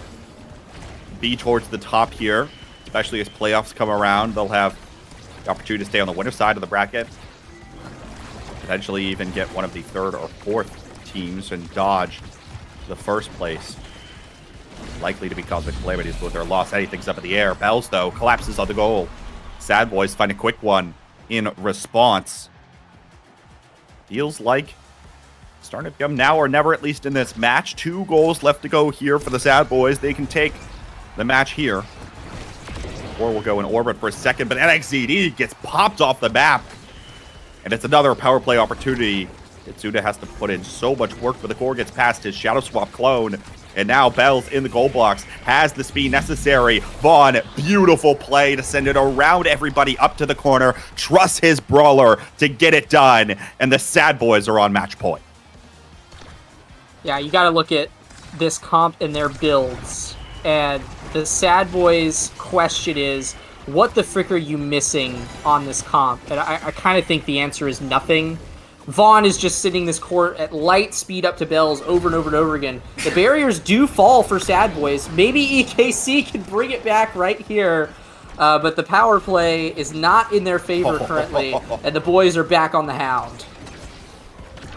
J: be towards the top here, especially as playoffs come around. They'll have the opportunity to stay on the winner side of the bracket. Potentially even get one of the 3rd or 4th teams and dodge the first place. Likely to be Cosmic Calamities with their loss. Anything's up in the air. Bells, though, collapses on the goal. Sad Boys find a quick one in response. Feels like starting to become now or never, at least in this match. 2 goals left to go here for the Sad Boys. They can take the match here. Or we'll go in orbit for a second, but NXCD gets popped off the map. And it's another power play opportunity. Katsuna has to put in so much work, but the core gets past his Shadow Swap clone. And now Bells in the goal box has the speed necessary. Vaughn, beautiful play to send it around everybody up to the corner. Trusts his brawler to get it done. And the Sad Boys are on match point.
L: Yeah, you got to look at this comp and their builds. And the Sad Boys question is, what the frick are you missing on this comp? And I kind of think the answer is nothing. Vaughn is just sitting this court at light speed up to Bells over and over and over again. The barriers do fall for Sad Boys. Maybe EKC can bring it back right here. But the power play is not in their favor currently. And the boys are back on the Hound.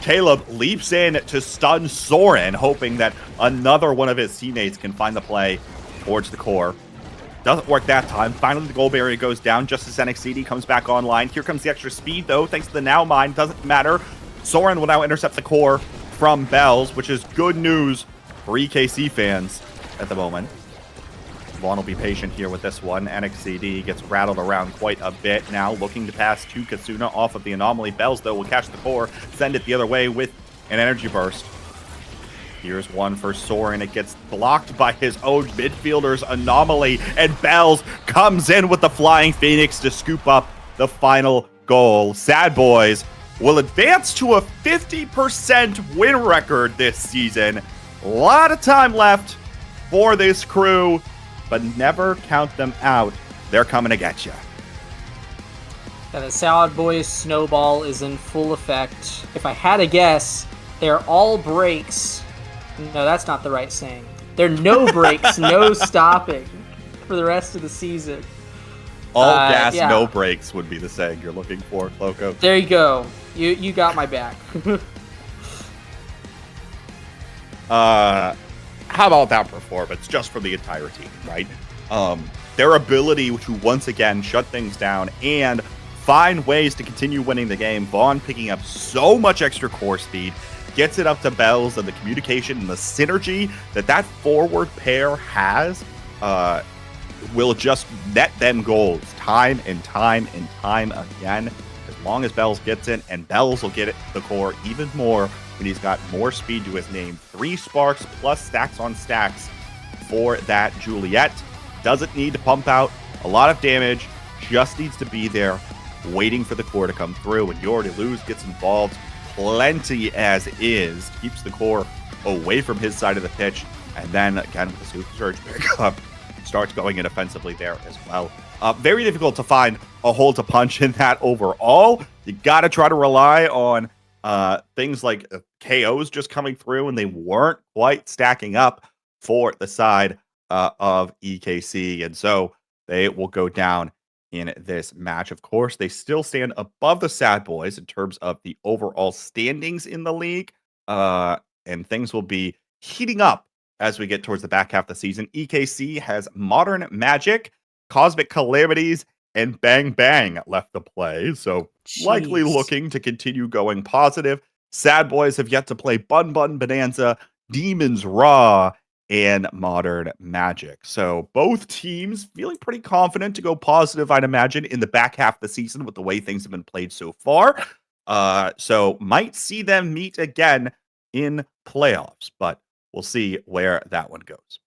J: Caleb leaps in to stun Soren, hoping that another one of his teammates can find the play towards the core. Doesn't work that time. Finally, the goal barrier goes down just as NXCD comes back online. Here comes the extra speed, though, thanks to the Now Mine. Doesn't matter. Soren will now intercept the core from Bells, which is good news for EKC fans at the moment. Vaughn will be patient here with this one. NXCD gets rattled around quite a bit now, looking to pass to Katsuna off of the Anomaly. Bells, though, will catch the core, send it the other way with an energy burst. Here's one for Soren. It gets blocked by his own midfielder's Anomaly, and Bells comes in with the Flying Phoenix to scoop up the final goal. Sad Boys will advance to a 50% win record this season. A lot of time left for this crew, but never count them out. They're coming to get you.
L: Yeah, the Sad Boys snowball is in full effect. If I had a guess, they're all breaks. No, that's not the right saying. There are no breaks, no stopping for the rest of the season.
J: All gas, no brakes would be the saying you're looking for, Cloco.
L: There you go. You got my back.
J: How about that performance just for the entire team, right? Their ability to once again shut things down and find ways to continue winning the game. Vaughn picking up so much extra core speed, gets it up to Bells, and the communication and the synergy that forward pair has will just net them goals time and time and time again. As long as Bells gets it, and Bells will get it the core even more when he's got more speed to his name. 3 sparks plus stacks on stacks for that Juliet. Doesn't need to pump out a lot of damage, just needs to be there waiting for the core to come through. And Yori Luz gets involved plenty as is, keeps the core away from his side of the pitch, and then again with the Super Surge pickup, starts going in offensively there as well. Very difficult to find a hole to punch in that overall. You got to try to rely on things like KOs just coming through, and they weren't quite stacking up for the side of EKC, and so they will go down in this match. Of course, they still stand above the Sad Boys in terms of the overall standings in the league, and things will be heating up as we get towards the back half of the season. EKC has Modern Magic, Cosmic Calamities, and Bang Bang left to play, so likely looking to continue going positive. Sad Boys have yet to play Bun Bun Bonanza, Demons Raw, and Modern Magic. So both teams feeling pretty confident to go positive, I'd imagine, in the back half of the season with the way things have been played so far. So might see them meet again in playoffs, but we'll see where that one goes.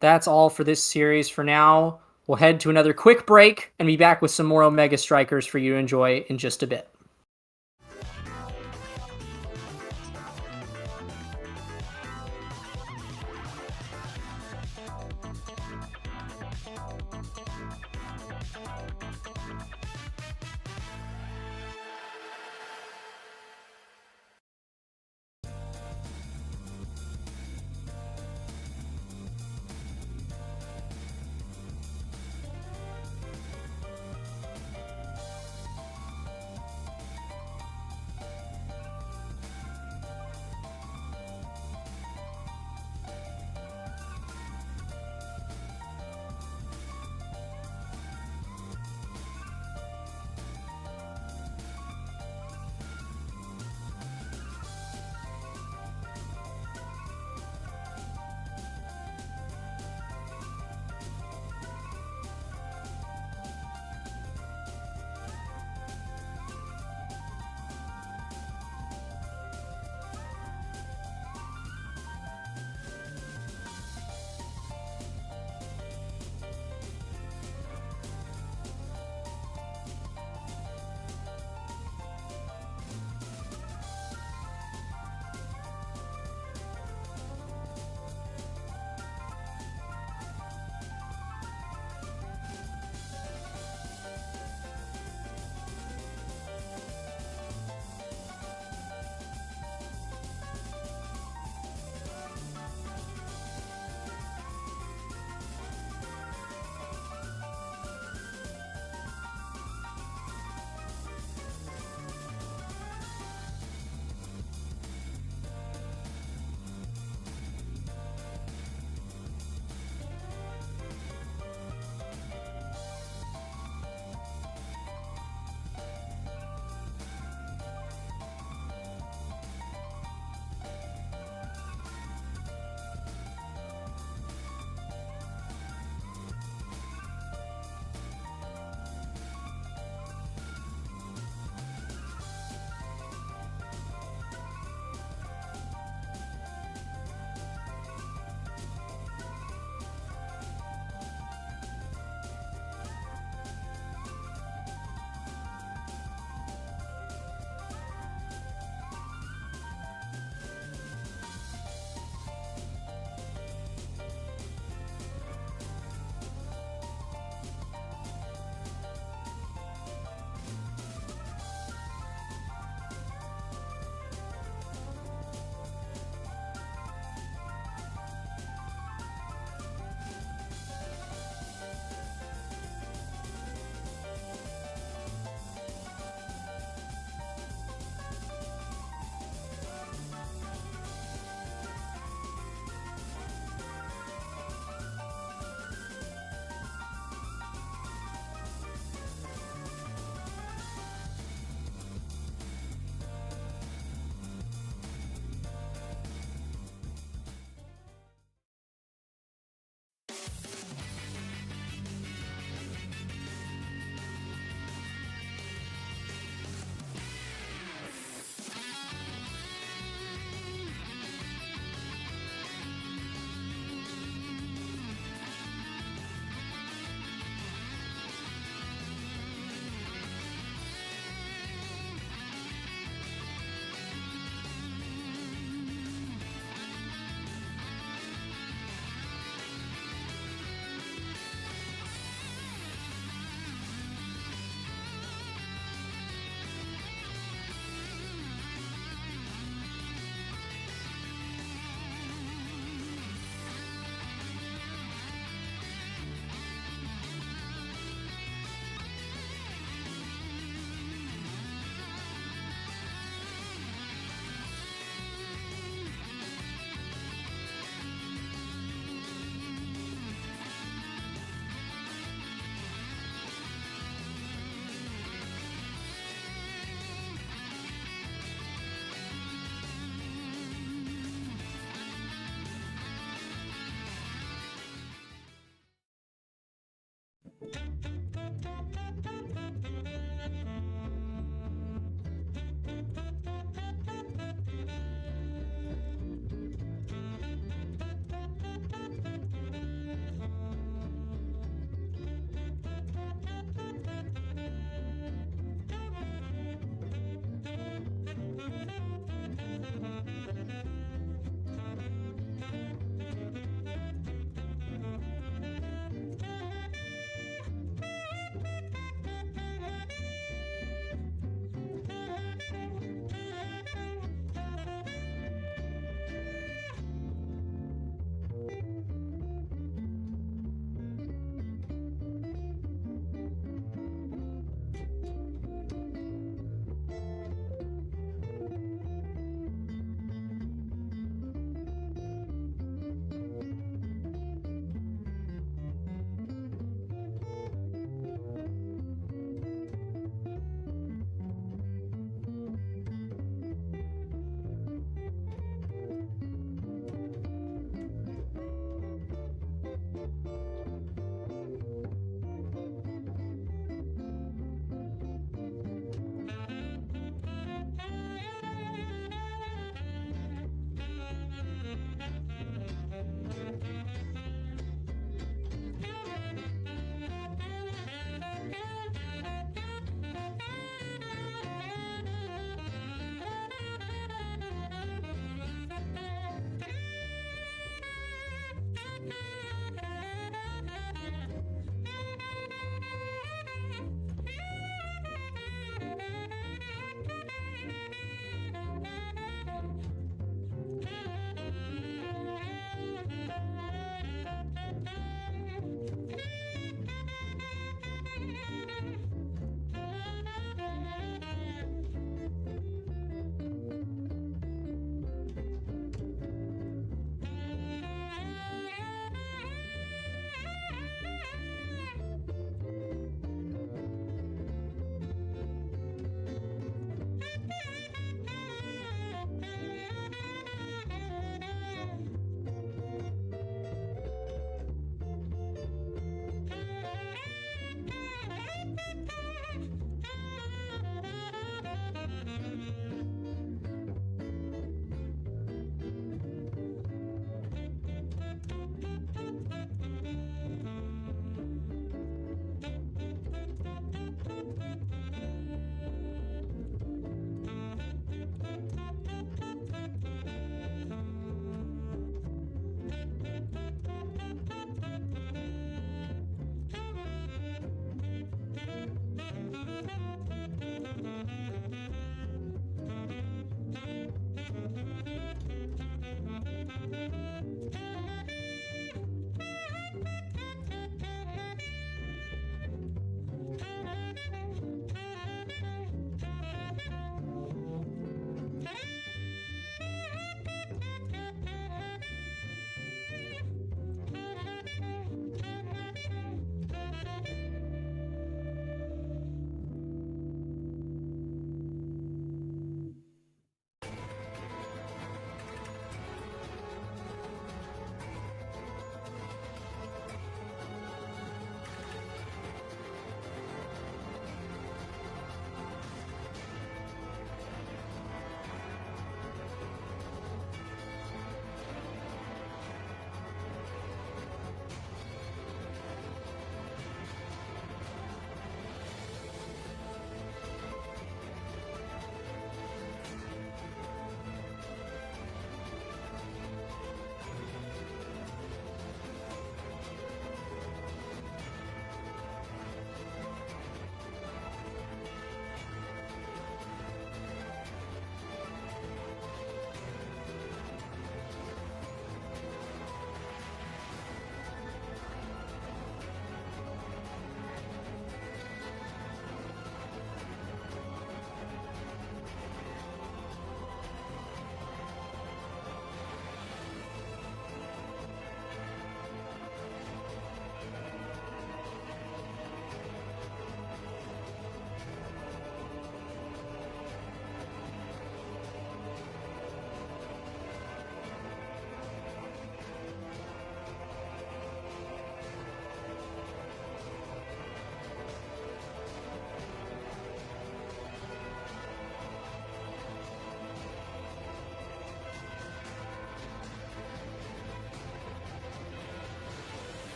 L: That's all for this series for now. We'll head to another quick break and be back with some more Omega Strikers for you to enjoy in just a bit.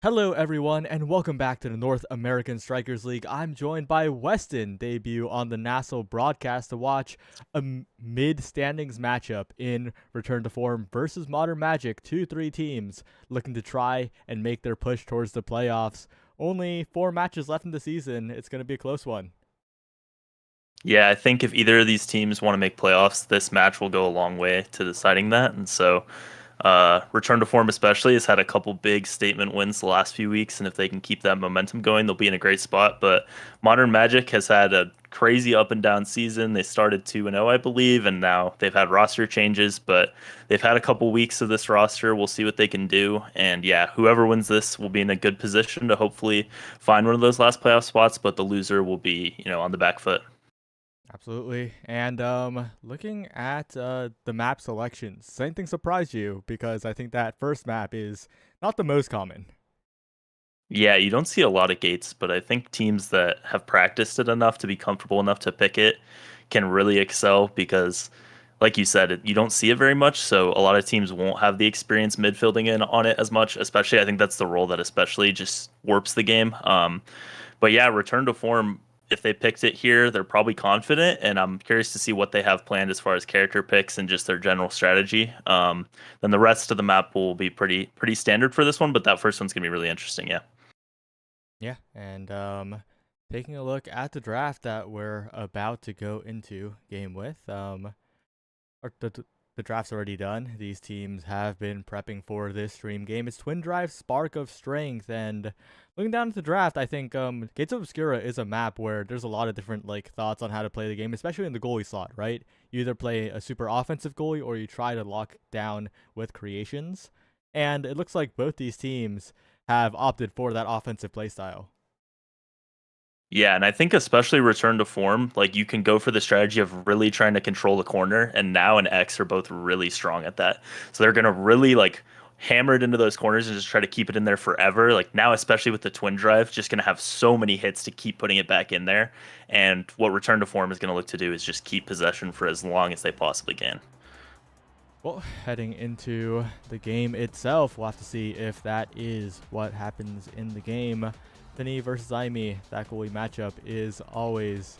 M: Hello everyone and welcome back to the North American Strikers League. I'm joined by Weston, debut on the Nassau broadcast to watch a mid-standings matchup in Return to Form versus Modern Magic. 2-3 teams looking to try and make their push towards the playoffs. Only 4 matches left in the season. It's going to be a close one.
N: Yeah, I think if either of these teams want to make playoffs, this match will go a long way to deciding that. And so Return to Form especially has had a couple big statement wins the last few weeks, and if they can keep that momentum going, they'll be in a great spot. But Modern Magic has had a crazy up and down season. They started 2-0, I believe, and now they've had roster changes, but they've had a couple weeks of this roster. We'll see what they can do. And yeah, whoever wins this will be in a good position to hopefully find one of those last playoff spots, but the loser will be, on the back foot.
M: Absolutely. And looking at the map selections, does anything surprise you? Because I think that first map is not the most common.
N: Yeah, you don't see a lot of gates, but I think teams that have practiced it enough to be comfortable enough to pick it can really excel because, like you said, you don't see it very much, so a lot of teams won't have the experience midfielding in on it as much, especially I think that's the role that especially just warps the game. But yeah, Return to Form, if they picked it here, they're probably confident, and I'm curious to see what they have planned as far as character picks and just their general strategy. Then the rest of the map will be pretty standard for this one, but that first one's going to be really interesting, yeah.
M: Yeah, and taking a look at the draft that we're about to go into game with, the draft's already done. These teams have been prepping for this stream game. It's Twin Drive Spark of Strength, and looking down at the draft, I think Gates of Obscura is a map where there's a lot of different thoughts on how to play the game, especially in the goalie slot, right? You either play a super offensive goalie or you try to lock down with creations, and it looks like both these teams have opted for that offensive playstyle.
N: Yeah, and I think especially Return to Form, you can go for the strategy of really trying to control the corner, and Now and X are both really strong at that. So they're going to really hammer it into those corners and just try to keep it in there forever. Now, especially with the Twin Drive, just going to have so many hits to keep putting it back in there. And what Return to Form is going to look to do is just keep possession for as long as they possibly can.
M: Well, heading into the game itself, we'll have to see if that is what happens in the game. Tani versus Aimi, that goalie matchup is always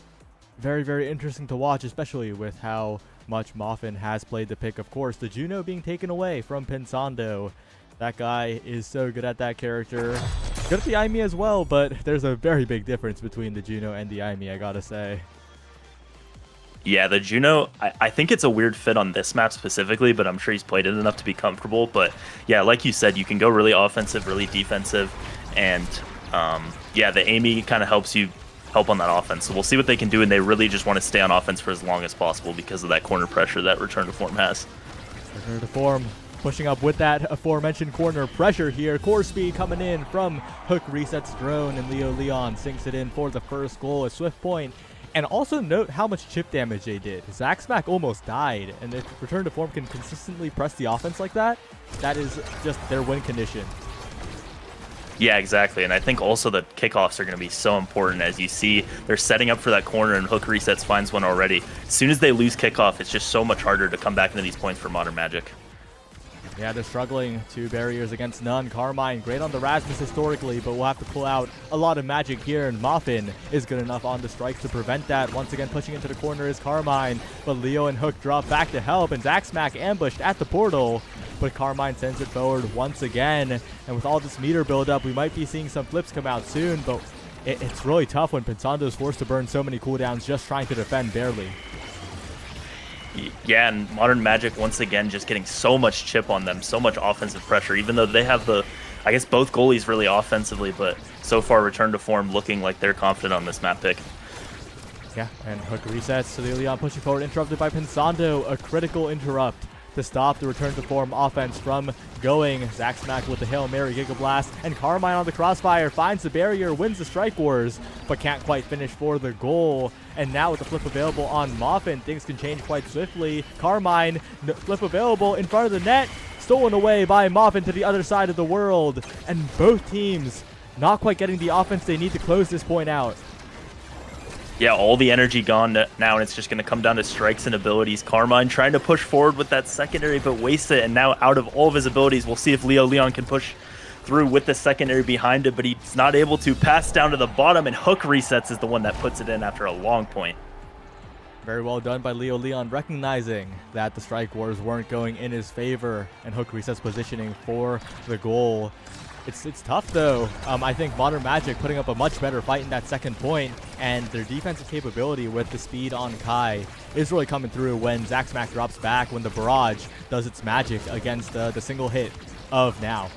M: very, very interesting to watch, especially with how much Moffin has played the pick. Of course, the Juno being taken away from Pensando. That guy is so good at that character. Good at the Aimi as well, but there's a very big difference between the Juno and the Aimi, I gotta say.
N: Yeah, the Juno, I think it's a weird fit on this map specifically, but I'm sure he's played it enough to be comfortable. But yeah, like you said, you can go really offensive, really defensive, and yeah, the Amy kind of helps you help on that offense. So we'll see what they can do, and they really just want to stay on offense for as long as possible because of that corner pressure that Return to Form has.
M: Return to Form pushing up with that aforementioned corner pressure here. Core speed coming in from Hook resets drone, and Leo Leon sinks it in for the first goal, a swift point. And also note how much chip damage they did. Zaxmack almost died, and if Return to Form can consistently press the offense like that, that is just their win condition.
N: Yeah, exactly. And I think also the kickoffs are going to be so important. As you see, they're setting up for that corner, and Hook resets, finds one already. As soon as they lose kickoff, it's just so much harder to come back into these points for Modern Magic.
M: Yeah, they're struggling. 2 barriers against none. Carmine, great on the Rasmus historically, but we'll have to pull out a lot of magic here, and Moffin is good enough on the strikes to prevent that. Once again, pushing into the corner is Carmine, but Leo and Hook drop back to help, and Zaxmack ambushed at the portal, but Carmine sends it forward once again. And with all this meter buildup, we might be seeing some flips come out soon, but it's really tough when Pensando is forced to burn so many cooldowns just trying to defend barely.
N: Yeah, and Modern Magic, once again, just getting so much chip on them, so much offensive pressure, even though they have I guess both goalies really offensively, but so far Return to Form looking like they're confident on this map pick.
M: Yeah, and Hook resets to the Leon pushing forward, interrupted by Pensando, a critical interrupt to stop the Return to Form offense from going. Zaxmack with the Hail Mary Giga Blast, and Carmine on the crossfire finds the barrier, wins the Strike Wars, but can't quite finish for the goal. And now with the flip available on Moffin, things can change quite swiftly. Carmine, flip available in front of the net, stolen away by Moffin to the other side of the world. And both teams not quite getting the offense they need to close this point out.
N: Yeah, all the energy gone now, and it's just going to come down to strikes and abilities. Carmine trying to push forward with that secondary, but wastes it, and now out of all of his abilities, we'll see if Leo Leon can push through with the secondary behind it, but he's not able to pass down to the bottom, and Hook resets is the one that puts it in after a long point.
M: Very well done by Leo Leon, recognizing that the strike wars weren't going in his favor, and Hook resets positioning for the goal. It's tough though. I think Modern Magic putting up a much better fight in that second point, and their defensive capability with the speed on Kai is really coming through when Zaxmac drops back, when the barrage does its magic against the single hit of Now.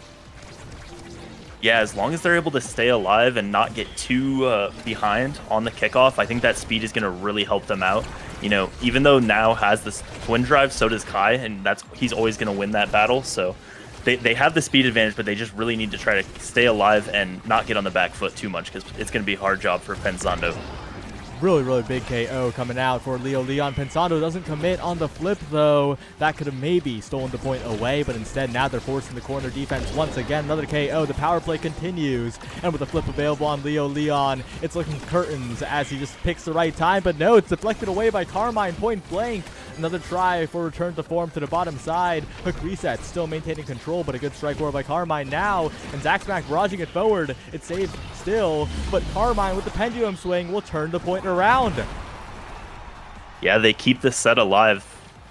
N: Yeah, as long as they're able to stay alive and not get too behind on the kickoff, I think that speed is going to really help them out. You know, even though Now has this twin drive, so does Kai, and he's always going to win that battle. So they have the speed advantage, but they just really need to try to stay alive and not get on the back foot too much, because it's going to be a hard job for Pensando.
M: Really big KO coming out for Leo Leon. Pensando doesn't commit on the flip, though. That could have maybe stolen the point away, but instead now they're forcing the corner defense once again. Another KO. The power play continues, and with the flip available on Leo Leon, it's looking curtains as he just picks the right time, but no, it's deflected away by Carmine, point blank. Another try for return to form to the bottom side. Hook resets, still maintaining control, but a good strike war by Carmine now, and Zaxmac barraging it forward. It's saved still, but Carmine with the pendulum swing will turn the point around.
N: Yeah, they keep this set alive.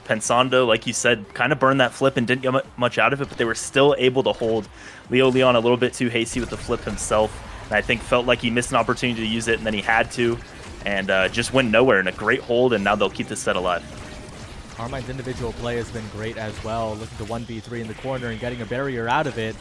N: Pensando, like you said, kind of burned that flip and didn't get much out of it, but they were still able to hold Leo Leon a little bit too hasty with the flip himself, and I think felt like he missed an opportunity to use it, and then he had to, and just went nowhere. And a great hold, and now they'll keep this set alive.
M: Carmine's individual play has been great as well, looking to 1v3 in the corner and getting a barrier out of it.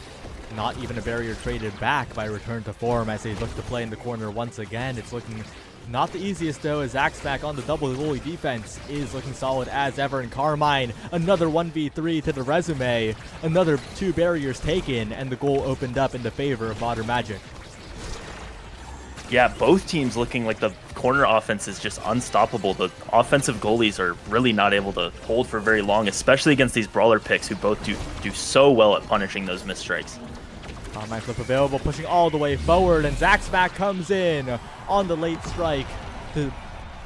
M: Not even a barrier traded back by return to form as they look to play in the corner once again. It's looking not the easiest though, as Zaxmac on the double goalie defense is looking solid as ever, and Carmine another 1v3 to the resume. Another 2 barriers taken, and the goal opened up in the favor of Modern Magic.
N: Yeah, both teams looking like the corner offense is just unstoppable. The offensive goalies are really not able to hold for very long, especially against these brawler picks who both do so well at punishing those missed strikes.
M: Carmine flip available, pushing all the way forward, and Zaxmac comes in on the late strike to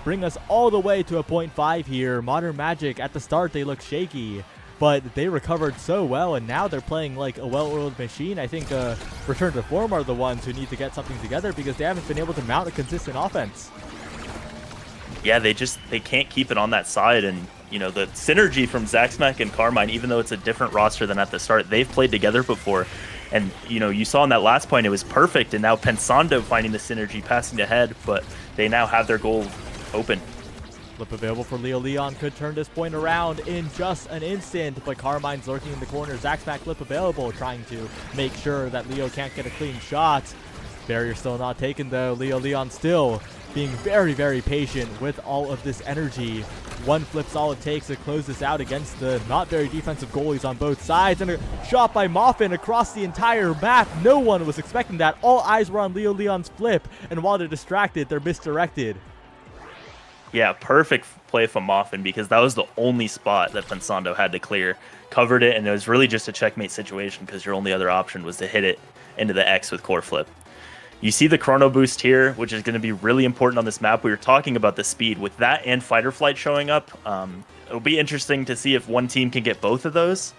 M: bring us all the way to a 0.5 here. Modern Magic, at the start, they look shaky, but they recovered so well, and now they're playing like a well-oiled machine. I think Return to Form are the ones who need to get something together because they haven't been able to mount a consistent offense.
N: Yeah, they can't keep it on that side, and you know, the synergy from Zaxmac and Carmine, even though it's a different roster than at the start, they've played together before. And, you know, you saw in that last point, it was perfect. And now Pensando finding the synergy, passing ahead, but they now have their goal open.
M: Flip available for Leo Leon, could turn this point around in just an instant, but Carmine's lurking in the corner. Zaxmac flip available, trying to make sure that Leo can't get a clean shot. Barrier still not taken though. Leo Leon still being very patient with all of this energy. One flip's all it takes to close this out against the not very defensive goalies on both sides, and a shot by Moffin across the entire map. No one was expecting that. All eyes were on Leo Leon's flip, and while they're distracted, they're misdirected.
N: Yeah, perfect play from Moffin, because that was the only spot that Pensando had to clear. Covered it, and it was really just a checkmate situation because your only other option was to hit it into the X with core flip. You see the chrono boost here, which is going to be really important on this map. We were talking about the speed. With that and fight or flight showing up, it'll be interesting to see if one team can get both of those.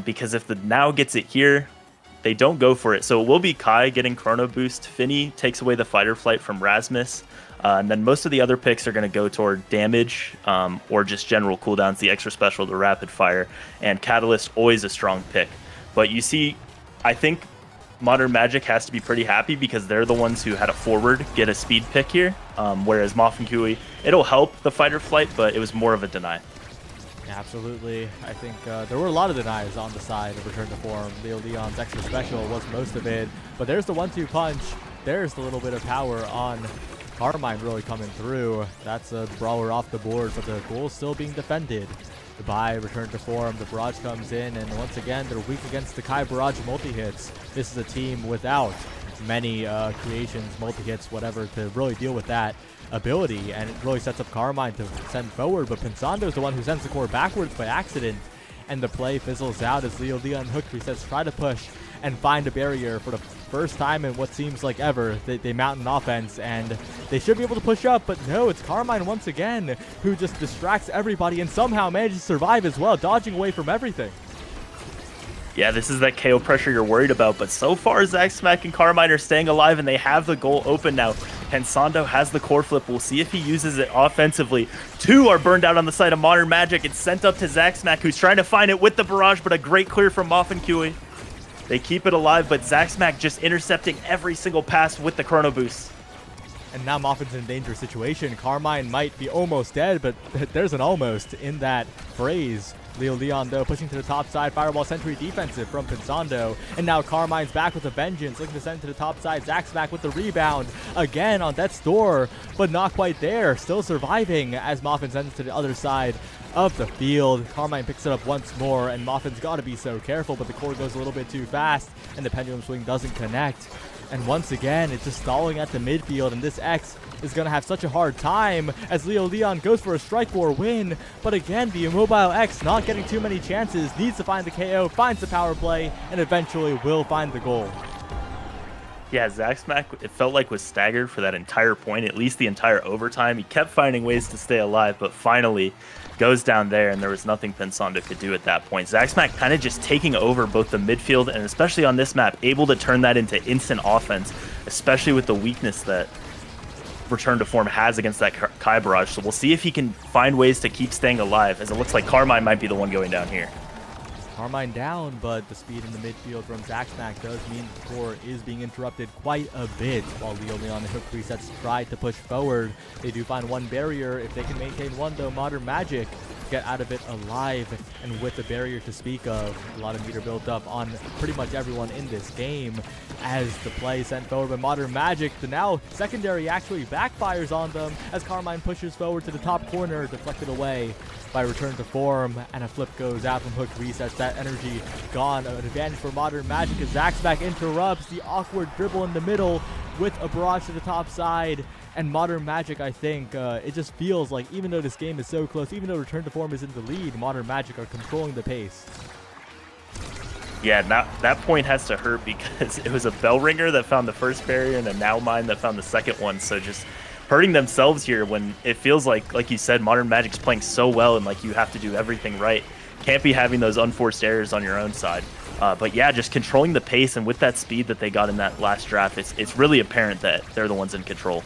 N: Because if the Now gets it here, they don't go for it. So it will be Kai getting chrono boost. Finny takes away the fight or flight from Rasmus. And then most of the other picks are going to go toward damage or just general cooldowns, the extra special, the rapid fire. And Catalyst, always a strong pick. But you see, I think Modern Magic has to be pretty happy because they're the ones who had a forward get a speed pick here, whereas Moff and Kui, it'll help the fight or flight, but it was more of a deny.
M: Absolutely. I think there were a lot of denies on the side of Return to Form. Leo Leon's extra special was most of it, but there's the 1-2 punch. There's the little bit of power on Carmine really coming through. That's a brawler off the board, but the goal's still being defended by Return to Form. The barrage comes in, and once again, they're weak against the Kai barrage multi-hits. This is a team without many creations, multi-hits, whatever, to really deal with that ability, and it really sets up Carmine to send forward, but Pensando is the one who sends the core backwards by accident, and the play fizzles out as Leo Leon Hook resets, try to push and find a barrier for the first time in what seems like ever. They mount an offense, and they should be able to push up, but no, it's Carmine once again who just distracts everybody and somehow manages to survive as well, dodging away from everything.
N: Yeah, this is that KO pressure you're worried about, but so far Zack Smack and Carmine are staying alive and they have the goal open now. Pensando has the core flip. We'll see if he uses it offensively. 2 are burned out on the side of Modern Magic. It's sent up to Zack Smack, who's trying to find it with the barrage, but a great clear from Moff and Kui. They keep it alive, but Zack Smack just intercepting every single pass with the chrono boost.
M: And now Moffin's in a dangerous situation. Carmine might be almost dead, but there's an almost in that phrase. Leo Leon, though, pushing to the top side. Fireball Sentry defensive from Pensando. And now Carmine's back with a vengeance, looking to send to the top side. Zack Smack with the rebound. Again on death's door, but not quite there. Still surviving as Moffin sends it to the other side of the field. Carmine picks it up once more, and Moffin's got to be so careful, but the core goes a little bit too fast, and the pendulum swing doesn't connect. And once again, it's just stalling at the midfield, and this X is going to have such a hard time as Leo Leon goes for a strike war win. But again, the immobile X not getting too many chances, needs to find the KO, finds the power play, and eventually will find the goal.
N: Yeah, Zack Smack, it felt like was staggered for that entire point, at least the entire overtime. He kept finding ways to stay alive, but finally goes down there, and there was nothing Pensando could do at that point. Zack Smack kind of just taking over both the midfield, and especially on this map, able to turn that into instant offense, especially with the weakness that Return to Form has against that Kai barrage. So we'll see if he can find ways to keep staying alive, as it looks like Carmine might be the one going down here.
M: Carmine down, but the speed in the midfield from Zack Smack does mean the core is being interrupted quite a bit while Leo Leon and Hook resets try to push forward. They do find one barrier. If they can maintain one, though, Modern Magic get out of it alive, and with the barrier to speak of, a lot of meter built up on pretty much everyone in this game as the play sent forward by Modern Magic. The now secondary actually backfires on them as Carmine pushes forward to the top corner, deflected away by Return to Form, and a flip goes out from Hook resets. That energy gone. An advantage for Modern Magic as Zack Smack interrupts the awkward dribble in the middle with a barrage to the top side. And Modern Magic, I think, it just feels like even though this game is so close, even though Return to Form is in the lead, Modern Magic are controlling the pace.
N: Yeah, that point has to hurt because it was a bell ringer that found the first barrier and a now mine that found the second one. So just hurting themselves here when it feels like you said, Modern Magic's playing so well and like you have to do everything right. Can't be having those unforced errors on your own side. But yeah, just controlling the pace, and with that speed that they got in that last draft, it's really apparent that they're the ones in control.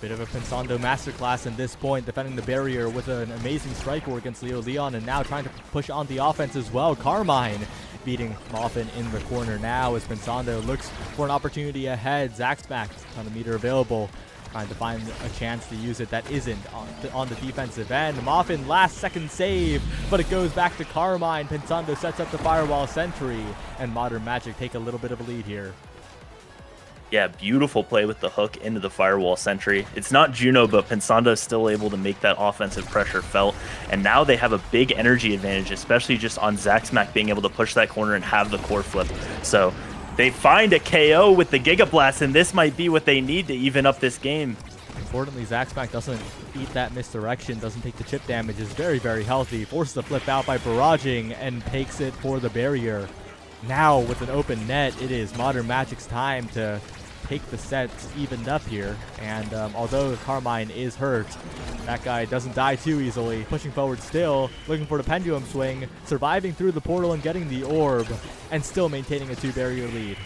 M: Bit of a Pensando masterclass in this point, defending the barrier with an amazing strike war against Leo Leon, and now trying to push on the offense as well. Carmine beating Moffin in the corner now as Pensando looks for an opportunity ahead. Zack Smack on the meter available, trying to find a chance to use it that isn't on the defensive end. Moffin last second save, but it goes back to Carmine. Pensando sets up the firewall sentry, and Modern Magic take a little bit of a lead here.
N: Yeah, beautiful play with the hook into the firewall sentry. It's not Juno, but Pensando is still able to make that offensive pressure felt. And now they have a big energy advantage, especially just on Zack Smack being able to push that corner and have the core flip. So they find a KO with the Giga Blast, and this might be what they need to even up this game.
M: Importantly, Zack Smack doesn't eat that misdirection, doesn't take the chip damage, is very, very healthy. Forces the flip out by barraging and takes it for the barrier. Now, with an open net, it is Modern Magic's time to take the sets evened up here. And although Carmine is hurt, that guy doesn't die too easily. Pushing forward still, looking for the pendulum swing, surviving through the portal and getting the orb, and still maintaining a 2-barrier lead.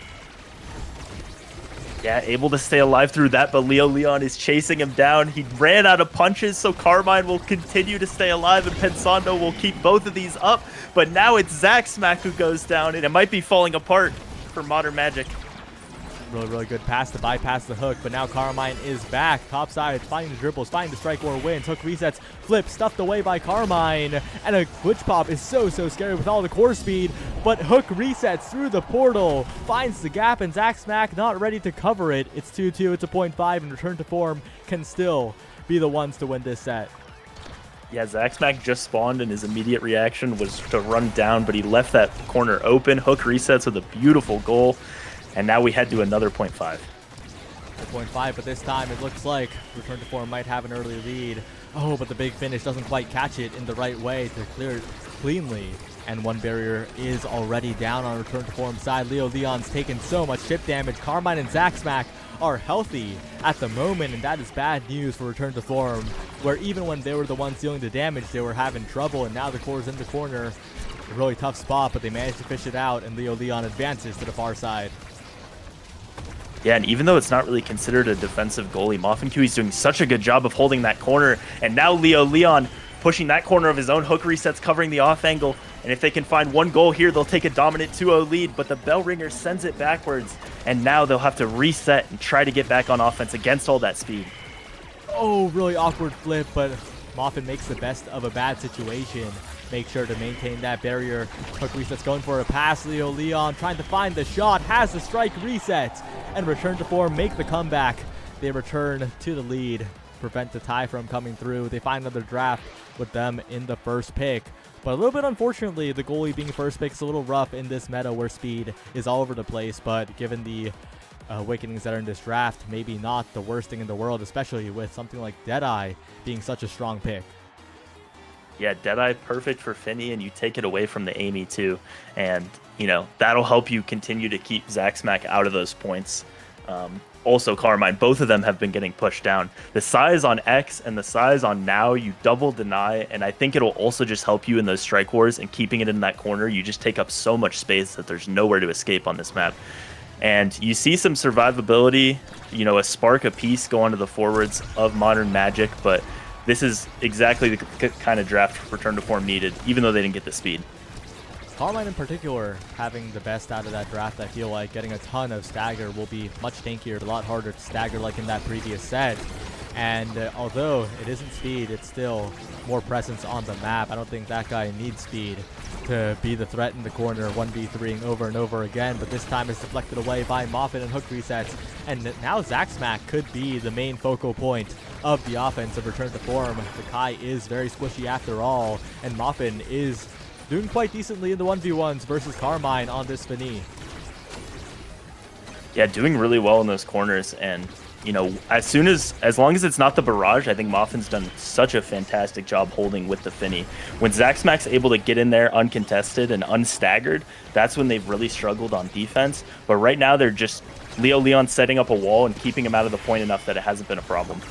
N: Yeah, able to stay alive through that, but Leo Leon is chasing him down. He ran out of punches, so Carmine will continue to stay alive, and Pensando will keep both of these up. But now it's Zack Smack who goes down, and it might be falling apart for Modern Magic.
M: Really, really good pass to bypass the hook, but now Carmine is back. Top side, finding the dribbles, finding the strike war wins. Hook resets, flip, stuffed away by Carmine. And a glitch pop is so scary with all the core speed, but Hook resets through the portal, finds the gap, and Zack Smack not ready to cover it. It's 2-2, it's a 0.5, and Return to Form can still be the ones to win this set.
N: Yeah, Zack Smack just spawned, and his immediate reaction was to run down, but he left that corner open. Hook resets with a beautiful goal. And now we head to another 0.5.
M: 0.5, but this time it looks like Return to Form might have an early lead. Oh, but the big finish doesn't quite catch it in the right way to clear it cleanly. And one barrier is already down on Return to Form side. Leo Leon's taken so much chip damage. Carmine and Zack Smack are healthy at the moment, and that is bad news for Return to Form, where even when they were the ones dealing the damage, they were having trouble, and now the core's in the corner. a really tough spot, but they managed to fish it out, and Leo Leon advances to the far side.
N: Yeah, and even though it's not really considered a defensive goalie, Moffin Q is doing such a good job of holding that corner, and now Leo Leon pushing that corner of his own. Hook resets covering the off angle, and if they can find one goal here, they'll take a dominant 2-0 lead, but the bell ringer sends it backwards, and now they'll have to reset and try to get back on offense against all that speed.
M: Oh, really awkward flip, but Moffin makes the best of a bad situation. Make sure to maintain that barrier. Hook resets going for a pass. Leo Leon trying to find the shot, has the strike reset, and return to form, make the comeback. They return to the lead, prevent the tie from coming through. They find another draft with them in the first pick. But a little bit unfortunately, the goalie being first pick is a little rough in this meta where speed is all over the place, but given the awakenings that are in this draft, maybe not the worst thing in the world, especially with something like Deadeye being such a strong pick.
N: Yeah, Deadeye perfect for Finny, and you take it away from the Amy too. And, you know, that'll help you continue to keep Zaxmack out of those points. Also, Carmine, both of them have been getting pushed down. The size on X and the size on Now, you double deny, and I think it'll also just help you in those strike wars and keeping it in that corner. You just take up so much space that there's nowhere to escape on this map. And you see some survivability, you know, a spark apiece go onto the forwards of Modern Magic, but this is exactly the kind of draft return to form needed, even though they didn't get the speed.
M: Carmine in particular having the best out of that draft. I feel like getting a ton of stagger will be much tankier, a lot harder to stagger like in that previous set. And although it isn't speed, it's still more presence on the map. I don't think that guy needs speed to be the threat in the corner, 1v3ing over and over again, but this time it's deflected away by Moffin and hook resets. And now Zaxmack could be the main focal point of the offensive return to form. The Kai is very squishy after all, and Moffin is doing quite decently in the 1v1s versus Carmine on this Finny.
N: Yeah, doing really well in those corners, and you know, as long as it's not the barrage, I think Moffin's done such a fantastic job holding with the Finny. When Zaxmack's able to get in there uncontested and unstaggered, that's when they've really struggled on defense. But right now they're just Leo Leon setting up a wall and keeping him out of the point enough that it hasn't been a problem.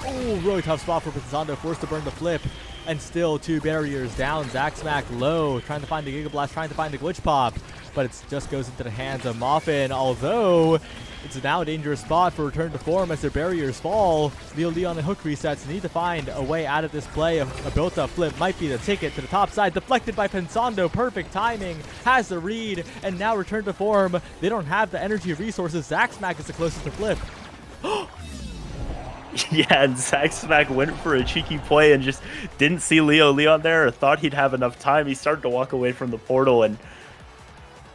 M: Oh, really tough spot for Pinzando, forced to burn the flip. And still two barriers down. Zaxmack low, trying to find the Giga Blast, trying to find the glitch pop. But it just goes into the hands of Moffin, although it's now a dangerous spot for return to form as their barriers fall. Leo Leon and hook resets need to find a way out of this play. A built-up flip might be the ticket to the top side. Deflected by Pensando, perfect timing, has the read, and now return to form. They don't have the energy resources. Zaxmack is the closest to flip.
N: Yeah, and Zaxmack went for a cheeky play and just didn't see Leo Leon there or thought he'd have enough time. He started to walk away from the portal, and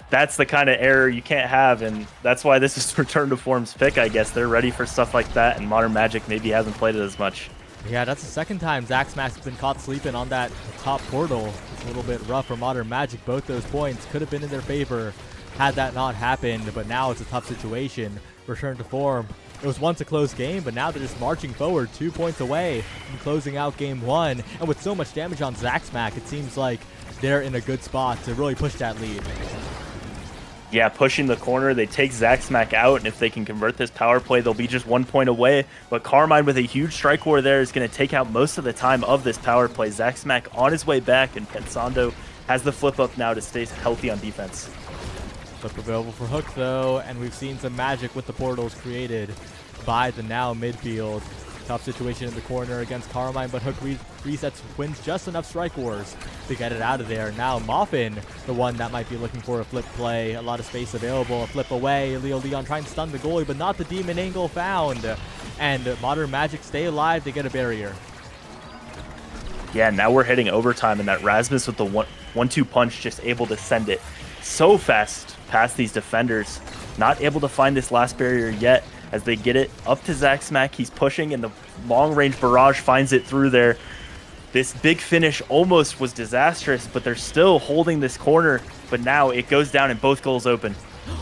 N: that's the kind of error you can't have, and that's why this is return to form's pick, I guess. They're ready for stuff like that, and Modern Magic maybe hasn't played it as much.
M: Yeah, that's the second time Zaxmack's been caught sleeping on that top portal. It's a little bit rough for Modern Magic. Both those points could have been in their favor had that not happened, but now it's a tough situation. Return to form. It was once a close game, but now they're just marching forward 2 points away from closing out game one. And with so much damage on Zaxmack, it seems like they're in a good spot to really push that lead.
N: Yeah, pushing the corner, they take Zaxmack out, and if they can convert this power play, they'll be just 1 point away. But Carmine with a huge strike war there is going to take out most of the time of this power play. Zaxmack on his way back, and Pensando has the flip up now to stay healthy on defense.
M: Flip available for Hook though, and we've seen some magic with the portals created by the Now midfield. Tough situation in the corner against Carmine, but Hook resets, wins just enough strike wars to get it out of there. Now Moffin, the one that might be looking for a flip play. A lot of space available, a flip away. Leo Leon trying to stun the goalie, but not the demon angle found. And Modern Magic stay alive, they get a barrier.
N: Yeah, now we're hitting overtime, and that Rasmus with the 1-2 punch just able to send it so fast past these defenders. Not able to find this last barrier yet as they get it up to Zaxmack. He's pushing, and the long-range barrage finds it through there. This big finish almost was disastrous, but they're still holding this corner. But now it goes down and both goals open.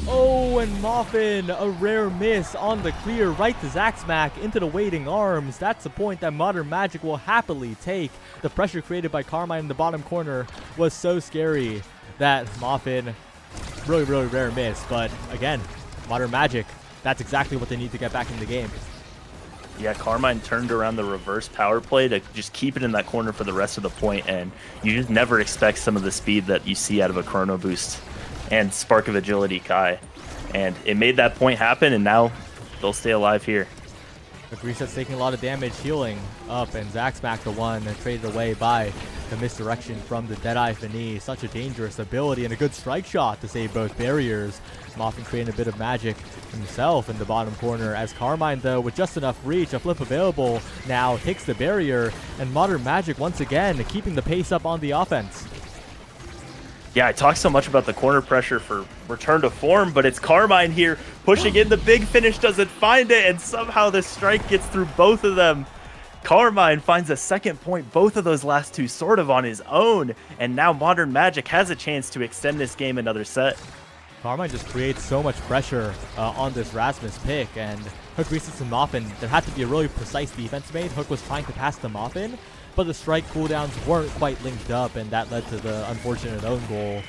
M: Oh, and Moffin, a rare miss on the clear right to Zaxmack into the waiting arms. That's a point that Modern Magic will happily take. The pressure created by Carmine in the bottom corner was so scary that Moffin, really, really rare miss. But again, Modern Magic, that's exactly what they need to get back in the game.
N: Yeah, Carmine turned around the reverse power play to just keep it in that corner for the rest of the point, and you just never expect some of the speed that you see out of a Chrono Boost and Spark of Agility Kai. And it made that point happen, and now they'll stay alive here.
M: But Reset's taking a lot of damage, healing up, and Zaxmac the one traded away by the misdirection from the Deadeye Fini. Such a dangerous ability and a good strike shot to save both barriers. Moffin creating a bit of magic himself in the bottom corner, as Carmine, though, with just enough reach, a flip available now, takes the barrier, and Modern Magic once again keeping the pace up on the offense.
N: Yeah, I talk so much about the corner pressure for return to form, but it's Carmine here pushing in. The big finish doesn't find it, and somehow the strike gets through both of them. Carmine finds a second point, both of those last two sort of on his own, and now Modern Magic has a chance to extend this game another set.
M: Carmine just creates so much pressure on this Rasmus pick, and Hook resets and Moffin. There had to be a really precise defense made. Hook was trying to pass the Moffin, but the strike cooldowns weren't quite linked up, and that led to the unfortunate own goal.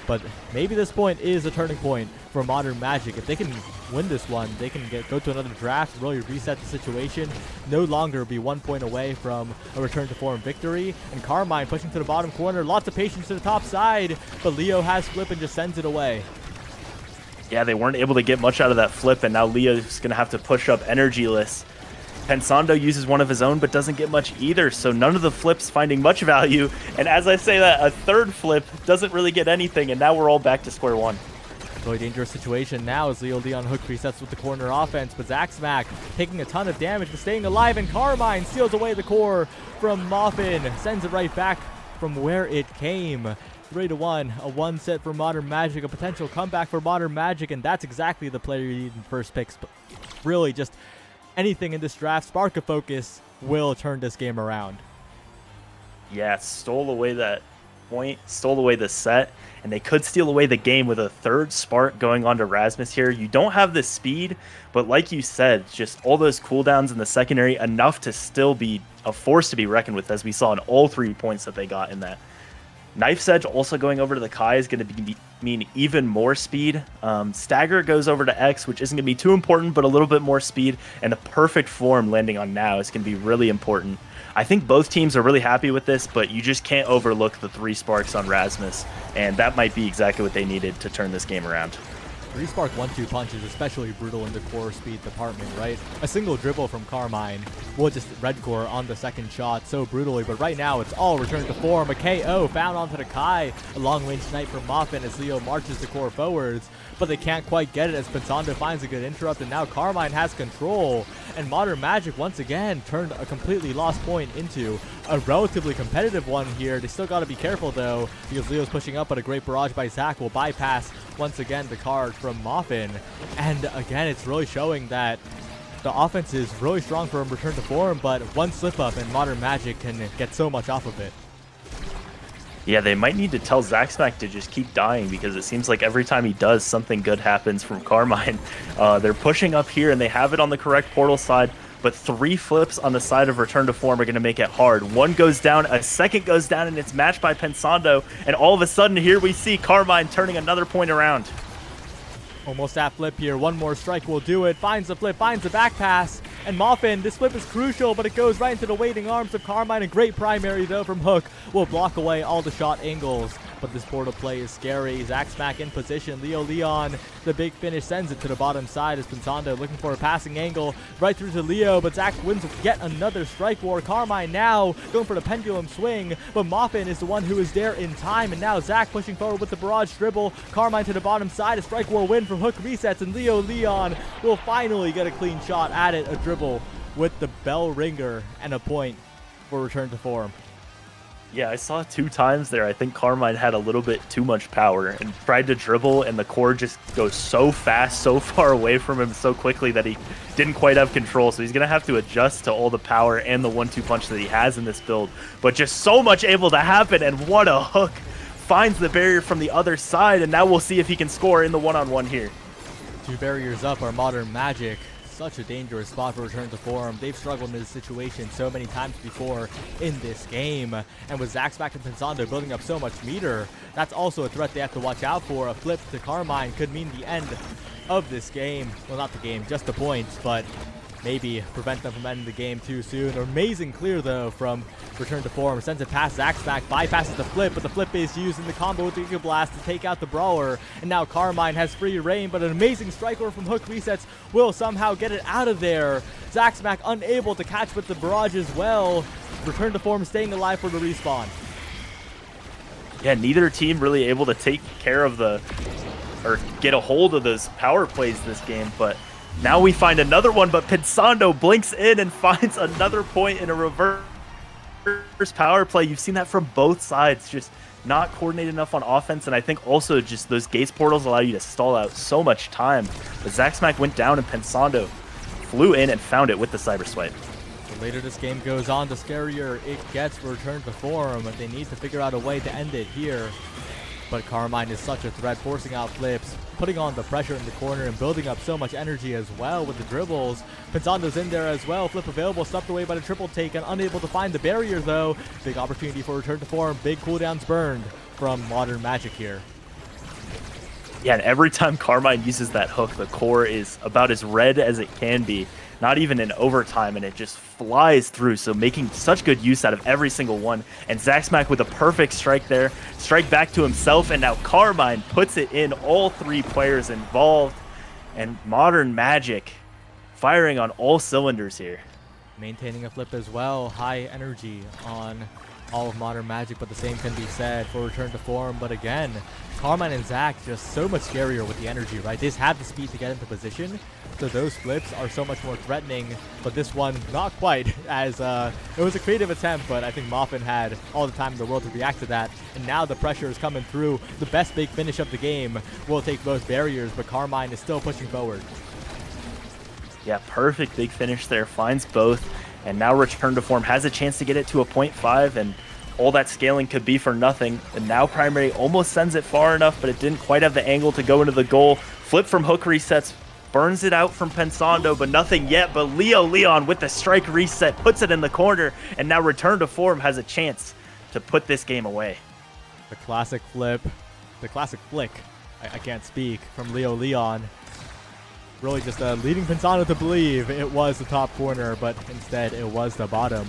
M: But maybe this point is a turning point for Modern Magic. If they can win this one, they can go to another draft, really reset the situation, no longer be 1 point away from a return to form victory. And Carmine pushing to the bottom corner, lots of patience to the top side, but Leo has flip and just sends it away.
N: Yeah, they weren't able to get much out of that flip, and now Leo's going to have to push up energyless. Pensando uses one of his own, but doesn't get much either, so none of the flips finding much value. And as I say that, a third flip doesn't really get anything, and now we're all back to square one.
M: Really dangerous situation now as Leo Leon Hook resets with the corner offense, but Zaxmac taking a ton of damage but staying alive, and Carmine steals away the core from Moffin, sends it right back from where it came. 3-1, a one set for Modern Magic, a potential comeback for Modern Magic, and that's exactly the player you need in first picks. Really, just anything in this draft, spark of focus will turn this game around.
N: Yeah, stole away that point, stole away the set, and they could steal away the game with a third spark going on to Rasmus here. You don't have the speed, but like you said, just all those cooldowns in the secondary, enough to still be a force to be reckoned with, as we saw in all 3 points that they got in that. Knife's Edge also going over to the Kai is going to mean even more speed. Stagger goes over to X, which isn't going to be too important, but a little bit more speed. And the perfect form landing on Now is going to be really important. I think both teams are really happy with this, but you just can't overlook the 3 sparks on Rasmus. And that might be exactly what they needed to turn this game around.
M: 3 spark 1-2 punch is especially brutal in the core speed department, right? A single dribble from Carmine will just red core on the second shot so brutally, but right now it's all return to form. A KO found onto the Kai, a long range snipe from Moffin as Leo marches the core forwards, but they can't quite get it as Pensando finds a good interrupt, and now Carmine has control, and Modern Magic once again turned a completely lost point into a relatively competitive one here. They still got to be careful though, because Leo's pushing up, but a great barrage by Zach will bypass once again the card from Moffin. And again, it's really showing that the offense is really strong for a return to form, but one slip up and Modern Magic can get so much off of it.
N: Yeah, they might need to tell Zaxmac to just keep dying, because it seems like every time he does, something good happens from Carmine. They're pushing up here and they have it on the correct portal side, but 3 flips on the side of return to form are going to make it hard. One goes down, a second goes down, and it's matched by Pensando, and all of a sudden here we see Carmine turning another point around.
M: Almost at flip here. One more strike will do it. Finds the flip, finds the back pass. And Moffin, this flip is crucial, but it goes right into the waiting arms of Carmine. A great primary, though, from Hook will block away all the shot angles. But this portal play is scary. Zaxmac in position. Leo Leon, the big finish, sends it to the bottom side as Pensando looking for a passing angle right through to Leo. But Zach wins with yet another strike war. Carmine now going for the pendulum swing, but Moffin is the one who is there in time. And now Zach pushing forward with the barrage dribble. Carmine to the bottom side. A strike war win from Hook resets, and Leo Leon will finally get a clean shot at it. A dribble with the bell ringer and a point for return to form.
N: Yeah, I saw 2 times there. I think Carmine had a little bit too much power and tried to dribble, and the core just goes so fast, so far away from him so quickly that he didn't quite have control. So he's going to have to adjust to all the power and the 1-2 punch that he has in this build. But just so much able to happen, and what a hook. Finds the barrier from the other side, and now we'll see if he can score in the one-on-one here.
M: 2 barriers up are Modern Magic. Such a dangerous spot for return to form. They've struggled in this situation so many times before in this game. And with Zaxmac and Pensando building up so much meter, that's also a threat they have to watch out for. A flip to Carmine could mean the end of this game. Well, not the game, just the points, but maybe prevent them from ending the game too soon. Amazing clear though from Return to Form. Sends it past Zack Smack, bypasses the flip, but the flip is used in the combo with the Giga Blast to take out the Brawler. And now Carmine has free reign, but an amazing strike order from Hook Resets will somehow get it out of there. Zack Smack unable to catch with the barrage as well. Return to Form staying alive for the respawn.
N: Yeah, neither team really able to take care of or get a hold of those power plays this game, but now we find another one, but Pensando blinks in and finds another point in a reverse power play. You've seen that from both sides, just not coordinated enough on offense, and I think also just those Gates portals allow you to stall out so much time. But Zack Smack went down and Pensando flew in and found it with the Cyber Swipe.
M: The later this game goes on, the scarier it gets for Return to Form. They need to figure out a way to end it here. But Carmine is such a threat, forcing out flips, putting on the pressure in the corner, and building up so much energy as well with the dribbles. Pensando's in there as well. Flip available, swept away by the triple take, and unable to find the barrier though. Big opportunity for Return to Form. Big cooldowns burned from Modern Magic here.
N: Yeah, and every time Carmine uses that hook, the core is about as red as it can be. Not even in overtime, and it just flies through, so making such good use out of every single one. And Zack Smack with a perfect strike there, strike back to himself, and now Carmine puts it in, all three players involved. And Modern Magic firing on all cylinders here.
M: Maintaining a flip as well, high energy on all of Modern Magic, but the same can be said for Return to Form. But again, Carmine and Zack just so much scarier with the energy, right? They just have the speed to get into position, so those flips are so much more threatening. But this one, not quite, as it was a creative attempt, but I think Moffin had all the time in the world to react to that. And now the pressure is coming through. The best big finish of the game will take both barriers, but Carmine is still pushing forward.
N: Yeah, perfect big finish there, finds both. And now Return to Form has a chance to get it to a 0.5, and all that scaling could be for nothing. And now Primary almost sends it far enough, but it didn't quite have the angle to go into the goal. Flip from Hook Resets, burns it out from Pensando, but nothing yet. But Leo Leon with the strike reset puts it in the corner, and now Return to Form has a chance to put this game away.
M: The classic flip, the classic flick, I can't speak, from Leo Leon. Really just leading Pensando to believe it was the top corner, but instead it was the bottom.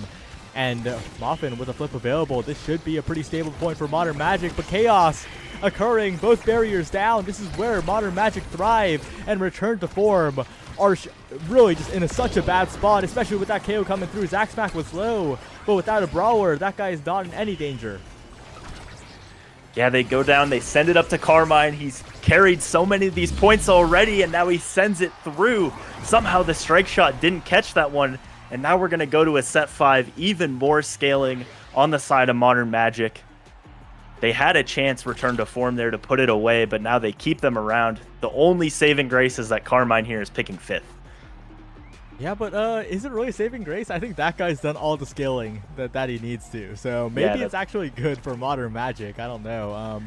M: And Moffin with a flip available. This should be a pretty stable point for Modern Magic, but chaos occurring, both barriers down. This is where Modern Magic thrive, and Return to Form are really just in such a bad spot, especially with that KO coming through. Zack Smack was low, but without a Brawler, that guy is not in any danger.
N: Yeah, they go down, they send it up to Carmine. He's carried so many of these points already, and now he sends it through. Somehow the strike shot didn't catch that one, and now we're going to go to a set 5, even more scaling on the side of Modern Magic. They had a chance, Return to Form there, to put it away, but now they keep them around. The only saving grace is that Carmine here is picking 5th.
M: Yeah, but is it really saving grace? I think that guy's done all the scaling that he needs to. So maybe it's actually good for Modern Magic. I don't know.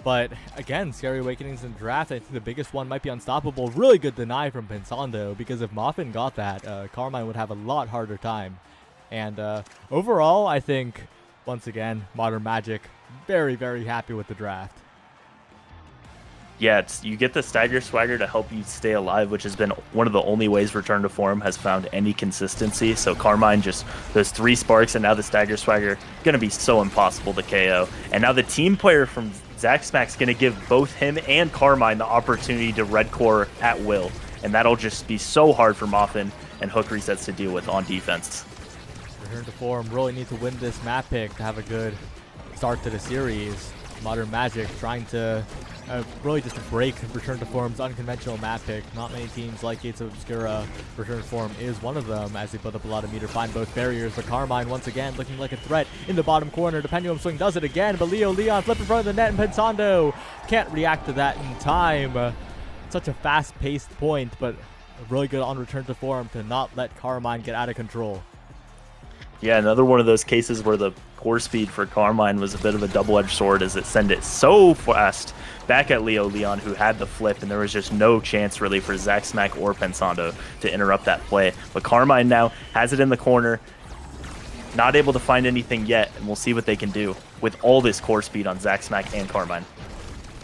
M: But again, Scary Awakenings in the draft, I think the biggest one might be Unstoppable. Really good deny from Pensando, because if Moffin got that, Carmine would have a lot harder time. And overall, I think, once again, Modern Magic, very, very happy with the draft.
N: Yeah, you get the Stagger Swagger to help you stay alive, which has been one of the only ways Return to Form has found any consistency. So Carmine, just those 3 sparks, and now the Stagger Swagger, going to be so impossible to KO. And now the team player from Zack Smack's going to give both him and Carmine the opportunity to red core at will. And that'll just be so hard for Moffin and Hook Resets to deal with on defense.
M: Return to Form really need to win this map pick to have a good start to the series. Modern Magic trying to really just break Return to Form's unconventional map pick. Not many teams like Gates of Obscura. Return to Form is one of them, as they put up a lot of meter, find both barriers. But Carmine once again looking like a threat in the bottom corner. The pendulum swing does it again, but Leo Leon flip in front of the net, and Pensando can't react to that in time. Such a fast-paced point, but really good on Return to Form to not let Carmine get out of control.
N: Yeah, another one of those cases where the core speed for Carmine was a bit of a double-edged sword, as it sent it so fast back at Leo Leon, who had the flip, and there was just no chance really for Zack Smack or Pensando to interrupt that play. But Carmine now has it in the corner, not able to find anything yet, and we'll see what they can do with all this core speed on Zack Smack and Carmine.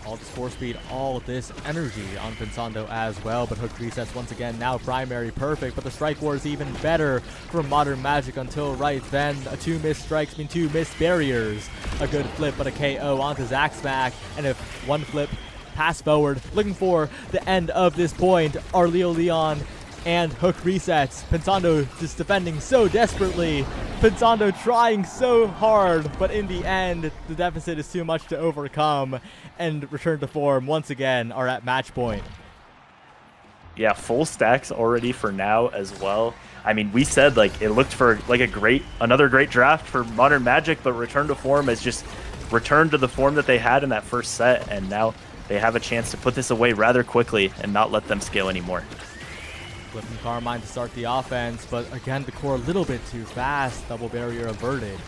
M: all the score speed, all this energy on Pensando as well, but hook resets once again, now primary perfect, but the strike war is even better from Modern Magic until right then. 2 missed strikes mean 2 missed barriers. A good flip, but a KO onto Zaxmac, and if one flip, pass forward, looking for the end of this point, are Leo Leon and hook resets. Pensando just defending so desperately. Pensando trying so hard, but in the end, the deficit is too much to overcome, and return to form once again are at match point.
N: Yeah, full stacks already for now as well. I mean, we said like it looked for like another great draft for Modern Magic, but return to form has just returned to the form that they had in that first set, and now they have a chance to put this away rather quickly and not let them scale anymore.
M: Flip from Carmine to start the offense, but again, the core a little bit too fast. Double barrier averted.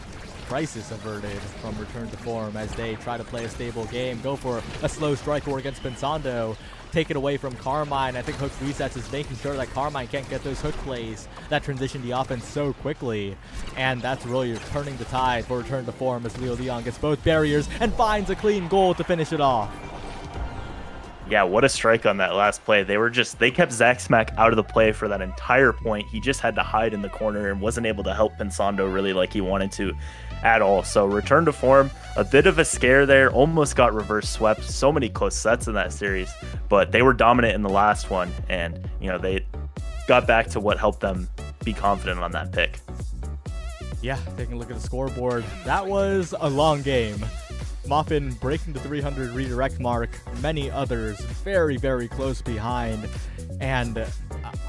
M: Crisis averted from return to form as they try to play a stable game. Go for a slow strike war against Pensando. Take it away from Carmine. I think Hook resets is making sure that Carmine can't get those hook plays that transition the offense so quickly. And that's really turning the tide for return to form as Leo Leon gets both barriers and finds a clean goal to finish it off.
N: Yeah, what a strike on that last play. They kept Zaxmac out of the play for that entire point. He just had to hide in the corner and wasn't able to help Pensando really like he wanted to at all. So return to form, a bit of a scare there, almost got reverse swept. So many close sets in that series, but they were dominant in the last one, and they got back to what helped them be confident on that pick.
M: Yeah, taking a look at the scoreboard, that was a long game. Muffin breaking the 300 redirect mark, many others very, very close behind, and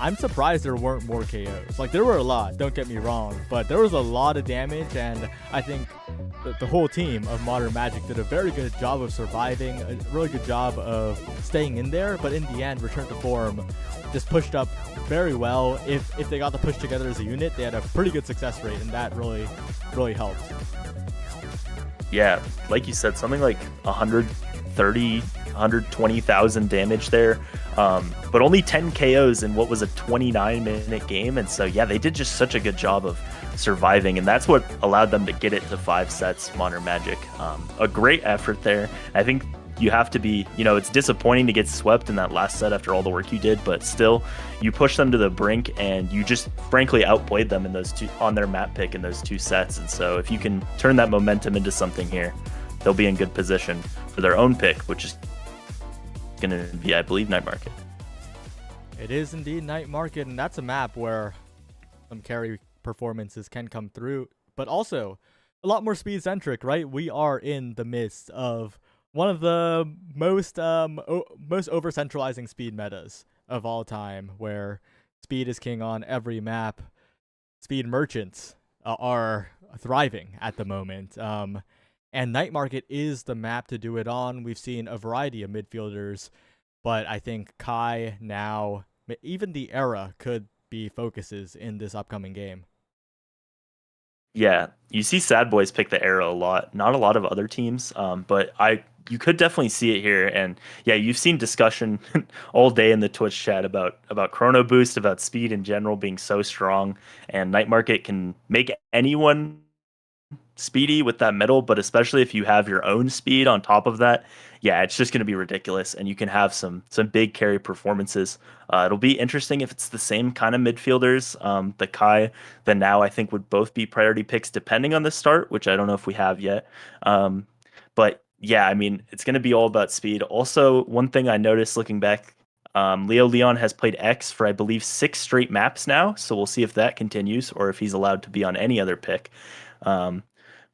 M: I'm surprised there weren't more KOs. Like, there were a lot, don't get me wrong, but there was a lot of damage, and I think the whole team of Modern Magic did a very good job of surviving, a really good job of staying in there, but in the end, return to form just pushed up very well. If they got the push together as a unit, they had a pretty good success rate, and that really, really helped.
N: Yeah, like you said, something like 130, 120,000 damage there, but only 10 KOs in what was a 29-minute game. And so, yeah, they did just such a good job of surviving, and that's what allowed them to get it to 5 sets, Modern Magic. A great effort there. I think you have to be, it's disappointing to get swept in that last set after all the work you did, but still, you push them to the brink, and you just frankly outplayed them in those on their map pick in those 2 sets. And so if you can turn that momentum into something here, they'll be in good position for their own pick, which is going to be, I believe, Night Market.
M: It is indeed Night Market, and that's a map where some carry performances can come through, but also a lot more speed-centric, right? We are in the midst of one of the most over-centralizing speed metas of all time, where speed is king on every map. Speed merchants are thriving at the moment. And Night Market is the map to do it on. We've seen a variety of midfielders, but I think Kai now, even the Era, could be focuses in this upcoming game.
N: Yeah, you see Sad Boys pick the Era a lot. Not a lot of other teams, but you could definitely see it here. And yeah, you've seen discussion all day in the Twitch chat about Chrono Boost, about speed in general being so strong, and Night Market can make anyone speedy with that middle, but especially if you have your own speed on top of that, yeah, it's just going to be ridiculous, and you can have some big carry performances. It'll be interesting if it's the same kind of midfielders. The Kai, the Now, I think would both be priority picks depending on the start, which I don't know if we have yet. But yeah, I mean, it's going to be all about speed. Also, one thing I noticed looking back, Leo Leon has played X for, I believe, 6 straight maps now, so we'll see if that continues or if he's allowed to be on any other pick.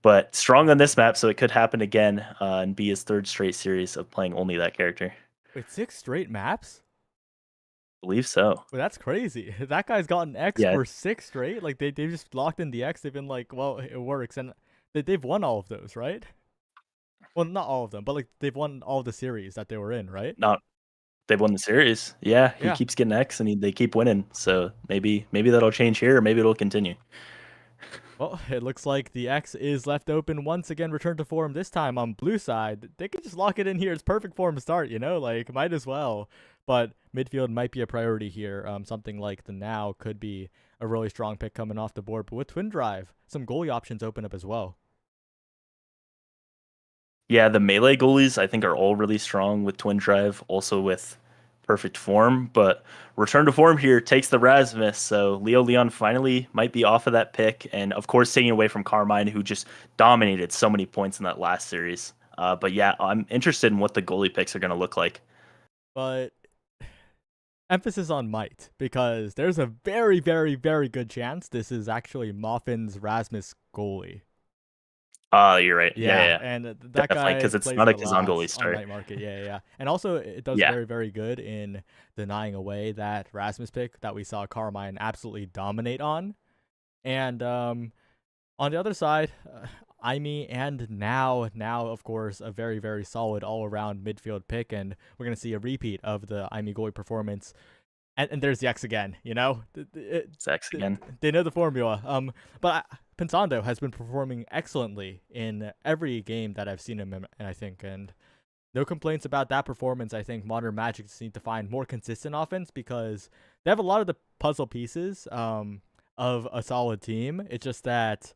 N: But strong on this map, so it could happen again and be his 3rd straight series of playing only that character.
M: Wait, 6 straight maps?
N: I believe so.
M: Well, that's crazy. That guy's gotten X for 6 straight. Like, they've just locked in the X. They've been like, well, it works. And they've won all of those, right? Well, not all of them, but like they've won all of the series that they were in, right?
N: They've won the series. Yeah, he keeps getting X, and they keep winning. So maybe that'll change here, or maybe it'll continue.
M: Well, it looks like the X is left open once again. Return to form this time on blue side. They could just lock it in here. It's perfect form to start, like might as well. But midfield might be a priority here. Something like the Now could be a really strong pick coming off the board. But with Twin Drive, some goalie options open up as well.
N: Yeah, the melee goalies I think are all really strong with Twin Drive, also with perfect form. But return to form here takes the Rasmus, so Leo Leon finally might be off of that pick, and of course taking away from Carmine, who just dominated so many points in that last series. But yeah, I'm interested in what the goalie picks are going to look like.
M: But emphasis on might, because there's a very, very, very good chance this is actually Moffin's Rasmus goalie.
N: You're right. Yeah.
M: And that
N: definitely,
M: guy
N: because it's
M: plays
N: not a
M: a
N: Kazan
M: lot
N: goalie start.
M: on night market. Yeah. And also, it does very, very good in denying away that Rasmus pick that we saw Carmine absolutely dominate on. And on the other side, Aimee and now of course a very, very solid all-around midfield pick, and we're gonna see a repeat of the Aimee goalie performance. And there's the X again, you know?
N: It's X again.
M: They know the formula. But Pensando has been performing excellently in every game that I've seen him in, I think, and no complaints about that performance. I think Modern Magic just need to find more consistent offense because they have a lot of the puzzle pieces of a solid team. It's just that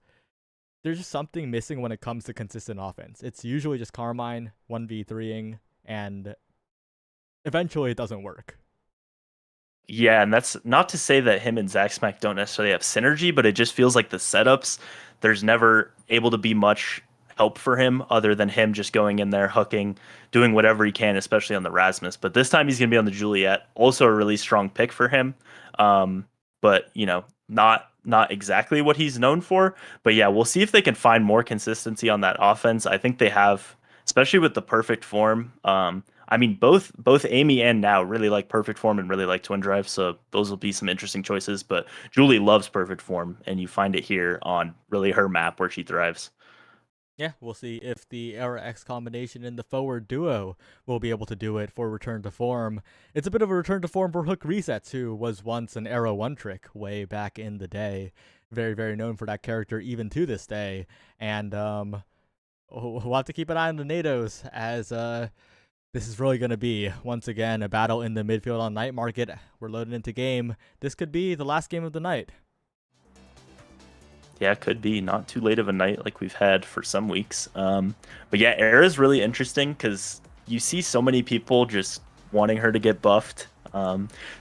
M: there's just something missing when it comes to consistent offense. It's usually just Carmine 1v3ing, and eventually it doesn't work.
N: Yeah, and that's not to say that him and Zach Smack don't necessarily have synergy, but it just feels like the setups, there's never able to be much help for him other than him just going in there, hooking, doing whatever he can, especially on the Rasmus. But this time he's going to be on the Juliet, also a really strong pick for him. But, you know, not exactly what he's known for. But yeah, we'll see if they can find more consistency on that offense. I think they have, especially with the perfect form. I mean, both Aimee and Now really like perfect form and really like Twin Drive, so those will be some interesting choices. But Julie loves perfect form, and you find it here on really her map where she thrives.
M: Yeah, we'll see if the Era X combination in the forward duo will be able to do it for return to form. It's a bit of a return to form for Hook Resets, who was once an Era 1 trick way back in the day. Very, very known for that character even to this day. And we'll have to keep an eye on the NATOs as this is really going to be, once again, a battle in the midfield on night market. We're loaded into game. This could be the last game of the night.
N: Yeah, it could be. Not too late of a night like we've had for some weeks. But yeah, Era is really interesting because you see so many people just wanting her to get buffed,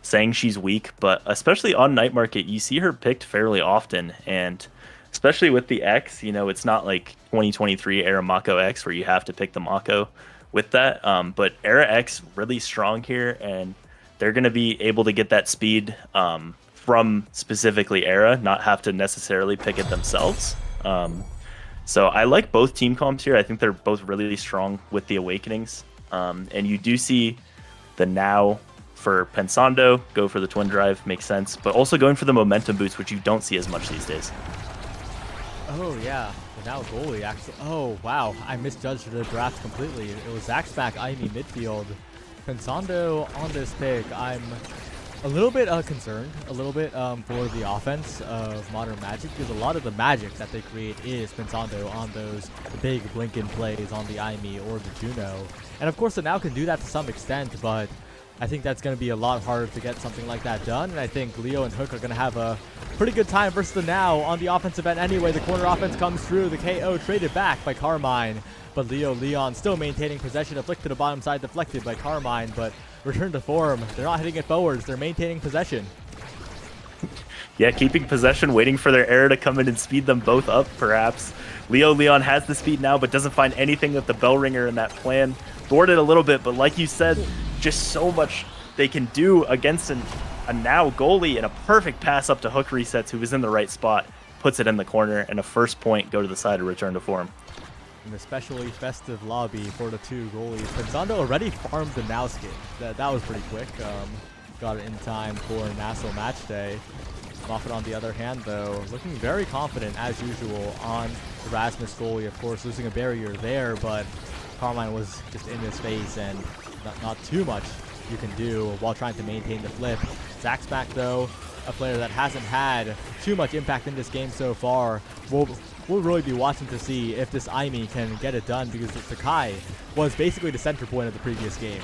N: saying she's weak. But especially on night market, you see her picked fairly often. And especially with the X, you know, it's not like 2023 Era Mako X where you have to pick the Mako with that. But Era X really strong here, and they're going to be able to get that speed from specifically Era, not have to necessarily pick it themselves. So I like both team comps here. I think they're both really strong with the Awakenings. And you do see the Now for Pensando go for the Twin Drive, makes sense, but also going for the Momentum Boots, which you don't see as much these days.
M: Oh yeah, the Now goalie actually. Oh wow, I misjudged the draft completely. It was Zach Spack, Aimee midfield. Pensando on this pick, I'm a little bit concerned, a little bit for the offense of Modern Magic, because a lot of the magic that they create is Pensando on those big blink-in plays on the Aimee or the Juno. And of course the Now can do that to some extent, but I think that's going to be a lot harder to get something like that done, and I think Leo and Hook are going to have a pretty good time versus the Now on the offensive end anyway. The corner offense comes through, the KO traded back by Carmine, but Leon still maintaining possession, afflicted to the bottom side, deflected by Carmine, but return to form. They're not hitting it forwards, they're maintaining possession.
N: Yeah, keeping possession, waiting for their Era to come in and speed them both up, perhaps. Leon has the speed now, but doesn't find anything with the bell ringer in that plan. Thwarted a little bit, but like you said, just so much they can do against a Now goalie, and a perfect pass up to Hook Resets, who was in the right spot, puts it in the corner, and a first point go to the side of return to form.
M: An especially festive lobby for the two goalies. Pensando already farmed the Now skin. That was pretty quick. Got it in time for Nassau match day. Moffat, on the other hand, though, looking very confident as usual on the Rasmus goalie. Of course, losing a barrier there, but Carmine was just in his face, and not too much you can do while trying to maintain the flip. Zach Spack, though, a player that hasn't had too much impact in this game so far. We'll really be watching to see if this Aimee can get it done, because the Kai was basically the center point of the previous game.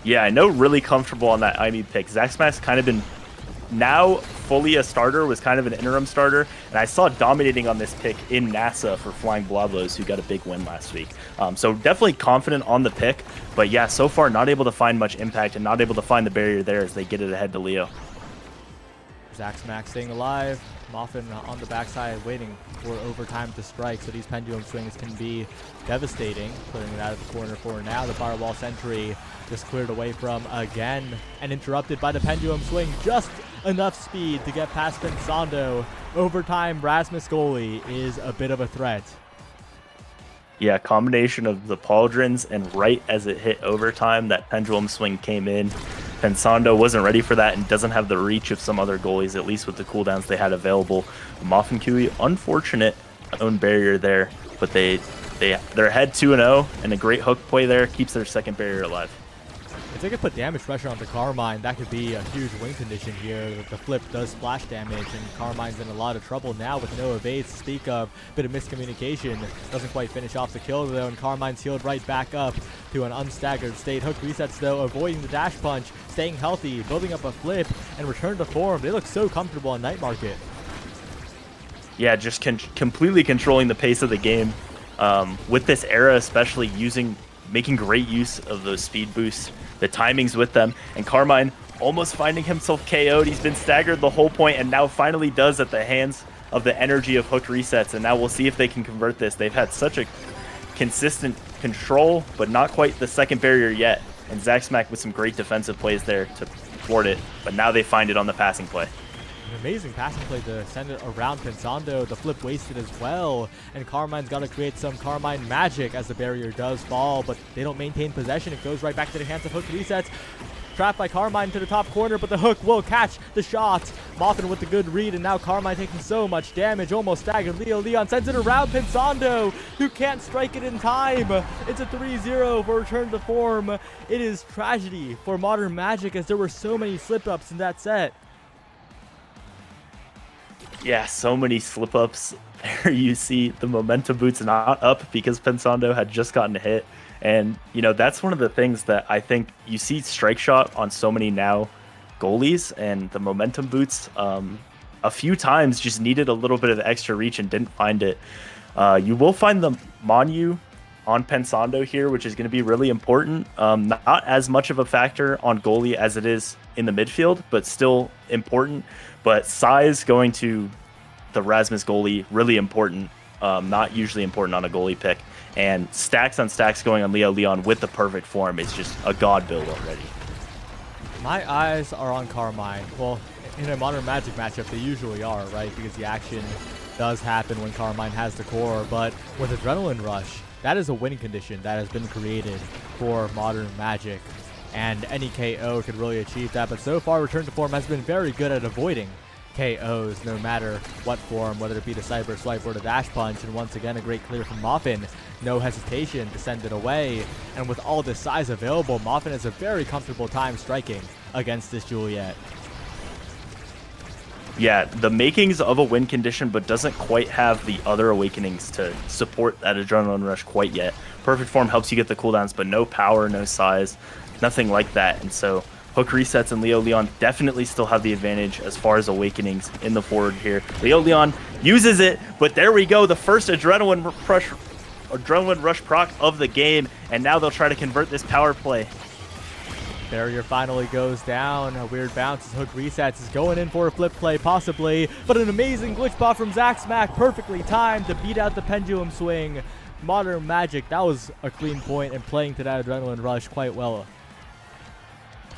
M: Yeah,
N: I know, really comfortable on that Aimee pick. Zach Spack's kind of been now fully a starter, was kind of an interim starter, and I saw dominating on this pick in NASA for Flying Bloblos, who got a big win last week. So definitely confident on the pick, but yeah, so far not able to find much impact and not able to find the barrier there as they get it ahead to Leo.
M: Zaxmax staying alive. Muffin on the backside waiting for overtime to strike, so these pendulum swings can be devastating. Clearing it out of the corner for now. The firewall sentry just cleared away from again and interrupted by the pendulum swing. Just enough speed to get past Pensando. Overtime, Rasmus goalie is a bit of a threat.
N: Yeah, combination of the pauldrons, and right as it hit overtime, that pendulum swing came in. Pensando wasn't ready for that and doesn't have the reach of some other goalies, at least with the cooldowns they had available. Moff and Kui, unfortunate own barrier there, but they're ahead 2-0, and a great hook play there keeps their second barrier alive.
M: If they could put damage pressure onto Carmine, that could be a huge win condition here. The flip does splash damage, and Carmine's in a lot of trouble now with no evades to speak of. Bit of miscommunication. Doesn't quite finish off the kill, though, and Carmine's healed right back up to an unstaggered state. Hook resets, though, avoiding the dash punch, staying healthy, building up a flip, and return to form. They look so comfortable on Night Market.
N: Yeah, just completely controlling the pace of the game. With this era, especially making great use of those speed boosts, the timings with them, and Carmine almost finding himself KO'd. He's been staggered the whole point, and now finally does at the hands of the energy of hook resets, and now we'll see if they can convert this. They've had such a consistent control, but not quite the second barrier yet, and Zaxmack with some great defensive plays there to thwart it, but now they find it on the passing play.
M: An amazing passing play to send it around Pensando. The flip wasted as well, and Carmine's got to create some Carmine magic as the barrier does fall, but they don't maintain possession. It goes right back to the hands of hook resets. Trapped by Carmine to the top corner, but the hook will catch the shot. Moffin with the good read, and now Carmine taking so much damage, almost staggered. Leon sends it around Pensando, who can't strike it in time. It's a 3-0 for return to form. It is tragedy for Modern Magic, as there were so many slip-ups in that set.
N: Yeah, so many slip-ups. There you see the momentum boots not up because Pensando had just gotten hit. And, that's one of the things that I think you see strike shot on so many now goalies, and the momentum boots a few times just needed a little bit of extra reach and didn't find it. You will find the Monu on Pensando here, which is going to be really important. Not as much of a factor on goalie as it is in the midfield, but still important. But size going to the Rasmus goalie, really important. Not usually important on a goalie pick. And stacks on stacks going on Leon with the perfect form is just a god build already.
M: My eyes are on Carmine. Well, in a Modern Magic matchup, they usually are, right? Because the action does happen when Carmine has the core. But with Adrenaline Rush, that is a winning condition that has been created for Modern Magic. And any KO could really achieve that. But so far, Return to Form has been very good at avoiding KOs, no matter what form, whether it be the Cyber Swipe or the Dash Punch. And once again, a great clear from Moffin. No hesitation to send it away. And with all the size available, Moffin has a very comfortable time striking against this Juliet.
N: Yeah, the makings of a win condition, but doesn't quite have the other awakenings to support that Adrenaline Rush quite yet. Perfect Form helps you get the cooldowns, but no power, no size, nothing like that. And so Hook resets and Leon definitely still have the advantage as far as awakenings in the forward here. Leon uses it, but there we go, the first Adrenaline Rush proc of the game, and now they'll try to convert this power play.
M: Barrier finally goes down. A weird bounce as Hook resets. Is going in for a flip play, possibly, but an amazing glitch bot from Zaxmack, perfectly timed to beat out the pendulum swing. Modern Magic, that was a clean point, and playing to that Adrenaline Rush quite well.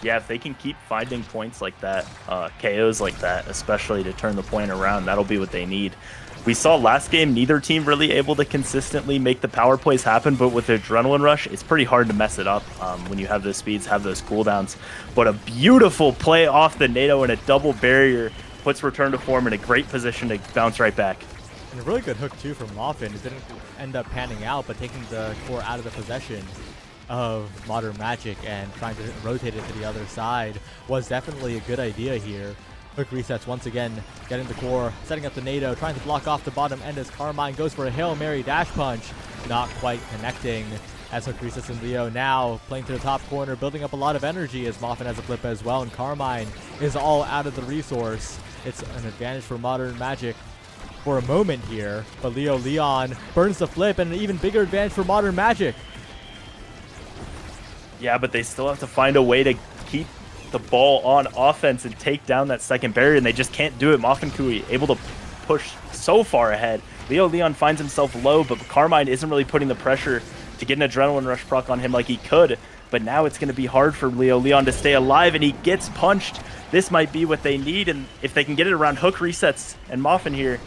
N: Yeah, if they can keep finding points like that, KOs like that, especially to turn the point around, that'll be what they need. We saw last game, neither team really able to consistently make the power plays happen, but with the Adrenaline Rush, it's pretty hard to mess it up when you have those speeds, have those cooldowns. But a beautiful play off the NATO and a double barrier puts Return to Form in a great position to bounce right back.
M: And a really good hook, too, from Moffin. It didn't end up panning out, but taking the core out of the possession of Modern Magic and trying to rotate it to the other side was definitely a good idea here. Hook resets once again, getting the core, setting up the NATO, trying to block off the bottom end as Carmine goes for a Hail Mary dash punch, not quite connecting. as Hook resets and Leo now playing to the top corner, building up a lot of energy as Moffin has a flip as well, and Carmine is all out of the resource. It's an advantage for Modern Magic for a moment here, but Leo Leon burns the flip, and an even bigger advantage for Modern Magic.
N: Yeah, but they still have to find a way to keep the ball on offense and take down that second barrier, and they just can't do it. Moffin Kui able to push so far ahead. Leo Leon finds himself low, but Carmine isn't really putting the pressure to get an Adrenaline Rush proc on him like he could. But now it's going to be hard for Leo Leon to stay alive, and he gets punched. This might be what they need, and if they can get it around Hook resets and Moffin here,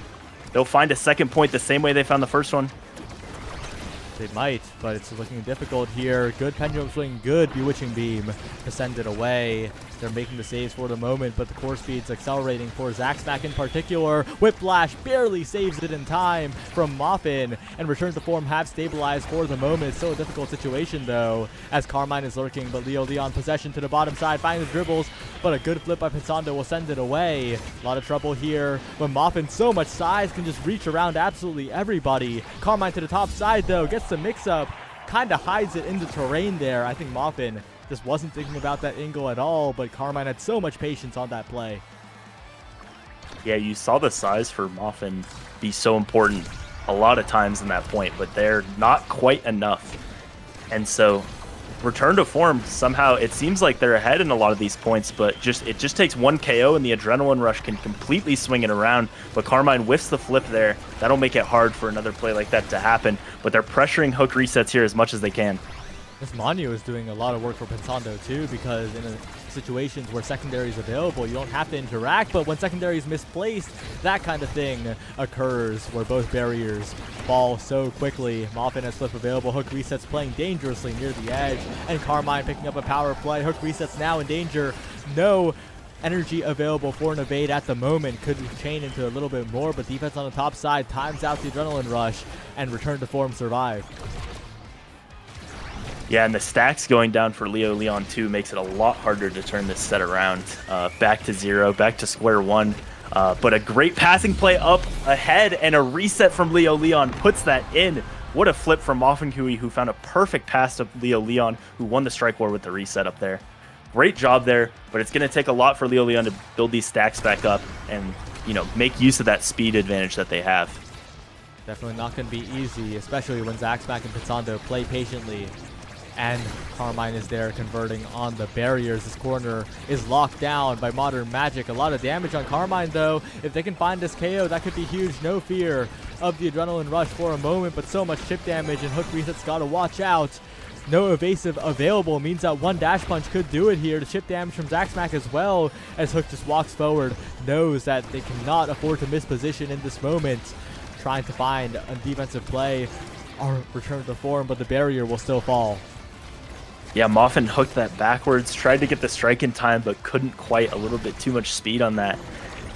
N: they'll find a second point the same way they found the first one.
M: They might, but it's looking difficult here. Good Pendulum Swing, good Bewitching Beam to send it away. They're making the saves for the moment, but the core speed's accelerating for Zaxmack in particular. Whiplash barely saves it in time from Moffin, and Return to Form have stabilized for the moment. It's still a difficult situation, though, as Carmine is lurking, but Leo Leon possession to the bottom side, finding the dribbles, but a good flip by Pensando will send it away. A lot of trouble here, but Moffin, so much size, can just reach around absolutely everybody. Carmine to the top side, though, gets the mix-up, kind of hides it in the terrain there. I think Moffin just wasn't thinking about that angle at all, but Carmine had so much patience on that play.
N: Yeah, you saw the size for Moffin be so important a lot of times in that point, but they're not quite enough. And so Return to Form, somehow it seems like they're ahead in a lot of these points, but it just takes one KO and the Adrenaline Rush can completely swing it around. But Carmine whiffs the flip there. That'll make it hard for another play like that to happen, but they're pressuring Hook resets here as much as they can.
M: This Manu is doing a lot of work for Pensando too, because in situations where secondary is available, you don't have to interact, but when secondary is misplaced, that kind of thing occurs where both barriers fall so quickly. Moffin has flip available, Hook resets playing dangerously near the edge, and Carmine picking up a power play. Hook resets now in danger. No energy available for an evade at the moment. Could chain into a little bit more, but defense on the top side times out the Adrenaline Rush, and Return to Form survive.
N: Yeah, and the stacks going down for Leo Leon too makes it a lot harder to turn this set around. Back to 0, back to square one. But a great passing play up ahead, and a reset from Leo Leon puts that in. What a flip from Moffin Kui, who found a perfect pass to Leo Leon, who won the strike war with the reset up there. Great job there, but it's going to take a lot for Leo Leon to build these stacks back up and, you know, make use of that speed advantage that they have.
M: Definitely not going to be easy, especially when Zaxmack and Pensando play patiently. And Carmine is there converting on the barriers. This corner is locked down by Modern Magic. A lot of damage on Carmine, though. If they can find this KO, that could be huge. No fear of the Adrenaline Rush for a moment, but so much chip damage, and Hook reset's got to watch out. No evasive available means that one dash punch could do it here. The chip damage from Zaxmack as well, as Hook just walks forward, knows that they cannot afford to miss position in this moment. Trying to find a defensive play or Return to Form, but the barrier will still fall.
N: Yeah, Moffin hooked that backwards, tried to get the strike in time, but couldn't quite. A little bit too much speed on that.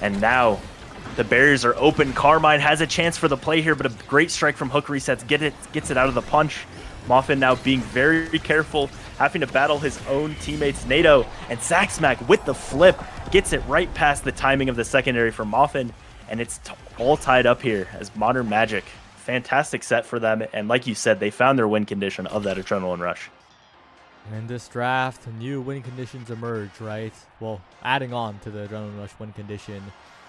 N: And now the barriers are open. Carmine has a chance for the play here, but a great strike from Hook resets gets it out of the punch. Moffin now being very careful, having to battle his own teammates, NATO, and Zaxmack with the flip gets it right past the timing of the secondary for Moffin, and it's all tied up here as Modern Magic. Fantastic set for them, and like you said, they found their win condition of that Adrenaline Rush.
M: And in this draft, new win conditions emerge, right? Well, adding on to the Adrenaline Rush win condition,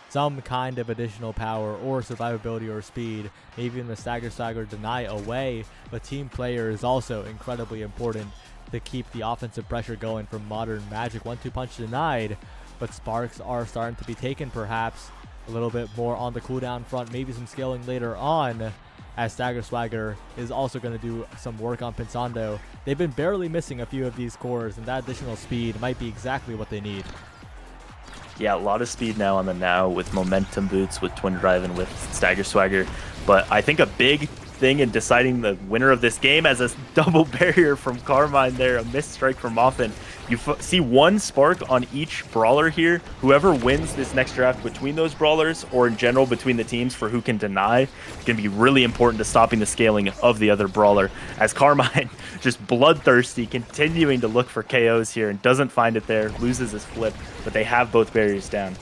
M: some kind of additional power or survivability or speed, maybe even the stagger deny away, but team player is also incredibly important to keep the offensive pressure going from Modern Magic. 1-2 punch denied, but sparks are starting to be taken, perhaps a little bit more on the cooldown front, maybe some scaling later on, as Stagger Swagger is also going to do some work on Pensando. They've been barely missing a few of these cores, and that additional speed might be exactly what they need.
N: Yeah, a lot of speed now on the Now with momentum boots, with Twin Drive, and with Stagger Swagger. But I think a big thing in deciding the winner of this game, as a double barrier from Carmine there, a missed strike from Moffin. You see one spark on each brawler here. Whoever wins this next draft between those brawlers, or in general between the teams for who can deny, is going to be really important to stopping the scaling of the other brawler, as Carmine just bloodthirsty, continuing to look for KOs here and doesn't find it there, loses his flip, but they have both barriers down.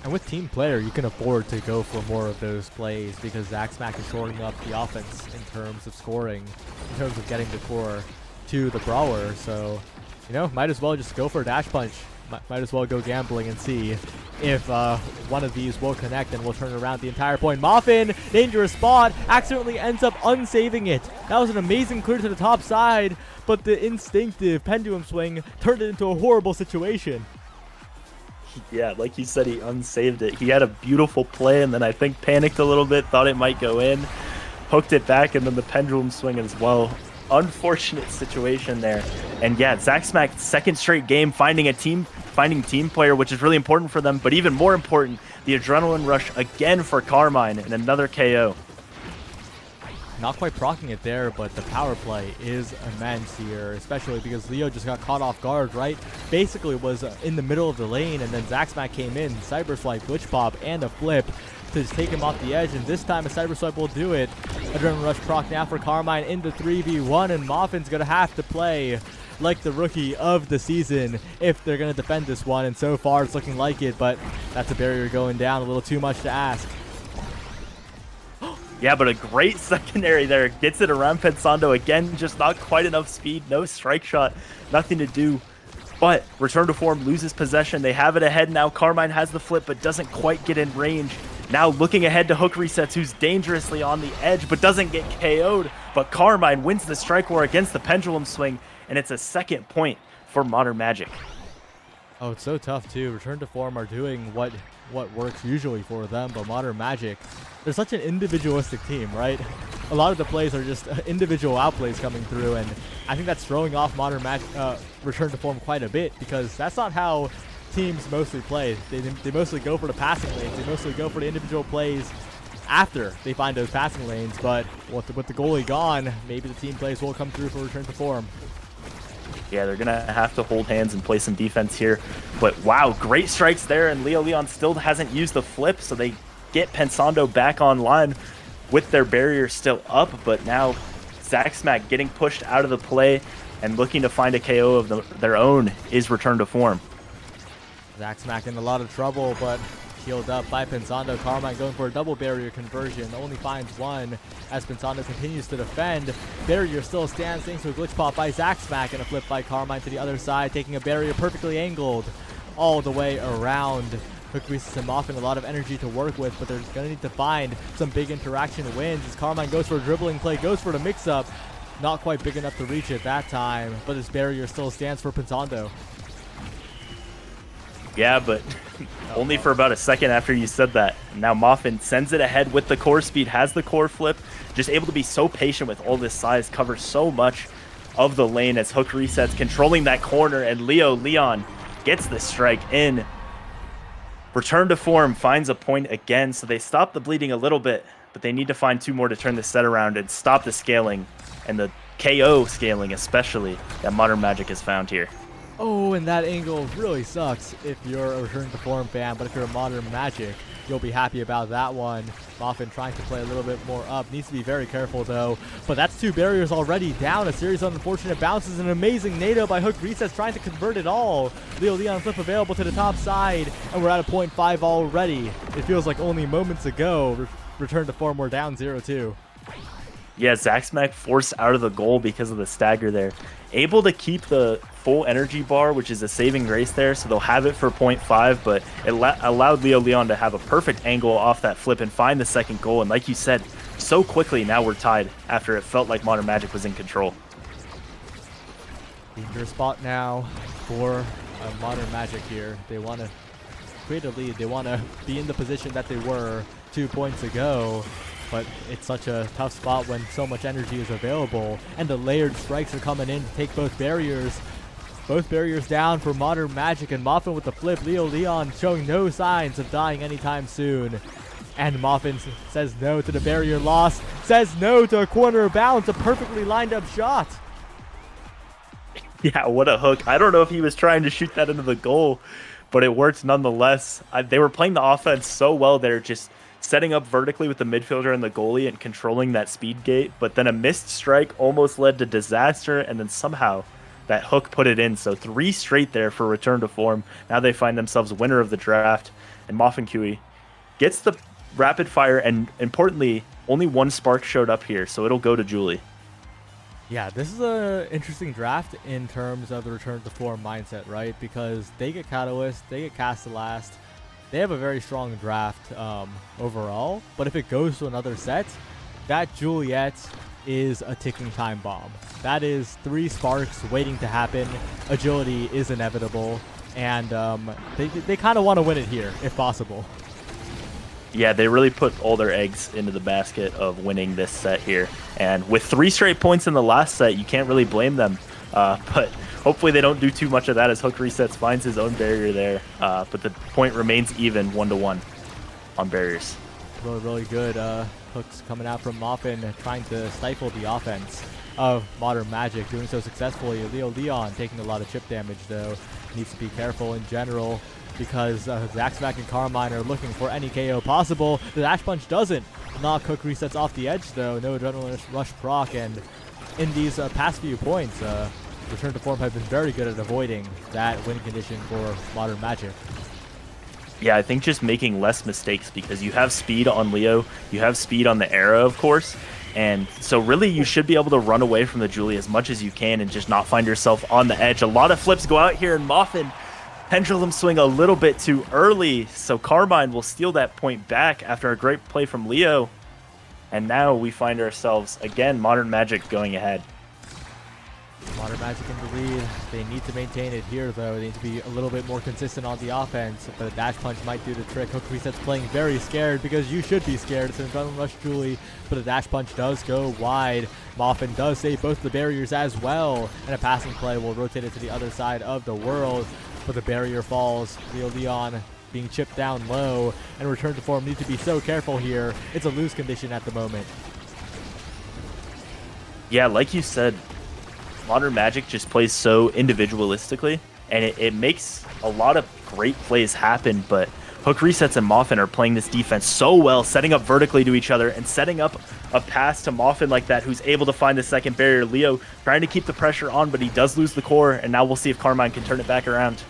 M: And with team player, you can afford to go for more of those plays because Zaxmac is shoring up the offense in terms of scoring, in terms of getting the core to the brawler. So, you know, might as well just go for a dash punch. Might as well go gambling and see if one of these will connect and will turn around the entire point. Muffin, dangerous spot, accidentally ends up unsaving it. That was an amazing clear to the top side, but the instinctive pendulum swing turned it into a horrible situation.
N: Yeah, like you said, he unsaved it. He had a beautiful play and then I think panicked a little bit, thought it might go in, hooked it back, and then the pendulum swing as well. Unfortunate situation there. And yeah, Zaxmac's second straight game finding team player, which is really important for them, but even more important, the adrenaline rush again for Carmine and another KO.
M: Not quite proccing it there, but the power play is immense here, especially because Leo just got caught off guard, right? Basically was in the middle of the lane, and then Zaxmac came in, Cyber Swipe, Glitch Pop, and a flip to just take him off the edge, and this time a Cyber Swipe will do it. Adrenaline Rush proc now for Carmine into 3v1, and Moffin's going to have to play like the rookie of the season if they're going to defend this one, and so far it's looking like it, but that's a barrier going down, a little too much to ask.
N: Yeah, but a great secondary there. Gets it around Pensando again, just not quite enough speed, no strike shot, nothing to do. But return to form loses possession. They have it ahead now. Carmine has the flip, but doesn't quite get in range. Now looking ahead to Hook Resets, who's dangerously on the edge, but doesn't get KO'd. But Carmine wins the strike war against the pendulum swing, and it's a second point for Modern Magic.
M: Oh, it's so tough too. Return to form are doing what works usually for them, but Modern Magic, they're such an individualistic team, right? A lot of the plays are just individual outplays coming through, and I think that's throwing off Modern Magic return to form quite a bit, because that's not how teams mostly play. They mostly go for the passing lanes. They mostly go for the individual plays after they find those passing lanes, but with the goalie gone, maybe the team plays will come through for return to form.
N: Yeah, they're going to have to hold hands and play some defense here. But wow, great strikes there, and Leo Leon still hasn't used the flip, so they get Pensando back online with their barrier still up. But now Zaxmac getting pushed out of the play and looking to find a KO of their own is return to form.
M: Zaxmac in a lot of trouble, but healed up by Pensando. Carmine going for a double barrier conversion, only finds one as Pensando continues to defend. Barrier still stands thanks to a glitch pop by Zaxmac and a flip by Carmine to the other side, taking a barrier perfectly angled all the way around. Hook Reeses him off, and a lot of energy to work with, but they're going to need to find some big interaction wins as Carmine goes for a dribbling play, goes for the mix-up. Not quite big enough to reach it that time, but this barrier still stands for Pensando.
N: Yeah, but only for about a second after you said that. Now Muffin sends it ahead with the core speed, has the core flip, just able to be so patient with all this size, covers so much of the lane as Hook resets, controlling that corner, and Leo Leon gets the strike in. Return to form finds a point again, so they stop the bleeding a little bit, but they need to find two more to turn the set around and stop the scaling, and the KO scaling especially, that Modern Magic has found here.
M: Oh, and that angle really sucks if you're a Return to Form fan, but if you're a Modern Magic, you'll be happy about that one. Muffin trying to play a little bit more up. Needs to be very careful, though. But that's two barriers already down. A series of unfortunate bounces. An amazing NATO by Hook Resets trying to convert it all. Leo Leon flip available to the top side, and we're at a 0.5 already. It feels like only moments ago, Return to Form were down 0-2.
N: Yeah, Zaxmac forced out of the goal because of the stagger there. Able to keep the full energy bar, which is a saving grace there, so they'll have it for 0.5, but it allowed Leo Leon to have a perfect angle off that flip and find the second goal. And like you said, so quickly now we're tied after it felt like Modern Magic was in control.
M: Danger spot now for Modern Magic here. They want to create a lead. They want to be in the position that they were 2 points ago. But it's such a tough spot when so much energy is available, and the layered strikes are coming in to take both barriers. Both barriers down for Modern Magic, and Muffin with the flip. Leo Leon showing no signs of dying anytime soon. And Muffin says no to the barrier loss, says no to a corner bounce, a perfectly lined up shot.
N: Yeah, what a hook. I don't know if he was trying to shoot that into the goal, but it worked nonetheless. They were playing the offense so well there, just setting up vertically with the midfielder and the goalie and controlling that speed gate, but then a missed strike almost led to disaster, and then somehow that Hook put it in. So 3 straight there for return to form. Now they find themselves winner of the draft. And Moffin Kui gets the rapid fire, and importantly, only 1 spark showed up here, so it'll go to Julie.
M: Yeah, this is an interesting draft in terms of the return to form mindset, right? Because they get Catalyst, they get Castellast. They have a very strong draft overall, but if it goes to another set, that Juliet is a ticking time bomb. That is 3 sparks waiting to happen. Agility is inevitable, and they kind of want to win it here, if possible.
N: Yeah, they really put all their eggs into the basket of winning this set here. And with 3 straight points in the last set, you can't really blame them. But hopefully they don't do too much of that as Hook resets, finds his own barrier there. But the point remains even 1-1 on barriers.
M: Really, really good. Hooks coming out from Moffin, trying to stifle the offense of Modern Magic, doing so successfully. Leo Leon taking a lot of chip damage, though. Needs to be careful in general, because Zaxmac and Carmine are looking for any KO possible. The dash punch doesn't knock Hook resets off the edge, though. No adrenaline rush proc, and in these past few points, return to form have been very good at avoiding that win condition for Modern Magic.
N: Yeah, I think just making less mistakes, because you have speed on Leo, you have speed on the Era, of course, and so really you should be able to run away from the Julie as much as you can and just not find yourself on the edge. A lot of flips go out here, and Moffin pendulum swing a little bit too early, so Carmine will steal that point back after a great play from Leo. And now we find ourselves, again, Modern Magic going ahead.
M: Modern Magic in the lead. They need to maintain it here, though. They need to be a little bit more consistent on the offense, but a dash punch might do the trick. Hook resets playing very scared, because you should be scared. It's an adrenaline rush Julie, but a dash punch does go wide. Moffin does save both the barriers as well, and a passing play will rotate it to the other side of the world. But the barrier falls. Leo Leon being chipped down low, and return to form need to be so careful here. It's a lose condition at the moment.
N: Yeah, like you said, Modern Magic just plays so individualistically, and it makes a lot of great plays happen, but Hook resets and Moffin are playing this defense so well, setting up vertically to each other and setting up a pass to Moffin like that, who's able to find the second barrier. Leo trying to keep the pressure on, but he does lose the core, and now we'll see if Carmine can turn it back around.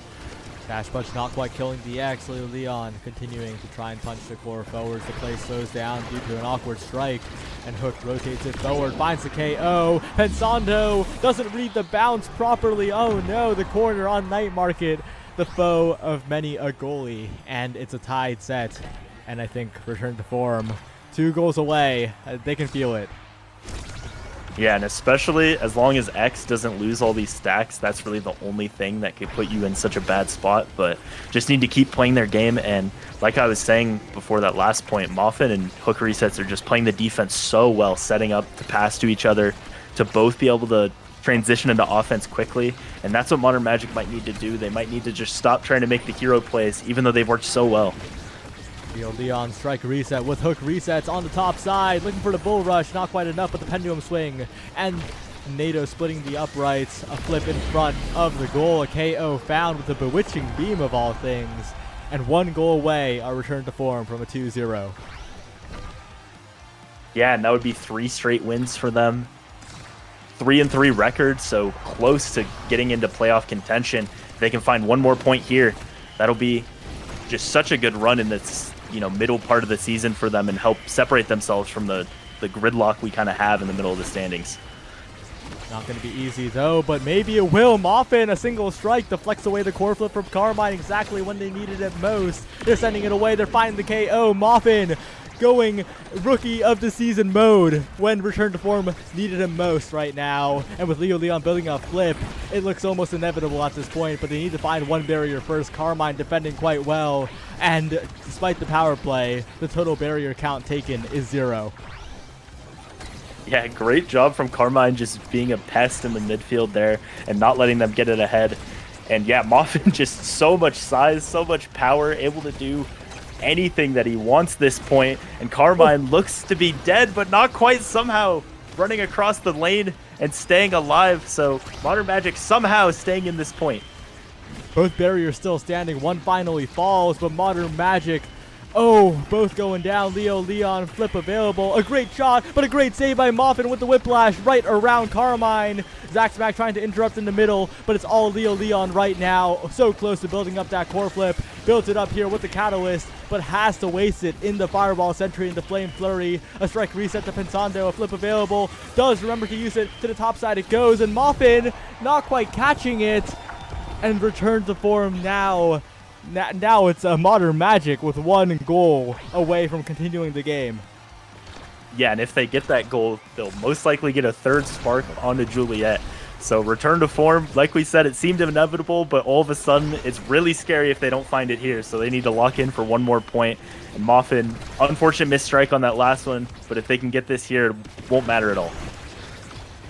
M: Dash punch not quite killing the X. Leo Leon continuing to try and punch the core forwards. The play slows down due to an awkward strike, and Hook rotates it forward, finds the KO. Pensando doesn't read the bounce properly. Oh no, the corner on Night Market, the foe of many a goalie, and it's a tied set. And I think return to form, 2 goals away. They can feel it.
N: Yeah, and especially as long as X doesn't lose all these stacks, that's really the only thing that could put you in such a bad spot. But just need to keep playing their game, and like I was saying before that last point, Moffin and Hook resets are just playing the defense so well, setting up to pass to each other, to both be able to transition into offense quickly, and that's what Modern Magic might need to do. They might need to just stop trying to make the hero plays, even though they've worked so well.
M: Leo Leon strike reset with Hook resets on the top side, looking for the bull rush, not quite enough, but the pendulum swing, and NATO splitting the uprights, a flip in front of the goal, a KO found with the bewitching beam of all things, and 1 goal away, a return to form from a 2-0.
N: Yeah, and that would be 3 straight wins for them. 3-3 record, so close to getting into playoff contention. If they can find 1 more point here, that'll be just such a good run in this, middle part of the season for them, and help separate themselves from the gridlock we kind of have in the middle of the standings.
M: Not going to be easy, though, but maybe it will. Moffin, a single strike to flex away the core flip from Carmine exactly when they needed it most. They're sending it away. They're finding the KO. Moffin going rookie of the season mode when return to form needed him most right now. And with Leo Leon building a flip, it looks almost inevitable at this point, but they need to find 1 barrier first. Carmine defending quite well, and despite the power play, the total barrier count taken is 0.
N: Yeah, great job from Carmine, just being a pest in the midfield there and not letting them get it ahead. And yeah, Moffin just so much size, so much power, able to do anything that he wants this point. And Carmine looks to be dead, but not quite, somehow running across the lane and staying alive. So Modern Magic somehow staying in this point.
M: Both barriers still standing. 1 finally falls, but Modern Magic Oh, both going down. Leo, Leon, flip available. A great shot, but a great save by Moffin with the whiplash right around Carmine. Zach Smack trying to interrupt in the middle, but it's all Leo Leon right now. So close to building up that core flip. Built it up here with the catalyst, but has to waste it in the fireball sentry and the flame flurry. A strike reset to Pensando, a flip available. Does remember to use it. To the top side it goes, and Moffin not quite catching it. And return to form now. Now it's a Modern Magic with 1 goal away from continuing the game.
N: Yeah, and if they get that goal, they'll most likely get a third spark onto Juliet. So return to form, like we said, it seemed inevitable, but all of a sudden it's really scary if they don't find it here. So they need to lock in for 1 more point. And Moffin, unfortunate missed strike on that last one, but if they can get this here, it won't matter at all.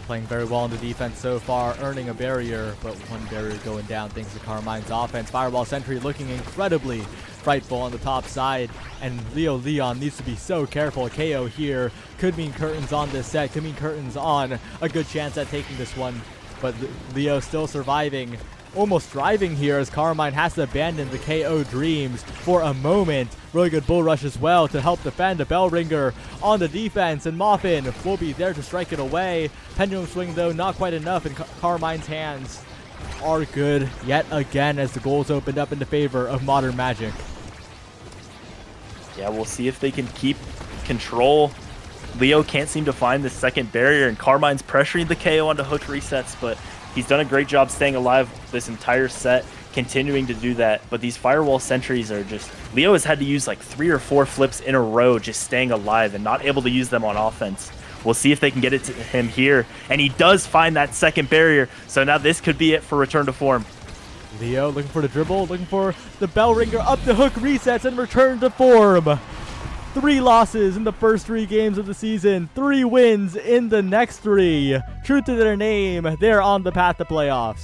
M: Playing very well in the defense so far, earning a barrier, but 1 barrier going down thanks to Carmine's offense. Fireball Sentry looking incredibly frightful on the top side, and Leo Leon needs to be so careful. A KO here could mean curtains on this set, could mean curtains on a good chance at taking this one, but Leo still surviving, almost driving here as Carmine has to abandon the KO dreams for a moment. Really good bull rush as well to help defend. A bell ringer on the defense, and Moffin will be there to strike it away. Pendulum swing though, not quite enough, and Carmine's hands are good yet again as the goals opened up in the favor of Modern Magic.
N: Yeah, we'll see if they can keep control. Leo can't seem to find the second barrier, and Carmine's pressuring the KO onto hook resets, but he's done a great job staying alive this entire set, continuing to do that. But these firewall sentries are just... Leo has had to use like 3 or 4 flips in a row just staying alive and not able to use them on offense. We'll see if they can get it to him here. And he does find that second barrier. So now this could be it for return to form.
M: Leo looking for the dribble, looking for the bell ringer up the hook resets and return to form. 3 losses in the first 3 games of the season, 3 wins in the next 3. True to their name, they're on the path to playoffs.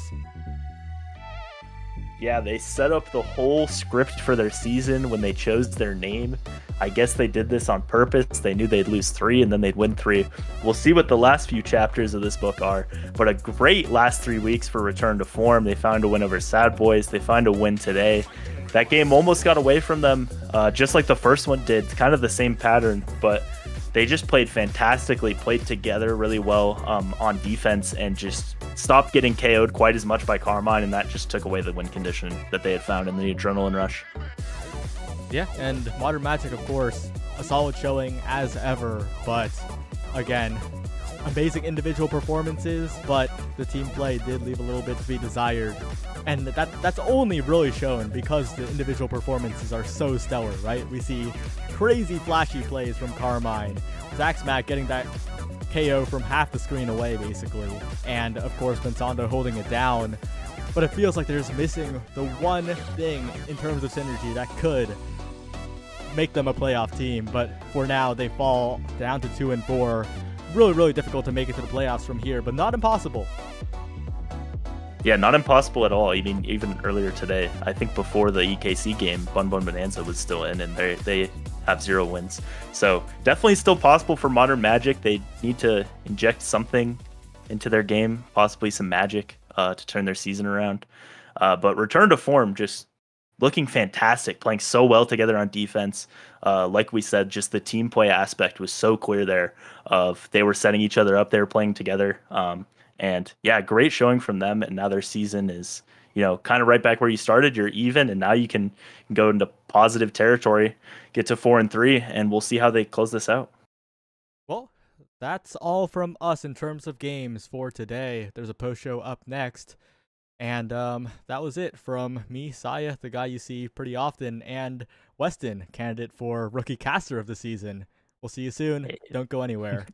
N: Yeah, they set up the whole script for their season when they chose their name. I guess they did this on purpose. They knew they'd lose 3 and then they'd win 3. We'll see what the last few chapters of this book are, but a great last 3 weeks for return to form. They found a win over Sad Boys. They found a win today. That game almost got away from them, just like the first one did. Kind of the same pattern, but they just played fantastically, played together really well on defense, and just stopped getting KO'd quite as much by Carmine, and that just took away the win condition that they had found in the adrenaline rush.
M: Yeah, and Modern Magic, of course, a solid showing as ever, but again, amazing individual performances, but the team play did leave a little bit to be desired. And that's only really shown because the individual performances are so stellar, right? We see crazy flashy plays from Carmine, Zach Smack getting that KO from half the screen away, basically, and of course Pensando holding it down. But it feels like they're just missing the one thing in terms of synergy that could make them a playoff team. But for now, they fall down to 2 and 4. Really, really difficult to make it to the playoffs from here, but not impossible.
N: Yeah, not impossible at all. I mean, even earlier today, I think before the EKC game, Bun Bun Bonanza was still in, and they have 0 wins. So definitely still possible for Modern Magic. They need to inject something into their game, possibly some magic to turn their season around. But return to form, just looking fantastic, playing so well together on defense. Like we said, just the team play aspect was so clear there. Of they were setting each other up, they were playing together. And yeah, great showing from them. And now their season is, kind of right back where you started. You're even, and now you can go into positive territory, get to 4 and 3, and we'll see how they close this out.
M: Well, that's all from us in terms of games for today. There's a post show up next. And that was it from me, Saya, the guy you see pretty often, and Weston, candidate for Rookie Caster of the season. We'll see you soon. Don't go anywhere.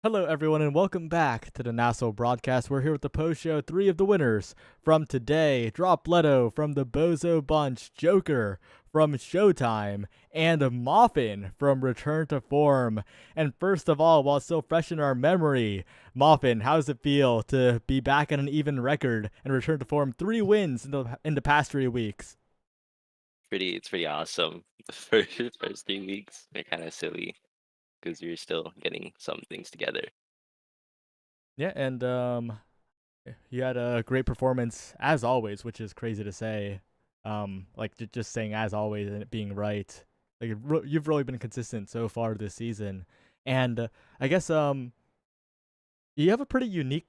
M: Hello, everyone, and welcome back to the Nassau broadcast. We're here with the post-show 3 of the winners from today. Dropletto from the Bozo Bunch, Joker from Showtime, and Moffin from Return to Form. And first of all, while still fresh in our memory, Moffin, how does it feel to be back at an even record and return to form 3 wins in the past 3 weeks?
O: It's pretty awesome. The first 3 weeks are kind of silly because you're still getting some things together.
M: Yeah, and you had a great performance as always, which is crazy to say. Like just saying as always and it being right. Like you've really been consistent so far this season, and I guess you have a pretty unique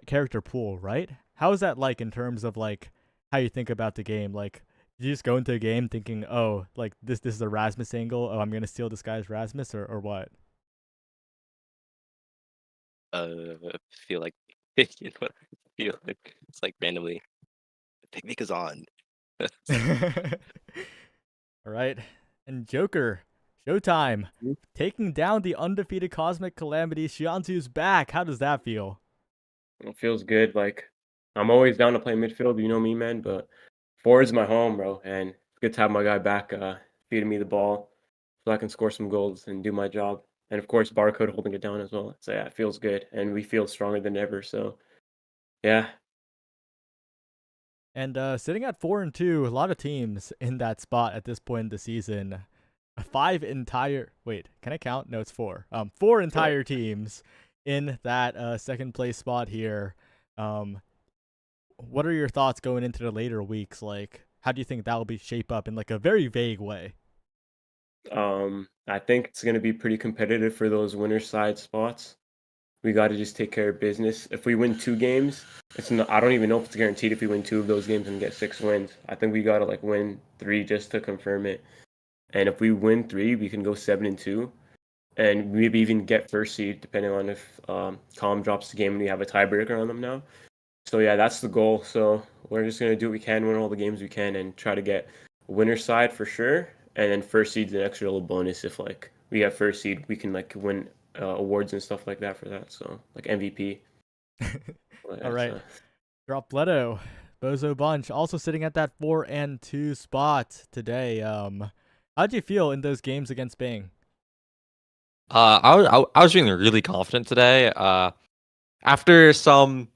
M: character pool, right? How is that like in terms of like how you think about the game? Like, you just go into a game thinking, oh, like this is a Rasmus angle. Oh, I'm gonna steal this guy's Rasmus, or what?
O: I feel like picking what I feel like it's like randomly. The picnic is on.
M: All right, and Joker, Showtime, taking down the undefeated Cosmic Calamities. Shianzu's back. How does that feel?
P: It feels good. Like, I'm always down to play midfield. You know me, man. But forward's my home, bro. And it's good to have my guy back feeding me the ball so I can score some goals and do my job. And of course, Barcode holding it down as well. So yeah, it feels good. And we feel stronger than ever. So yeah.
M: And sitting at 4-2, a lot of teams in that spot at this point in the season. 5 entire wait, can I count? No, it's 4. 4 entire teams in that second place spot here. What are your thoughts going into the later weeks? Like, how do you think that will be shape up in like a very vague way?
P: I think it's gonna be pretty competitive for those winner side spots. We got to just take care of business. If we win 2 games, it's not, I don't even know if it's guaranteed if we win 2 of those games and get 6 wins. I think we got to like win 3 just to confirm it. And if we win 3, we can go 7-2, and maybe even get first seed depending on if Calm drops the game and we have a tiebreaker on them now. So yeah, that's the goal. So we're just gonna do what we can, win all the games we can, and try to get winner side for sure. And then first seed's an extra little bonus if like we have first seed, we can like win awards and stuff like that for that. So like MVP.
M: All right, Dropletto, Bozo Bunch, also sitting at that 4-2 spot today. How'd you feel in those games against Bing?
Q: I was feeling really confident today. After some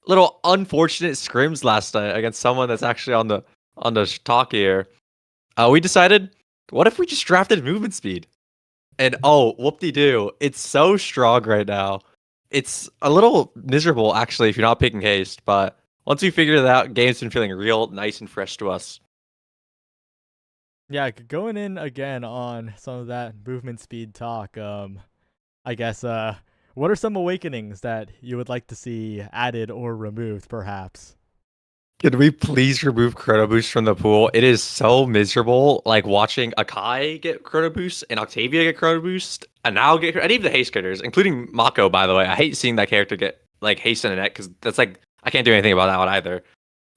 Q: little unfortunate scrims last night against someone that's actually on the talk here, we decided, what if we just drafted movement speed? And oh, whoop-de-doo, it's so strong right now. It's a little miserable actually if you're not picking haste, but once we figured it out, game's been feeling real nice and fresh to us.
M: Yeah, going in again on some of that movement speed talk, I guess, what are some awakenings that you would like to see added or removed, perhaps?
Q: Could we please remove Chrono Boost from the pool? It is so miserable, like watching Akai get Chrono Boost and Octavia get Chrono Boost, and now get any of the haste critters, including Mako, by the way. I hate seeing that character get like haste in a net because that's like I can't do anything about that one either.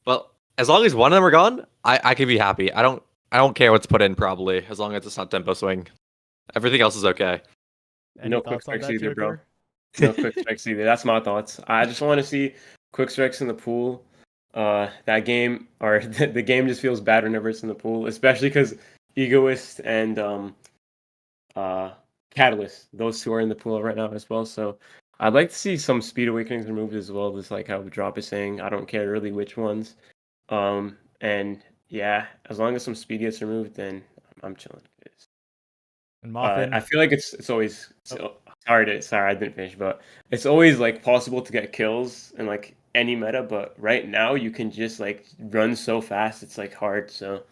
Q: But as long as one of them are gone, I could be happy. I don't care what's put in probably, as long as it's not Tempo Swing. Everything else is okay.
P: No quick strikes either, bro. No quick strikes either. That's my thoughts. I just want to see quick strikes in the pool. That game, or the game just feels bad whenever it's in the pool, especially because Egoist and Catalyst, those 2 are in the pool right now as well. So I'd like to see some speed awakenings removed as well, just like how Drop is saying. I don't care really which ones. And yeah, as long as some speed gets removed, then I'm chilling.
M: And Moffin,
P: I feel like it's always sorry I didn't finish, but it's always like possible to get kills in like any meta, but right now you can just like run so fast, it's like hard. So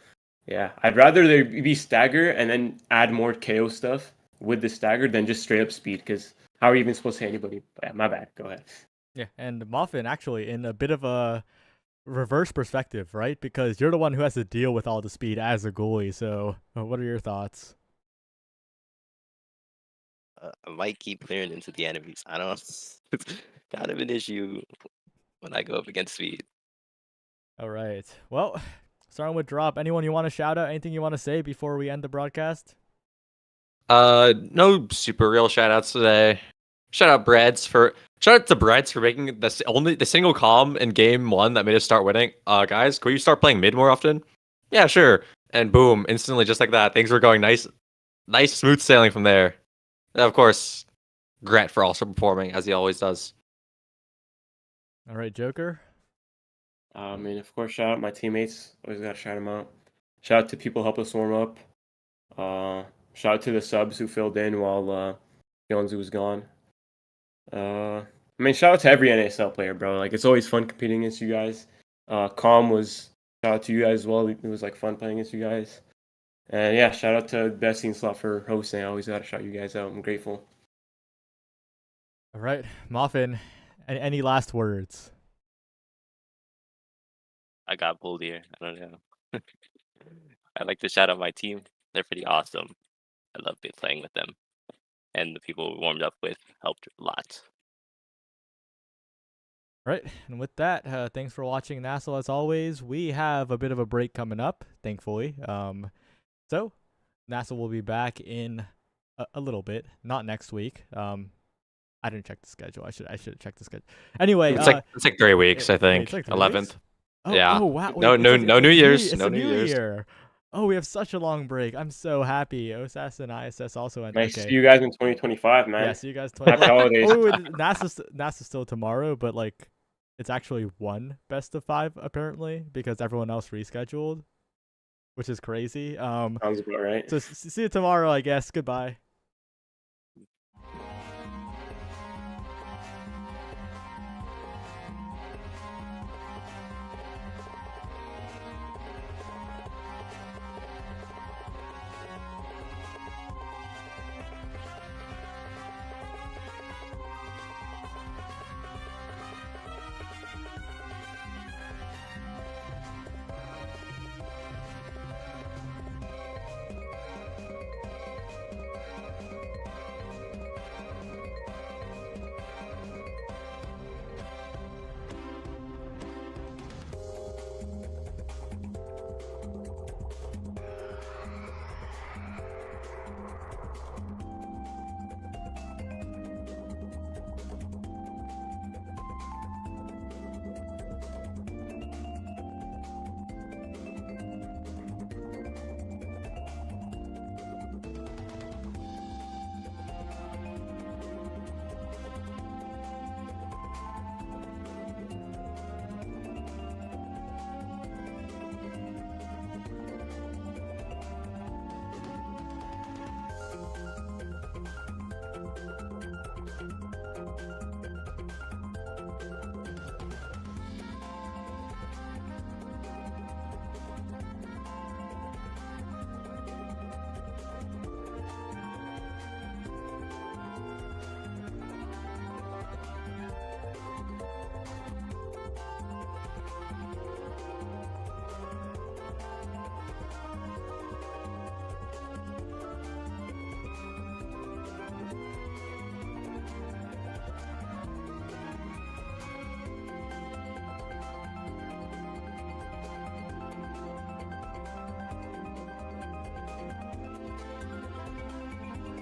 P: yeah, I'd rather there be stagger and then add more KO stuff with the stagger than just straight up speed, because how are you even supposed to hit anybody? But yeah, my bad, go ahead.
M: Yeah, and Moffin actually in a bit of a reverse perspective, right? Because you're the one who has to deal with all the speed as a goalie. So what are your thoughts?
O: I might keep clearing into the enemies. I don't. It's kind of an issue when I go up against speed.
M: All right. Well, starting with Drop. Anyone you want to shout out? Anything you want to say before we end the broadcast?
Q: No super real shout outs today. Shout out to Breads for making the single calm in game 1 that made us start winning. Guys, could you start playing mid more often? Yeah, sure. And boom, instantly just like that. Things were going nice smooth sailing from there. And of course, Grant for also performing as he always does.
M: All right, Joker.
P: I mean, of course, shout out my teammates. Always gotta shout them out. Shout out to people who help us warm up. Shout out to the subs who filled in while Jonesy was gone. I mean, shout out to every NASL player, bro. Like, it's always fun competing against you guys. Calm was shout out to you guys as well. It was like fun playing against you guys. And yeah, shout out to Best Scene Slot for hosting. I always gotta shout you guys out. I'm grateful.
M: All right, Muffin. Any last words?
O: I got pulled here. I don't know. I'd like to shout out my team. They're pretty awesome. I love playing with them. And the people we warmed up with helped a lot.
M: Right, and with that, thanks for watching Nassel as always. We have a bit of a break coming up, thankfully. So, Nassel will be back in a little bit, not next week. I didn't check the schedule. I should check the schedule. Anyway,
Q: it's like 3 weeks, I think.
M: Like 3
Q: 11th.
M: weeks? Oh,
Q: yeah.
M: Oh wow.
Q: No New Year's. No New Year's.
M: Year. Oh, we have such a long break. I'm so happy. OSAS and ISS also ended.
P: Nice to see you guys in 2025, man.
M: Yeah, see you guys.
P: Happy holidays.
M: NASA's still tomorrow, but like, it's actually one best of 5 apparently because everyone else rescheduled, which is crazy.
P: Sounds about right.
M: So see you tomorrow, I guess. Goodbye.